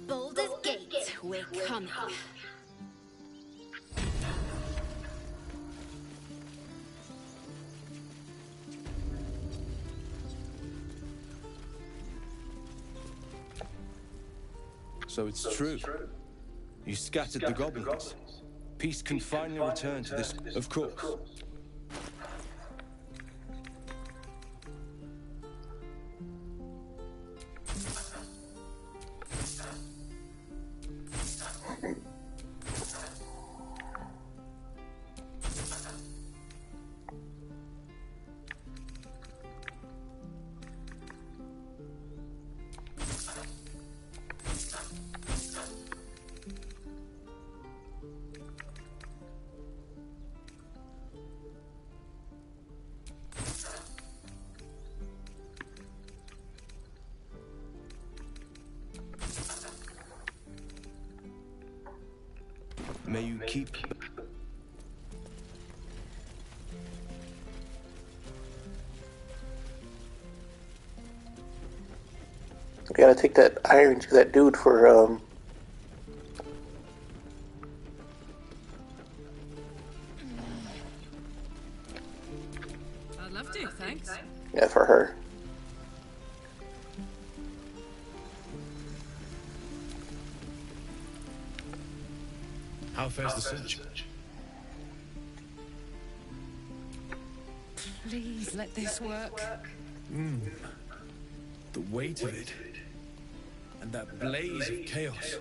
Baldurs Gate, we're coming. So it's true. You scattered the goblins. Peace can finally return to this, of course. May you keep... We gotta take that iron to that dude for, I'd love to, thanks. Yeah, for her. How fares the search? Please let this work. The weight of it. And that blaze of chaos.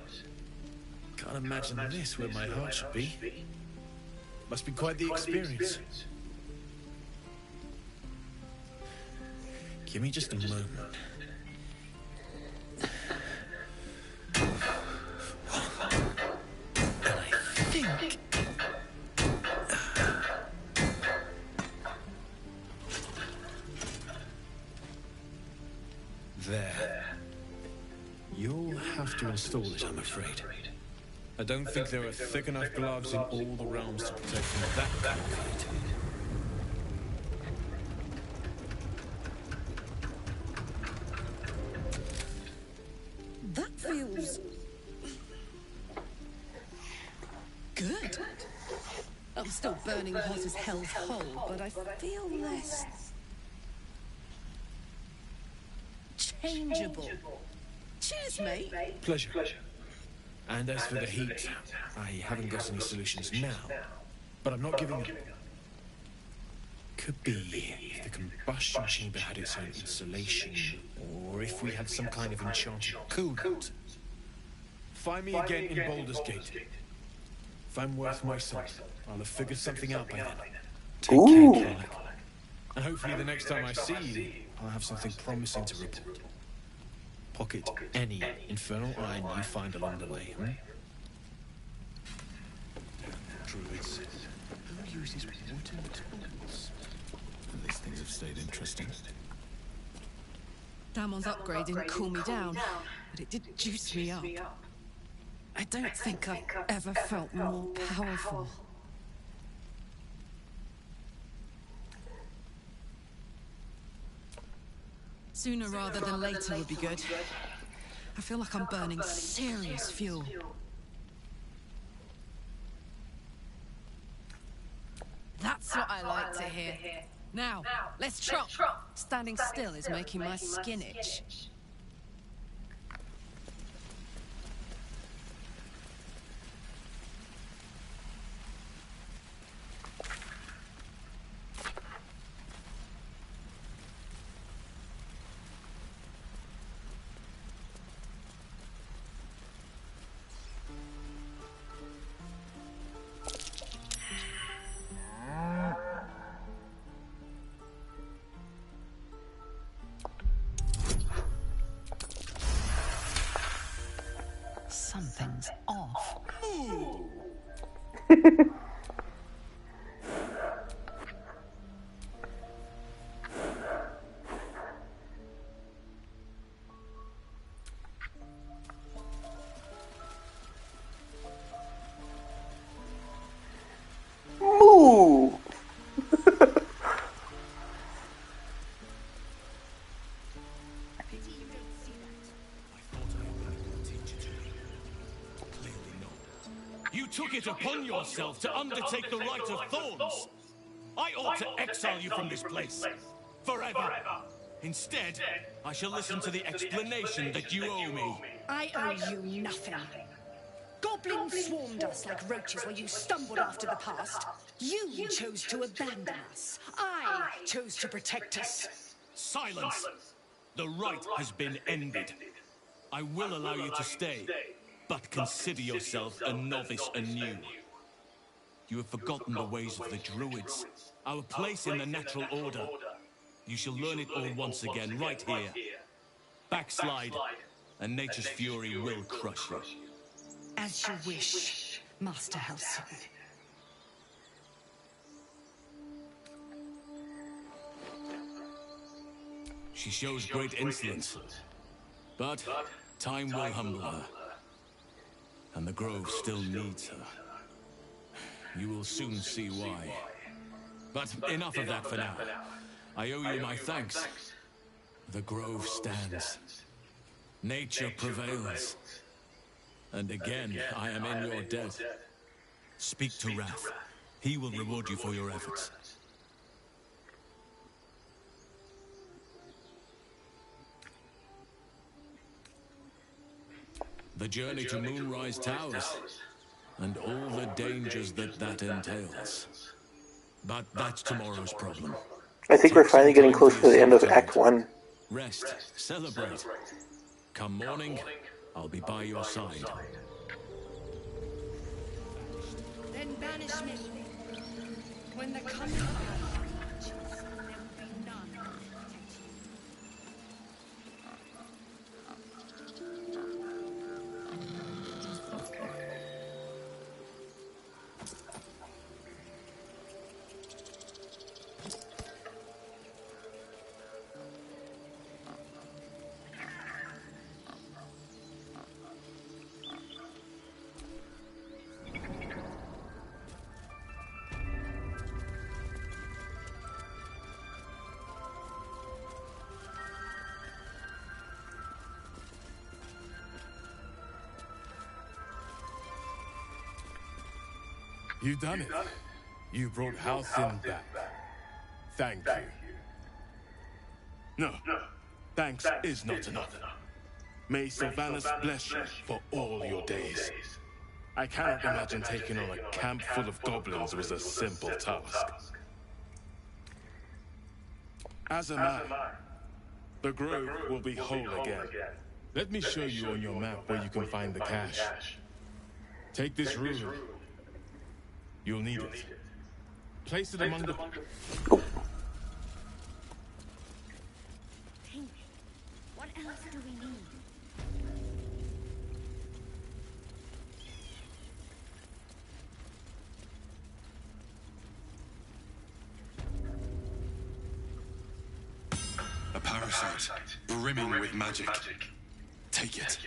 Can't imagine this where my heart should be. Must be quite the experience. Give me just a moment. There. You'll have to install it, I'm afraid. I don't think there are thick enough gloves in all the realms to protect from that kind of heat. That feels... good. I'm still burning hot as hell's hole, but I feel less... changeable. Cheers, mate. Pleasure. And as for the heat, I haven't got any solutions now, but I'm not giving up. could be if the combustion chamber had its own insulation, or if we had some kind of enchanted coolant. Find me again in Baldurs Gate. If I'm worth my salt, I'll have figured something out by then. Take care, Kerlik. And hopefully the next time I see you, I'll have something promising to report. Pocket any infernal iron you find along the way, Druids. Who uses wooden tools? These things have stayed interesting. Damon's upgrade didn't cool me down, but it did juice me up. I don't think I've ever felt more powerful. Sooner rather than later would be good. I feel like I'm burning serious fuel. That's what I like to hear. Now, let's trot. Standing still is making my skin itch. Something's off. Moo! You took it upon yourself to undertake the Rite of Thorns. I ought to exile you from this place. Forever. Instead, I shall listen to the explanation that you owe me. I owe you nothing. Goblins swarmed us like roaches while you stumbled after the past. You chose to abandon us. I chose to protect us. Silence! The rite has been ended. I will allow you to stay, but consider yourself a novice anew. You have forgotten the ways of the Druids, our place in the natural order. You shall learn it all once again, right here. Backslide, and nature's fury will crush you. As you wish, Master Halcyon. She shows great insolence, but time will humble her. And the Grove still needs her. You will soon see why. But enough of that for now. I owe you my thanks. The Grove stands. Nature prevails. And again, I am in your debt. Speak to Wrath. He will reward you for your efforts. The journey to Moonrise Towers, and all the dangers that entails. But that's tomorrow's problem. I think we're finally getting close to the end of Act 1. Rest, celebrate. Come morning, I'll be by your side. Then banish me. When the coming of there will be none. You've done it. You brought Halcyon back. Thank you. No, thanks is not enough. May Sylvanas bless you for all your days. I cannot imagine taking on a camp full of goblins was a simple task. As am I. The grove will be whole again. Let me show you on your map where you can find the cache. Take this rune. You'll need it. Place it among the... Think. What else do we need? A parasite, brimming with magic. Take it.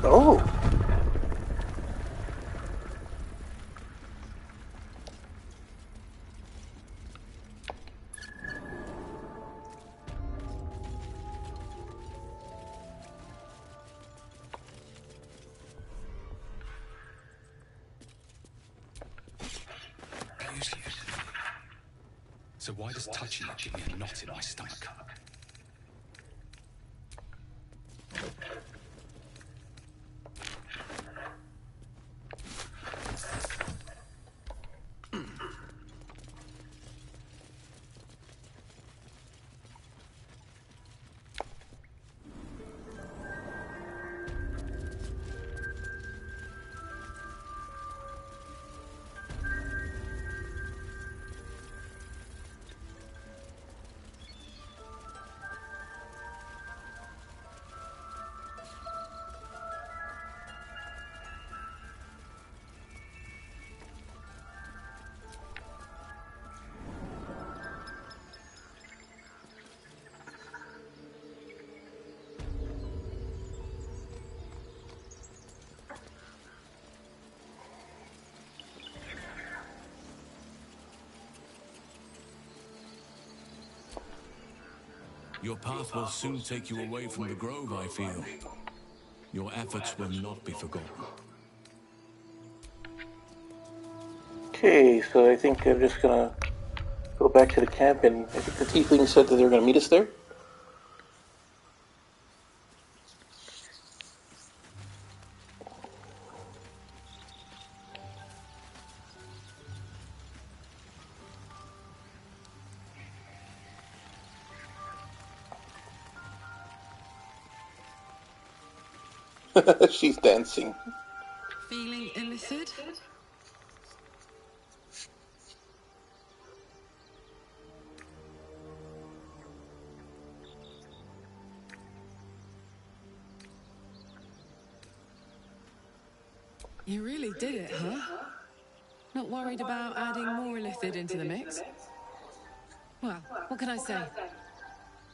Oh. So why does touching it give me a knot in my stomach? Your path will soon take you away from the grove, I feel. Your efforts will not be forgotten. Okay, so I think I'm just gonna go back to the camp, and I think the tiefling said that they were gonna meet us there. She's dancing. Feeling illithid? You really did it, huh? Not worried about adding more illithid into the mix? Well, what can I say?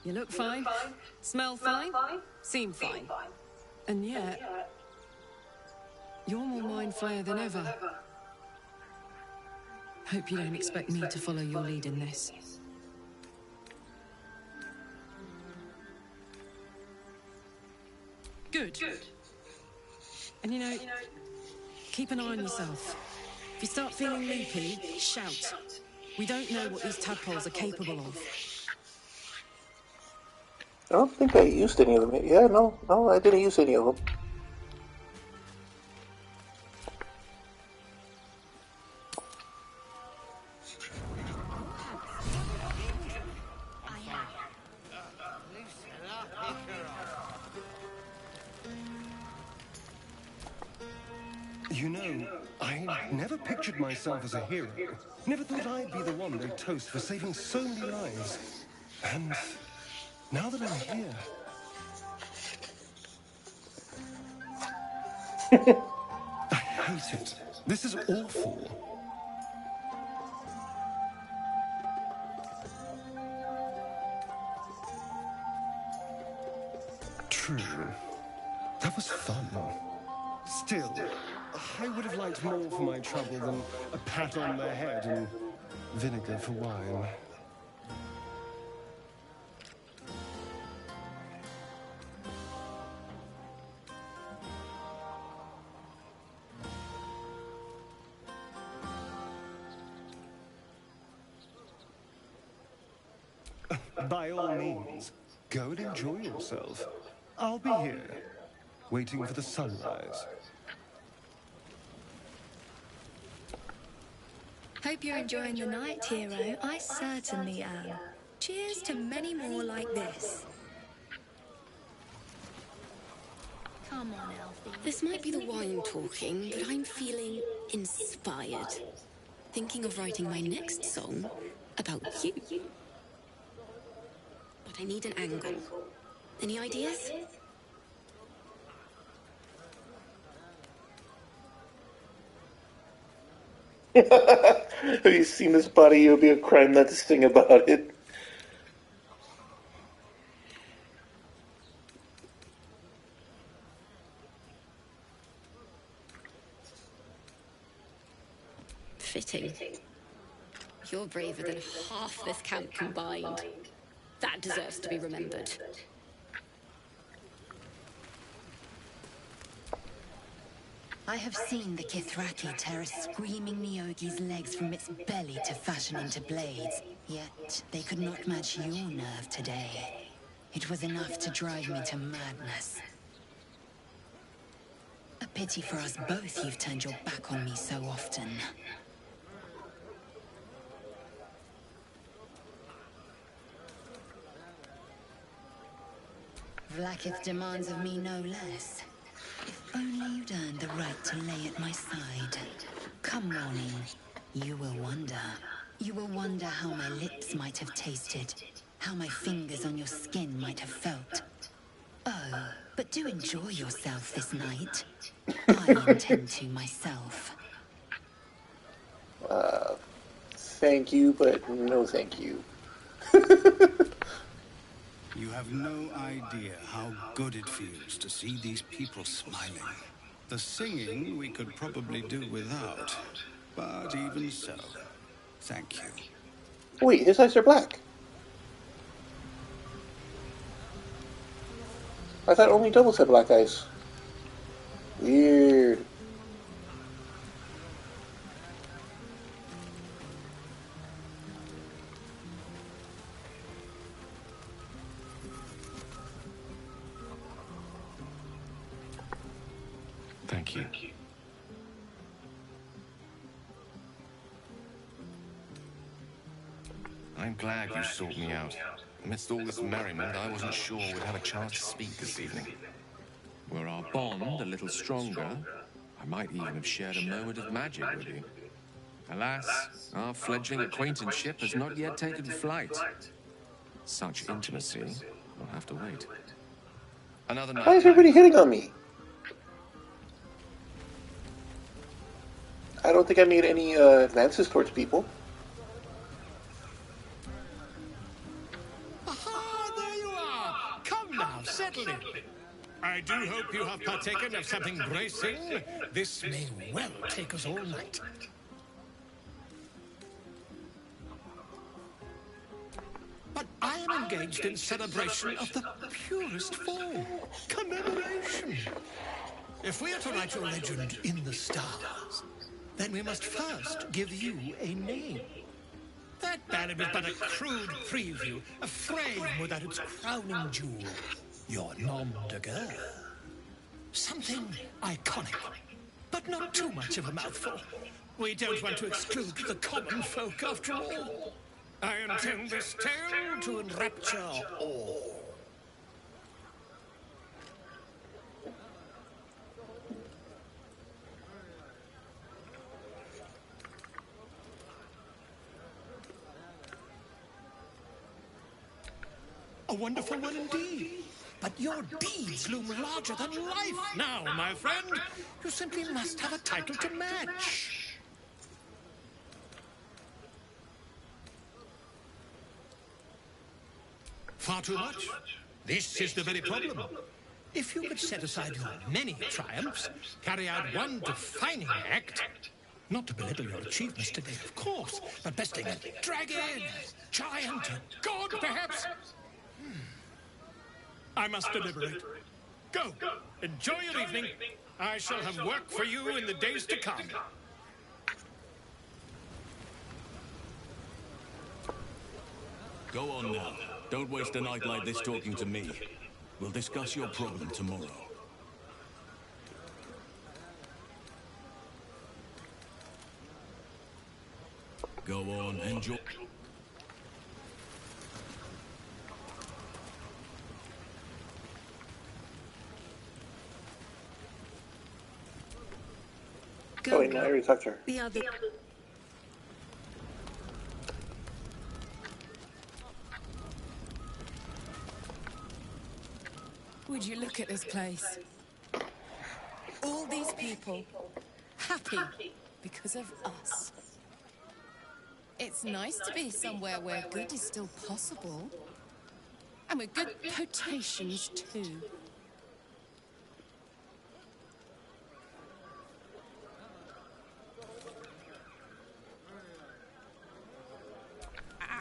You look fine, smell fine, seem fine. And yet, you're more mind flayer than ever. Hope you don't expect me to follow your lead in this. Good. And you know, keep an eye on yourself. If you start feeling loopy, shout. We don't know what these tadpoles are capable of. I don't think I used any of them. Yeah, no, I didn't use any of them. You know, I never pictured myself as a hero. Never thought I'd be the one they toast for saving so many lives. And now that I'm here... I hate it. This is awful. true. That was fun. Still, I would have liked more for my trouble than a pat on the head and vinegar for wine. By all means, go and enjoy yourself. I'll be here, waiting for the sunrise. Hope you're enjoying the night, hero. I certainly am. Cheers to many more like this. Come on, Elfie. This might be the wine talking, but I'm feeling inspired. Thinking of writing my next song about you. But I need an angle. Any ideas? Have you seen this body? It would be a crime not to sing about it. Fitting. You're braver than half this camp combined. That deserves to be remembered. I have seen the Kithraki tear a screaming Neogi's legs from its belly to fashion into blades. Yet, they could not match your nerve today. It was enough to drive me to madness. A pity for us both you've turned your back on me so often. Vlaakith demands of me no less. If only you'd earned the right to lay at my side. Come morning, you will wonder. You will wonder how my lips might have tasted, how my fingers on your skin might have felt. Oh, but do enjoy yourself this night. I intend to myself. Thank you, but no thank you. You have no idea how good it feels to see these people smiling. The singing we could probably do without, but even so, thank you. Wait, his eyes are black. I thought only doubles had black eyes. Weird. Thank you. I'm glad you sought me out. Amidst all this merriment, I wasn't sure we'd have a chance to speak this evening. Were our bond a little stronger, I might even have shared a moment of magic with you. Alas, our fledgling acquaintanceship has not yet taken flight. Such intimacy will have to wait. Another night. Why is everybody hitting on me? I don't think I made any advances towards people. Aha, there you are! Come now, settle in. I do hope you have partaken of something bracing. This may well take us all night. But I am engaged in celebration of the purest form. Commemoration. If we are to write your legend in the stars, then we must first give you a name. That ballad was but a crude preview, a frame without its crowning jewel. Your nom de guerre. Something iconic, but not too much of a mouthful. We don't want to exclude the common folk after all. I intend this tale to enrapture all. A wonderful one indeed. But your deeds loom larger than life now, my friend. You simply must have a title to match. Far too much? This is the very problem. If you could set aside your many triumphs, carry out one defining act, not to belittle your achievements today, of course, but besting a dragon, giant, a god, perhaps. I must deliberate. Go, enjoy your evening. I shall have work for you in the days to come. Go on now. Don't waste a night like this talking to me. We'll discuss your problem tomorrow. Go on, enjoy. Oh, wait, no, I already talked to her. The other. Would you look at this place? All these people happy because of us. It's nice to be somewhere where good is still possible. And with good potations too.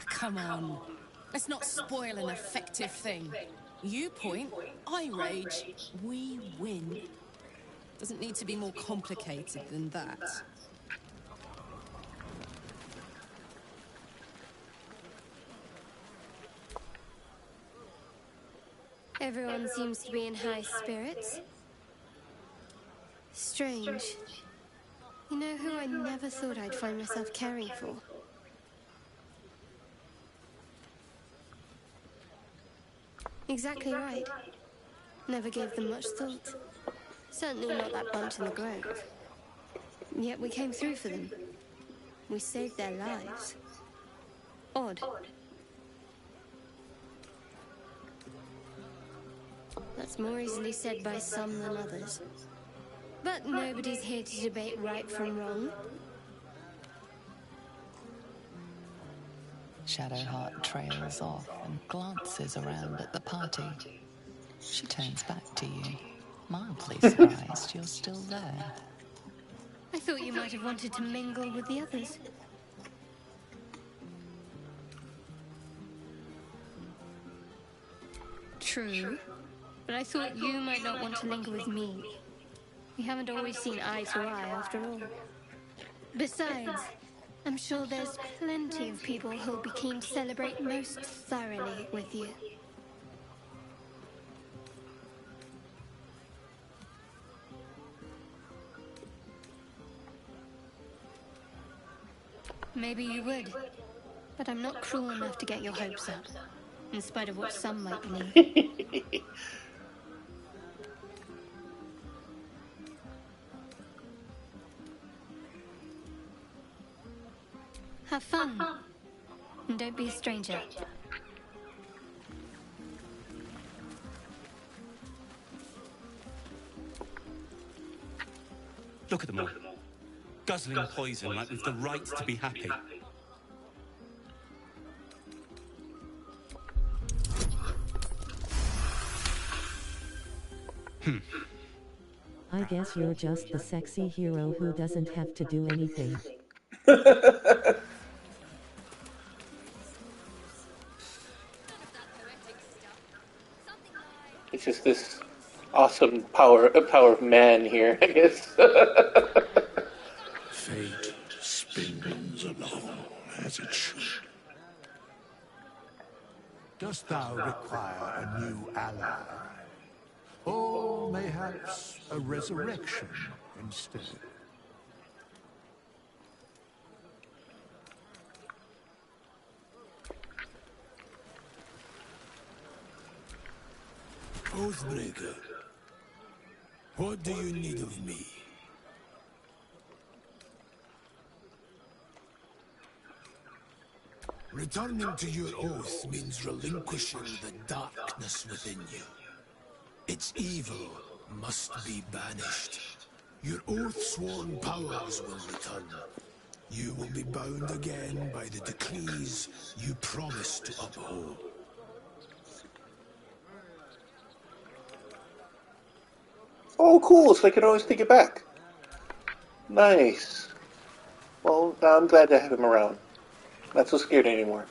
Come on. Let's not spoil an effective thing. You point, I rage, we win. Doesn't need to be more complicated than that. Everyone seems to be in high spirits. Strange. You know who I never thought I'd find myself caring for? Exactly right. Never gave them much thought. Certainly not that bunch in the grove. Yet we came through for them. We saved their lives. Odd. That's more easily said by some than others. But nobody's here to debate right from wrong. Shadowheart trails off and glances around at the party. She turns back to you, mildly surprised you're still there. I thought you might have wanted to mingle with the others. True, but I thought you might not want to linger with me. We haven't always seen eye to eye after all. Besides, I'm sure there's plenty of people who'll be keen to celebrate most thoroughly with you. Maybe you would, but I'm not cruel enough to get your hopes up, in spite of what some might believe. Have fun, and don't be a stranger. Look at them all. Guzzling poison like we've the right to be happy. I guess you're just the sexy hero who doesn't have to do anything. It's just this awesome power of man here, I guess. Fate spins along as it should. Dost thou require a new ally? Or mayhaps a resurrection instead? Oathbreaker, what do you need of me? Returning to your oath means relinquishing the darkness within you. Its evil must be banished. Your oath-sworn powers will return. You will be bound again by the decrees you promised to uphold. Oh, cool, so I can always take it back. Nice. Well, now I'm glad to have him around. Not so scared anymore.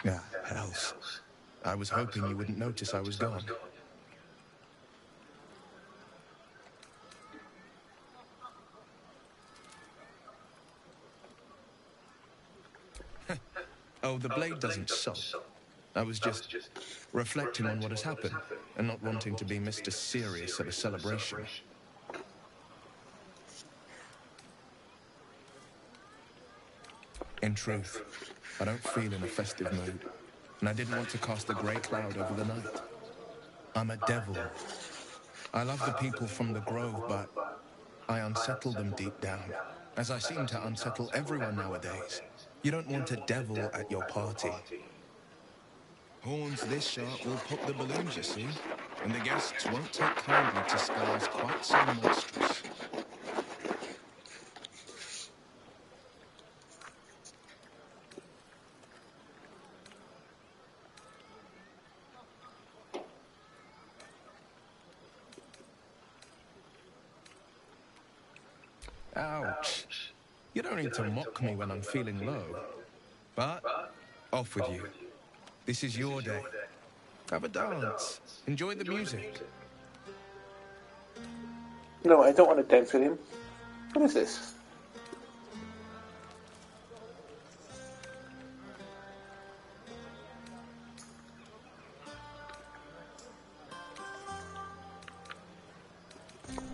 Ah, hells. I was hoping you wouldn't notice I was gone. Oh, the blade doesn't sulk. I was just reflecting on what has happened and not wanting to be Mr. Serious at a celebration. In truth, I don't feel in a festive mood, and I didn't want to cast a grey cloud over the night. I'm a devil. I love the people from the Grove, but I unsettle them deep down, as I seem to unsettle everyone nowadays. You don't want a devil at your party. Horns this sharp will pop the balloons, you see, and the guests won't take kindly to scars quite so monstrous. Ouch. You don't need to mock me when I'm feeling low. But, off with you. This is your day. Have a dance. Enjoy the music. No, I don't want to dance with him. What is this?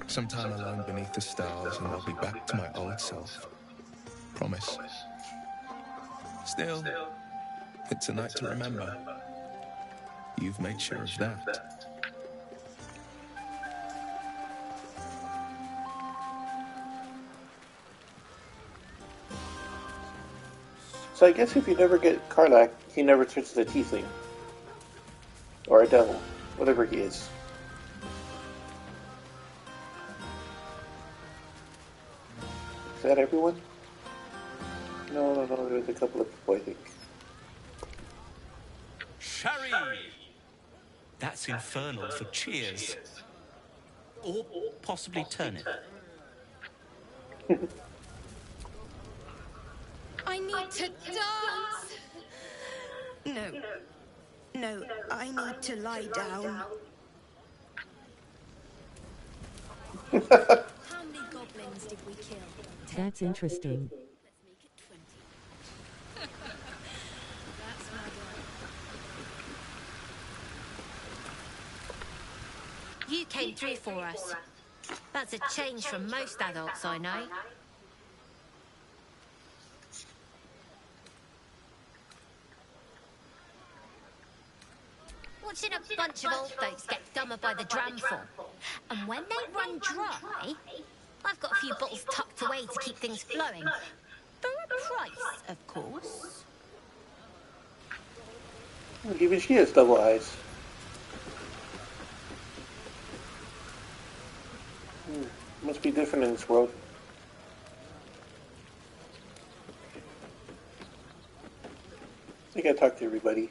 Some time alone beneath the stars and I'll be back to my old self. Promise. Still, it's a night to remember. You've made sure of that. So I guess if you never get Karlach, he never turns into a tiefling. Or a devil. Whatever he is. Is that everyone? No, there's a couple of people, I think. Sherry! That's infernal for cheers. Or possibly turnip. I need to dance! No, I need to lie down. How many goblins did we kill? That's interesting. Let's make it 20. That's my girl. You came through for us. That's a change from most adults I know. Watching a bunch of old folks get dumber by the dramful. And when they run dry, I've got a few bottles tucked away to keep things flowing. For a price, of course. Well, even she has double eyes. Must be different in this world. I gotta talk to everybody.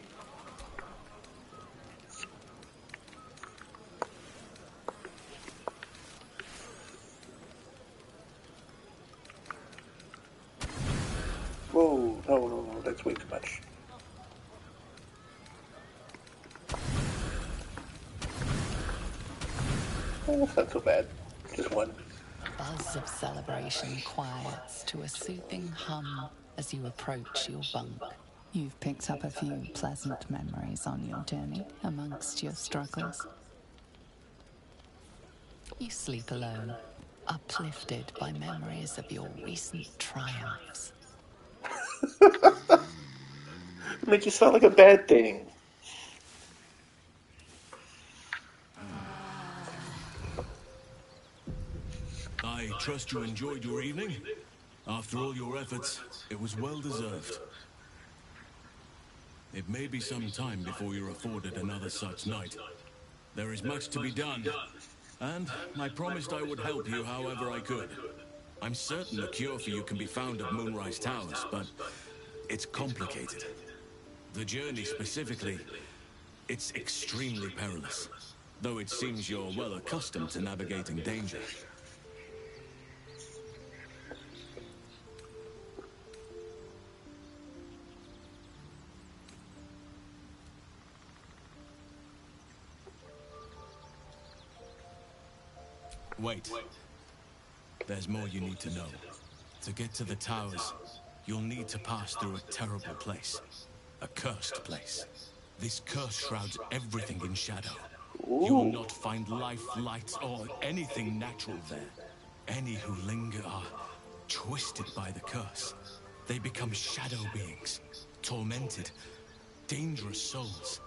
Whoa, no, that's way too much. Oh, that's not so bad. Just one. Buzz of celebration quiets to a soothing hum as you approach your bunk. You've picked up a few pleasant memories on your journey amongst your struggles. You sleep alone, uplifted by memories of your recent triumphs. Makes you sound like a bad thing. I trust you enjoyed your evening. After all your efforts, it was well deserved. It may be some time before you're afforded another such night. There is much to be done, and I promised I would help you however I could. I'm certain the cure for you can be found at Moonrise Towers, but it's complicated. The journey specifically, it's extremely perilous. Though it seems you're well accustomed to navigating danger. Wait. There's more you need to know. To get to the towers, you'll need to pass through a terrible place. A cursed place. This curse shrouds everything in shadow. You'll not find life, light, or anything natural there. Any who linger are twisted by the curse. They become shadow beings, tormented, dangerous souls.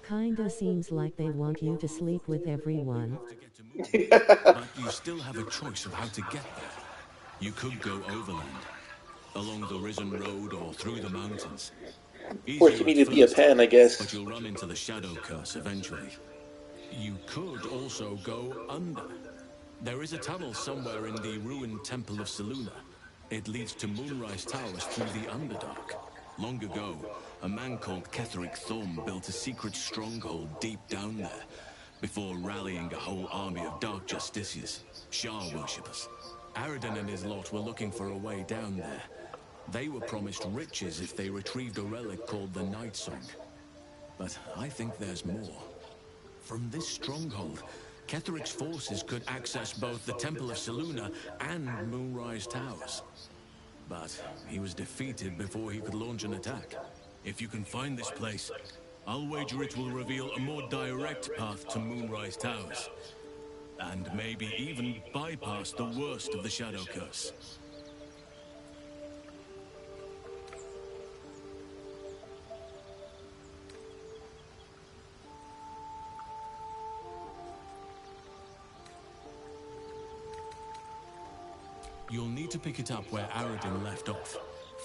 Kinda seems like they want you to sleep with everyone. But you still have a choice of how to get there. You could go overland, along the Risen Road or through the mountains. Of course, you need to be a pen, I guess. But you'll run into the Shadow Curse eventually. You could also go under. There is a tunnel somewhere in the ruined Temple of Selûne. It leads to Moonrise Towers through the Underdark. Long ago, a man called Ketheric Thorm built a secret stronghold deep down there, before rallying a whole army of Dark Justiciars, Shah worshippers. Aradin and his lot were looking for a way down there. They were promised riches if they retrieved a relic called the Night Song. But I think there's more. From this stronghold, Ketheric's forces could access both the Temple of Selûne and Moonrise Towers. But he was defeated before he could launch an attack. If you can find this place, I'll wager it will reveal a more direct path to Moonrise Towers. And maybe even bypass the worst of the Shadow Curse. You'll need to pick it up where Aradin left off.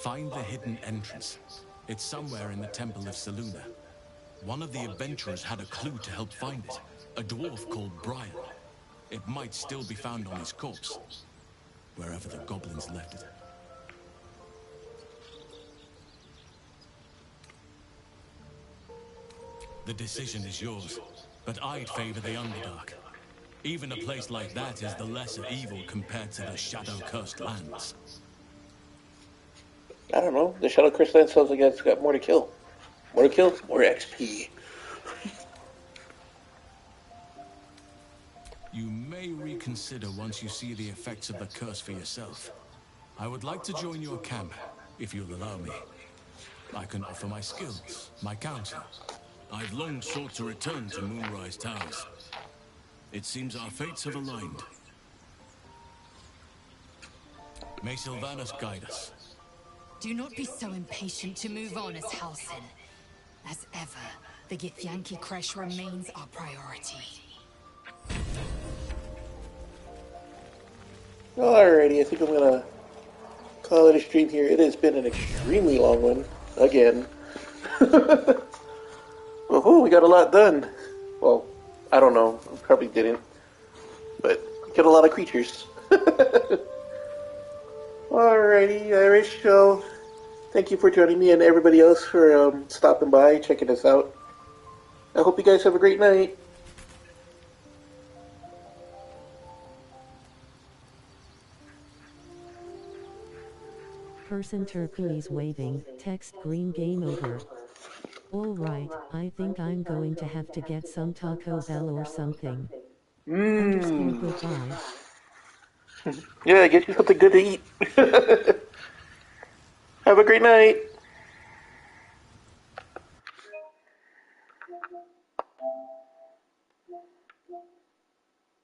Find the hidden entrance. It's somewhere in the Temple of Selûne. One of the adventurers had a clue to help find it. A dwarf called Brian. It might still be found on his corpse, wherever the goblins left it. The decision is yours, but I'd favor the Underdark. Even a place like that is the lesser evil compared to the Shadow-cursed lands. I don't know. The Shadow Cursed land sounds like it's got more to kill. More to kill, more XP. You may reconsider once you see the effects of the curse for yourself. I would like to join your camp, if you'll allow me. I can offer my skills, my counsel. I've long sought to return to Moonrise Towers. It seems our fates have aligned. May Sylvanas guide us. Do not be so impatient to move on as Halsin. As ever, the Githyanki Kresh remains our priority. Alrighty, I think I'm gonna call it a stream here. It has been an extremely long one, again. Woohoo, we got a lot done. Well, I don't know, we probably didn't. But we got a lot of creatures. Alrighty, Irish, so thank you for joining me and everybody else for stopping by, checking us out. I hope you guys have a great night. Person turquoise waving, text green game over. Alright, I think I'm going to have to get some Taco Bell or something. Underscore goodbye. Yeah, get you something good to eat. Have a great night.